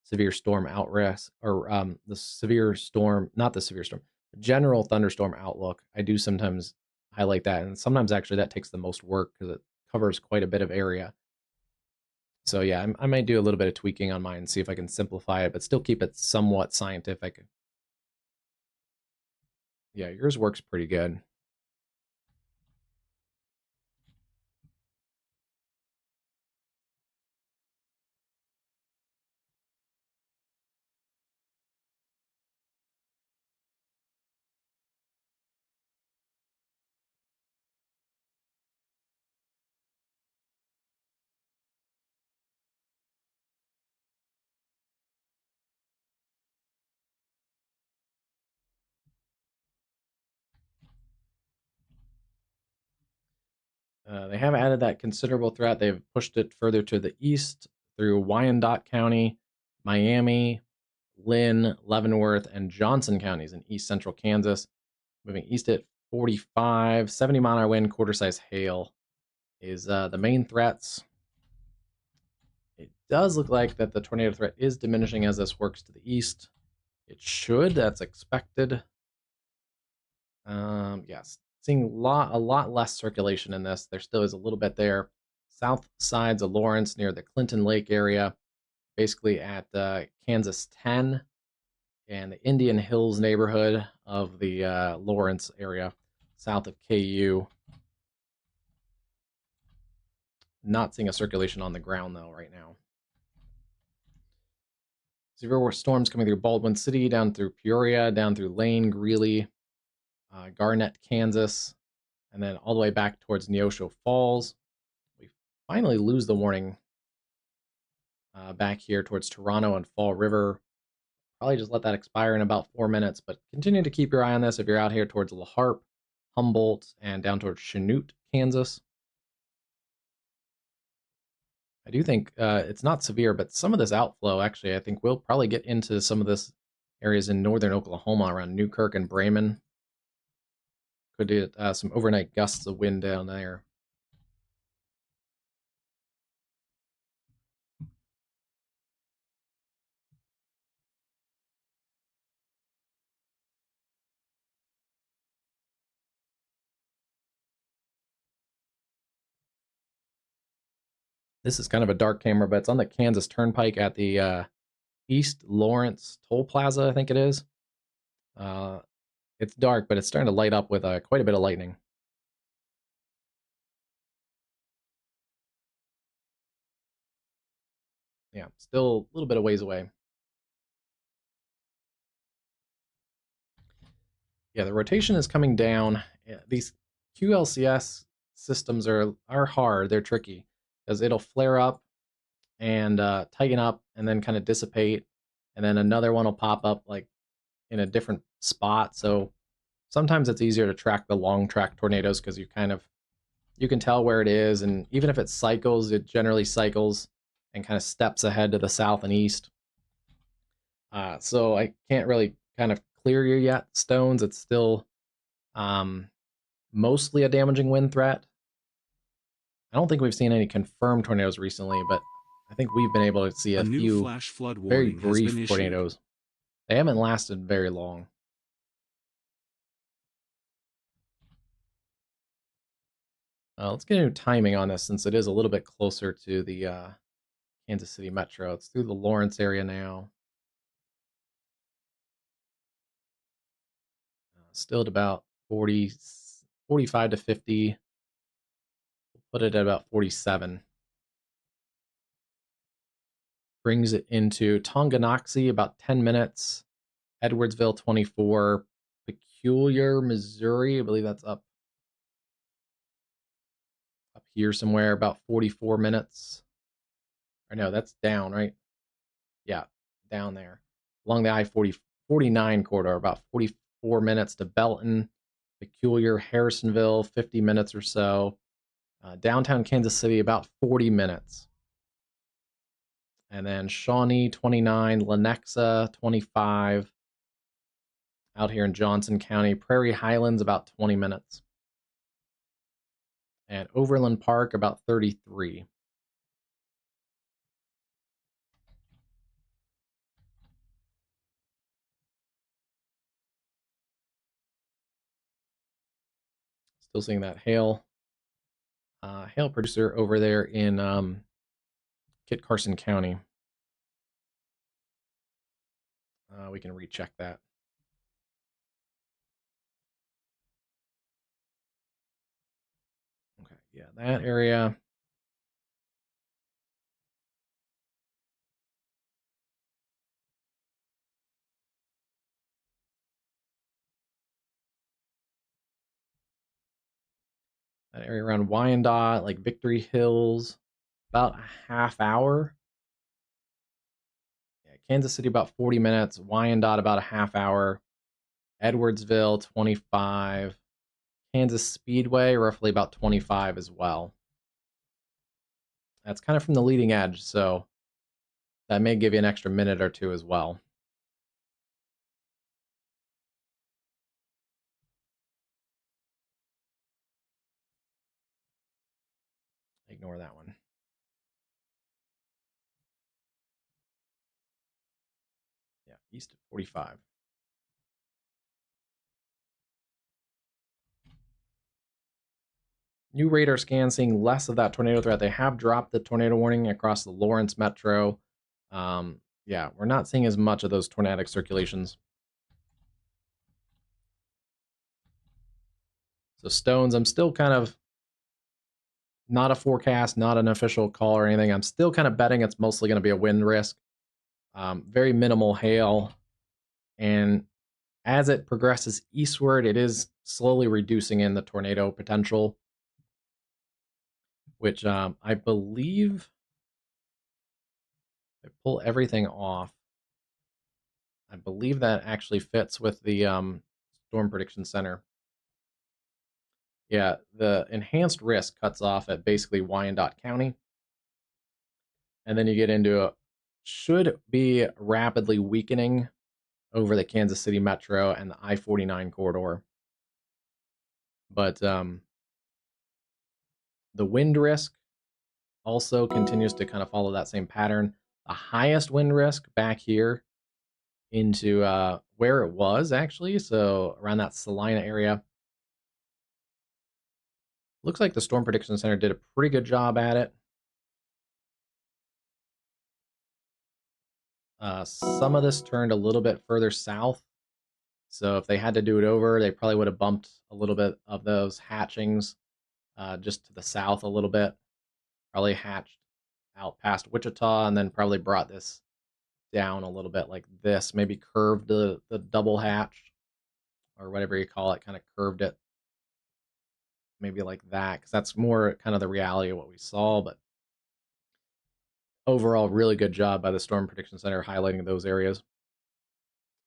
severe storm out risk, or the severe storm, not the severe storm, the general thunderstorm outlook. I do sometimes highlight that, and sometimes actually that takes the most work because it covers quite a bit of area. So yeah, I might do a little bit of tweaking on mine and see if I can simplify it, but still keep it somewhat scientific. Yeah, yours works pretty good. They have added that considerable threat. They've pushed it further to the east through Wyandotte County, Miami, Lynn, Leavenworth, and Johnson counties in east central Kansas. Moving east at 45, 70-mile-an-hour wind, quarter-size hail is the main threats. It does look like that the tornado threat is diminishing as this works to the east. It should. That's expected. Yes, seeing a lot less circulation in this. There still is a little bit there. South sides of Lawrence near the Clinton Lake area, basically at Kansas 10 and the Indian Hills neighborhood of the Lawrence area, south of KU. Not seeing a circulation on the ground though right now. Severe storms coming through Baldwin City, down through Peoria, down through Lane, Greeley, Garnett, Kansas, and then all the way back towards Neosho Falls. We finally lose the warning back here towards Toronto and Fall River. Probably just let that expire in about 4 minutes, but continue to keep your eye on this if you're out here towards La Harpe, Humboldt, and down towards Chanute, Kansas. I do think it's not severe, but some of this outflow, actually, I think we'll probably get into some of this areas in northern Oklahoma around Newkirk and Bremen. Could get some overnight gusts of wind down there. This is kind of a dark camera, but it's on the Kansas Turnpike at the East Lawrence Toll Plaza, I think it is. It's dark, but it's starting to light up with quite a bit of lightning. Yeah, still a little bit of ways away. Yeah, the rotation is coming down. These QLCS systems are hard. They're tricky because it'll flare up and tighten up and then kind of dissipate, and then another one will pop up like in a different spot. So sometimes it's easier to track the long track tornadoes because you can tell where it is, and even if it cycles, it generally cycles and kind of steps ahead to the south and east. So I can't really kind of clear you yet, Stones. It's still mostly a damaging wind threat. I don't think we've seen any confirmed tornadoes recently, but I think we've been able to see a few flash flood very warning has been brief issued. tornadoes. They haven't lasted very long. Let's get into timing on this since it is a little bit closer to the Kansas City Metro. It's through the Lawrence area now. Still at about 40, 45 to 50. We'll put it at about 47. Brings it into Tonganoxie, about 10 minutes. Edwardsville, 24. Peculiar, Missouri. I believe that's up here somewhere, about 44 minutes. Or no, that's down, right? Yeah, down there. Along the I-49 corridor, about 44 minutes to Belton, Peculiar, Harrisonville, 50 minutes or so. Downtown Kansas City, about 40 minutes. And then Shawnee, 29, Lenexa, 25. Out here in Johnson County, Prairie Highlands, about 20 minutes. And Overland Park, about 33. Still seeing that hail producer over there in Kit Carson County. We can recheck that. Okay, yeah, that area. That area around Wyandotte, like Victory Hills, about a half hour. Yeah, Kansas City, about 40 minutes. Wyandotte, about a half hour. Edwardsville, 25. Kansas Speedway, roughly about 25 as well. That's kind of from the leading edge, so that may give you an extra minute or two as well. Ignore that one. Yeah, east of 45. New radar scan seeing less of that tornado threat. They have dropped the tornado warning across the Lawrence Metro. Yeah, we're not seeing as much of those tornadic circulations. So Stones, I'm still kind of not a forecast, not an official call or anything. I'm still kind of betting it's mostly going to be a wind risk. Very minimal hail. And as it progresses eastward, it is slowly reducing in the tornado potential, which I believe, if I pull everything off, I believe that actually fits with the Storm Prediction Center. Yeah, the enhanced risk cuts off at basically Wyandotte County. And then you get into a should be rapidly weakening over the Kansas City Metro and the I-49 corridor. But the wind risk also continues to kind of follow that same pattern. The highest wind risk back here into where it was actually, so around that Salina area. Looks like the Storm Prediction Center did a pretty good job at it. Some of this turned a little bit further south, so if they had to do it over, they probably would have bumped a little bit of those hatchings just to the south a little bit. Probably hatched out past Wichita and then probably brought this down a little bit like this. Maybe curved the double hatch or whatever you call it, kind of curved it maybe like that, because that's more kind of the reality of what we saw. But overall, really good job by the Storm Prediction Center highlighting those areas.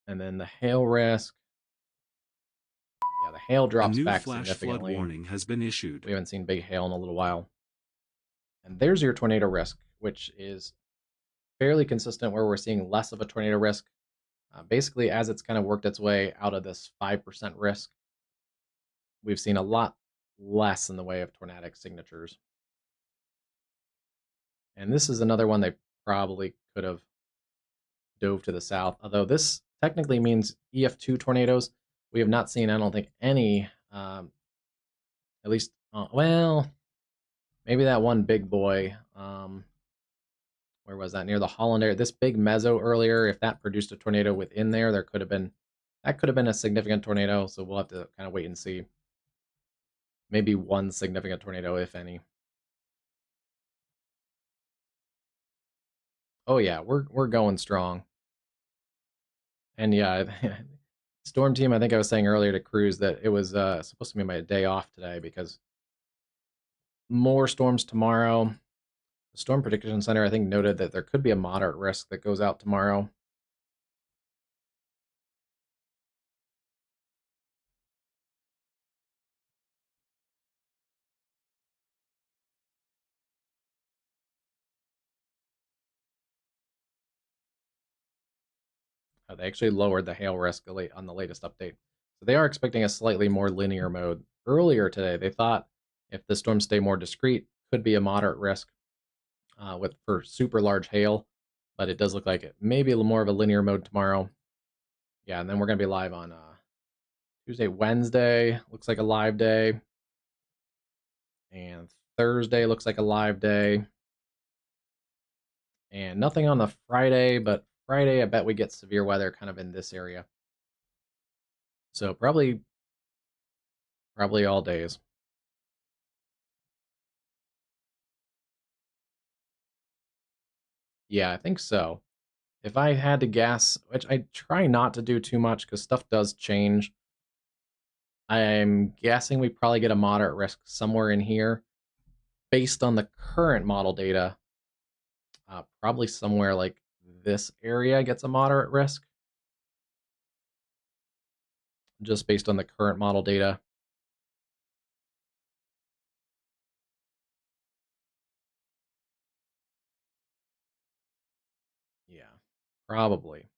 And then the hail risk. Yeah, the hail drops back flash significantly. flood warning has been issued. We haven't seen big hail in a little while. And there's your tornado risk, which is fairly consistent where we're seeing less of a tornado risk. Basically, as it's kind of worked its way out of this 5% risk, we've seen a lot less in the way of tornadic signatures. And this is another one they probably could have dove to the south, although this technically means EF2 tornadoes. We have not seen, I don't think, any, at least, well, maybe that one big boy, where was that? Near the Holland area. This big mezzo earlier, if that produced a tornado within there, that could have been a significant tornado, so we'll have to kind of wait and see. Maybe one significant tornado, if any. Oh yeah, we're going strong. And yeah, Storm Team, I think I was saying earlier to Cruz that it was supposed to be my day off today because more storms tomorrow. The Storm Prediction Center, I think, noted that there could be a moderate risk that goes out tomorrow. They actually lowered the hail risk on the latest update. So they are expecting a slightly more linear mode. Earlier today, they thought if the storms stay more discrete, could be a moderate risk for super large hail, but it does look like it may be a little more of a linear mode tomorrow. Yeah, and then we're going to be live on Tuesday, Wednesday, looks like a live day. And Thursday looks like a live day. And nothing on the Friday, but Friday, I bet we get severe weather kind of in this area. So probably all days. Yeah, I think so. If I had to guess, which I try not to do too much because stuff does change, I'm guessing we probably get a moderate risk somewhere in here. Based on the current model data, probably somewhere like this area gets a moderate risk. Just based on the current model data. Yeah, probably.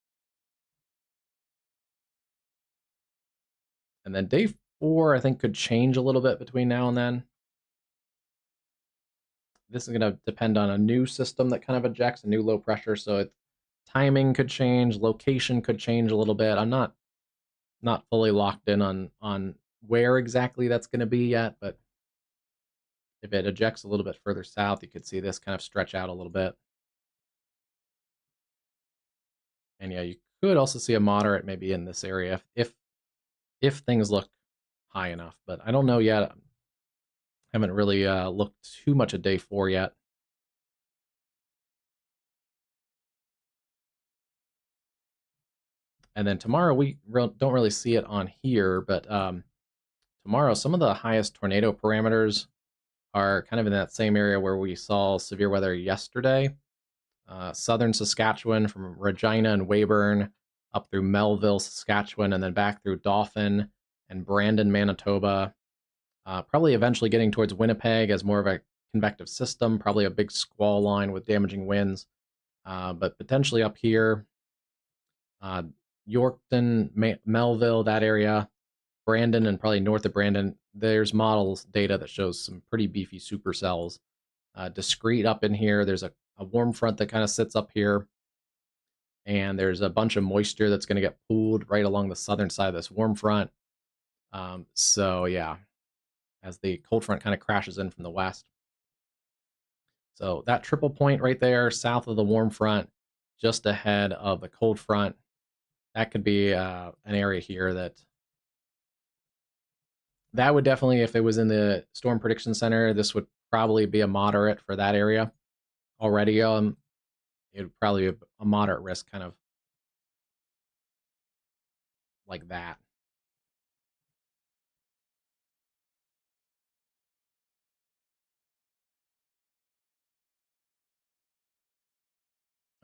And then day 4, I think, could change a little bit between now and then. This is going to depend on a new system that kind of ejects, a new low pressure, so timing could change, location could change a little bit. I'm not fully locked in on where exactly that's going to be yet, but if it ejects a little bit further south, you could see this kind of stretch out a little bit. And yeah, you could also see a moderate maybe in this area if things look high enough, but I don't know yet. I haven't really looked too much at day 4 yet. And then tomorrow, we don't really see it on here, but tomorrow, some of the highest tornado parameters are kind of in that same area where we saw severe weather yesterday. Southern Saskatchewan from Regina and Weyburn up through Melville, Saskatchewan, and then back through Dauphin and Brandon, Manitoba. Probably eventually getting towards Winnipeg as more of a convective system, probably a big squall line with damaging winds. But potentially up here, Yorkton, Melville, that area, Brandon, and probably north of Brandon, there's models data that shows some pretty beefy supercells. Discrete up in here, there's a warm front that kind of sits up here, and there's a bunch of moisture that's going to get pooled right along the southern side of this warm front. So yeah, as the cold front kind of crashes in from the west. So that triple point right there, south of the warm front, just ahead of the cold front, that could be an area here that would definitely, if it was in the Storm Prediction Center, this would probably be a moderate for that area already. It would probably be a moderate risk, kind of like that.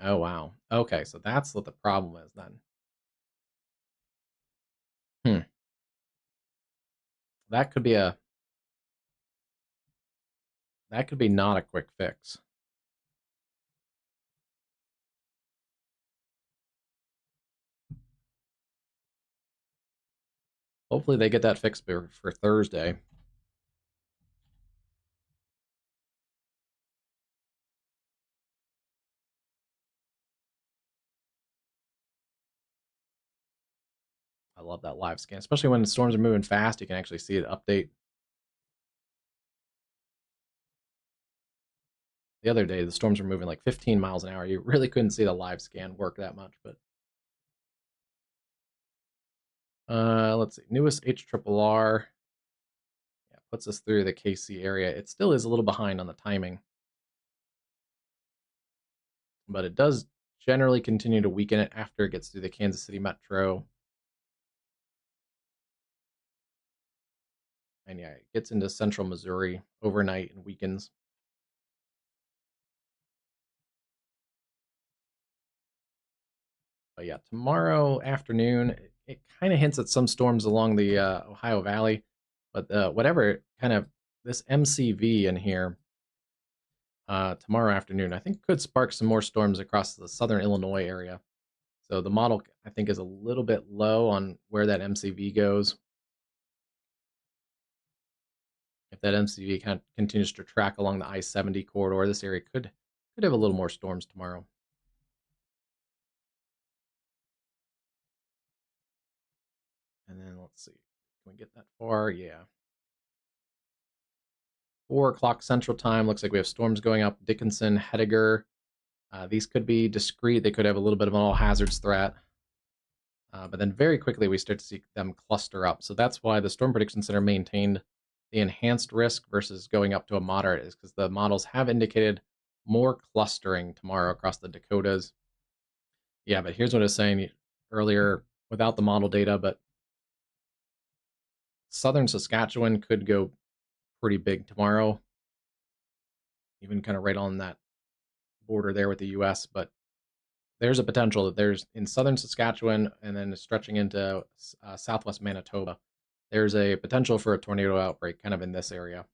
Oh wow. Okay, so that's what the problem is then. Hmm. That could be not a quick fix. Hopefully they get that fixed for Thursday. I love that live scan, especially when the storms are moving fast. You can actually see it update. The other day, the storms were moving like 15 miles an hour. You really couldn't see the live scan work that much. But let's see, newest HRRR, yeah, puts us through the KC area. It still is a little behind on the timing, but it does generally continue to weaken it after it gets through the Kansas City metro. And yeah, it gets into central Missouri overnight and weekends. But yeah, tomorrow afternoon, it kind of hints at some storms along the Ohio Valley. But whatever kind of this MCV in here tomorrow afternoon, I think could spark some more storms across the southern Illinois area. So the model, I think, is a little bit low on where that MCV goes. If that MCV kind of continues to track along the I-70 corridor, this area could have a little more storms tomorrow. And then let's see, can we get that far? Yeah. 4 o'clock Central Time. Looks like we have storms going up Dickinson, Heidegger. These could be discrete. They could have a little bit of an all hazards threat. But then very quickly we start to see them cluster up. So that's why the Storm Prediction Center maintained the enhanced risk versus going up to a moderate, is because the models have indicated more clustering tomorrow across the Dakotas. Yeah, but here's what I was saying earlier without the model data, but southern Saskatchewan could go pretty big tomorrow, even kind of right on that border there with the US. But there's a potential that there's in southern Saskatchewan and then stretching into southwest Manitoba, there's a potential for a tornado outbreak kind of in this area.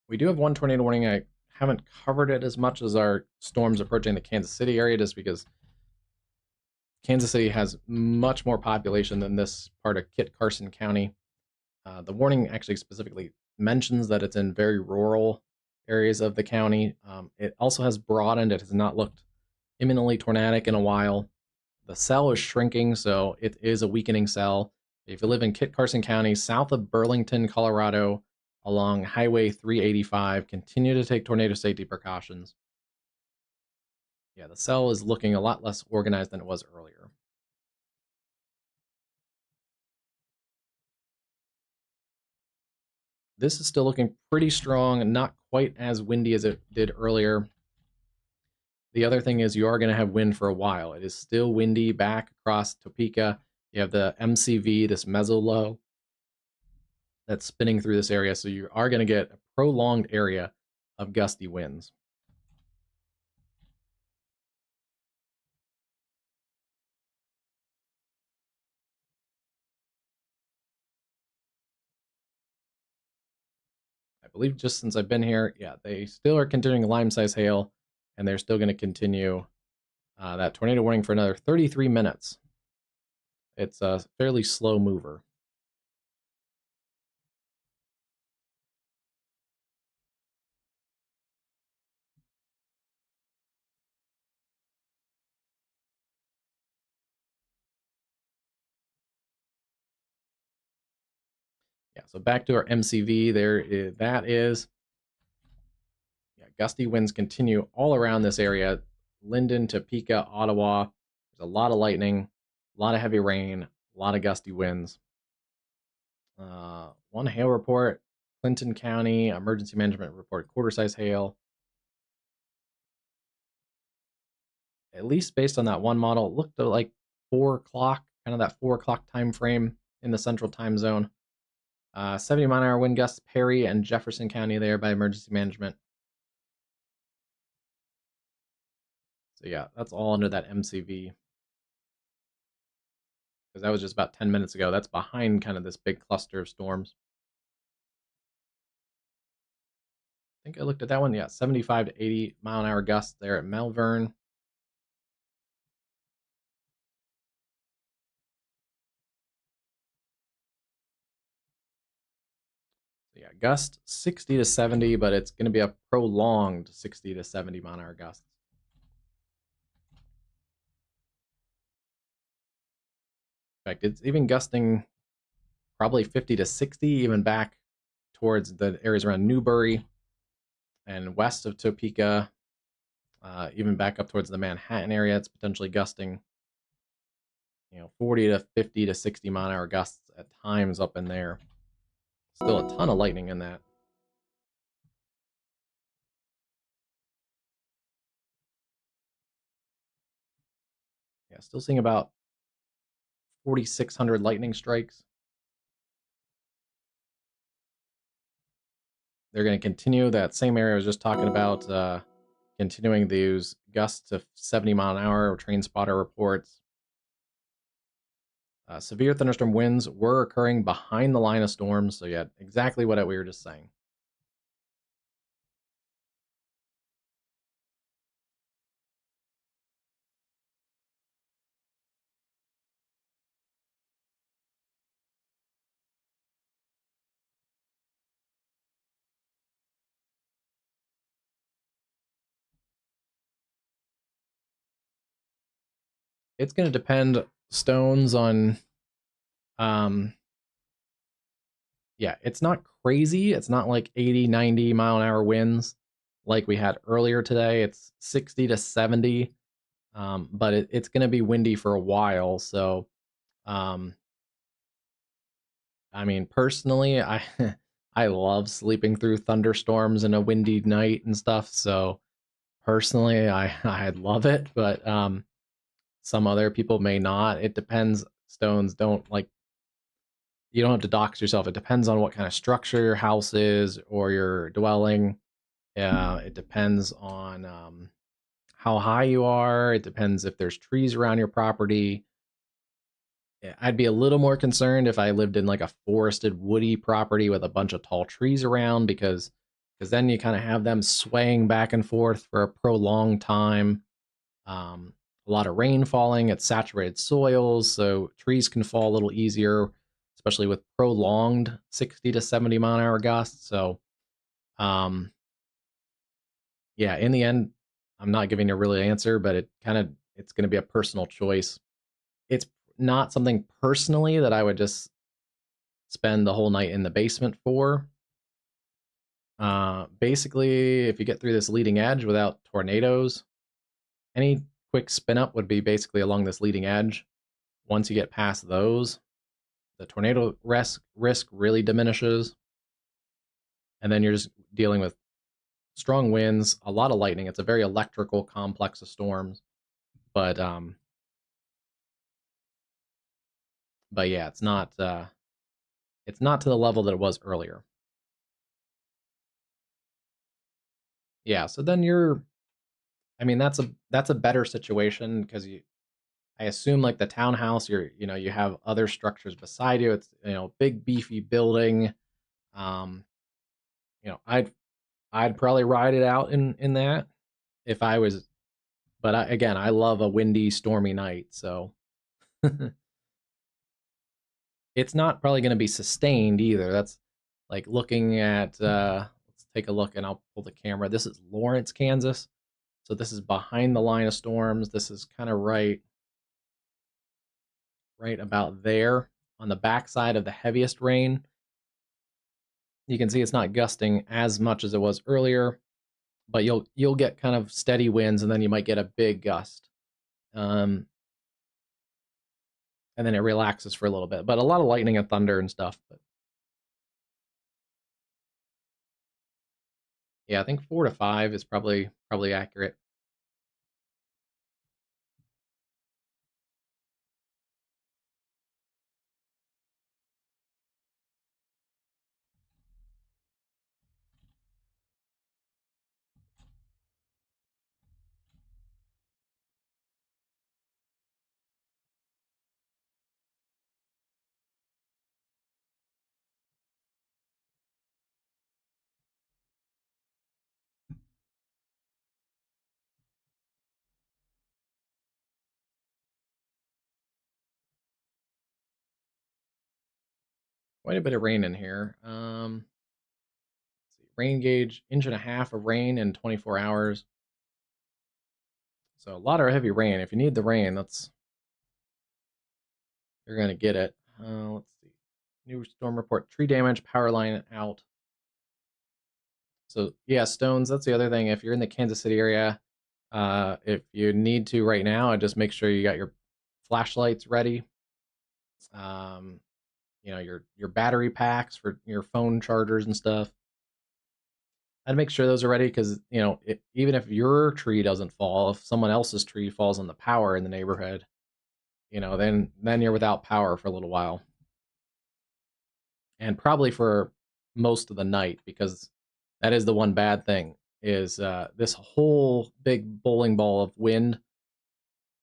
We do have one tornado warning. I haven't covered it as much as our storms approaching the Kansas City area, just because Kansas City has much more population than this part of Kit Carson County. The warning actually specifically mentions that it's in very rural areas of the county. It also has broadened. It has not looked imminently tornadic in a while. The cell is shrinking, so it is a weakening cell. If you live in Kit Carson County, south of Burlington, Colorado, along Highway 385, continue to take tornado safety precautions. Yeah, the cell is looking a lot less organized than it was earlier. This is still looking pretty strong, not quite as windy as it did earlier. The other thing is you are going to have wind for a while. It is still windy back across Topeka. You have the MCV, this mesolow, that's spinning through this area. So you are going to get a prolonged area of gusty winds. I believe just since I've been here, yeah, they still are continuing lime-size hail, and they're still going to continue that tornado warning for another 33 minutes. It's a fairly slow mover. Yeah, so back to our MCV there. That is, yeah, gusty winds continue all around this area. Linden, Topeka, Ottawa. There's a lot of lightning, a lot of heavy rain, a lot of gusty winds. One hail report, Clinton County Emergency Management report, quarter-size hail. At least based on that one model, it looked like 4 o'clock, kind of that 4 o'clock time frame in the central time zone. 70-mile-an-hour wind gusts, Perry and Jefferson County there by emergency management. So yeah, that's all under that MCV. Because that was just about 10 minutes ago. That's behind kind of this big cluster of storms. I think I looked at that one. Yeah, 75 to 80-mile-an-hour gusts there at Malvern. So yeah, gust 60 to 70, but it's going to be a prolonged 60 to 70-mile-an-hour gusts. In fact, it's even gusting probably 50 to 60, even back towards the areas around Newbury and west of Topeka, even back up towards the Manhattan area. It's potentially gusting. 40 to 50 to 60 mile an hour gusts at times up in there. Still a ton of lightning in that. Yeah, still seeing about 4,600 lightning strikes. They're going to continue that same area I was just talking about, continuing these gusts of 70 mile an hour. Train spotter reports. Severe thunderstorm winds were occurring behind the line of storms. So yeah, exactly what we were just saying. It's going to depend, Stones, on yeah, it's not crazy. It's not like 80, 90 mile an hour winds like we had earlier today. It's 60 to 70, but it's going to be windy for a while. So, um, I mean, personally, I I love sleeping through thunderstorms and a windy night and stuff. So, personally, I love it, but some other people may not. It depends. Stones don't like, you don't have to dox yourself. It depends on what kind of structure your house is or your dwelling. It depends on how high you are. It depends if there's trees around your property. I'd be a little more concerned if I lived in like a forested, woody property with a bunch of tall trees around, because then you kind of have them swaying back and forth for a prolonged time. A lot of rain falling, it's saturated soils, so trees can fall a little easier, especially with prolonged 60 to 70 mile an hour gusts. So, um, yeah, in the end, I'm not giving a really answer, but it's going to be a personal choice. It's not something personally that I would just spend the whole night in the basement for. Basically, if you get through this leading edge without tornadoes, any quick spin up would be basically along this leading edge. Once you get past those, the tornado risk really diminishes. And then you're just dealing with strong winds, a lot of lightning. It's a very electrical complex of storms. But yeah, it's not to the level that it was earlier. Yeah, so then I mean, that's a better situation because I assume like the townhouse, you have other structures beside you. It's, big beefy building. Um, I'd probably ride it out in that if I was, but again, I love a windy, stormy night, so it's not probably going to be sustained either. That's like looking at, let's take a look and I'll pull the camera. This is Lawrence, Kansas. So this is behind the line of storms. This is kind of right about there on the backside of the heaviest rain. You can see it's not gusting as much as it was earlier, but you'll get kind of steady winds, and then you might get a big gust, and then it relaxes for a little bit. But a lot of lightning and thunder and stuff. But yeah, I think 4 to 5 is probably accurate. Quite a bit of rain in here. Let's see, rain gauge, inch and a half of rain in 24 hours. So a lot of heavy rain. If you need the rain, you're gonna get it. Let's see. New storm report: tree damage, power line out. So yeah, stones. That's the other thing. If you're in the Kansas City area, if you need to right now, just make sure you got your flashlights ready. Um, your battery packs for your phone chargers and stuff. I'd make sure those are ready because even if your tree doesn't fall, if someone else's tree falls on the power in the neighborhood, then you're without power for a little while, and probably for most of the night, because that is the one bad thing is this whole big bowling ball of wind.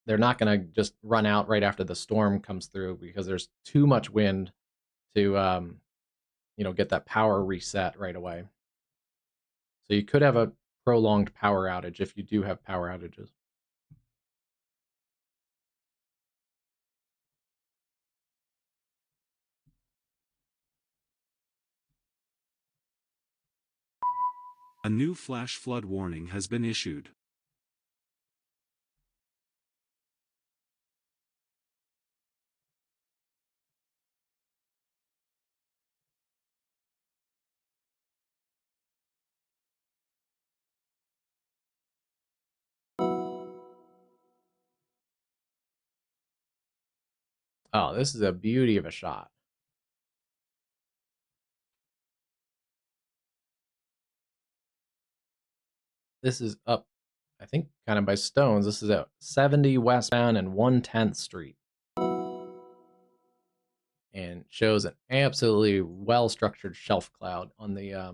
They're not going to just run out right after the storm comes through because there's too much wind to get that power reset right away. So you could have a prolonged power outage if you do have power outages. A new flash flood warning has been issued. Oh, this is a beauty of a shot. This is up, I think, kind of by Stones. This is at 70 westbound and 110th Street. And shows an absolutely well-structured shelf cloud on the,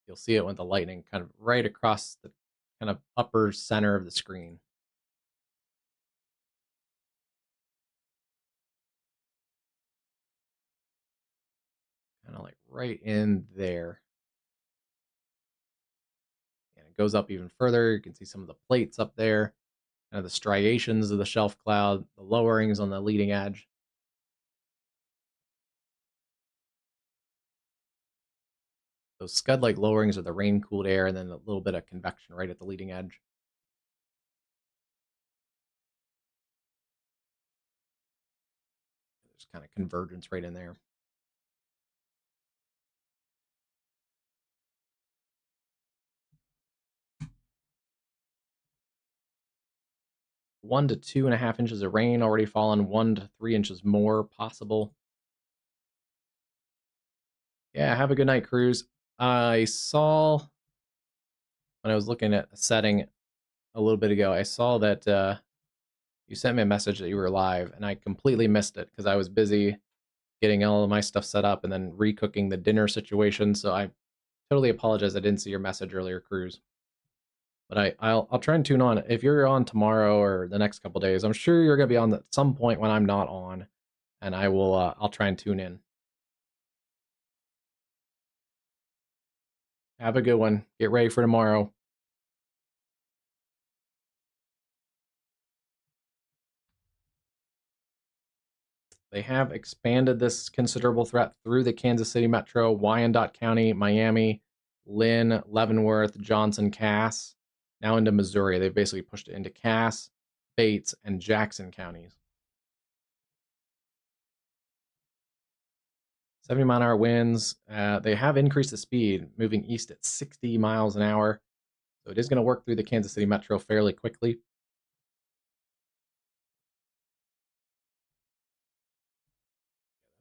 you'll see it with the lightning kind of right across the kind of upper center of the screen. Kind of like right in there. And it goes up even further. You can see some of the plates up there, kind of the striations of the shelf cloud, the lowerings on the leading edge. Those scud-like lowerings are the rain-cooled air, and then a little bit of convection right at the leading edge. There's kind of convergence right in there. One to 2.5 inches of rain already fallen, 1 to 3 inches more possible. Yeah, have a good night, Cruz. I saw, when I was looking at a setting a little bit ago, I saw that you sent me a message that you were live, and I completely missed it because I was busy getting all of my stuff set up and then recooking the dinner situation. So I totally apologize I didn't see your message earlier, Cruz. But I'll try and tune on. If you're on tomorrow or the next couple days, I'm sure you're gonna be on at some point when I'm not on, and I'll try and tune in. Have a good one. Get ready for tomorrow. They have expanded this considerable threat through the Kansas City Metro, Wyandotte County, Miami, Lynn, Leavenworth, Johnson, Cass, now into Missouri. They've basically pushed it into Cass, Bates, and Jackson counties. 70-mile-an-hour winds. They have increased the speed, moving east at 60 miles an hour. So it is going to work through the Kansas City Metro fairly quickly.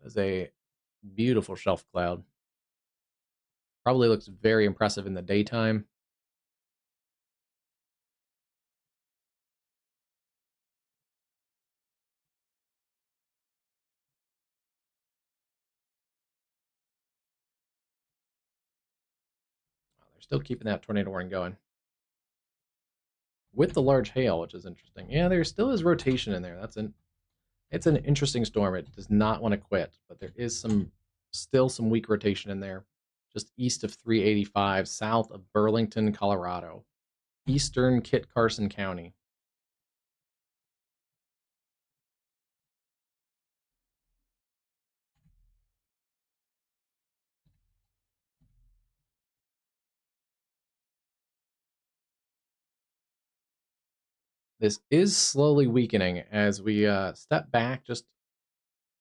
That is a beautiful shelf cloud. Probably looks very impressive in the daytime. Wow, they're still keeping that tornado warning going. With the large hail, which is interesting. Yeah, there still is rotation in there. It's an interesting storm. It does not want to quit, but there is still some weak rotation in there. Just east of 385, south of Burlington, Colorado, eastern Kit Carson County. This is slowly weakening as we step back just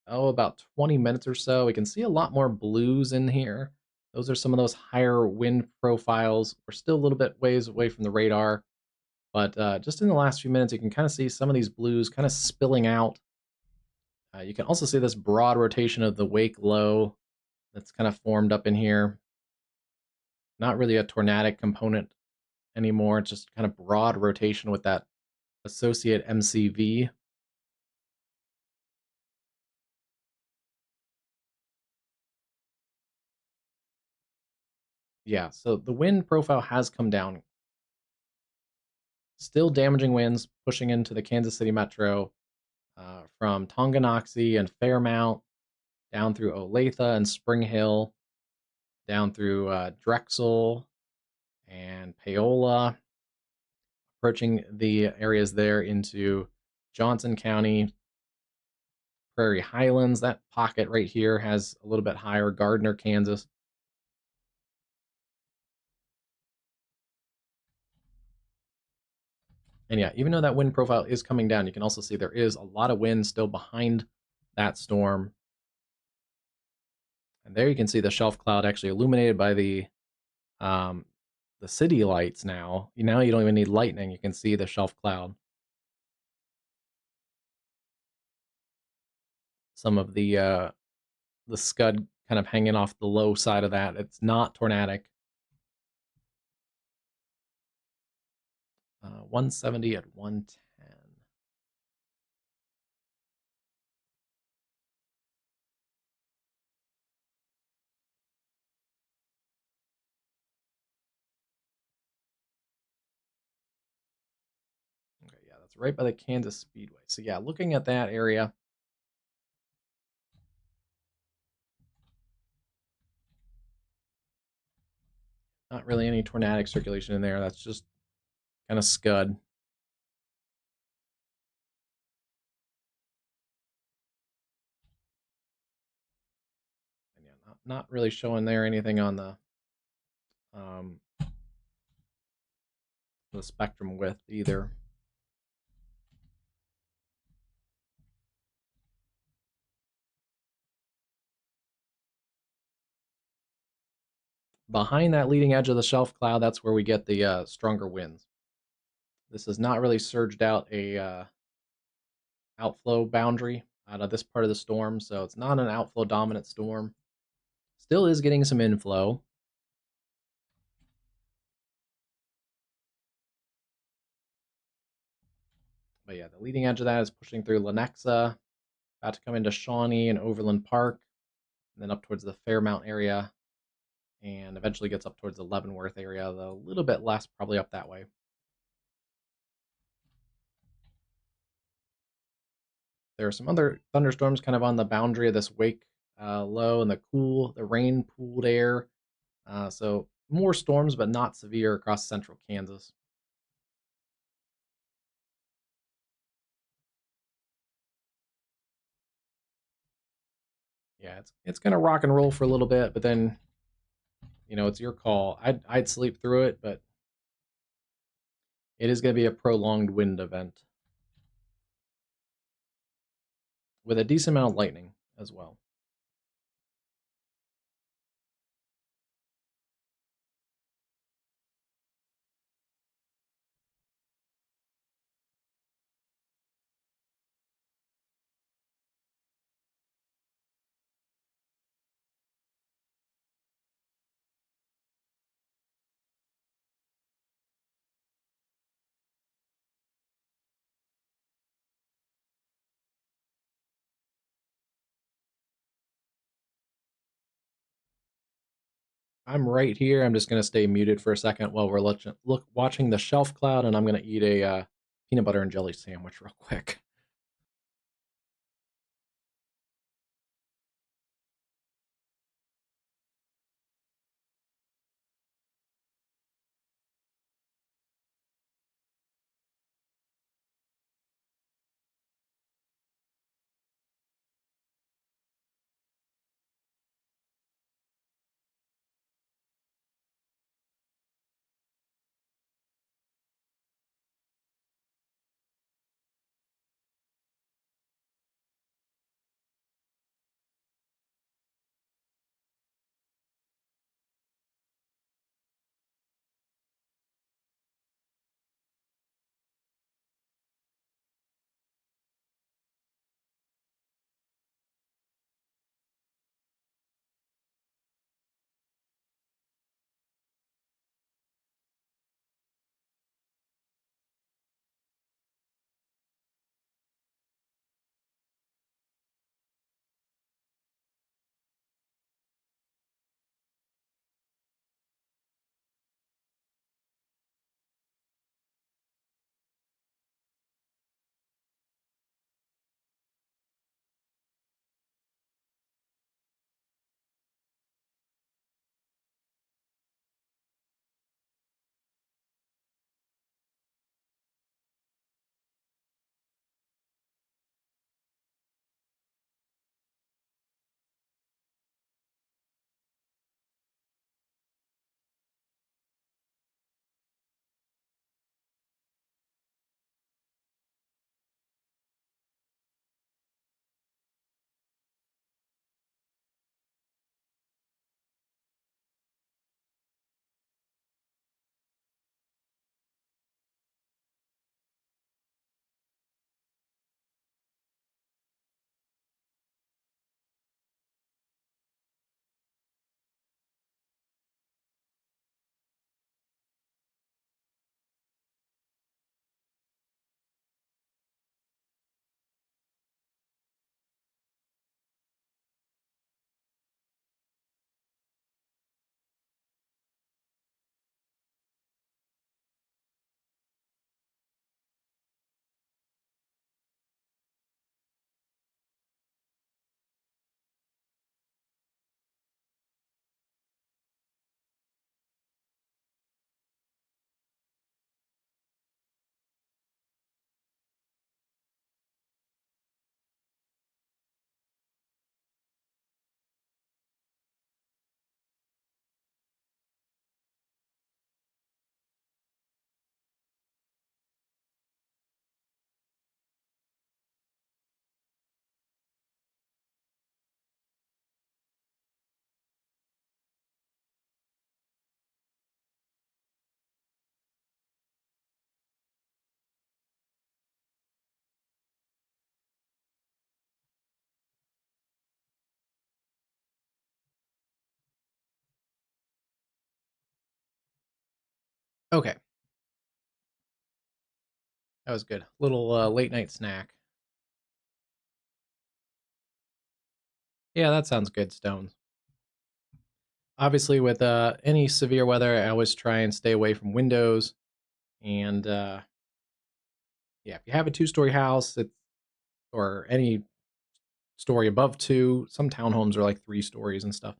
about 20 minutes or so. We can see a lot more blues in here. Those are some of those higher wind profiles. We're still a little bit ways away from the radar. But just in the last few minutes, you can kind of see some of these blues kind of spilling out. You can also see this broad rotation of the wake low that's kind of formed up in here. Not really a tornadic component anymore. It's just kind of broad rotation with that associate MCV. Yeah, so the wind profile has come down. Still damaging winds pushing into the Kansas City metro from Tonganoxie and Fairmount down through Olathe and Spring Hill, down through Drexel and Paola, approaching the areas there into Johnson County, Prairie Highlands. That pocket right here has a little bit higher, Gardner, Kansas. And yeah, even though that wind profile is coming down, you can also see there is a lot of wind still behind that storm. And there you can see the shelf cloud actually illuminated by the city lights now. Now you don't even need lightning. You can see the shelf cloud. Some of the scud kind of hanging off the low side of that. It's not tornadic. 170 at 110. Okay, yeah, that's right by the Kansas Speedway. So yeah, looking at that area, not really any tornadic circulation in there. That's just kind of scud. And yeah, not really showing there anything on um, the spectrum width either. Behind that leading edge of the shelf cloud, that's where we get the stronger winds. This has not really surged out a outflow boundary out of this part of the storm, so it's not an outflow dominant storm. Still is getting some inflow. But yeah, the leading edge of that is pushing through Lenexa, about to come into Shawnee and Overland Park, and then up towards the Fairmount area, and eventually gets up towards the Leavenworth area, though a little bit less probably up that way. There are some other thunderstorms kind of on the boundary of this wake low and the rain pooled air. So more storms, but not severe across central Kansas. Yeah, it's gonna rock and roll for a little bit, but then it's your call. I'd sleep through it, but it is gonna be a prolonged wind event with a decent amount of lightning as well. I'm right here. I'm just gonna stay muted for a second while we're watching the shelf cloud, and I'm gonna eat a peanut butter and jelly sandwich real quick. Okay. That was good. Little late night snack. Yeah, that sounds good, Stones. Obviously, with any severe weather, I always try and stay away from windows. And yeah, if you have a two-story house, or any story above two, some townhomes are like 3 stories and stuff.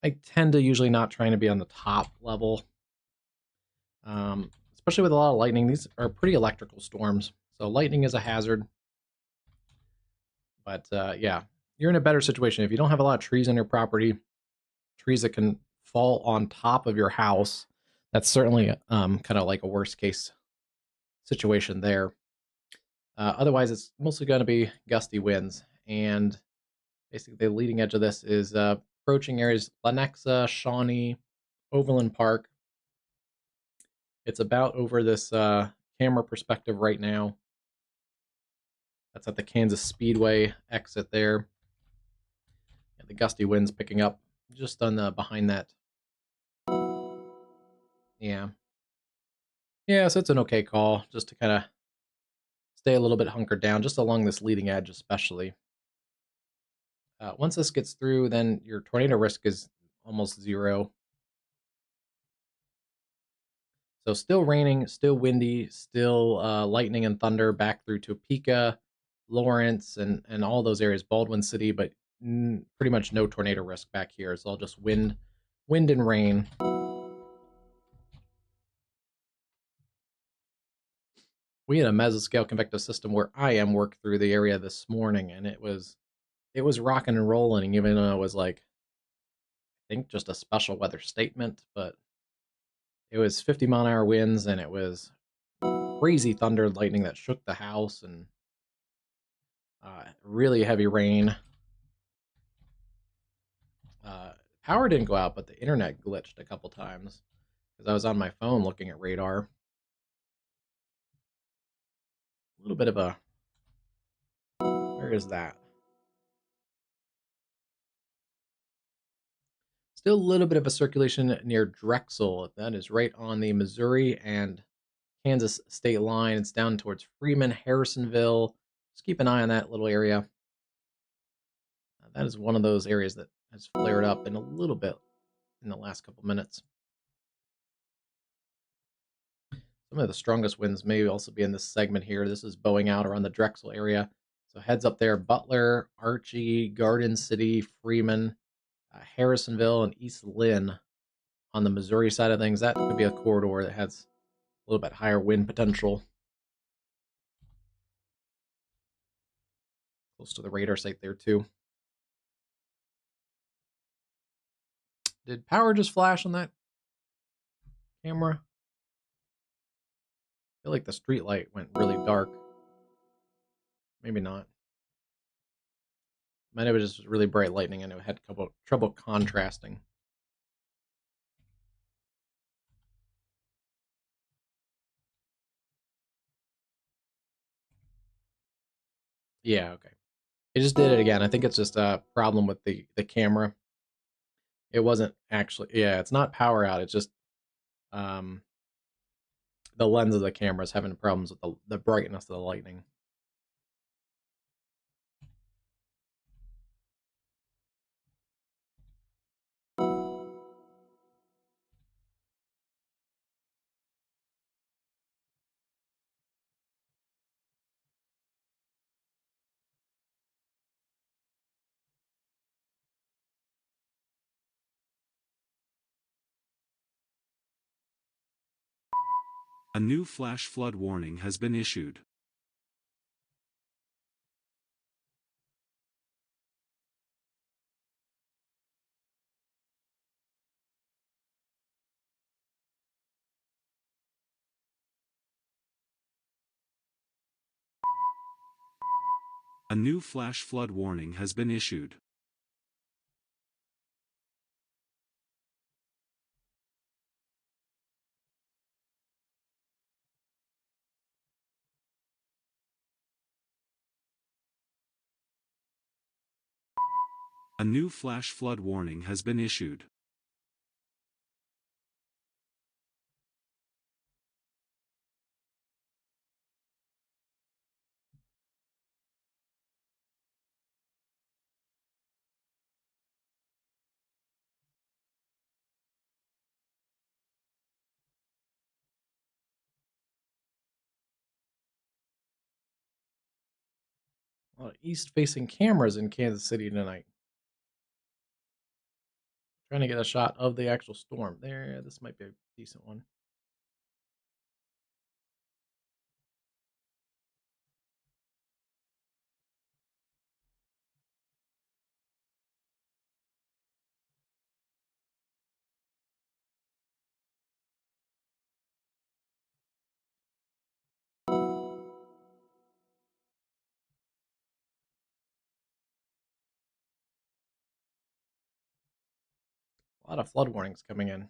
I tend to usually not trying to be on the top level, especially with a lot of lightning. These are pretty electrical storms, so lightning is a hazard. But yeah, you're in a better situation if you don't have a lot of trees on your property. Trees that can fall on top of your house. That's certainly kind of like a worst case situation there. Otherwise, it's mostly going to be gusty winds, and basically the leading edge of this is approaching areas Lenexa, Shawnee, Overland Park. It's about over this camera perspective right now. That's at the Kansas Speedway exit there. And the gusty winds picking up just on the behind that. Yeah. Yeah, so it's an okay call just to kind of stay a little bit hunkered down, just along this leading edge, especially. Once this gets through, then your tornado risk is almost zero. So still raining, still windy, still lightning and thunder back through Topeka, Lawrence, and all those areas, Baldwin City, but pretty much no tornado risk back here. It's all just wind and rain. We had a mesoscale convective system where I am worked through the area this morning, and it was rocking and rolling, even though it was like, I think, just a special weather statement, but it was 50-mile-an-hour winds, and it was crazy thunder and lightning that shook the house, and really heavy rain. Power didn't go out, but the internet glitched a couple times because I was on my phone looking at radar. A little bit of a... Where is that? Still a little bit of a circulation near Drexel. That is right on the Missouri and Kansas state line. It's down towards Freeman, Harrisonville. Just keep an eye on that little area. That is one of those areas that has flared up in a little bit in the last couple minutes. Some of the strongest winds may also be in this segment here. This is bowing out around the Drexel area. So heads up there, Butler, Archie, Garden City, Freeman, Harrisonville, and East Lynn on the Missouri side of things. That could be a corridor that has a little bit higher wind potential. Close to the radar site there too. Did power just flash on that camera? I feel like the street light went really dark. Maybe not. Might have been just really bright lightning and it had trouble contrasting. Yeah, okay. It just did it again. I think it's just a problem with the camera. It wasn't actually, yeah, it's not power out. It's just um, the lens of the camera is having problems with the brightness of the lightning. A new flash flood warning has been issued. A new flash flood warning has been issued. A new flash flood warning has been issued. A lot of east-facing cameras in Kansas City tonight. Trying to get a shot of the actual storm. There, this might be a decent one. A lot of flood warnings coming in.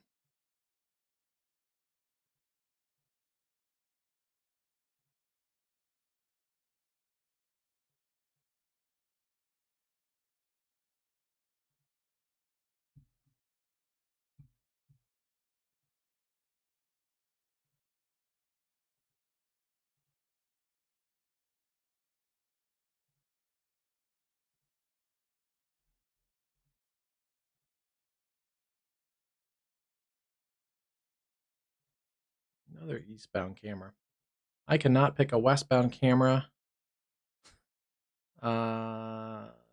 Another eastbound camera. I cannot pick a westbound camera.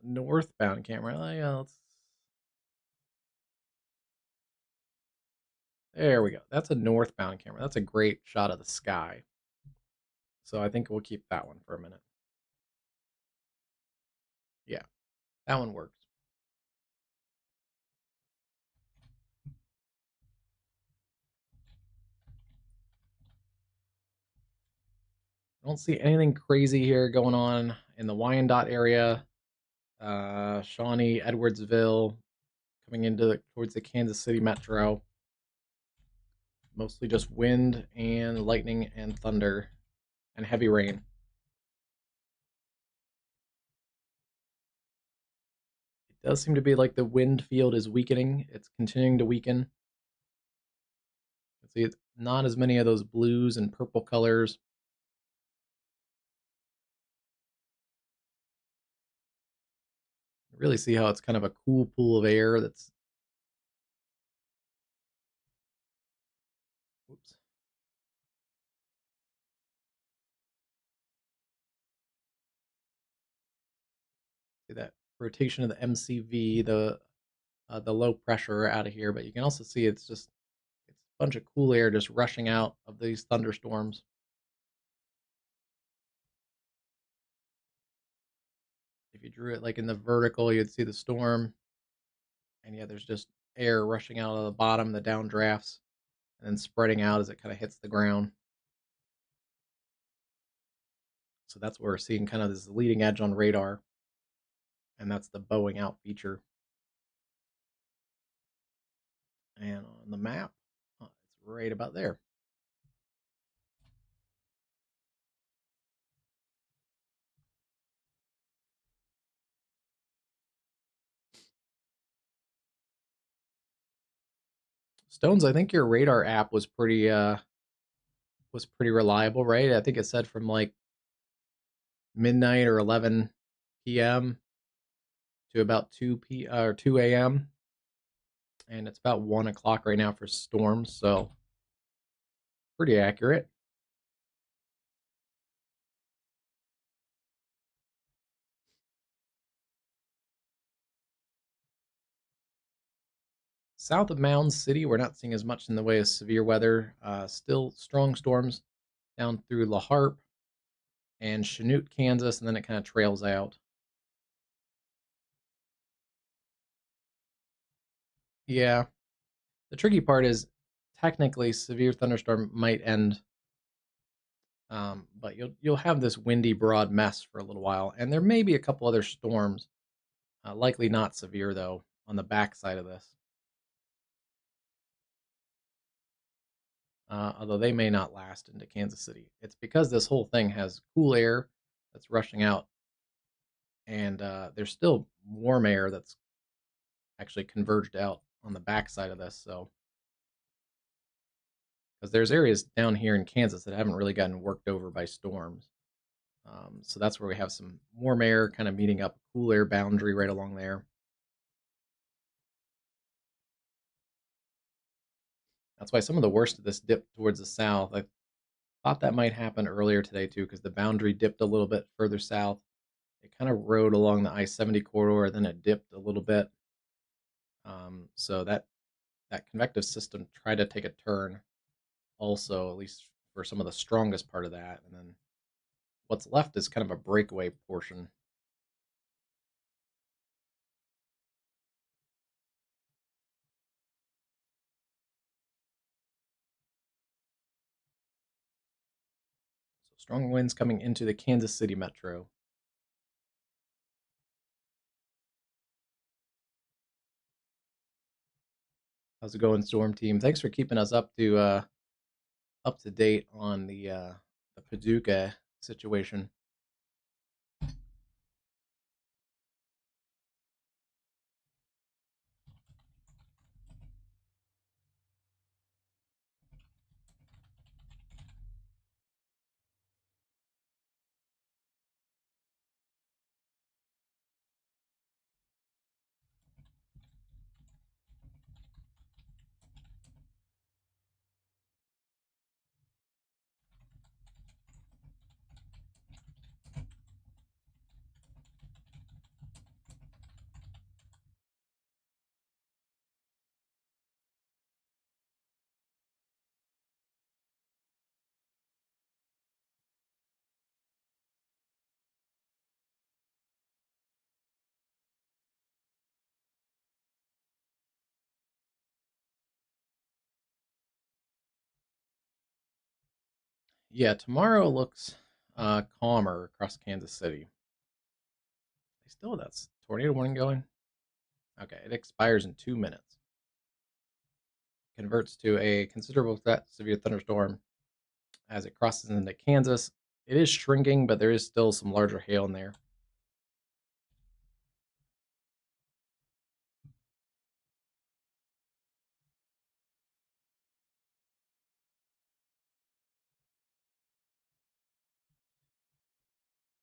Northbound camera. There we go. That's a northbound camera. That's a great shot of the sky. So I think we'll keep that one for a minute. Yeah, that one works. I don't see anything crazy here going on in the Wyandotte area. Shawnee, Edwardsville, coming into towards the Kansas City metro. Mostly just wind and lightning and thunder and heavy rain. It does seem to be like the wind field is weakening. It's continuing to weaken. See, it's not as many of those blues and purple colors. You really see how it's kind of a cool pool of air that's. Oops. See that rotation of the MCV, the low pressure out of here, but you can also see it's a bunch of cool air just rushing out of these thunderstorms. If you drew it like in the vertical, you'd see the storm, and yeah, there's just air rushing out of the bottom, the downdrafts, and then spreading out as it kind of hits the ground. So that's where we're seeing kind of this leading edge on radar, and that's the bowing out feature. And on the map, it's right about there. Stones, I think your radar app was pretty reliable, right? I think it said from like midnight or 11 p.m. to about 2 a.m. and it's about 1 o'clock right now for storms, so pretty accurate. South of Mound City, we're not seeing as much in the way of severe weather. Still strong storms down through La Harpe and Chanute, Kansas, and then it kind of trails out. Yeah, the tricky part is technically severe thunderstorm might end, but you'll have this windy broad mess for a little while, and there may be a couple other storms, likely not severe though, on the backside of this. Although they may not last into Kansas City. It's because this whole thing has cool air that's rushing out, and there's still warm air that's actually converged out on the backside of this. So, because there's areas down here in Kansas that haven't really gotten worked over by storms. So that's where we have some warm air kind of meeting up, cool air boundary right along there. That's why some of the worst of this dip towards the south. I thought that might happen earlier today too, because the boundary dipped a little bit further south. It kind of rode along the I-70 corridor, then it dipped a little bit. So that convective system tried to take a turn also, at least for some of the strongest part of that. And then what's left is kind of a breakaway portion. So strong winds coming into the Kansas City metro. How's it going, Storm Team? Thanks for keeping us up to date on the Paducah situation. Yeah, tomorrow looks calmer across Kansas City. They still have that tornado warning going. Okay, it expires in 2 minutes. Converts to a considerable threat severe thunderstorm as it crosses into Kansas. It is shrinking, but there is still some larger hail in there.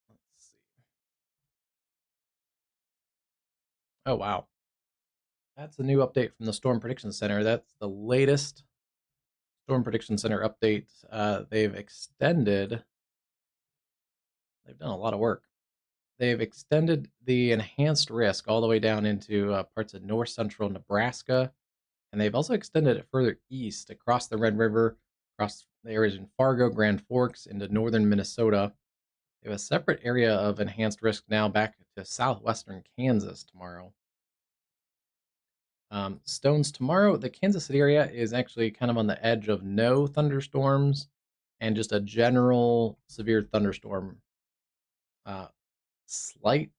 Let's see. Oh, wow. That's a new update from the Storm Prediction Center. That's the latest Storm Prediction Center update. They've done a lot of work. They've extended the enhanced risk all the way down into parts of north central Nebraska. And they've also extended it further east across the Red River, across the areas in Fargo, Grand Forks, into northern Minnesota. They have a separate area of enhanced risk now back to southwestern Kansas tomorrow. Stones tomorrow, the Kansas City area is actually kind of on the edge of no thunderstorms and just a general severe thunderstorm. Slight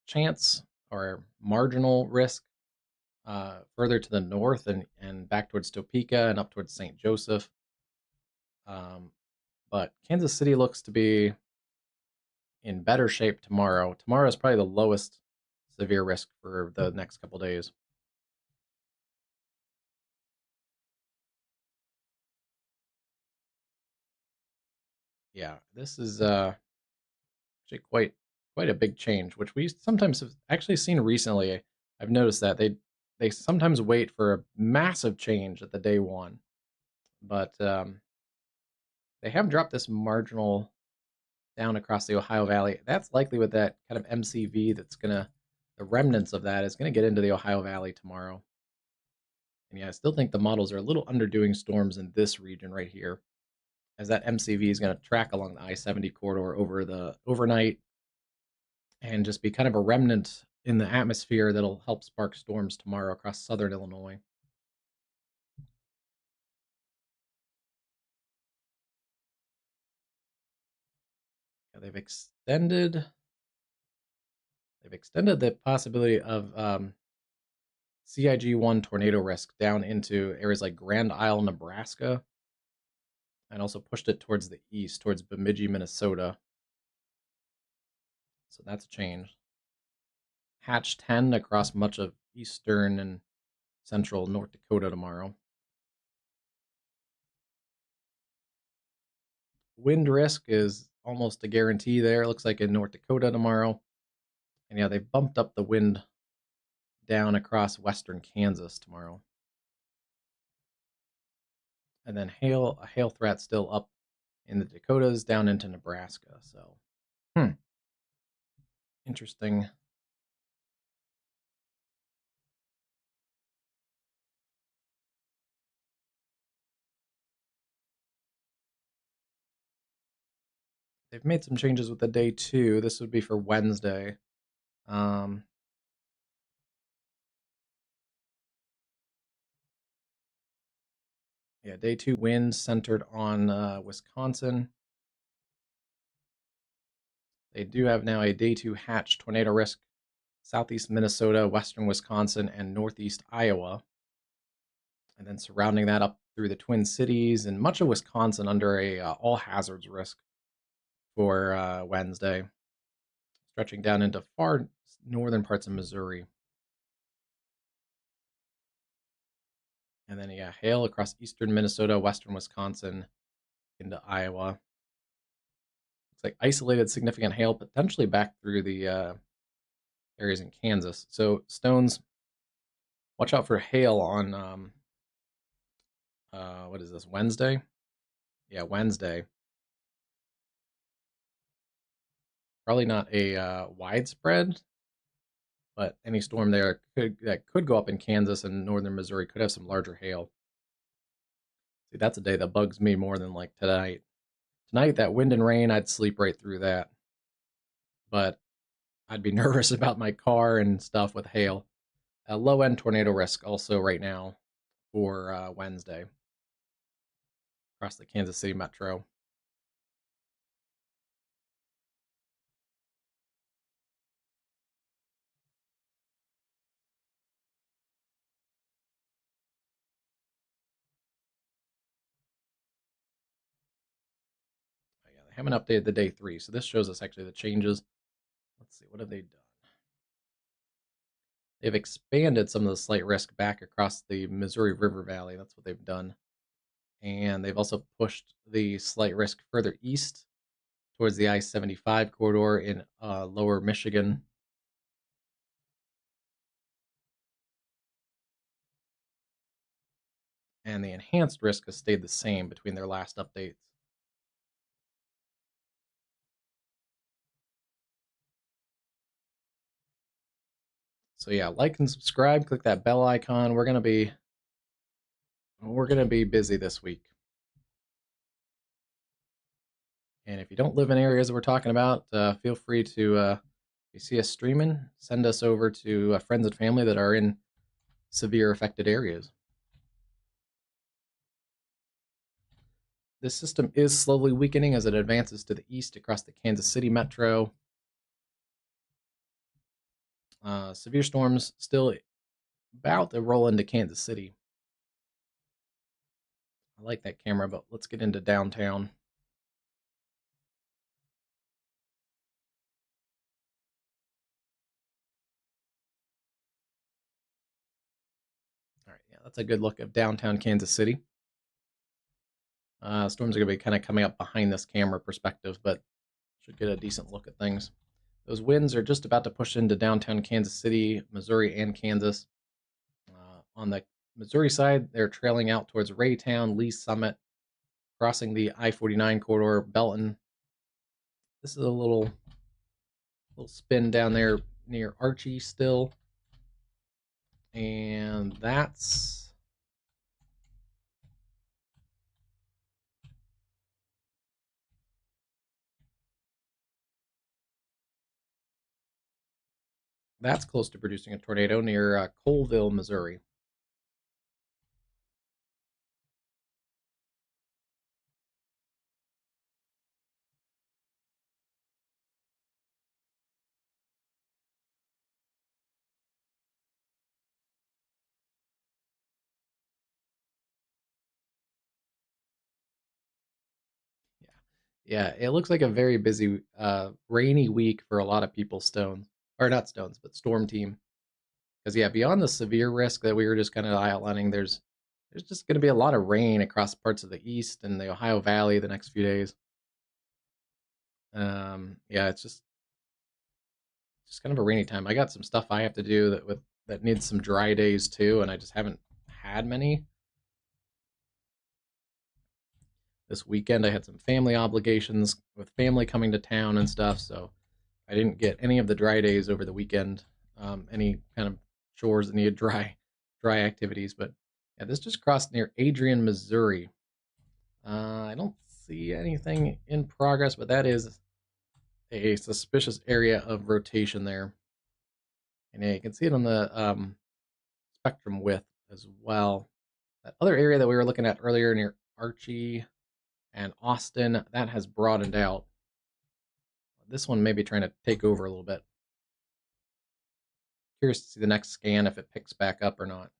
chance or marginal risk further to the north and back towards Topeka and up towards St. Joseph. But Kansas City looks to be in better shape tomorrow. Tomorrow is probably the lowest severe risk for the next couple days. Yeah, this is actually quite a big change, which we sometimes have actually seen recently. I've noticed that they sometimes wait for a massive change at the day one, but they have dropped this marginal down across the Ohio Valley. That's likely with that kind of MCV the remnants of that is gonna get into the Ohio Valley tomorrow. And yeah, I still think the models are a little underdoing storms in this region right here, as that MCV is going to track along the I-70 corridor over the overnight and just be kind of a remnant in the atmosphere that'll help spark storms tomorrow across southern Illinois. Yeah, they've extended the possibility of CIG1 tornado risk down into areas like Grand Isle, Nebraska, and also pushed it towards the east, towards Bemidji, Minnesota. So that's a change. Hatch 10 across much of eastern and central North Dakota tomorrow. Wind risk is almost a guarantee there. It looks like in North Dakota tomorrow. And yeah, they've bumped up the wind down across western Kansas tomorrow. And then a hail threat still up in the Dakotas down into Nebraska. So, interesting. They've made some changes with the day 2. This would be for Wednesday. Yeah, day 2 winds centered on Wisconsin. They do have now a day 2 hatch tornado risk, southeast Minnesota, western Wisconsin, and northeast Iowa. And then surrounding that up through the Twin Cities and much of Wisconsin under a all hazards risk for Wednesday, stretching down into far northern parts of Missouri. And then, yeah, hail across eastern Minnesota, western Wisconsin, into Iowa. Looks like isolated significant hail potentially back through the areas in Kansas. So, Stones, watch out for hail on, what is this, Wednesday? Yeah, Wednesday. Probably not a widespread, but any storm there that could go up in Kansas and northern Missouri could have some larger hail. See, that's a day that bugs me more than like tonight. Tonight, that wind and rain, I'd sleep right through that. But I'd be nervous about my car and stuff with hail. A low end tornado risk also right now for Wednesday across the Kansas City metro. Oh, yeah, they haven't updated the day 3, so this shows us actually the changes. Let's see, what have they done? They've expanded some of the slight risk back across the Missouri River Valley. That's what they've done. And they've also pushed the slight risk further east towards the I-75 corridor in lower Michigan. And the enhanced risk has stayed the same between their last updates. So yeah, like and subscribe, click that bell icon. We're gonna be busy this week. And if you don't live in areas that we're talking about, feel free to, if you see us streaming, send us over to friends and family that are in severe affected areas. This system is slowly weakening as it advances to the east across the Kansas City metro. Severe storms still about to roll into Kansas City. I like that camera, but let's get into downtown. All right, yeah, that's a good look of downtown Kansas City. Storms are going to be kind of coming up behind this camera perspective, but should get a decent look at things. Those winds are just about to push into downtown Kansas City, Missouri, and Kansas. On the Missouri side, they're trailing out towards Raytown, Lee Summit, crossing the I-49 corridor, Belton. This is a little spin down there near Archie still. And that's close to producing a tornado near Colville, Missouri. Yeah, it looks like a very busy, rainy week for a lot of people. Stones, or not Stones, but Storm Team. Because yeah, beyond the severe risk that we were just kind of outlining, there's just going to be a lot of rain across parts of the east and the Ohio Valley the next few days. Yeah, it's just kind of a rainy time. I got some stuff I have to do that needs some dry days too, and I just haven't had many. This weekend I had some family obligations with family coming to town and stuff, so I didn't get any of the dry days over the weekend, any kind of chores that needed dry activities. But yeah, this just crossed near Adrian, Missouri. I don't see anything in progress, but that is a suspicious area of rotation there. And yeah, you can see it on the spectrum width as well. That other area that we were looking at earlier near Archie and Austin, that has broadened out. This one may be trying to take over a little bit. Curious to see the next scan if it picks back up or not.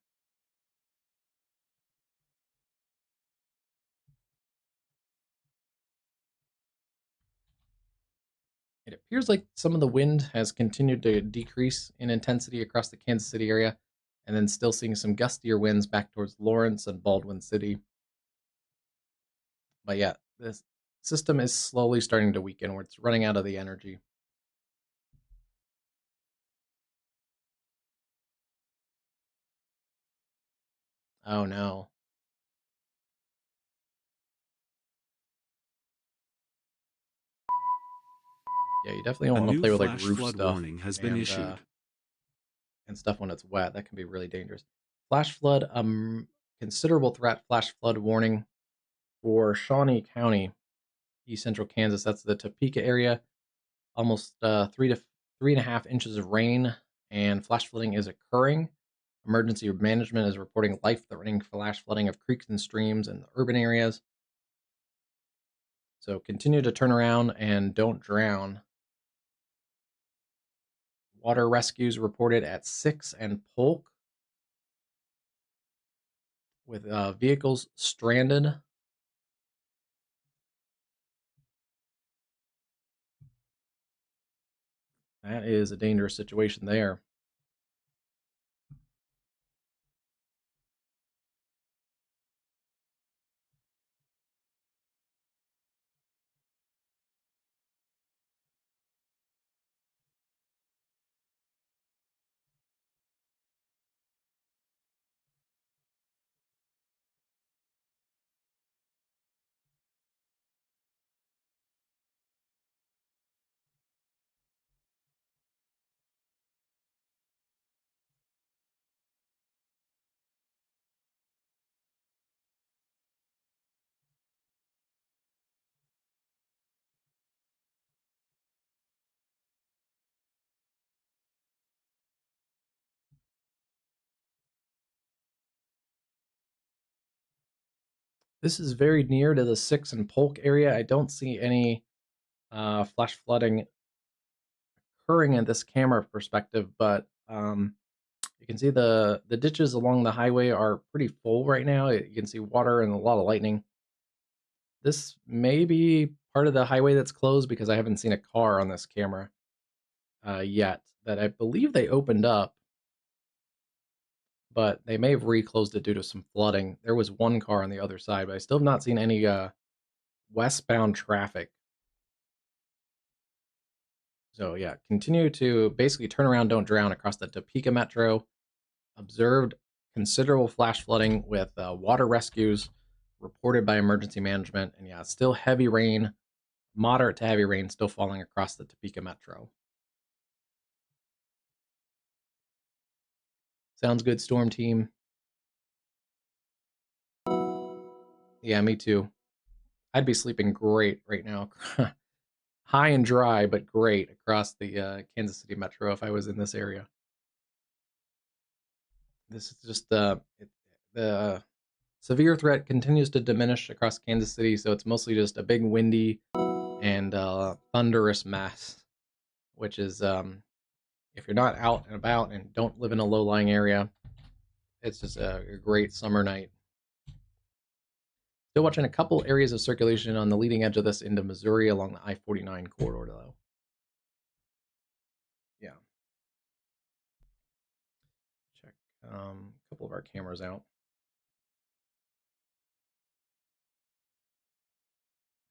It appears like some of the wind has continued to decrease in intensity across the Kansas City area, and then still seeing some gustier winds back towards Lawrence and Baldwin City. But yeah, this system is slowly starting to weaken where it's running out of the energy. Oh no. Yeah, you definitely don't A want to new play with like flash roof flood stuff warning has been issued. and stuff when it's wet. That can be really dangerous. Flash flood, considerable threat flash flood warning for Shawnee County, East Central Kansas. That's the Topeka area. Almost 3.5 inches of rain and flash flooding is occurring. Emergency management is reporting life-threatening flash flooding of creeks and streams in the urban areas. So continue to turn around and don't drown. Water rescues reported at 6 and Polk with vehicles stranded. That is a dangerous situation there. This is very near to the 6 and Polk area. I don't see any flash flooding occurring in this camera perspective, but you can see the ditches along the highway are pretty full right now. You can see water and a lot of lightning. This may be part of the highway that's closed because I haven't seen a car on this camera yet. That I believe they opened up, but they may have reclosed it due to some flooding. There was one car on the other side, but I still have not seen any westbound traffic. So yeah, continue to basically turn around, don't drown across the Topeka Metro. Observed considerable flash flooding with water rescues reported by emergency management. And yeah, still heavy rain, moderate to heavy rain still falling across the Topeka Metro. Sounds good, Storm Team. Yeah, me too. I'd be sleeping great right now. High and dry, but great across the Kansas City Metro if I was in this area. This is just the severe threat continues to diminish across Kansas City, so it's mostly just a big windy and thunderous mess, which is if you're not out and about and don't live in a low-lying area, it's just a great summer night. Still watching a couple areas of circulation on the leading edge of this into Missouri along the I-49 corridor, though. Yeah. Check a couple of our cameras out.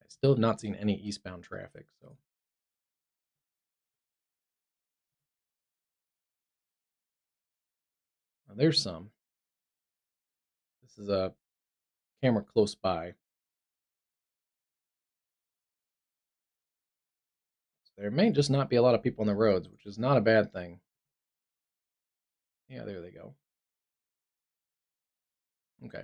I still have not seen any eastbound traffic, so. Now, there's some. This is a camera close by. there may just not be a lot of people on the roads, which is not a bad thing. Yeah, there they go. Okay.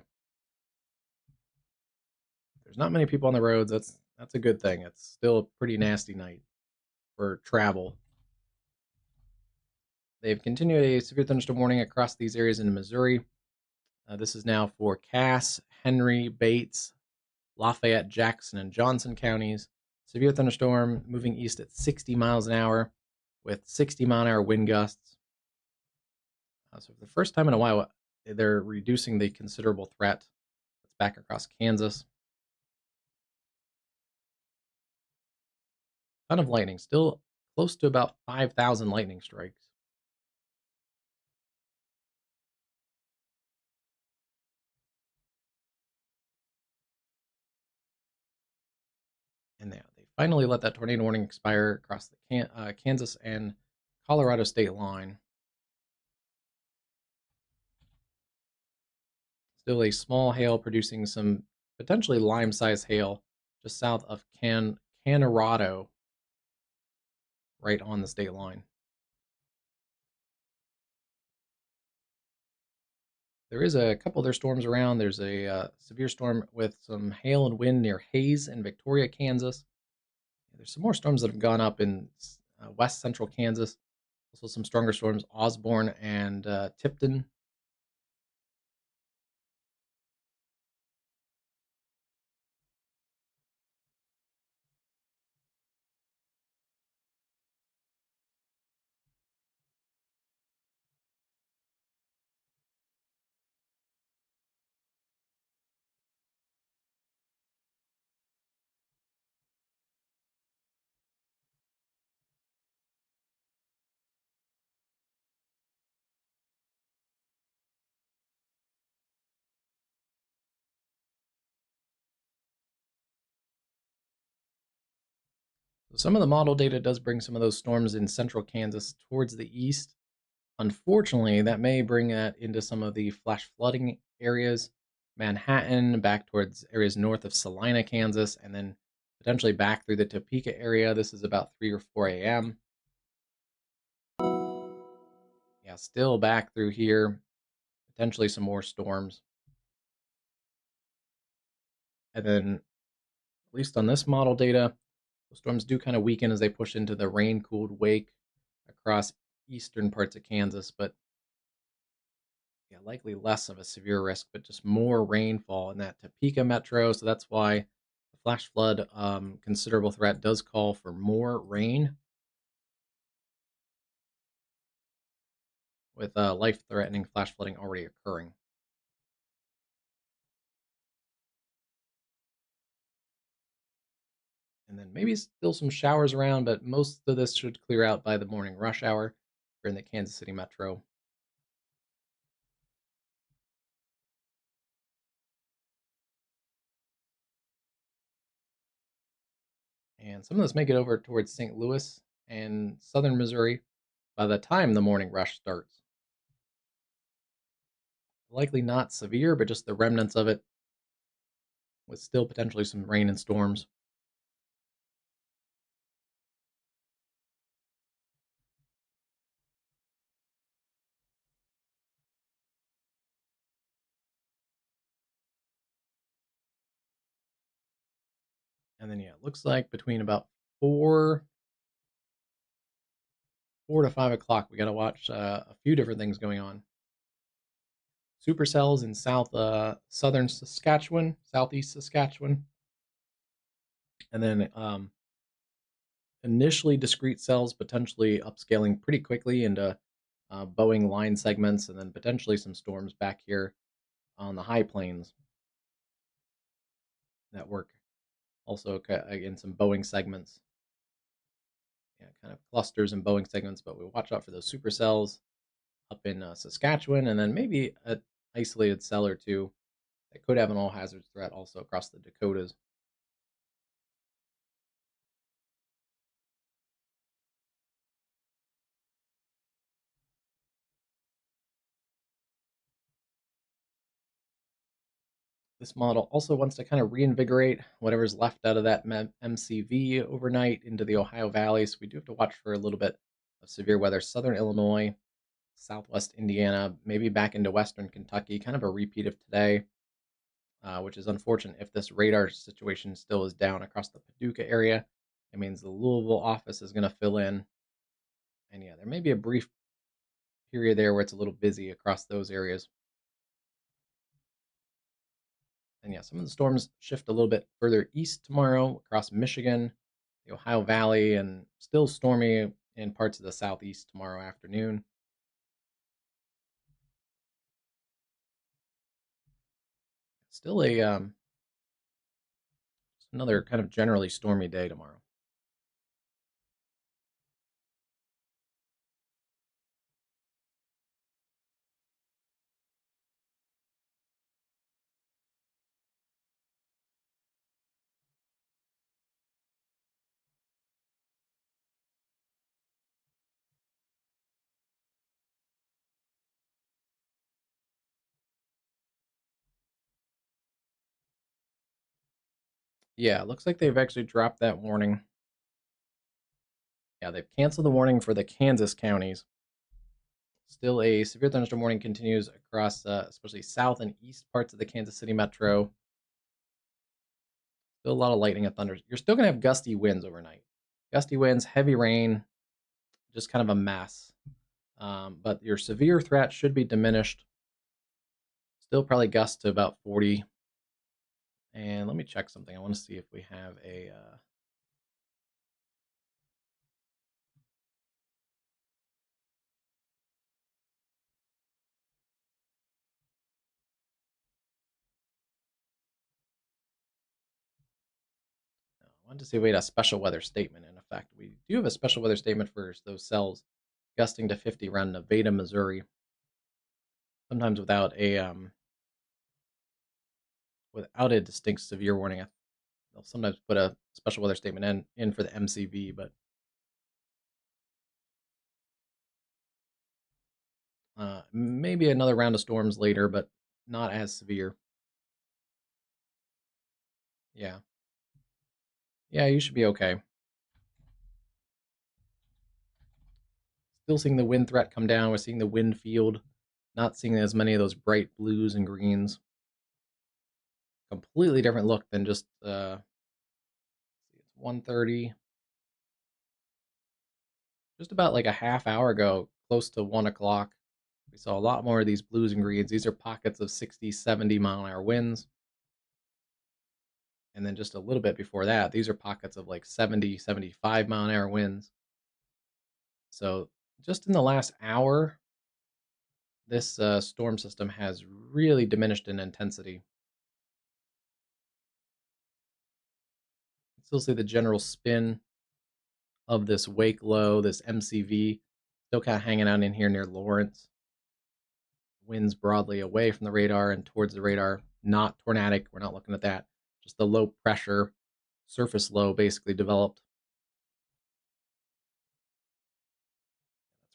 There's not many people on the roads. That's a good thing. It's still a pretty nasty night for travel. They've continued a severe thunderstorm warning across these areas in Missouri. This is now for Cass, Henry, Bates, Lafayette, Jackson, and Johnson counties. Severe thunderstorm moving east at 60 miles an hour with 60-mile-an-hour wind gusts. So for the first time in a while, they're reducing the considerable threat that's back across Kansas. Ton of lightning, still close to about 5,000 lightning strikes. And they finally let that tornado warning expire across the Kansas and Colorado state line. Still a small hail producing some potentially lime-sized hail just south of Colorado, right on the state line. There is a couple other storms around. There's a severe storm with some hail and wind near Hayes in Victoria, Kansas. There's some more storms that have gone up in west central Kansas. Also some stronger storms, Osborne and Tipton. So some of the model data does bring some of those storms in central Kansas towards the east. Unfortunately, that may bring that into some of the flash flooding areas, Manhattan, back towards areas north of Salina, Kansas, and then potentially back through the Topeka area. This is about 3 or 4 a.m. Yeah, still back through here, potentially some more storms. And then, at least on this model data, the storms do kind of weaken as they push into the rain-cooled wake across eastern parts of Kansas, but yeah, likely less of a severe risk, but just more rainfall in that Topeka metro. So that's why the flash flood considerable threat does call for more rain, with life-threatening flash flooding already occurring. And then maybe still some showers around, but most of this should clear out by the morning rush hour here in the Kansas City metro. And some of this may get over towards St. Louis and southern Missouri by the time the morning rush starts. Likely not severe, but just the remnants of it, with still potentially some rain and storms. And then, yeah, it looks like between about 4 to 5 o'clock, we got to watch a few different things going on. Supercells in southern Saskatchewan, southeast Saskatchewan. And then initially discrete cells potentially upscaling pretty quickly into Boeing line segments, and then potentially some storms back here on the high plains that work also in some Boeing segments. Yeah, kind of clusters and Boeing segments, but we watch out for those supercells up in Saskatchewan, and then maybe an isolated cell or two that could have an all hazards threat also across the Dakotas. This model also wants to kind of reinvigorate whatever's left out of that MCV overnight into the Ohio Valley. So we do have to watch for a little bit of severe weather. Southern Illinois, Southwest Indiana, maybe back into Western Kentucky, kind of a repeat of today, which is unfortunate if this radar situation still is down across the Paducah area. It means the Louisville office is going to fill in. And yeah, there may be a brief period there where it's a little busy across those areas. And yeah, some of the storms shift a little bit further east tomorrow across Michigan, the Ohio Valley, and still stormy in parts of the southeast tomorrow afternoon. Still another kind of generally stormy day tomorrow. Yeah, it looks like they've actually dropped that warning. Yeah, they've canceled the warning for the Kansas counties. Still, a severe thunderstorm warning continues across especially south and east parts of the Kansas City metro. Still a lot of lightning and thunder. You're still going to have gusty winds overnight. Gusty winds, heavy rain, just kind of a mess. But your severe threat should be diminished. Still probably gusts to about 40. And let me check something. I want to see if we have a... I wanted to see if we had a special weather statement in effect. We do have a special weather statement for those cells gusting to 50 around Nevada, Missouri. Sometimes without a distinct severe warning. They'll sometimes put a special weather statement in for the MCV, but maybe another round of storms later, but not as severe. Yeah. Yeah, you should be okay. Still seeing the wind threat come down. We're seeing the wind field. Not seeing as many of those bright blues and greens. Completely different look than just it's 1:30. Just about like a half hour ago, close to 1 o'clock. We saw a lot more of these blues and greens. These are pockets of 60, 70 mile an hour winds. And then just a little bit before that, these are pockets of like 70, 75 mile an hour winds. So just in the last hour, this storm system has really diminished in intensity. You can still see the general spin of this wake low, this MCV, still kind of hanging out in here near Lawrence. Winds broadly away from the radar and towards the radar, not tornadic. We're not looking at that. Just the low pressure surface low basically developed.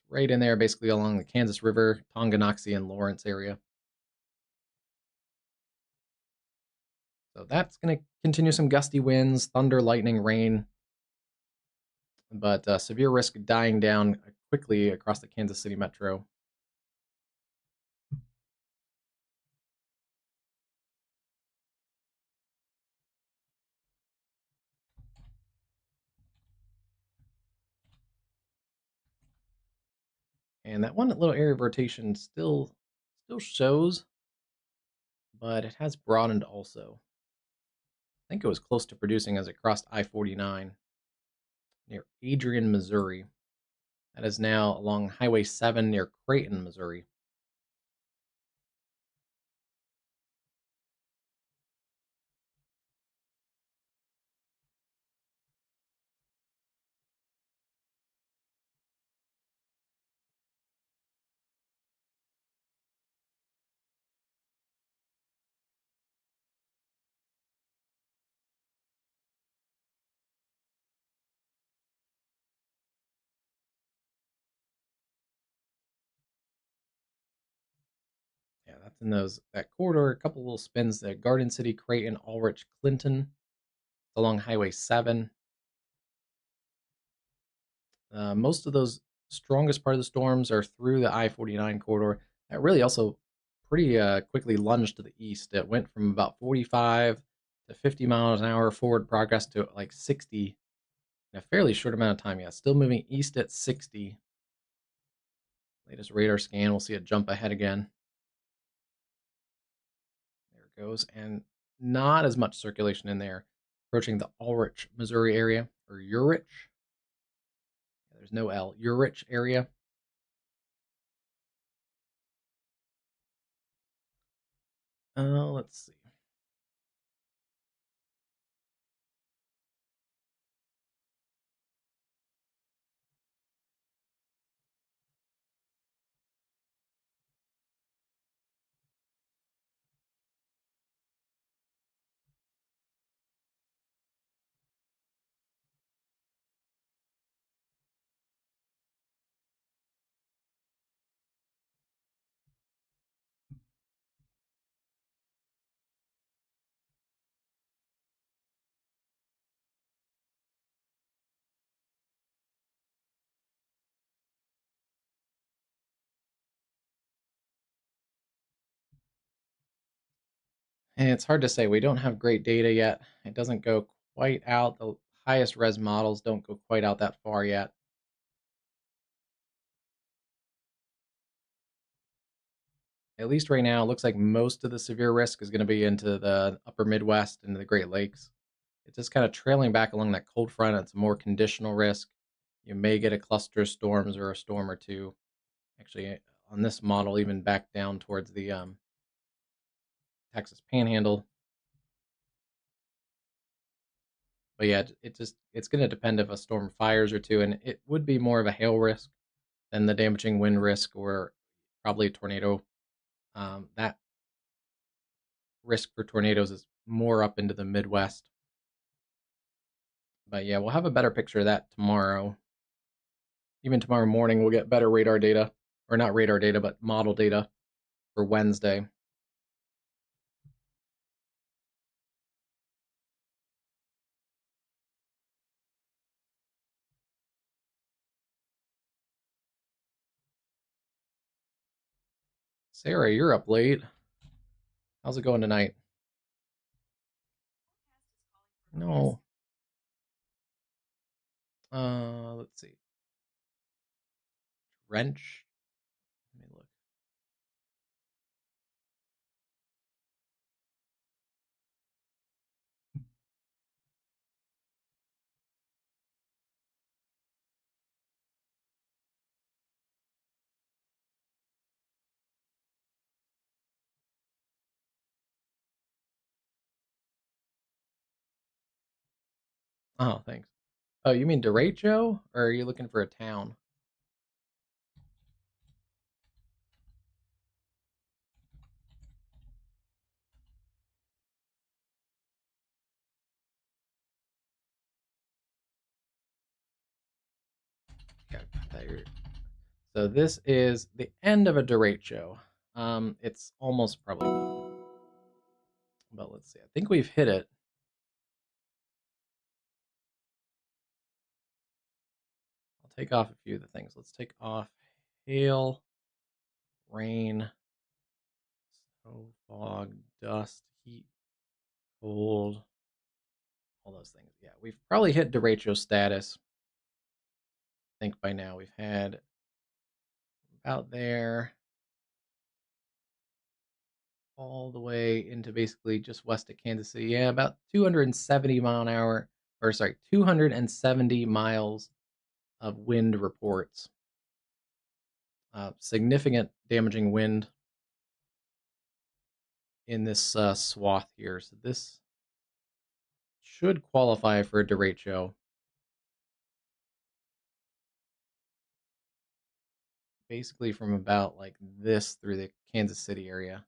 It's right in there, basically along the Kansas River, Tonganoxie, and Lawrence area. So that's going to continue some gusty winds, thunder, lightning, rain, but severe risk dying down quickly across the Kansas City metro. And that one little area of rotation still shows, but it has broadened also. I think it was close to producing as it crossed I-49 near Adrian, Missouri. That is now along Highway 7 near Creighton, Missouri. It's in that corridor. A couple little spins there. Garden City, Creighton, Ulrich, Clinton, along Highway 7. Most of those strongest part of the storms are through the I-49 corridor. That really also pretty quickly lunged to the east. It went from about 45 to 50 miles an hour forward progress to like 60 in a fairly short amount of time. Yeah, still moving east at 60. Latest radar scan, we'll see it jump ahead again. There it goes, and not as much circulation in there. Approaching the Ulrich, Missouri area, or Urich. There's no L. Urich area. Let's see. And it's hard to say. We don't have great data yet. It doesn't go quite out. The highest res models don't go quite out that far yet. At least right now, it looks like most of the severe risk is going to be into the upper Midwest and the Great Lakes. It's just kind of trailing back along that cold front. It's a more conditional risk. You may get a cluster of storms or a storm or two. Actually, on this model, even back down towards the Texas Panhandle. But yeah, it's going to depend if a storm fires or two, and it would be more of a hail risk than the damaging wind risk or probably a tornado. That risk for tornadoes is more up into the Midwest. But yeah, we'll have a better picture of that tomorrow. Even tomorrow morning, we'll get better radar data, or not radar data, but model data for Wednesday. Sarah, you're up late. How's it going tonight? No. Let's see. Wrench. Let me look. Oh, thanks. Oh, you mean Derecho, or are you looking for a town? Yeah, so this is the end of a derecho. It's almost probably done. But let's see. I think we've hit it. I'll take off a few of the things. Let's take off hail, rain, snow, fog, dust, heat, cold, all those things. Yeah, we've probably hit derecho status. I think by now we've had about there all the way into basically just west of Kansas City. Yeah, about 270 mile an hour, or sorry, 270 miles of wind reports. Significant damaging wind in this swath here. So this should qualify for a derecho. Basically from about like this through the Kansas City area.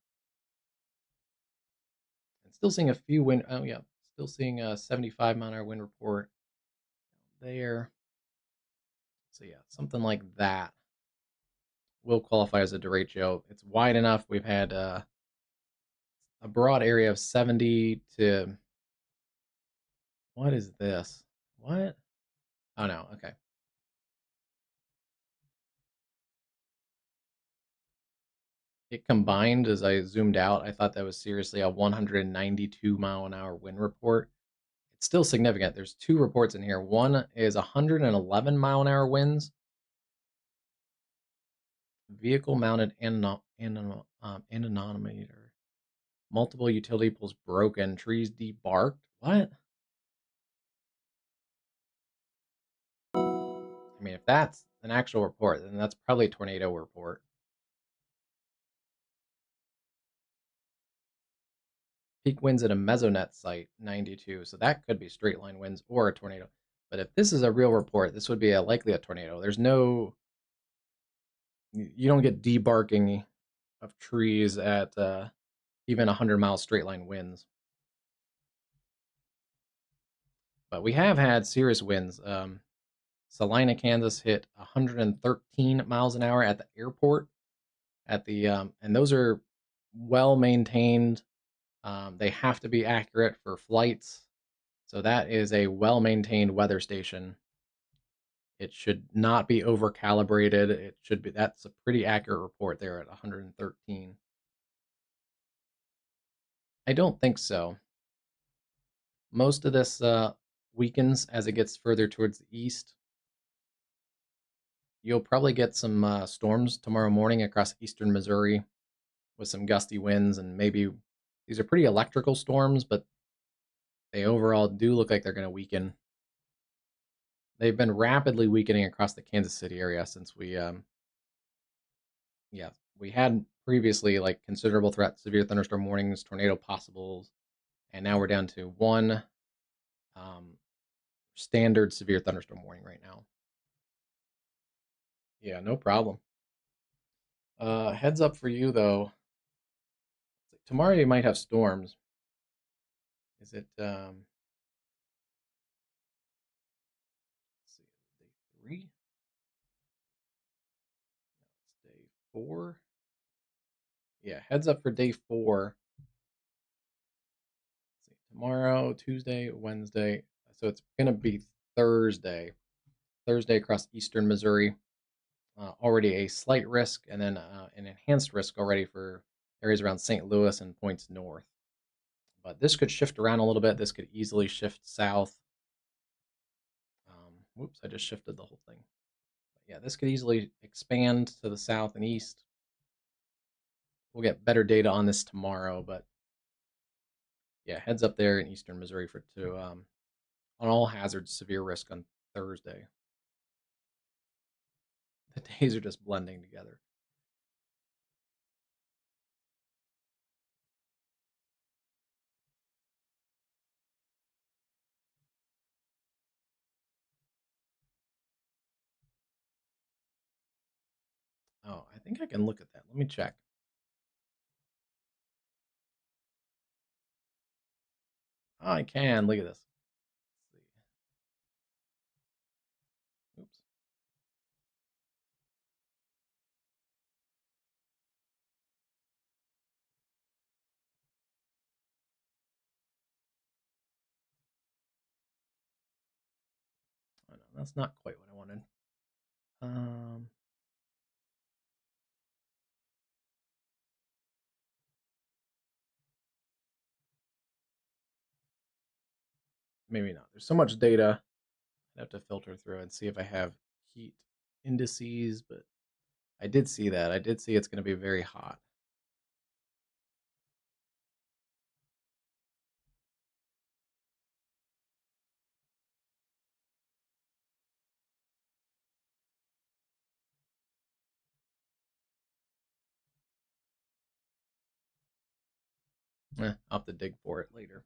And still seeing a few wind. Oh yeah, still seeing a 75 mile an hour wind report there. So yeah, something like that will qualify as a derecho. It's wide enough. We've had a broad area of 70 to, what is this? What? Oh no, okay. It combined as I zoomed out. I thought that was seriously a 192 mile an hour wind report. It's still significant. There's two reports in here. One is 111 mile an hour winds. Vehicle mounted anemometer. Multiple utility poles broken. Trees debarked. What? I mean, if that's an actual report, then that's probably a tornado report. Peak winds at a mesonet site, 92. So that could be straight line winds or a tornado. But if this is a real report, this would be likely a tornado. There's no, you don't get debarking of trees at even 100-mile straight line winds. But we have had serious winds. Salina, Kansas hit 113 miles an hour at the airport. And those are well maintained. They have to be accurate for flights. So that is a well-maintained weather station. It should not be over calibrated. It should be, that's a pretty accurate report there at 113. I don't think so. Most of this weakens as it gets further towards the east. You'll probably get some storms tomorrow morning across eastern Missouri with some gusty winds, and maybe these are pretty electrical storms, but they overall do look like they're going to weaken. They've been rapidly weakening across the Kansas City area since we had previously like considerable threat, severe thunderstorm warnings, tornado possibles, and now we're down to one standard severe thunderstorm warning right now. Yeah, no problem. Heads up for you though. Tomorrow you might have storms. Is it let's see, day 3? No, it's day 4. Yeah, heads up for day 4. Let's see, tomorrow, Tuesday, Wednesday. So it's gonna be Thursday. Thursday across eastern Missouri. Already a slight risk, and then an enhanced risk already for areas around St. Louis and points north. But this could shift around a little bit. This could easily shift south. Whoops, I just shifted the whole thing. But yeah, this could easily expand to the south and east. We'll get better data on this tomorrow, but yeah, heads up there in eastern Missouri on all hazards, severe risk on Thursday. The days are just blending together. Oh, I think I can look at that. Let me check. Oh, I can. Look at this. Let's see. Oops. Oh, no, that's not quite what I wanted. Maybe not. There's so much data. I have to filter through and see if I have heat indices, but I did see that. I did see it's going to be very hot. I'll have to dig for it later.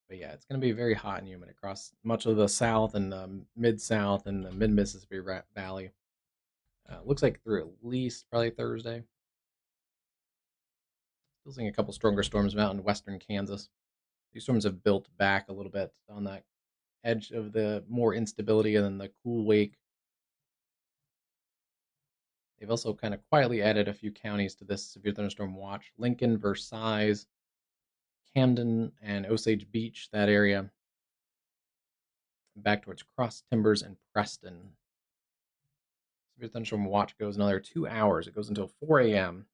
But yeah, it's going to be very hot and humid across much of the South and the Mid-South and the Mid-Mississippi Valley. Looks like through at least probably Thursday. Still seeing a couple stronger storms out in western Kansas. These storms have built back a little bit on that edge of the more instability and then the cool wake. They've also kind of quietly added a few counties to this severe thunderstorm watch. Lincoln, Versailles, Camden, and Osage Beach, that area. Back towards Cross Timbers and Preston. Severe thunderstorm watch goes another 2 hours. It goes until 4 a.m.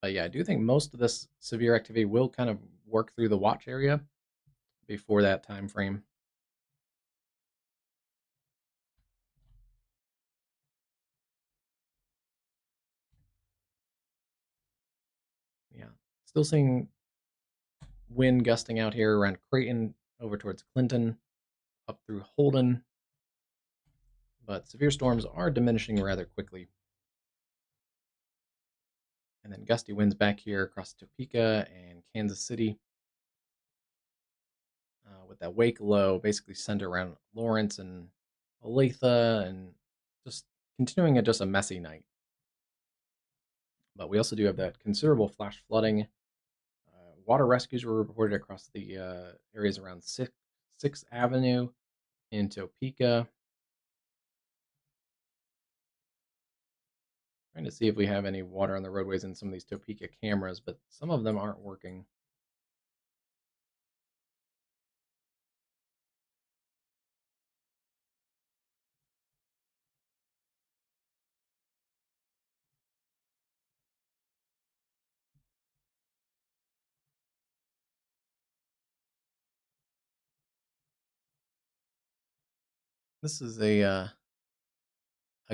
But yeah, I do think most of this severe activity will kind of work through the watch area before that time frame. Yeah, still seeing wind gusting out here around Creighton, over towards Clinton, up through Holden. But severe storms are diminishing rather quickly. And then gusty winds back here across Topeka and Kansas City. With that wake low basically centered around Lawrence and Olathe, and just continuing at just a messy night. But we also do have that considerable flash flooding. Water rescues were reported across the areas around 6th Avenue in Topeka. Trying to see if we have any water on the roadways in some of these Topeka cameras, but some of them aren't working. This is a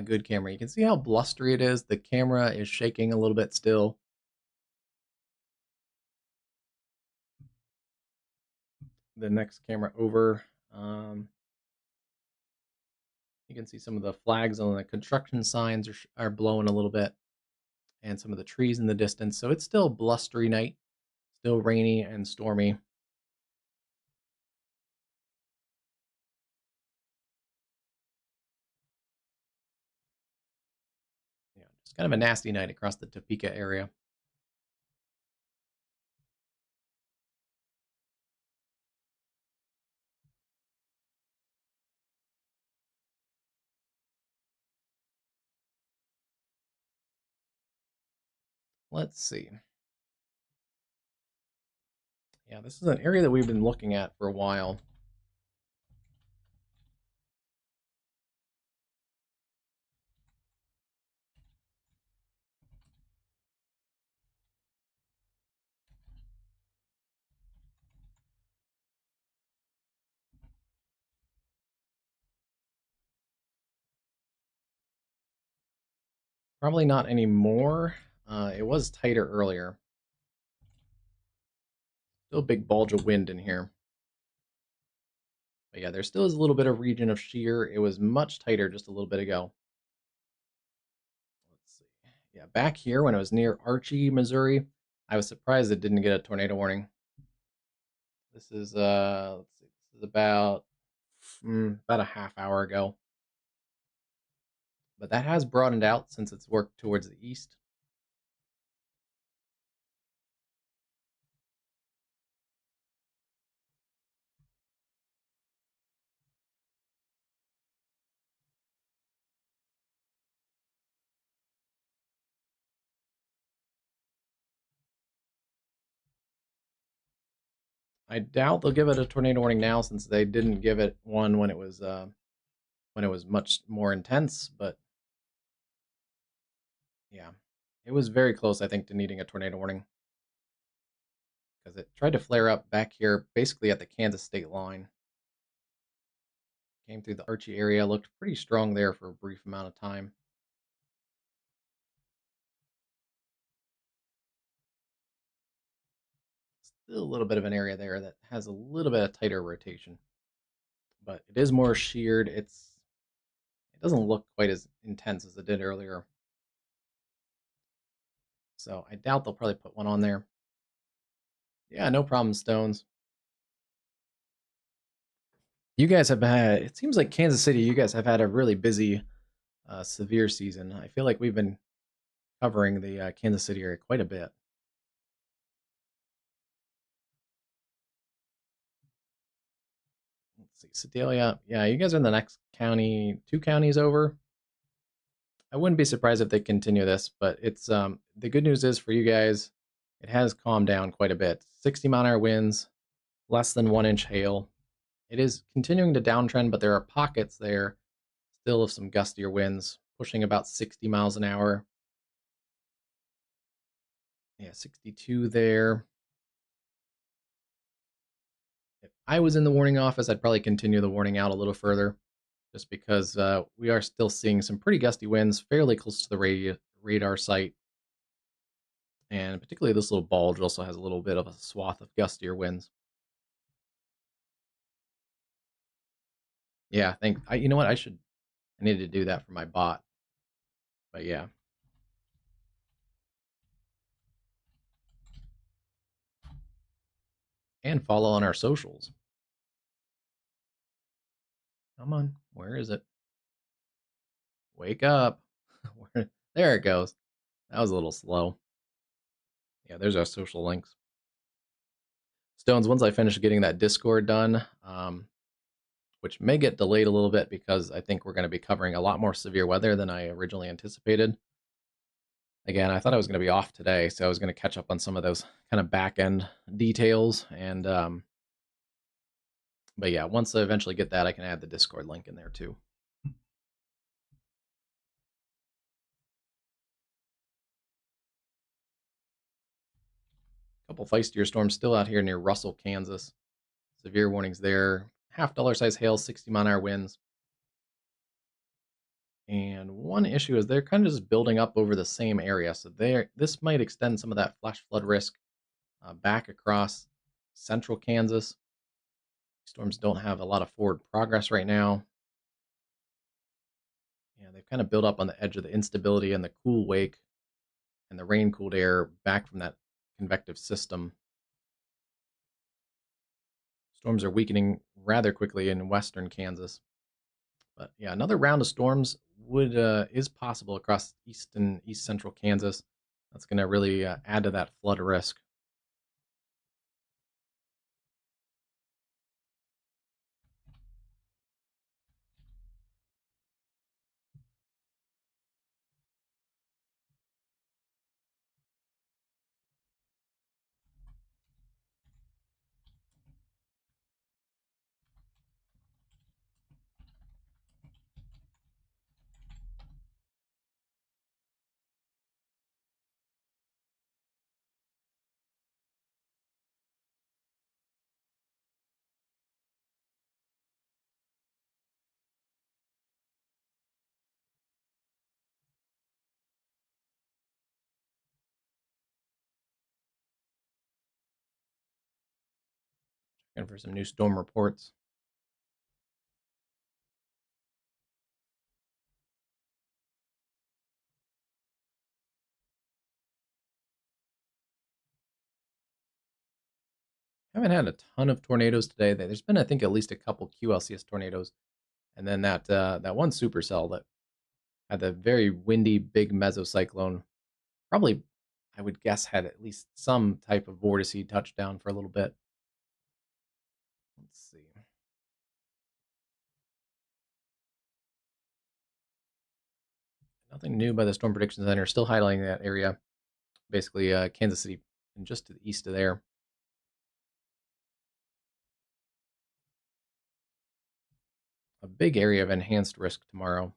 good camera. You can see how blustery it is. The camera is shaking a little bit still. The next camera over. You can see some of the flags on the construction signs are blowing a little bit, and some of the trees in the distance. So it's still a blustery night, still rainy and stormy. Yeah, just kind of a nasty night across the Topeka area. Let's see. Yeah, this is an area that we've been looking at for a while. Probably not anymore. It was tighter earlier. Still a big bulge of wind in here. But yeah, there still is a little bit of region of shear. It was much tighter just a little bit ago. Let's see. Yeah, back here when it was near Archie, Missouri, I was surprised it didn't get a tornado warning. This is let's see. This is about a half hour ago. But that has broadened out since it's worked towards the east. I doubt they'll give it a tornado warning now, since they didn't give it one when it was much more intense. But yeah, it was very close, I think, to needing a tornado warning, because it tried to flare up back here, basically at the Kansas state line. Came through the Archie area, looked pretty strong there for a brief amount of time. Still a little bit of an area there that has a little bit of tighter rotation, but it is more sheared. It doesn't look quite as intense as it did earlier. So I doubt they'll probably put one on there. Yeah, no problem, Stones. You guys have had, it seems like Kansas City, you guys have had a really busy, severe season. I feel like we've been covering the Kansas City area quite a bit. Let's see, Sedalia. Yeah, you guys are in the next county, 2 counties over. I wouldn't be surprised if they continue this, but it's the good news is for you guys, it has calmed down quite a bit. 60-mile-an-hour winds, less than 1-inch hail. It is continuing to downtrend, but there are pockets there still of some gustier winds, pushing about 60 miles an hour. Yeah, 62 there. If I was in the warning office, I'd probably continue the warning out a little further, just because we are still seeing some pretty gusty winds fairly close to the radar site. And particularly this little bulge also has a little bit of a swath of gustier winds. Yeah, I think, you know what, I need to do that for my bot. But yeah. And follow on our socials. Come on, where is it? Wake up. There it goes. That was a little slow. Yeah, there's our social links. Stones, once I finish getting that Discord done, which may get delayed a little bit because I think we're going to be covering a lot more severe weather than I originally anticipated. Again, I thought I was going to be off today, so I was going to catch up on some of those kind of back end details. And but yeah, once I eventually get that, I can add the Discord link in there too. A couple feistier storms still out here near Russell, Kansas. Severe warnings there. $half size hail, 60-mile-an-hour winds. And one issue is they're kind of just building up over the same area. So this might extend some of that flash flood risk back across central Kansas. Storms don't have a lot of forward progress right now. Yeah, they've kind of built up on the edge of the instability and the cool wake and the rain-cooled air back from that convective system. Storms are weakening rather quickly in western Kansas. But yeah, another round of storms is possible across east and east central Kansas. That's going to really add to that flood risk. And for some new storm reports. Haven't had a ton of tornadoes today. There's been, I think, at least a couple QLCS tornadoes, and then that one supercell that had the very windy big mesocyclone. Probably, I would guess, had at least some type of vortice touchdown for a little bit. Let's see. Nothing new by the Storm Prediction Center. Still highlighting that area, basically Kansas City and just to the east of there. A big area of enhanced risk tomorrow.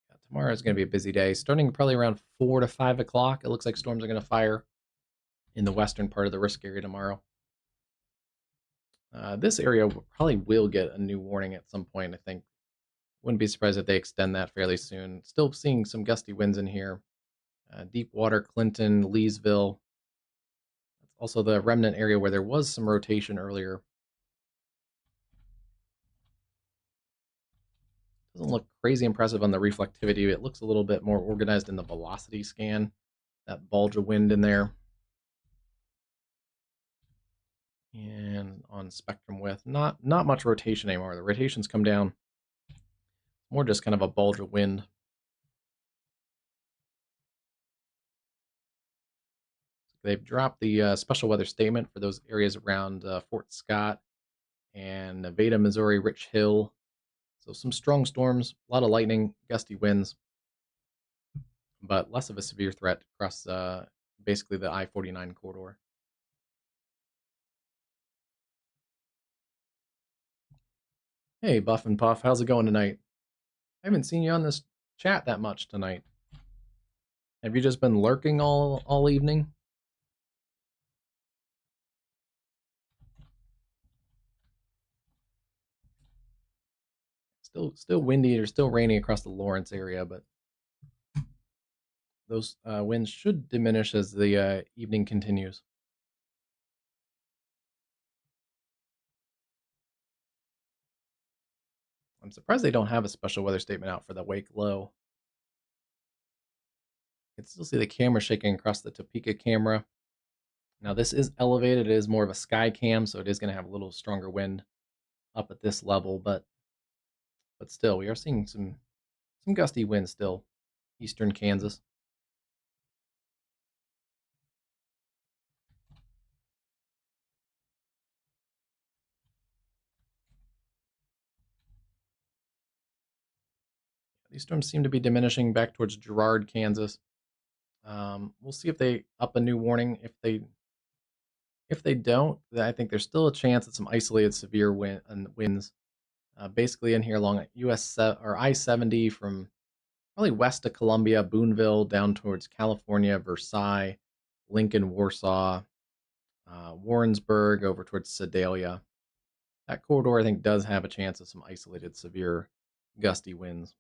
Yeah, tomorrow is going to be a busy day, starting probably around 4 to 5 o'clock. It looks like storms are going to fire in the western part of the risk area tomorrow. This area probably will get a new warning at some point, I think. Wouldn't be surprised if they extend that fairly soon. Still seeing some gusty winds in here. Deepwater, Clinton, Leesville. That's also the remnant area where there was some rotation earlier. Doesn't look crazy impressive on the reflectivity. It looks a little bit more organized in the velocity scan. That bulge of wind in there. And on spectrum width, not much rotation anymore. The rotations come down. More just kind of a bulge of wind. they've dropped the special weather statement for those areas around Fort Scott and Nevada, Missouri, Rich Hill. So some strong storms, a lot of lightning, gusty winds, but less of a severe threat across basically the I-49 corridor. Hey, Buff and Puff, how's it going tonight? I haven't seen you on this chat that much tonight. Have you just been lurking all evening? Still windy or still rainy across the Lawrence area, but those winds should diminish as the evening continues. I'm surprised they don't have a special weather statement out for the wake low. I can still see the camera shaking across the Topeka camera. Now this is elevated, it is more of a sky cam, so it is going to have a little stronger wind up at this level, but still, we are seeing some gusty winds still, eastern Kansas. These storms seem to be diminishing back towards Girard, Kansas. We'll see if they up a new warning. If they don't, then I think there's still a chance at some isolated severe winds. Basically in here along US or I-70 from probably west of Columbia, Boonville, down towards California, Versailles, Lincoln, Warsaw, Warrensburg, over towards Sedalia. That corridor, I think, does have a chance of some isolated severe gusty winds.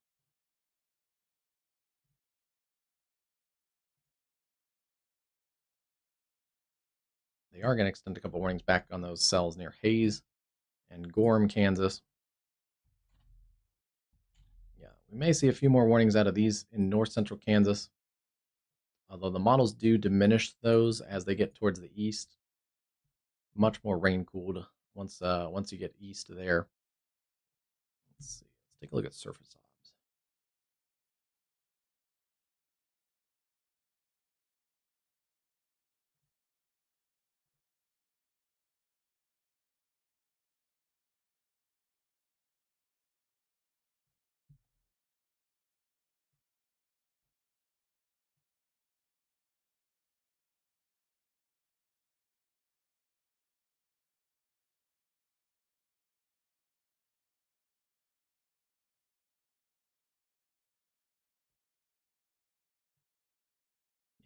They are going to extend a couple warnings back on those cells near Hayes and Gorham, Kansas. Yeah, we may see a few more warnings out of these in north central Kansas, although the models do diminish those as they get towards the east. Much more rain cooled once you get east of there. Let's see. Let's take a look at surface odds.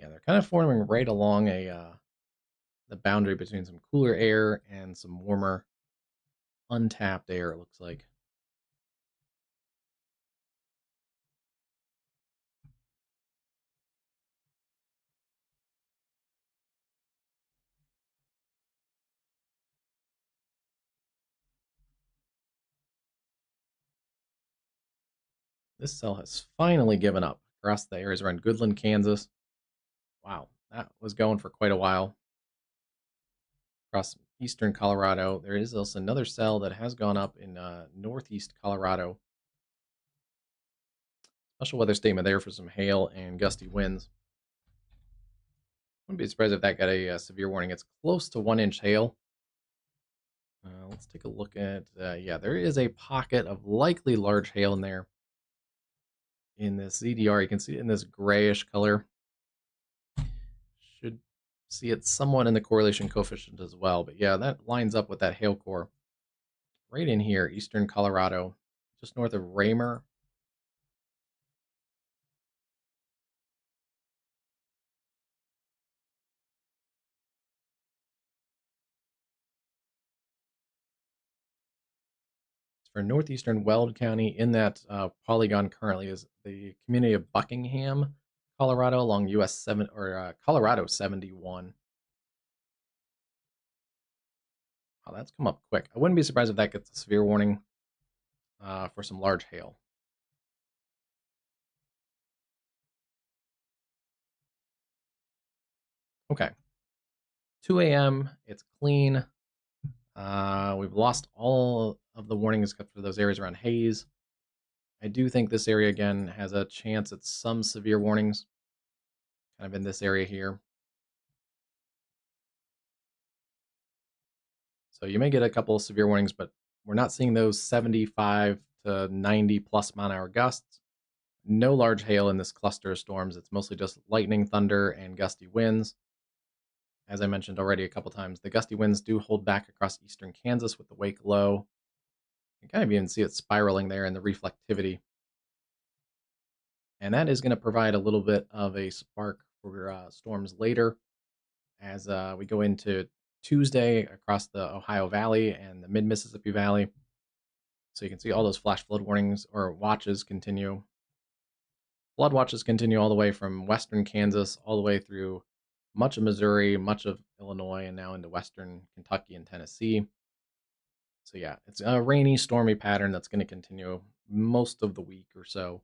Yeah, they're kind of forming right along the boundary between some cooler air and some warmer, untapped air, it looks like. This cell has finally given up across the areas around Goodland, Kansas. Wow, that was going for quite a while. Across eastern Colorado, there is also another cell that has gone up in northeast Colorado. Special weather statement there for some hail and gusty winds. Wouldn't be surprised if that got a severe warning. It's close to 1-inch hail. Let's take a look at, yeah, there is a pocket of likely large hail in there. In this ZDR, you can see it in this grayish color. Should see it somewhat in the correlation coefficient as well. But yeah, that lines up with that hail core. Right in here, eastern Colorado, just north of Raymer. For northeastern Weld County, in that polygon currently is the community of Buckingham, Colorado, along US 7 or Colorado 71. Oh, that's come up quick. I wouldn't be surprised if that gets a severe warning for some large hail. Okay, 2 a.m. It's clean. We've lost all of the warnings except for those areas around Hayes. I do think this area again has a chance at some severe warnings, kind of in this area here. So you may get a couple of severe warnings, but we're not seeing those 75 to 90 plus mile an hour gusts. No large hail in this cluster of storms. It's mostly just lightning, thunder, and gusty winds. As I mentioned already a couple times, the gusty winds do hold back across eastern Kansas with the wake low. You can kind of even see it spiraling there in the reflectivity. And that is going to provide a little bit of a spark for storms later as we go into Tuesday across the Ohio Valley and the mid-Mississippi Valley. So you can see all those flash flood warnings or watches continue. Flood watches continue all the way from western Kansas all the way through much of Missouri, much of Illinois, and now into western Kentucky and Tennessee. So yeah, it's a rainy, stormy pattern that's going to continue most of the week or so.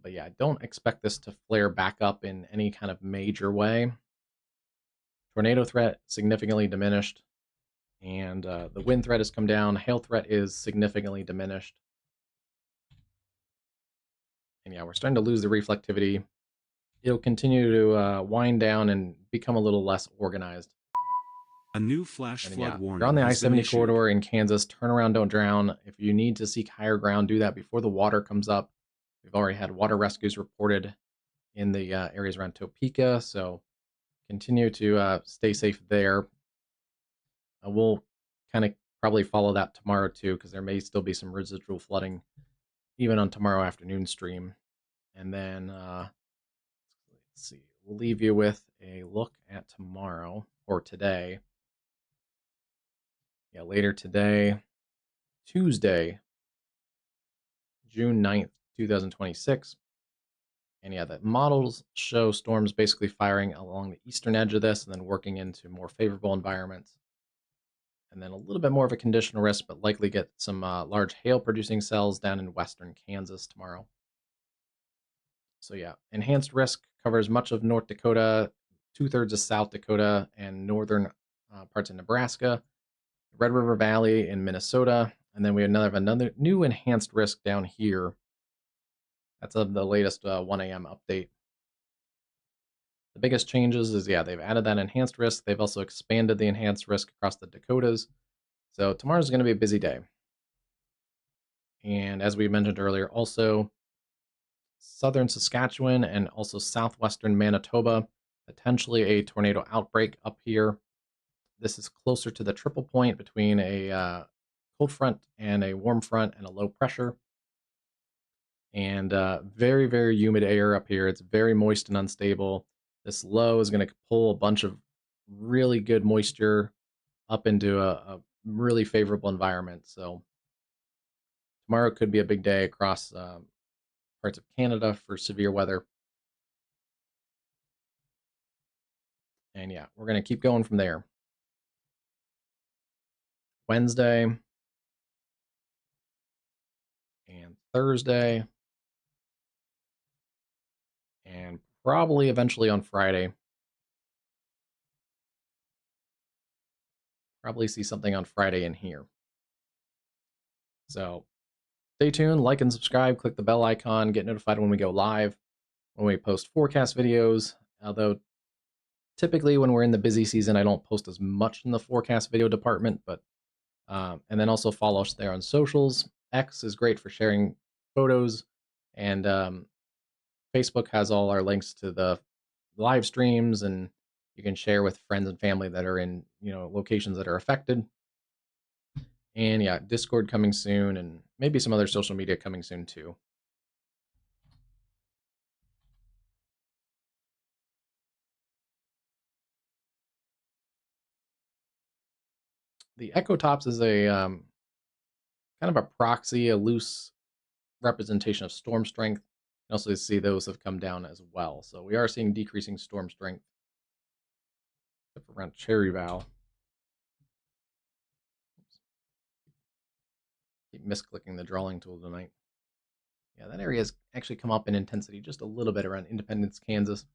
But yeah, I don't expect this to flare back up in any kind of major way. Tornado threat significantly diminished, and the wind threat has come down. Hail threat is significantly diminished. And yeah, we're starting to lose the reflectivity. It'll continue to wind down and become a little less organized. A new flash flood warning. You're on the I-70 corridor in Kansas. Turn around, don't drown. If you need to seek higher ground, do that before the water comes up. We've already had water rescues reported in the areas around Topeka, so continue to stay safe there. We'll kind of probably follow that tomorrow too, because there may still be some residual flooding even on tomorrow afternoon stream. And then let's see, we'll leave you with a look at tomorrow or today. Yeah, later today, Tuesday, June 9th, 2026. And yeah, the models show storms basically firing along the eastern edge of this and then working into more favorable environments. And then a little bit more of a conditional risk, but likely get some large hail producing cells down in western Kansas tomorrow. So yeah, enhanced risk covers much of North Dakota, 2/3 of South Dakota, and northern parts of Nebraska, Red River Valley in Minnesota, and then we have another new enhanced risk down here. That's of the latest 1 a.m. update. The biggest changes is, yeah, they've added that enhanced risk. They've also expanded the enhanced risk across the Dakotas. So tomorrow's going to be a busy day. And as we mentioned earlier, also southern Saskatchewan and also southwestern Manitoba, potentially a tornado outbreak up here. This is closer to the triple point between a cold front and a warm front and a low pressure. And very, very humid air up here. It's very moist and unstable. This low is going to pull a bunch of really good moisture up into a really favorable environment. So tomorrow could be a big day across parts of Canada for severe weather. And yeah, we're going to keep going from there. Wednesday and Thursday, and probably eventually on Friday. Probably see something on Friday in here. So stay tuned, like and subscribe, click the bell icon, get notified when we go live, when we post forecast videos. Although typically when we're in the busy season, I don't post as much in the forecast video department, but and then also follow us there on socials. X is great for sharing photos, and Facebook has all our links to the live streams, and you can share with friends and family that are in locations that are affected. And yeah, Discord coming soon, and maybe some other social media coming soon too. The ecotops is a kind of a proxy, a loose representation of storm strength. You can also see those have come down as well. So we are seeing decreasing storm strength, except for around Cherryville. Keep misclicking the drawing tool tonight. Yeah, that area has actually come up in intensity just a little bit around Independence, Kansas.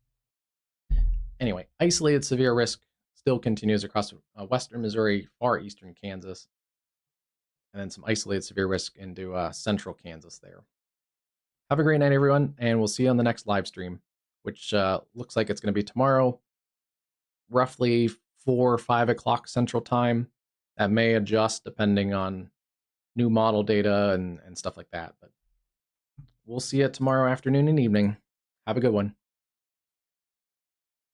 Anyway, isolated severe risk still continues across western Missouri, far eastern Kansas, and then some isolated severe risk into central Kansas there. Have a great night, everyone, and we'll see you on the next live stream, which looks like it's going to be tomorrow, roughly 4 or 5 o'clock Central Time. That may adjust depending on new model data and stuff like that. But we'll see it tomorrow afternoon and evening. Have a good one.